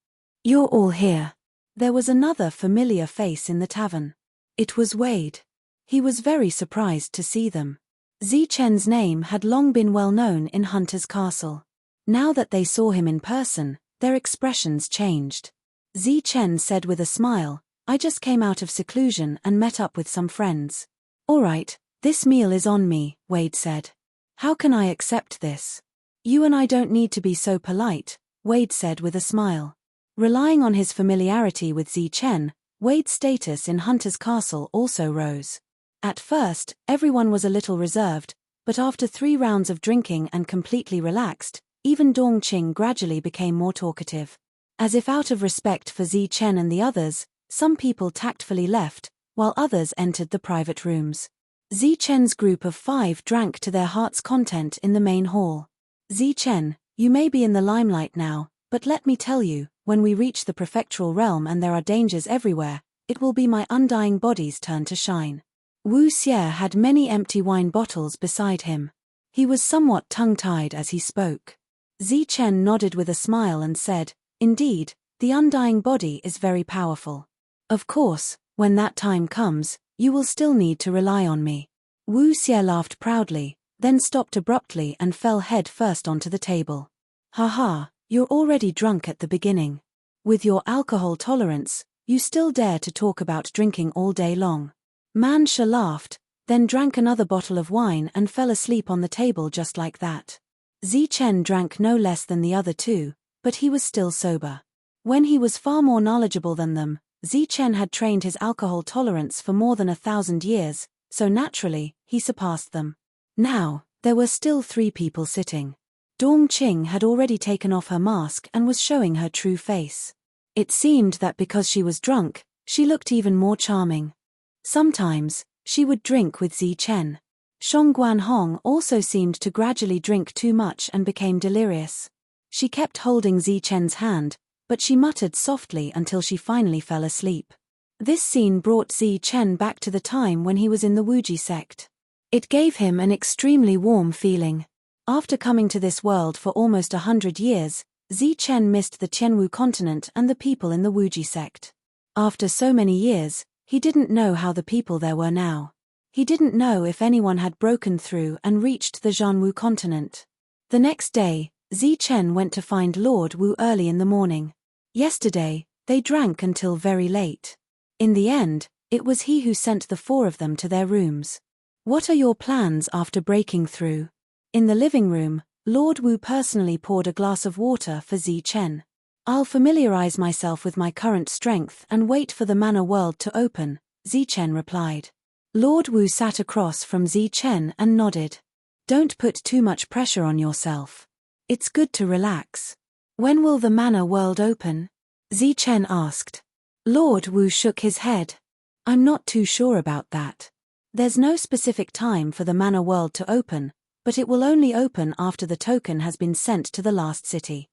You're all here." There was another familiar face in the tavern. It was Wade. He was very surprised to see them. Zi Chen's name had long been well known in Hunter's Castle. Now that they saw him in person, their expressions changed. Zi Chen said with a smile, "I just came out of seclusion and met up with some friends." "All right, this meal is on me," Wade said. "How can I accept this?" "You and I don't need to be so polite," Wade said with a smile. Relying on his familiarity with Zi Chen, Wade's status in Hunter's Castle also rose. At first, everyone was a little reserved, but after 3 rounds of drinking and completely relaxed, even Dongqing gradually became more talkative. As if out of respect for Zi Chen and the others, some people tactfully left, while others entered the private rooms. Zi Chen's group of 5 drank to their heart's content in the main hall. "Zi Chen, you may be in the limelight now, but let me tell you, when we reach the prefectural realm and there are dangers everywhere, it will be my undying body's turn to shine." Wu Xie had many empty wine bottles beside him. He was somewhat tongue-tied as he spoke. Zi Chen nodded with a smile and said, "Indeed, the undying body is very powerful. Of course, when that time comes, you will still need to rely on me." Wu Xie laughed proudly, then stopped abruptly and fell head first onto the table. "Haha, you're already drunk at the beginning. With your alcohol tolerance, you still dare to talk about drinking all day long." Man Shi laughed, then drank another bottle of wine and fell asleep on the table just like that. Zi Chen drank no less than the other 2, but he was still sober. When he was far more knowledgeable than them, Zi Chen had trained his alcohol tolerance for more than 1,000 years, so naturally, he surpassed them. Now, there were still 3 people sitting. Dongqing had already taken off her mask and was showing her true face. It seemed that because she was drunk, she looked even more charming. Sometimes, she would drink with Zi Chen. Shong Guanhong also seemed to gradually drink too much and became delirious. She kept holding Zi Chen's hand, but she muttered softly until she finally fell asleep. This scene brought Zi Chen back to the time when he was in the Wuji sect. It gave him an extremely warm feeling. After coming to this world for almost 100 years, Zi Chen missed the Tianwu continent and the people in the Wuji sect. After so many years, he didn't know how the people there were now. He didn't know if anyone had broken through and reached the Zhanwu continent. The next day, Zi Chen went to find Lord Wu early in the morning. Yesterday, they drank until very late. In the end, it was he who sent the 4 of them to their rooms. "What are your plans after breaking through?" In the living room, Lord Wu personally poured a glass of water for Chen. I'll familiarize myself with my current strength and wait for the mana world to open, Chen replied. Lord Wu sat across from Chen and nodded. Don't put too much pressure on yourself. It's good to relax. When will the mana world open? Chen asked. Lord Wu shook his head. I'm not too sure about that. There's no specific time for the mana world to open, but it will only open after the token has been sent to the last city.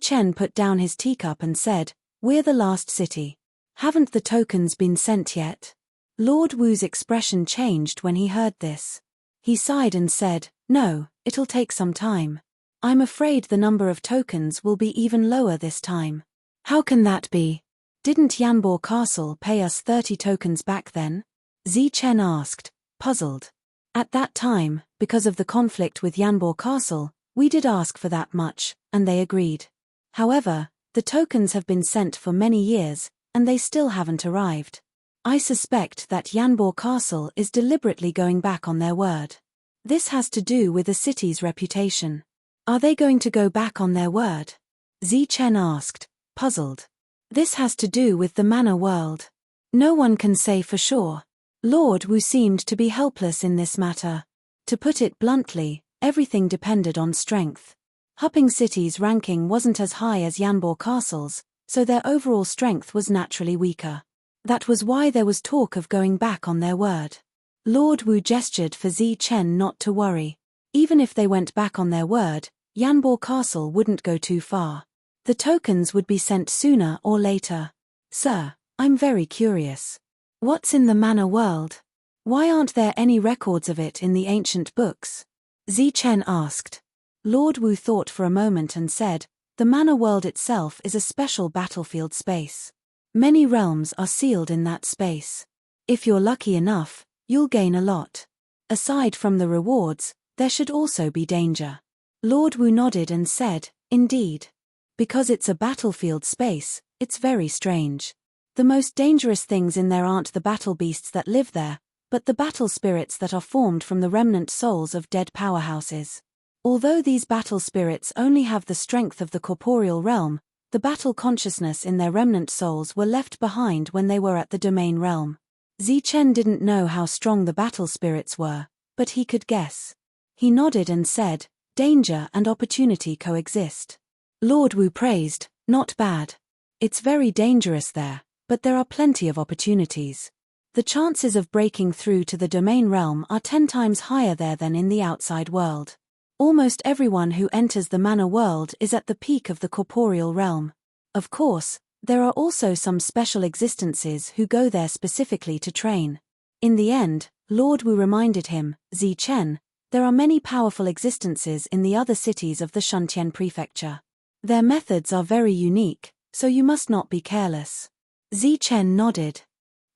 Chen put down his teacup and said, We're the last city. Haven't the tokens been sent yet? Lord Wu's expression changed when he heard this. He sighed and said, No, it'll take some time. I'm afraid the number of tokens will be even lower this time. How can that be? Didn't Yanbo Castle pay us 30 tokens back then? Chen asked, puzzled. At that time, because of the conflict with Yanbo Castle, we did ask for that much, and they agreed. However, the tokens have been sent for many years, and they still haven't arrived. I suspect that Yanbo Castle is deliberately going back on their word. This has to do with the city's reputation. Are they going to go back on their word? Chen asked, puzzled. This has to do with the mana world. No one can say for sure. Lord Wu seemed to be helpless in this matter. To put it bluntly, everything depended on strength. Hupping City's ranking wasn't as high as Yanbo Castle's, so their overall strength was naturally weaker. That was why there was talk of going back on their word. Lord Wu gestured for Chen not to worry. Even if they went back on their word, Yanbo Castle wouldn't go too far. The tokens would be sent sooner or later. Sir, I'm very curious. What's in the mana world? Why aren't there any records of it in the ancient books? Chen asked. Lord Wu thought for a moment and said, The mana world itself is a special battlefield space. Many realms are sealed in that space. If you're lucky enough, you'll gain a lot. Aside from the rewards, there should also be danger. Lord Wu nodded and said, Indeed. Because it's a battlefield space, it's very strange. The most dangerous things in there aren't the battle beasts that live there, but the battle spirits that are formed from the remnant souls of dead powerhouses. Although these battle spirits only have the strength of the corporeal realm, the battle consciousness in their remnant souls were left behind when they were at the domain realm. Chen didn't know how strong the battle spirits were, but he could guess. He nodded and said, Danger and opportunity coexist. Lord Wu praised, Not bad. It's very dangerous there, but there are plenty of opportunities. The chances of breaking through to the domain realm are 10 times higher there than in the outside world. Almost everyone who enters the mana world is at the peak of the corporeal realm. Of course, there are also some special existences who go there specifically to train. In the end, Lord Wu reminded him, Chen, there are many powerful existences in the other cities of the Shuntian prefecture. Their methods are very unique, so you must not be careless. Chen nodded.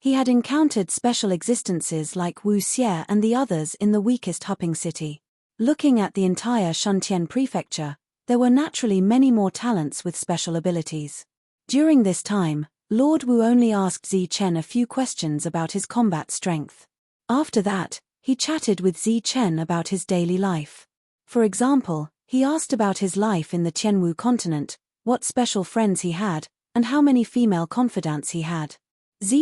He had encountered special existences like Wu Xie and the others in the weakest Hupping City. Looking at the entire Shuntian prefecture, there were naturally many more talents with special abilities. During this time, Lord Wu only asked Chen a few questions about his combat strength. After that, he chatted with Chen about his daily life. For example, he asked about his life in the Tianwu continent, what special friends he had, and how many female confidants he had.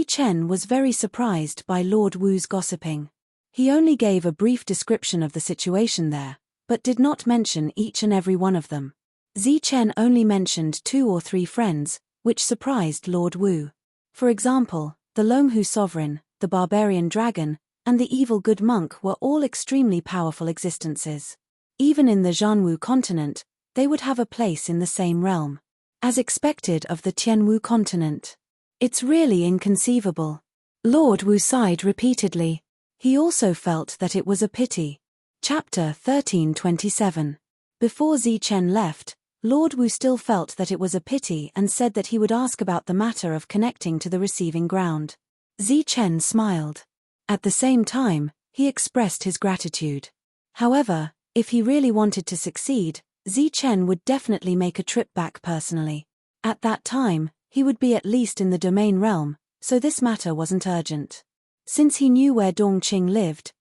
Chen was very surprised by Lord Wu's gossiping. He only gave a brief description of the situation there, but did not mention each and every one of them. Chen only mentioned 2 or 3 friends, which surprised Lord Wu. For example, the Longhu Sovereign, the Barbarian Dragon, and the Evil Good Monk were all extremely powerful existences. Even in the Zhanwu continent, they would have a place in the same realm. As expected of the Tianwu continent. It's really inconceivable. Lord Wu sighed repeatedly. He also felt that it was a pity. Chapter 1327. Before Chen left, Lord Wu still felt that it was a pity and said that he would ask about the matter of connecting to the receiving ground. Chen smiled. At the same time, he expressed his gratitude. However, if he really wanted to succeed, Chen would definitely make a trip back personally. At that time, he would be at least in the domain realm, so this matter wasn't urgent. Since he knew where Dongqing lived,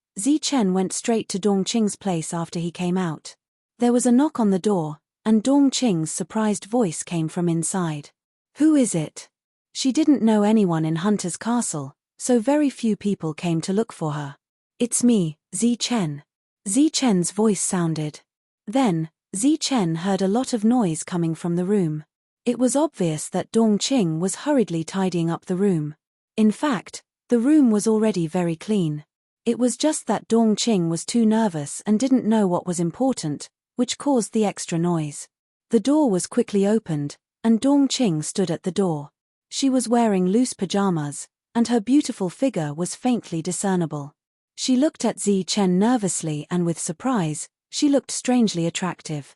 Chen went straight to Dongqing's place after he came out. There was a knock on the door, and Dongqing's surprised voice came from inside. Who is it? She didn't know anyone in Hunter's Castle, so very few people came to look for her. It's me, Zichen. Zichen's voice sounded. Then, Zichen heard a lot of noise coming from the room. It was obvious that Dongqing was hurriedly tidying up the room. In fact, the room was already very clean. It was just that Dongqing was too nervous and didn't know what was important, which caused the extra noise. The door was quickly opened, and Dongqing stood at the door. She was wearing loose pajamas, and her beautiful figure was faintly discernible. She looked at Zichen nervously and with surprise. She looked strangely attractive.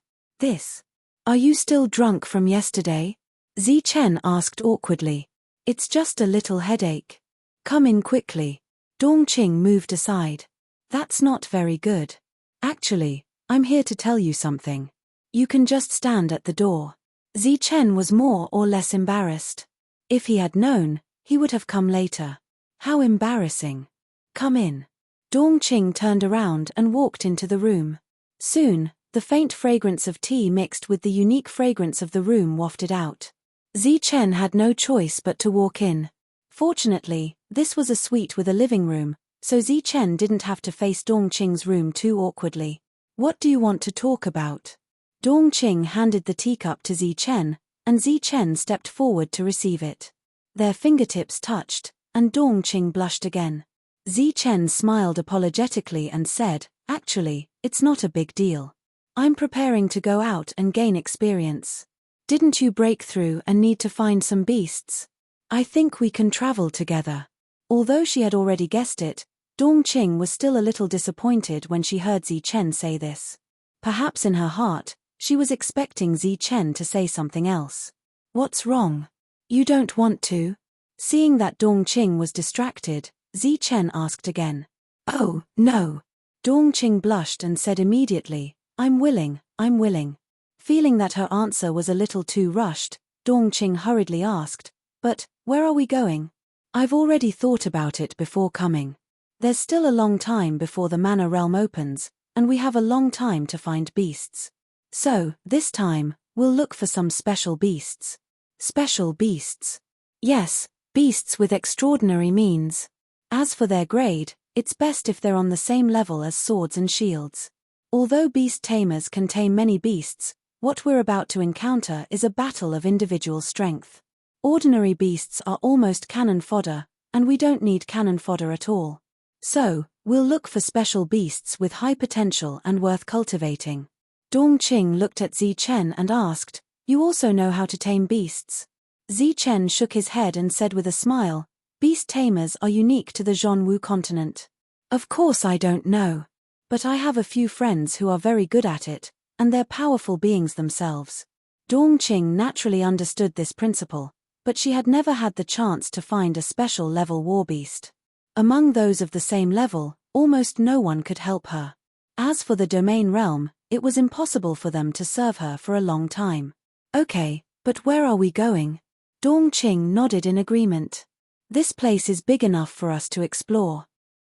Are you still drunk from yesterday? Zichen asked awkwardly. It's just a little headache. Come in quickly. Dongqing moved aside. That's not very good. Actually, I'm here to tell you something. You can just stand at the door. Zichen was more or less embarrassed. If he had known, he would have come later. How embarrassing. Come in. Dongqing turned around and walked into the room. Soon, the faint fragrance of tea mixed with the unique fragrance of the room wafted out. Zichen had no choice but to walk in. Fortunately, this was a suite with a living room, so Zichen didn't have to face Dongqing's room too awkwardly. What do you want to talk about? Dongqing handed the teacup to Zichen, and Zichen stepped forward to receive it. Their fingertips touched, and Dongqing blushed again. Zichen smiled apologetically and said, Actually, it's not a big deal. I'm preparing to go out and gain experience. Didn't you break through and need to find some beasts? I think we can travel together. Although she had already guessed it, Dongqing was still a little disappointed when she heard Zichen say this. Perhaps in her heart, she was expecting Zichen to say something else. What's wrong? You don't want to? Seeing that Dongqing was distracted, Zichen asked again. Oh, no. Dongqing blushed and said immediately, I'm willing. Feeling that her answer was a little too rushed, Dongqing hurriedly asked, But, where are we going? I've already thought about it before coming. There's still a long time before the Manor Realm opens, and we have a long time to find beasts. So, this time, we'll look for some special beasts. Special beasts? Yes, beasts with extraordinary means. As for their grade, it's best if they're on the same level as swords and shields. Although beast tamers can tame many beasts, what we're about to encounter is a battle of individual strength. Ordinary beasts are almost cannon fodder, and we don't need cannon fodder at all. So, we'll look for special beasts with high potential and worth cultivating. Dongqing looked at Zichen and asked, You also know how to tame beasts? Zichen shook his head and said with a smile, Beast tamers are unique to the Zhonwu continent. Of course I don't know. But I have a few friends who are very good at it, and they're powerful beings themselves. Dongqing naturally understood this principle, but she had never had the chance to find a special level warbeast. Among those of the same level, almost no one could help her. As for the domain realm, it was impossible for them to serve her for a long time. Okay, but where are we going? Dongqing nodded in agreement. This place is big enough for us to explore.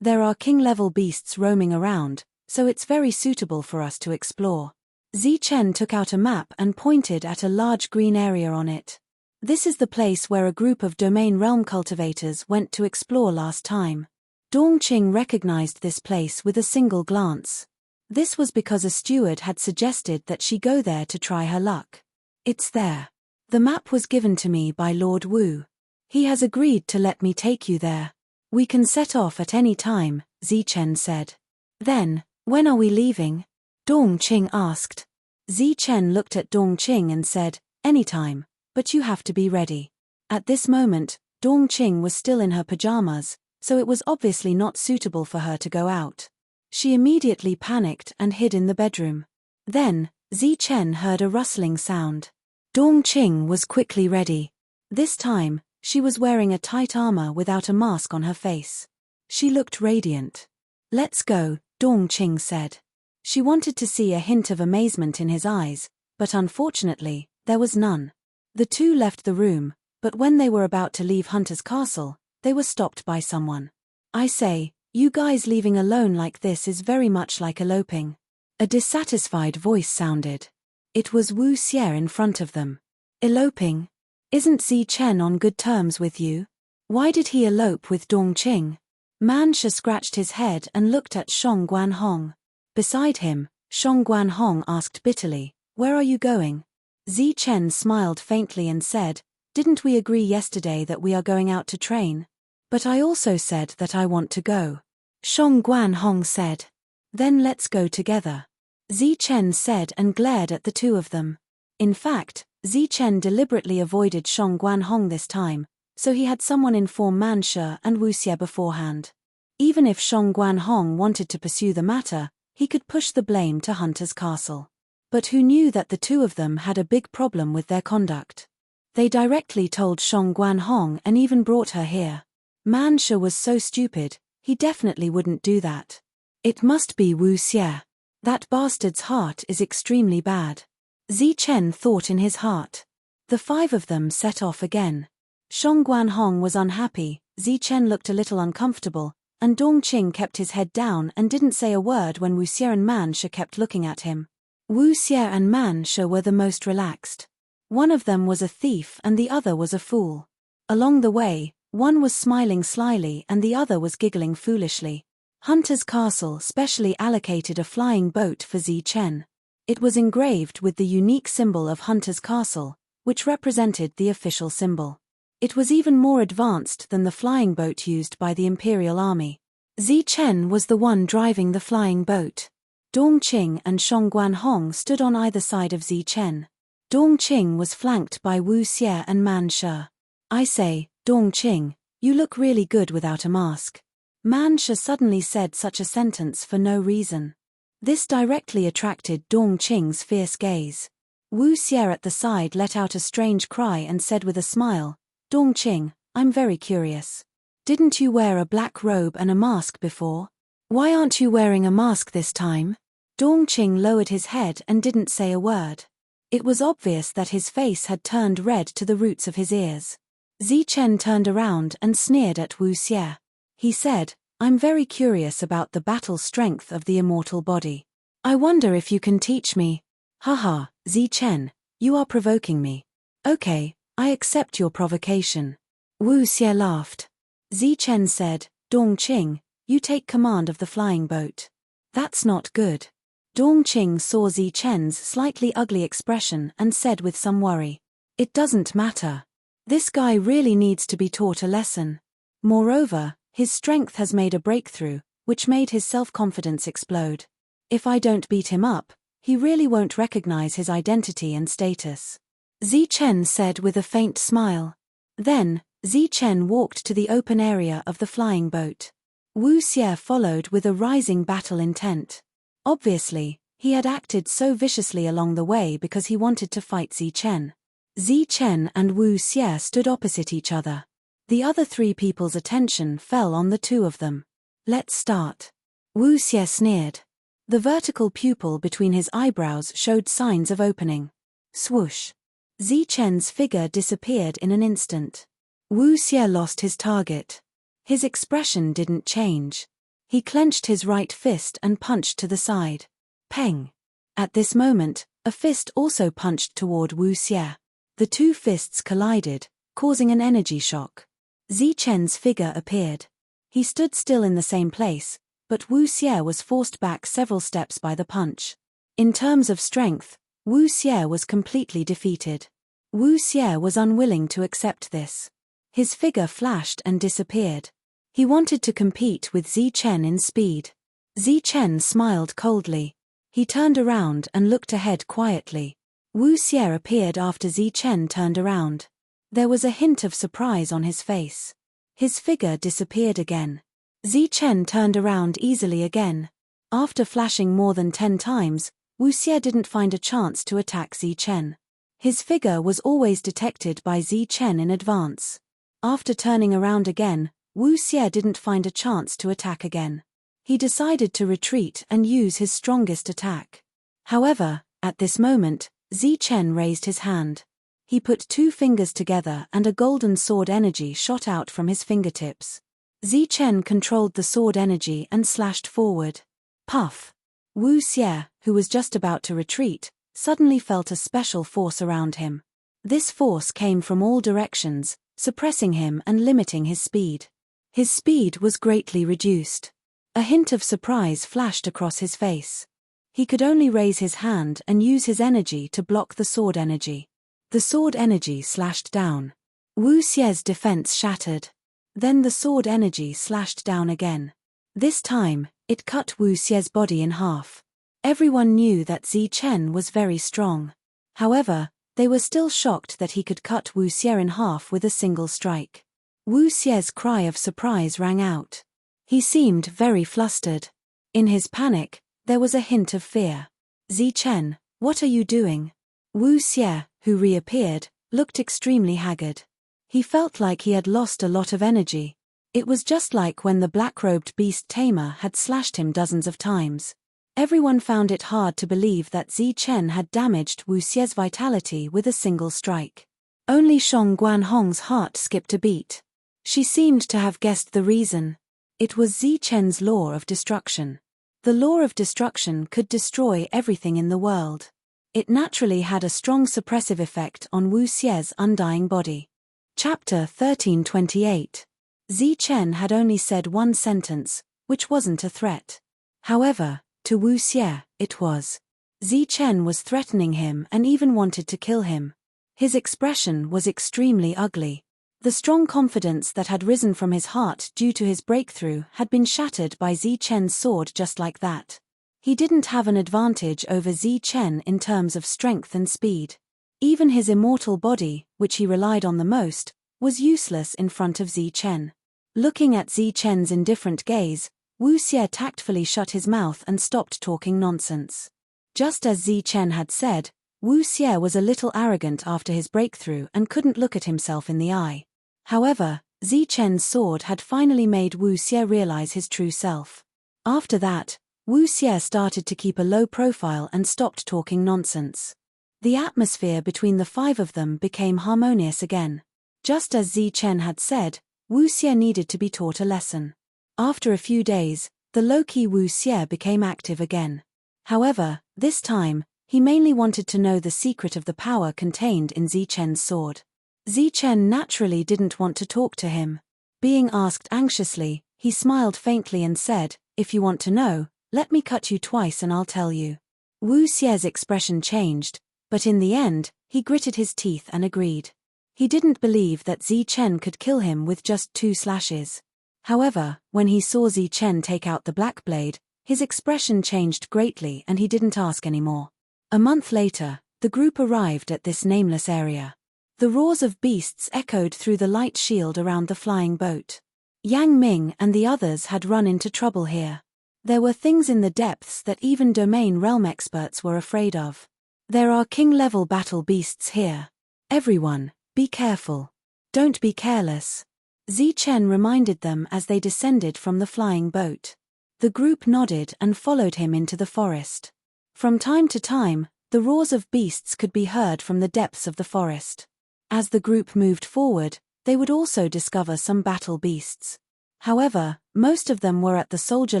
There are king-level beasts roaming around, so it's very suitable for us to explore. Zichen took out a map and pointed at a large green area on it. This is the place where a group of domain realm cultivators went to explore last time. Dongqing recognized this place with a single glance. This was because a steward had suggested that she go there to try her luck. It's there. The map was given to me by Lord Wu. He has agreed to let me take you there. We can set off at any time, Zichen said. Then, when are we leaving? Dongqing asked. Zichen looked at Dongqing and said, Anytime, but you have to be ready. At this moment, Dongqing was still in her pajamas, so it was obviously not suitable for her to go out. She immediately panicked and hid in the bedroom. Then, Zichen heard a rustling sound. Dongqing was quickly ready. This time, she was wearing a tight armor without a mask on her face. She looked radiant. Let's go, Dongqing said. She wanted to see a hint of amazement in his eyes, but unfortunately, there was none. The two left the room, but when they were about to leave Hunter's Castle, they were stopped by someone. I say, you guys leaving alone like this is very much like eloping. A dissatisfied voice sounded. It was Wu Xie in front of them. Eloping? Isn't Zi Chen on good terms with you? Why did he elope with Dongqing? Man Shi scratched his head and looked at Shong Guanhong. Beside him, Shong Guanhong asked bitterly, "Where are you going?" Zi Chen smiled faintly and said, "Didn't we agree yesterday that we are going out to train? But I also said that I want to go." Shong Guanhong said. "Then let's go together," Zi Chen said and glared at the two of them. In fact, Zi Chen deliberately avoided Shong Guanhong this time, so he had someone inform Man Shi and Wu Xie beforehand. Even if Shong Guanhong wanted to pursue the matter, he could push the blame to Hunter's Castle. But who knew that the two of them had a big problem with their conduct? They directly told Shong Guanhong and even brought her here. Man Shi was so stupid, he definitely wouldn't do that. It must be Wu Xie. That bastard's heart is extremely bad. Zi Chen thought in his heart. The five of them set off again. Shong Guanhong was unhappy, Zi Chen looked a little uncomfortable, and Dongqing kept his head down and didn't say a word when Wu Xie and Man Shi kept looking at him. Wu Xie and Man Shi were the most relaxed. One of them was a thief and the other was a fool. Along the way, one was smiling slyly and the other was giggling foolishly. Hunter's Castle specially allocated a flying boat for Zi Chen. It was engraved with the unique symbol of Hunter's Castle, which represented the official symbol. It was even more advanced than the flying boat used by the Imperial Army. Zi Chen was the one driving the flying boat. Dongqing and Shong Guanhong stood on either side of Zi Chen. Dongqing was flanked by Wu Xie and Man Shi. "I say, Dongqing, you look really good without a mask." Man Shi suddenly said such a sentence for no reason. This directly attracted Dongqing's fierce gaze. Wu Xie at the side let out a strange cry and said with a smile, "Dongqing, I'm very curious. Didn't you wear a black robe and a mask before? Why aren't you wearing a mask this time?" Dongqing lowered his head and didn't say a word. It was obvious that his face had turned red to the roots of his ears. Zi Chen turned around and sneered at Wu Xie. He said, "I'm very curious about the battle strength of the immortal body. I wonder if you can teach me." "Haha, Zi Chen, you are provoking me." "Okay, I accept your provocation." Wu Xie laughed. Zi Chen said, "Dongqing, you take command of the flying boat." "That's not good." Dongqing saw Zi Chen's slightly ugly expression and said with some worry, "It doesn't matter. This guy really needs to be taught a lesson. Moreover, his strength has made a breakthrough, which made his self-confidence explode. If I don't beat him up, he really won't recognize his identity and status." Zi Chen said with a faint smile. Then, Zi Chen walked to the open area of the flying boat. Wu Xie followed with a rising battle intent. Obviously, he had acted so viciously along the way because he wanted to fight Zi Chen. Zi Chen and Wu Xie stood opposite each other. The other three people's attention fell on the two of them. "Let's start." Wu Xie sneered. The vertical pupil between his eyebrows showed signs of opening. Swoosh. Zi Chen's figure disappeared in an instant. Wu Xie lost his target. His expression didn't change. He clenched his right fist and punched to the side. Peng. At this moment, a fist also punched toward Wu Xie. The two fists collided, causing an energy shock. Zi Chen's figure appeared. He stood still in the same place, but Wu Xie was forced back several steps by the punch. In terms of strength, Wu Xie was completely defeated. Wu Xie was unwilling to accept this. His figure flashed and disappeared. He wanted to compete with Zi Chen in speed. Zi Chen smiled coldly. He turned around and looked ahead quietly. Wu Xie appeared after Zi Chen turned around. There was a hint of surprise on his face. His figure disappeared again. Zi Chen turned around easily again. After flashing more than 10 times, Wu Xie didn't find a chance to attack Zi Chen. His figure was always detected by Zi Chen in advance. After turning around again, Wu Xie didn't find a chance to attack again. He decided to retreat and use his strongest attack. However, at this moment, Zi Chen raised his hand. He put 2 fingers together and a golden sword energy shot out from his fingertips. Zi Chen controlled the sword energy and slashed forward. Puff! Wu Xie, who was just about to retreat, suddenly felt a special force around him. This force came from all directions, suppressing him and limiting his speed. His speed was greatly reduced. A hint of surprise flashed across his face. He could only raise his hand and use his energy to block the sword energy. The sword energy slashed down. Wu Xie's defense shattered. Then the sword energy slashed down again. This time, it cut Wu Xie's body in half. Everyone knew that Zi Chen was very strong. However, they were still shocked that he could cut Wu Xie in half with a single strike. Wu Xie's cry of surprise rang out. He seemed very flustered. In his panic, there was a hint of fear. Zi Chen, what are you doing? Wu Xie, who reappeared, looked extremely haggard. He felt like he had lost a lot of energy. It was just like when the black-robed beast tamer had slashed him dozens of times. Everyone found it hard to believe that Zi Chen had damaged Wu Xie's vitality with a single strike. Only Shong Guanhong's heart skipped a beat. She seemed to have guessed the reason. It was Zi Chen's law of destruction. The law of destruction could destroy everything in the world. It naturally had a strong suppressive effect on Wu Xie's undying body. Chapter 1328. Zi Chen had only said one sentence, which wasn't a threat. However, to Wu Xie, it was. Zi Chen was threatening him and even wanted to kill him. His expression was extremely ugly. The strong confidence that had risen from his heart due to his breakthrough had been shattered by Zi Chen's sword just like that. He didn't have an advantage over Zi Chen in terms of strength and speed. Even his immortal body, which he relied on the most, was useless in front of Zi Chen. Looking at Zi Chen's indifferent gaze, Wu Xie tactfully shut his mouth and stopped talking nonsense. Just as Zi Chen had said, Wu Xie was a little arrogant after his breakthrough and couldn't look at himself in the eye. However, Zi Chen's sword had finally made Wu Xie realize his true self. After that, Wu Xie started to keep a low profile and stopped talking nonsense. The atmosphere between the five of them became harmonious again. Just as Zi Chen had said, Wu Xie needed to be taught a lesson. After a few days, the low-key Wu Xie became active again. However, this time, he mainly wanted to know the secret of the power contained in Zi Chen's sword. Zi Chen naturally didn't want to talk to him. Being asked anxiously, he smiled faintly and said, "If you want to know, let me cut you twice and I'll tell you." Wu Xie's expression changed, but in the end, he gritted his teeth and agreed. He didn't believe that Zi Chen could kill him with just 2 slashes. However, when he saw Zi Chen take out the black blade, his expression changed greatly and he didn't ask anymore. A month later, the group arrived at this nameless area. The roars of beasts echoed through the light shield around the flying boat. Yang Ming and the others had run into trouble here. There were things in the depths that even domain realm experts were afraid of. There are king-level battle beasts here. Everyone, be careful. Don't be careless. Zi Chen reminded them as they descended from the flying boat. The group nodded and followed him into the forest. From time to time, the roars of beasts could be heard from the depths of the forest. As the group moved forward, they would also discover some battle beasts. However, most of them were at the soldier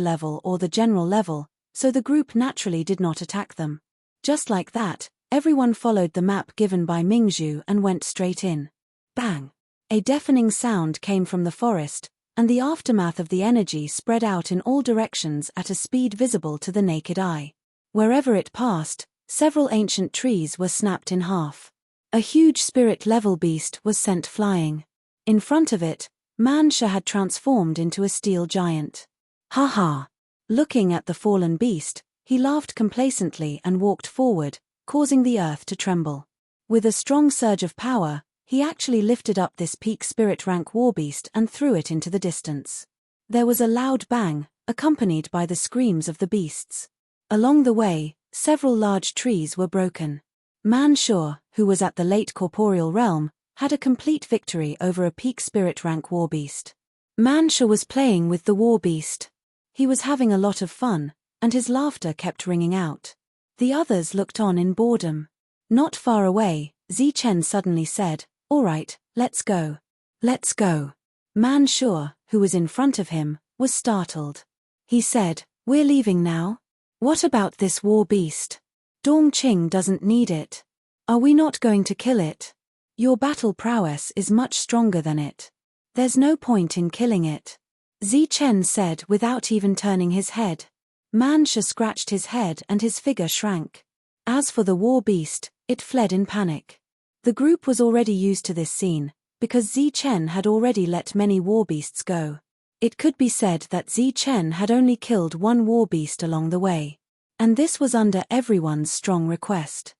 level or the general level, so the group naturally did not attack them. Just like that, everyone followed the map given by Mingzhu and went straight in. Bang! A deafening sound came from the forest, and the aftermath of the energy spread out in all directions at a speed visible to the naked eye. Wherever it passed, several ancient trees were snapped in half. A huge spirit-level beast was sent flying. In front of it, Mansha had transformed into a steel giant. Ha ha! Looking at the fallen beast, he laughed complacently and walked forward, causing the earth to tremble. With a strong surge of power, he actually lifted up this peak spirit rank warbeast and threw it into the distance. There was a loud bang, accompanied by the screams of the beasts. Along the way, several large trees were broken. Mansha, who was at the late corporeal realm, had a complete victory over a peak spirit rank warbeast. Mansha was playing with the warbeast. He was having a lot of fun, and his laughter kept ringing out. The others looked on in boredom. Not far away, Zi Chen suddenly said, "All right, let's go. Let's go." Mansha, who was in front of him, was startled. He said, "We're leaving now?" What about this war beast? Dongqing doesn't need it. Are we not going to kill it? Your battle prowess is much stronger than it. There's no point in killing it. Zichen said without even turning his head. Man Shi scratched his head and his figure shrank. As for the war beast, it fled in panic. The group was already used to this scene, because Zichen had already let many war beasts go. It could be said that Zichen had only killed one war beast along the way. And this was under everyone's strong request.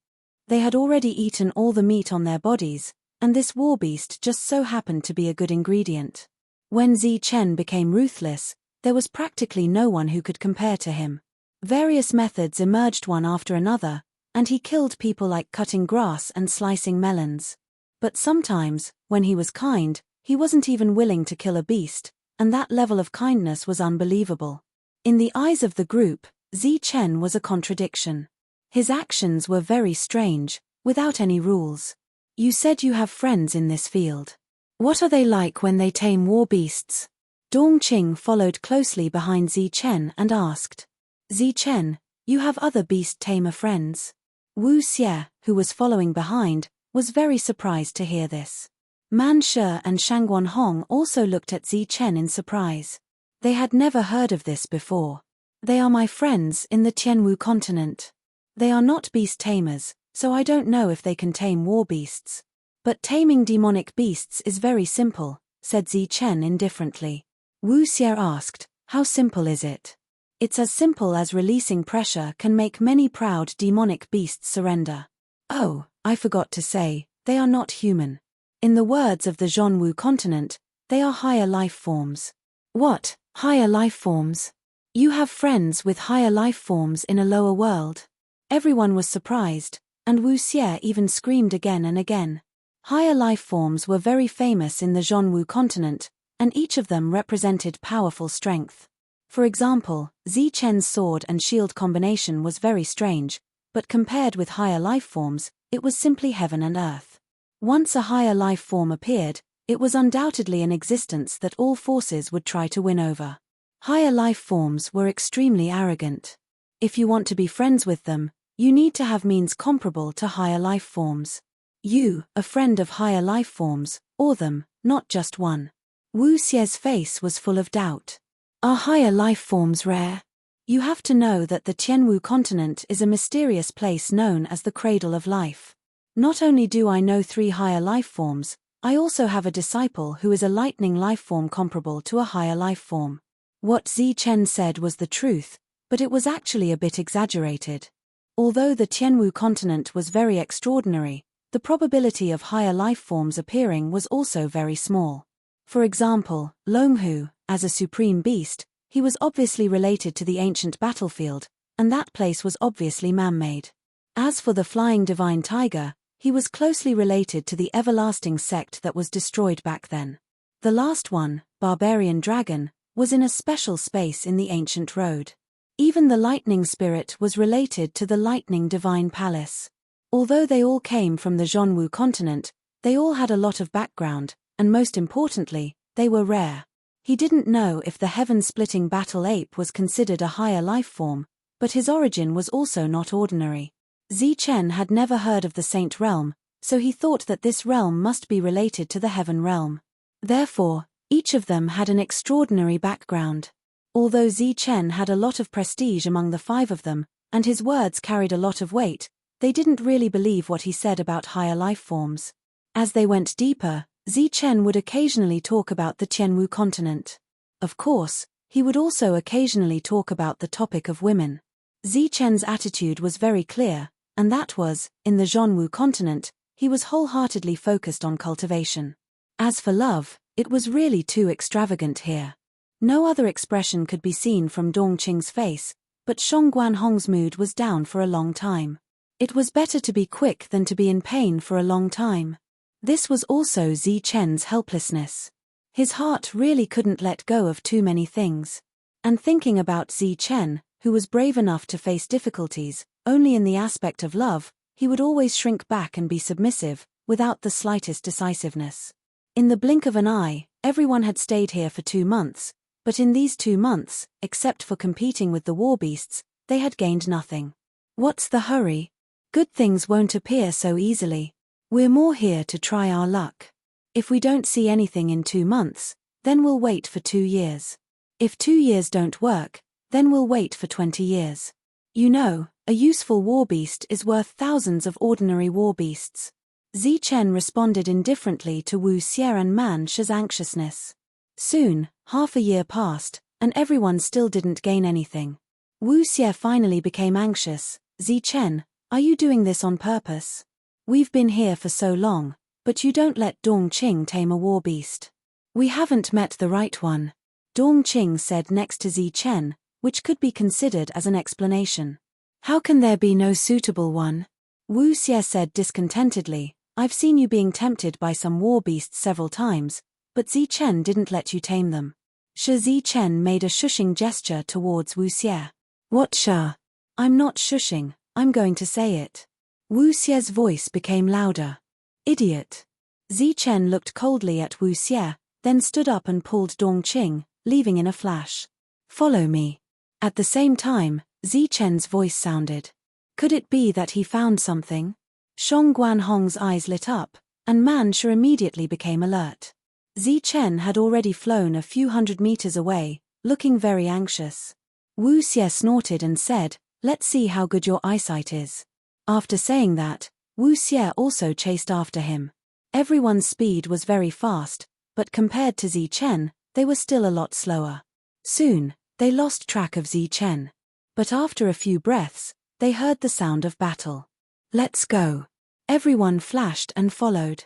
They had already eaten all the meat on their bodies, and this war beast just so happened to be a good ingredient. When Zichen became ruthless, there was practically no one who could compare to him. Various methods emerged one after another, and he killed people like cutting grass and slicing melons. But sometimes, when he was kind, he wasn't even willing to kill a beast, and that level of kindness was unbelievable. In the eyes of the group, Zichen was a contradiction. His actions were very strange, without any rules. You said you have friends in this field. What are they like when they tame war beasts? Dongqing followed closely behind Zichen and asked. Zichen, you have other beast tamer friends? Wu Xie, who was following behind, was very surprised to hear this. Man Shi and Shangguan Hong also looked at Zichen in surprise. They had never heard of this before. They are my friends in the Tianwu continent. They are not beast tamers, so I don't know if they can tame war beasts. But taming demonic beasts is very simple, said Zichen indifferently. Wu Xie asked, how simple is it? It's as simple as releasing pressure can make many proud demonic beasts surrender. Oh, I forgot to say, they are not human. In the words of the Zhonwu continent, they are higher life forms. What, higher life forms? You have friends with higher life forms in a lower world? Everyone was surprised, and Wu Xie even screamed again and again. Higher life forms were very famous in the Zhonwu continent, and each of them represented powerful strength. For example, Zichen's sword and shield combination was very strange, but compared with higher life forms, it was simply heaven and earth. Once a higher life form appeared, it was undoubtedly an existence that all forces would try to win over. Higher life forms were extremely arrogant. If you want to be friends with them, you need to have means comparable to higher life forms. You, a friend of higher life forms, or them, not just one. Wu Xie's face was full of doubt. Are higher life forms rare? You have to know that the Tianwu continent is a mysterious place known as the cradle of life. Not only do I know 3 higher life forms, I also have a disciple who is a lightning life form comparable to a higher life form. What Zichen said was the truth, but it was actually a bit exaggerated. Although the Tianwu continent was very extraordinary, the probability of higher life forms appearing was also very small. For example, Longhu, as a supreme beast, he was obviously related to the ancient battlefield, and that place was obviously man-made. As for the flying divine tiger, he was closely related to the everlasting sect that was destroyed back then. The last one, barbarian dragon, was in a special space in the ancient road. Even the lightning spirit was related to the lightning divine palace. Although they all came from the Zhonwu continent, they all had a lot of background, and most importantly, they were rare. He didn't know if the heaven-splitting battle ape was considered a higher life form, but his origin was also not ordinary. Zichen had never heard of the Saint Realm, so he thought that this realm must be related to the Heaven Realm. Therefore, each of them had an extraordinary background. Although Zichen had a lot of prestige among the 5 of them, and his words carried a lot of weight, they didn't really believe what he said about higher life forms. As they went deeper, Zichen would occasionally talk about the Tianwu continent. Of course, he would also occasionally talk about the topic of women. Zichen's attitude was very clear, and that was, in the Zhonwu continent, he was wholeheartedly focused on cultivation. As for love, it was really too extravagant here. No other expression could be seen from Dongqing's face, but Shangguan Hong's mood was down for a long time. It was better to be quick than to be in pain for a long time. This was also Zichen's helplessness. His heart really couldn't let go of too many things. And thinking about Zichen, who was brave enough to face difficulties, only in the aspect of love, he would always shrink back and be submissive, without the slightest decisiveness. In the blink of an eye, everyone had stayed here for 2 months, but in these 2 months, except for competing with the war beasts, they had gained nothing. What's the hurry? Good things won't appear so easily. We're more here to try our luck. If we don't see anything in 2 months, then we'll wait for 2 years. If 2 years don't work, then we'll wait for 20 years. You know, a useful war beast is worth thousands of ordinary war beasts. Zichen responded indifferently to Wu Xie and Man Shi's anxiousness. Soon, half a year passed, and everyone still didn't gain anything. Wu Xie finally became anxious. Zichen, are you doing this on purpose? We've been here for so long, but you don't let Dongqing tame a war beast. We haven't met the right one, Dongqing said next to Zichen, which could be considered as an explanation. How can there be no suitable one? Wu Xie said discontentedly, I've seen you being tempted by some war beasts several times, but Zichen didn't let you tame them. Zichen made a shushing gesture towards Wu Xie. What sha? I'm not shushing, I'm going to say it. Wu Xie's voice became louder. Idiot. Zichen looked coldly at Wu Xie, then stood up and pulled Dongqing, leaving in a flash. Follow me. At the same time, Zichen's voice sounded. Could it be that he found something? Shong Guanhong's eyes lit up, and Man Shi immediately became alert. Zichen had already flown a few hundred meters away, looking very anxious. Wu Xie snorted and said, let's see how good your eyesight is. After saying that, Wu Xie also chased after him. Everyone's speed was very fast, but compared to Zichen, they were still a lot slower. Soon, they lost track of Zichen. But after a few breaths, they heard the sound of battle. Let's go. Everyone flashed and followed.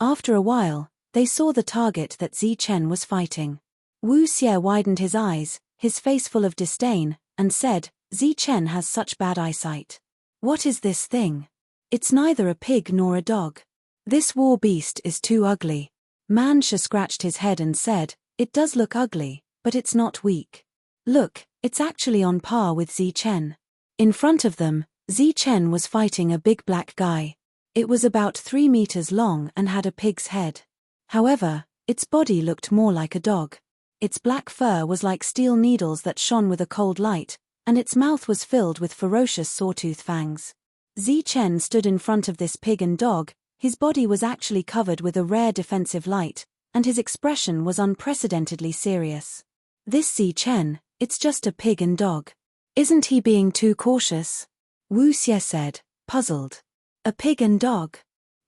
After a while, they saw the target that Zichen was fighting. Wu Xie widened his eyes, his face full of disdain, and said, Zichen has such bad eyesight. What is this thing? It's neither a pig nor a dog. This war beast is too ugly. Man Shi scratched his head and said, it does look ugly, but it's not weak. Look, it's actually on par with Zichen. In front of them, Zichen was fighting a big black guy. It was about 3 meters long and had a pig's head. However, its body looked more like a dog. Its black fur was like steel needles that shone with a cold light, and its mouth was filled with ferocious sawtooth fangs. Zichen stood in front of this pig and dog. His body was actually covered with a rare defensive light, and his expression was unprecedentedly serious. This Zichen, it's just a pig and dog. Isn't he being too cautious? Wu Xie said, puzzled. A pig and dog?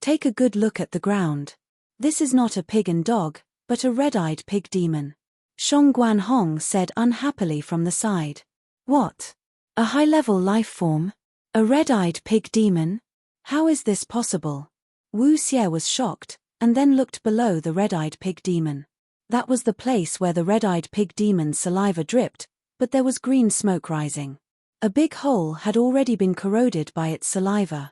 Take a good look at the ground. This is not a pig and dog, but a red-eyed pig demon. Shong Guanhong said unhappily from the side. What? A high-level life form? A red-eyed pig demon? How is this possible? Wu Xie was shocked, and then looked below the red-eyed pig demon. That was the place where the red-eyed pig demon's saliva dripped, but there was green smoke rising. A big hole had already been corroded by its saliva.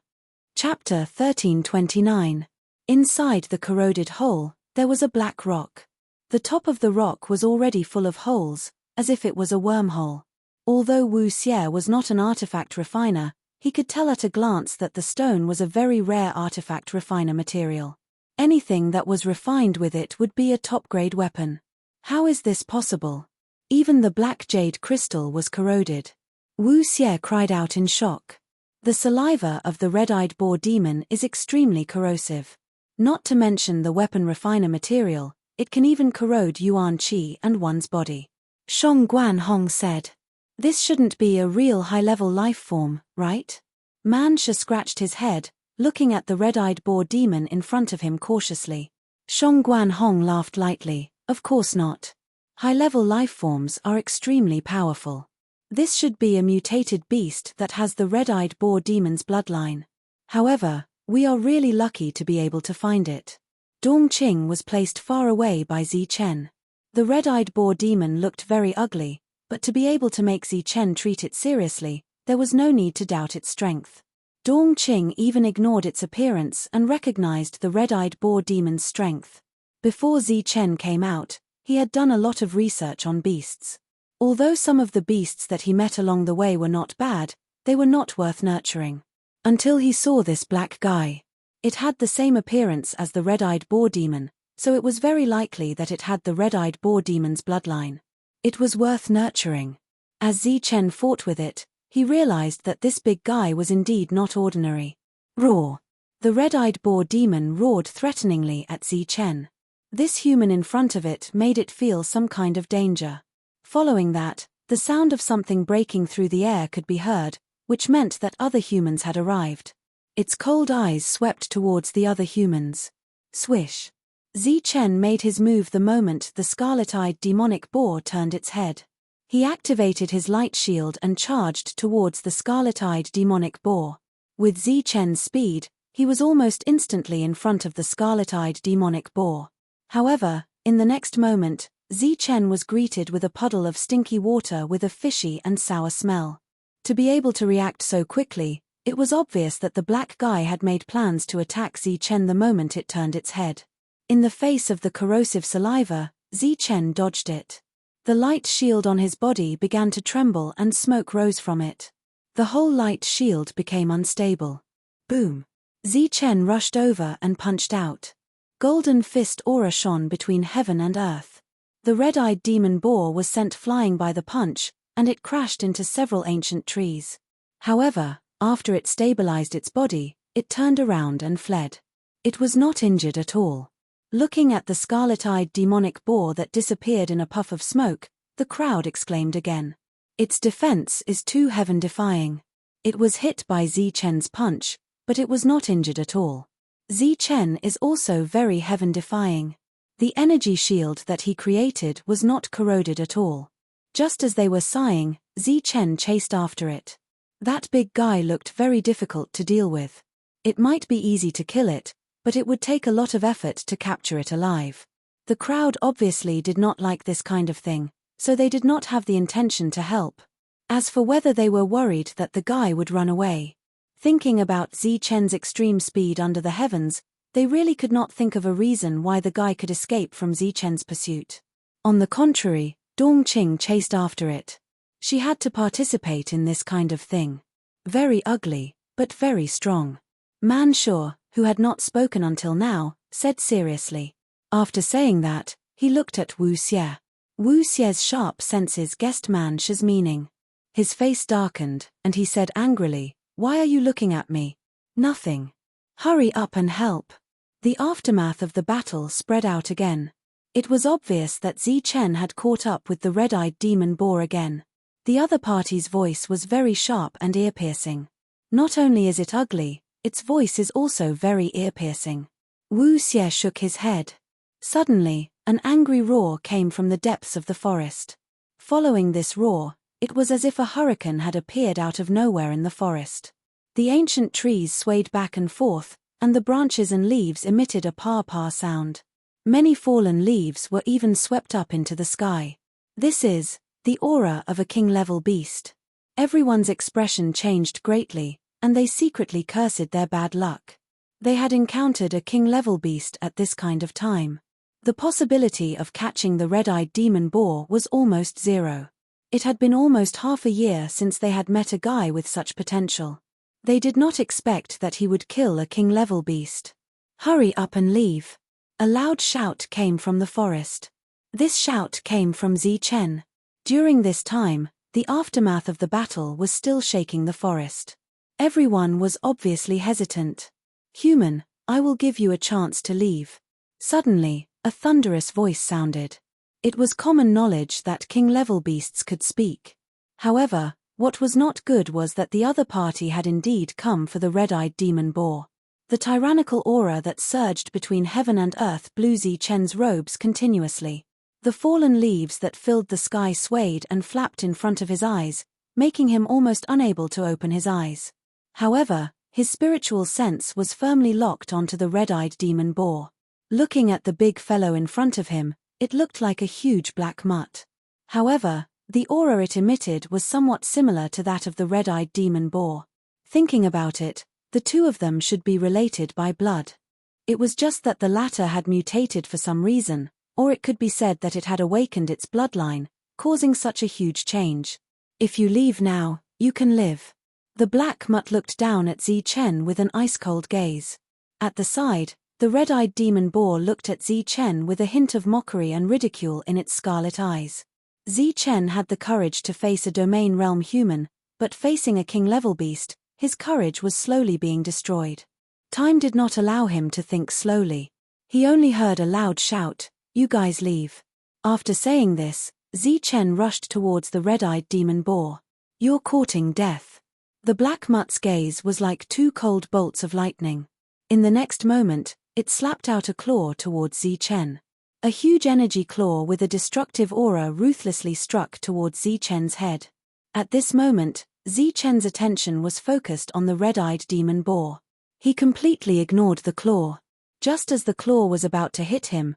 Chapter 1329. Inside the corroded hole, there was a black rock. The top of the rock was already full of holes, as if it was a wormhole. Although Wu Xie was not an artifact refiner, he could tell at a glance that the stone was a very rare artifact refiner material. Anything that was refined with it would be a top-grade weapon. How is this possible? Even the black jade crystal was corroded. Wu Xie cried out in shock. The saliva of the red-eyed boar demon is extremely corrosive. Not to mention the weapon refiner material, it can even corrode yuan qi and one's body. Shong Guanhong said. This shouldn't be a real high-level life form, right? Man Shi scratched his head, looking at the red-eyed boar demon in front of him cautiously. Shong Guanhong laughed lightly, of course not. High-level life forms are extremely powerful. This should be a mutated beast that has the red-eyed boar demon's bloodline. However, we are really lucky to be able to find it. Dongqing was placed far away by Zichen. The red-eyed boar demon looked very ugly, but to be able to make Zichen treat it seriously, there was no need to doubt its strength. Dongqing even ignored its appearance and recognized the red-eyed boar demon's strength. Before Zichen came out, he had done a lot of research on beasts. Although some of the beasts that he met along the way were not bad, they were not worth nurturing. Until he saw this black guy. It had the same appearance as the red-eyed boar demon, so it was very likely that it had the red-eyed boar demon's bloodline. It was worth nurturing. As Zichen fought with it, He realized that this big guy was indeed not ordinary. Roar! The red-eyed boar demon roared threateningly at Zichen. This human in front of it made it feel some kind of danger. Following that, the sound of something breaking through the air could be heard, which meant that other humans had arrived. Its cold eyes swept towards the other humans. Swish! Zichen made his move the moment the scarlet-eyed demonic boar turned its head. He activated his light shield and charged towards the scarlet-eyed demonic boar. With Zichen's speed, he was almost instantly in front of the scarlet-eyed demonic boar. However, in the next moment, Zichen was greeted with a puddle of stinky water with a fishy and sour smell. To be able to react so quickly, it was obvious that the black guy had made plans to attack Zichen the moment it turned its head. In the face of the corrosive saliva, Zichen dodged it. The light shield on his body began to tremble and smoke rose from it. The whole light shield became unstable. Boom! Zichen rushed over and punched out. Golden fist aura shone between heaven and earth. The red-eyed demon boar was sent flying by the punch, and it crashed into several ancient trees. However, after it stabilized its body, it turned around and fled. It was not injured at all. Looking at the scarlet-eyed demonic boar that disappeared in a puff of smoke, the crowd exclaimed again. Its defense is too heaven-defying. It was hit by Zichen's punch, but it was not injured at all. Zichen is also very heaven-defying. The energy shield that he created was not corroded at all. Just as they were sighing, Zichen chased after it. That big guy looked very difficult to deal with. It might be easy to kill it, but it would take a lot of effort to capture it alive. The crowd obviously did not like this kind of thing, so they did not have the intention to help. As for whether they were worried that the guy would run away, thinking about Zichen's extreme speed under the heavens, they really could not think of a reason why the guy could escape from Zichen's pursuit. On the contrary, Dongqing chased after it. She had to participate in this kind of thing. Very ugly, but very strong. Man Shuo, who had not spoken until now, said seriously. After saying that, he looked at Wu Xie. Wu Xie's sharp senses guessed Man Shuo's meaning. His face darkened, and he said angrily, "Why are you looking at me?" "Nothing. Hurry up and help." The aftermath of the battle spread out again. It was obvious that Zichen had caught up with the red-eyed demon boar again. The other party's voice was very sharp and ear-piercing. Not only is it ugly, its voice is also very ear-piercing. Wu Xie shook his head. Suddenly, an angry roar came from the depths of the forest. Following this roar, it was as if a hurricane had appeared out of nowhere in the forest. The ancient trees swayed back and forth, and the branches and leaves emitted a pa-pa sound. Many fallen leaves were even swept up into the sky. This is the aura of a king-level beast. Everyone's expression changed greatly, and they secretly cursed their bad luck. They had encountered a king-level beast at this kind of time. The possibility of catching the red-eyed demon boar was almost zero. It had been almost half a year since they had met a guy with such potential. They did not expect that he would kill a king-level beast. "Hurry up and leave." A loud shout came from the forest. This shout came from Zichen. During this time, the aftermath of the battle was still shaking the forest. Everyone was obviously hesitant. "Human, I will give you a chance to leave." Suddenly, a thunderous voice sounded. It was common knowledge that king-level beasts could speak. However, what was not good was that the other party had indeed come for the red-eyed demon boar. The tyrannical aura that surged between heaven and earth blew Zichen's robes continuously. The fallen leaves that filled the sky swayed and flapped in front of his eyes, making him almost unable to open his eyes. However, his spiritual sense was firmly locked onto the red-eyed demon boar. Looking at the big fellow in front of him, it looked like a huge black mutt. However, the aura it emitted was somewhat similar to that of the red-eyed demon boar. Thinking about it, the two of them should be related by blood. It was just that the latter had mutated for some reason, or it could be said that it had awakened its bloodline, causing such a huge change. "If you leave now, you can live." The black mutt looked down at Zichen with an ice-cold gaze. At the side, the red-eyed demon boar looked at Zichen with a hint of mockery and ridicule in its scarlet eyes. Zichen had the courage to face a domain realm human, but facing a king-level beast, his courage was slowly being destroyed. Time did not allow him to think slowly. He only heard a loud shout, "You guys leave." After saying this, Chen rushed towards the red-eyed demon boar. "You're courting death." The black mutt's gaze was like two cold bolts of lightning. In the next moment, it slapped out a claw towards Chen. A huge energy claw with a destructive aura ruthlessly struck towards Chen's head. At this moment, Chen's attention was focused on the red-eyed demon boar. He completely ignored the claw. Just as the claw was about to hit him,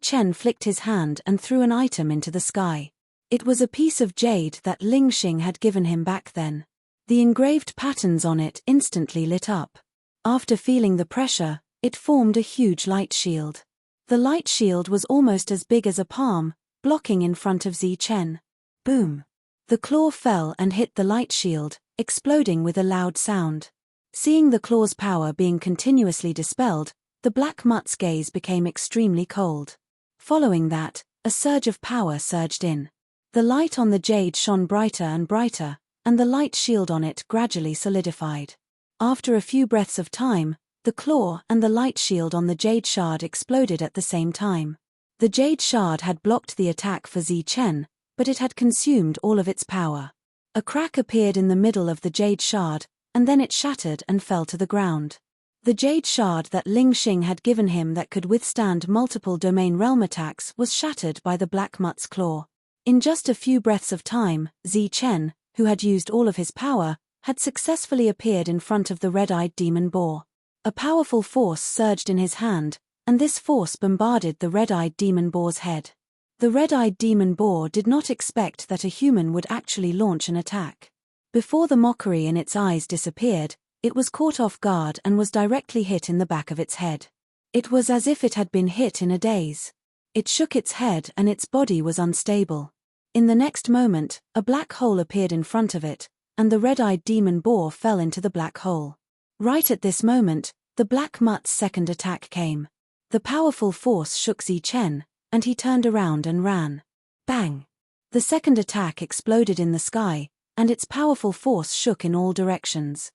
Chen flicked his hand and threw an item into the sky. It was a piece of jade that Ling Xing had given him back then. The engraved patterns on it instantly lit up. After feeling the pressure, it formed a huge light shield. The light shield was almost as big as a palm, blocking in front of Chen. Boom! The claw fell and hit the light shield, exploding with a loud sound. Seeing the claw's power being continuously dispelled, the black mutt's gaze became extremely cold. Following that, a surge of power surged in. The light on the jade shone brighter and brighter, and the light shield on it gradually solidified. After a few breaths of time, the claw and the light shield on the jade shard exploded at the same time. The jade shard had blocked the attack for Chen, but it had consumed all of its power. A crack appeared in the middle of the jade shard, and then it shattered and fell to the ground. The jade shard that Ling Xing had given him that could withstand multiple domain realm attacks was shattered by the black mutt's claw. In just a few breaths of time, Chen, who had used all of his power, had successfully appeared in front of the red-eyed demon boar. A powerful force surged in his hand, and this force bombarded the red-eyed demon boar's head. The red-eyed demon boar did not expect that a human would actually launch an attack. Before the mockery in its eyes disappeared, it was caught off guard and was directly hit in the back of its head. It was as if it had been hit in a daze. It shook its head and its body was unstable. In the next moment, a black hole appeared in front of it, and the red-eyed demon boar fell into the black hole. Right at this moment, the black mutt's second attack came. The powerful force shook Chen, and he turned around and ran. Bang! The second attack exploded in the sky, and its powerful force shook in all directions.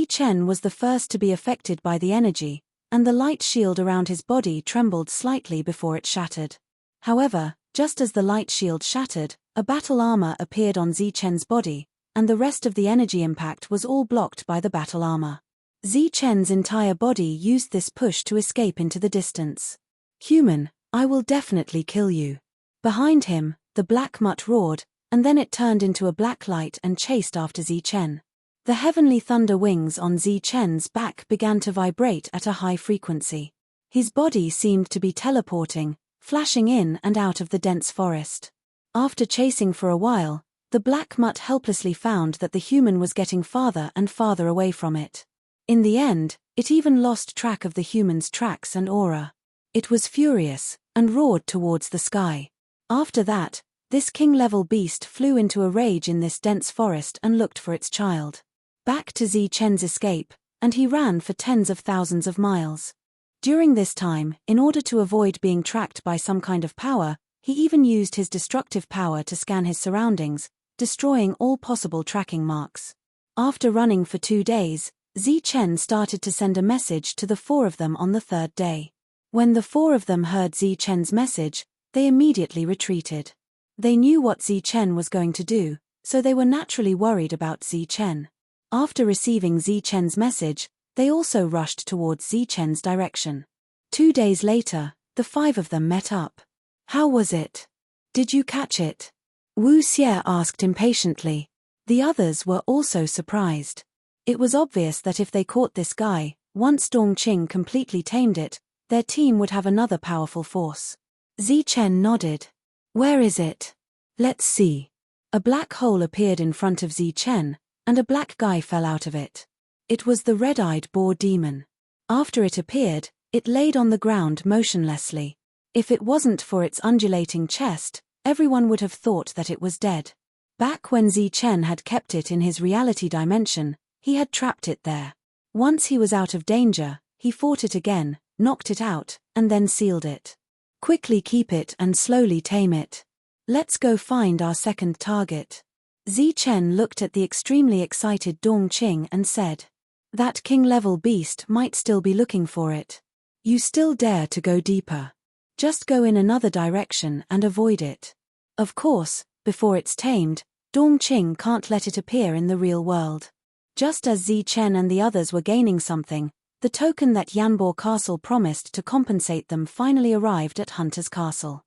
Chen was the first to be affected by the energy, and the light shield around his body trembled slightly before it shattered. However, just as the light shield shattered, a battle armor appeared on Chen's body, and the rest of the energy impact was all blocked by the battle armor. Chen's entire body used this push to escape into the distance. "Human, I will definitely kill you." Behind him, the black mutt roared, and then it turned into a black light and chased after Chen. The heavenly thunder wings on Chen's back began to vibrate at a high frequency. His body seemed to be teleporting, flashing in and out of the dense forest. After chasing for a while, the black mutt helplessly found that the human was getting farther and farther away from it. In the end, it even lost track of the human's tracks and aura. It was furious, and roared towards the sky. After that, this king-level beast flew into a rage in this dense forest and looked for its child. Back to Chen's escape, and he ran for tens of thousands of miles. During this time, in order to avoid being tracked by some kind of power, he even used his destructive power to scan his surroundings, destroying all possible tracking marks. After running for 2 days, Chen started to send a message to the 4 of them on the 3rd day. When the 4 of them heard Chen's message, they immediately retreated. They knew what Chen was going to do, so they were naturally worried about Chen. After receiving Chen's message, they also rushed towards Chen's direction. 2 days later, the 5 of them met up. "How was it? Did you catch it?" Wu Xie asked impatiently. The others were also surprised. It was obvious that if they caught this guy, once Dongqing completely tamed it, their team would have another powerful force. Chen nodded. "Where is it? Let's see." A black hole appeared in front of Chen, and a black guy fell out of it. It was the red-eyed boar demon. After it appeared, it laid on the ground motionlessly. If it wasn't for its undulating chest, everyone would have thought that it was dead. Back when Chen had kept it in his reality dimension, he had trapped it there. Once he was out of danger, he fought it again, knocked it out, and then sealed it. "Quickly keep it and slowly tame it. Let's go find our second target." Chen looked at the extremely excited Dong Qing and said, "That king-level beast might still be looking for it. You still dare to go deeper. Just go in another direction and avoid it. Of course, before it's tamed, Dong Qing can't let it appear in the real world." Just as Chen and the others were gaining something, the token that Yanbo Castle promised to compensate them finally arrived at Hunter's Castle.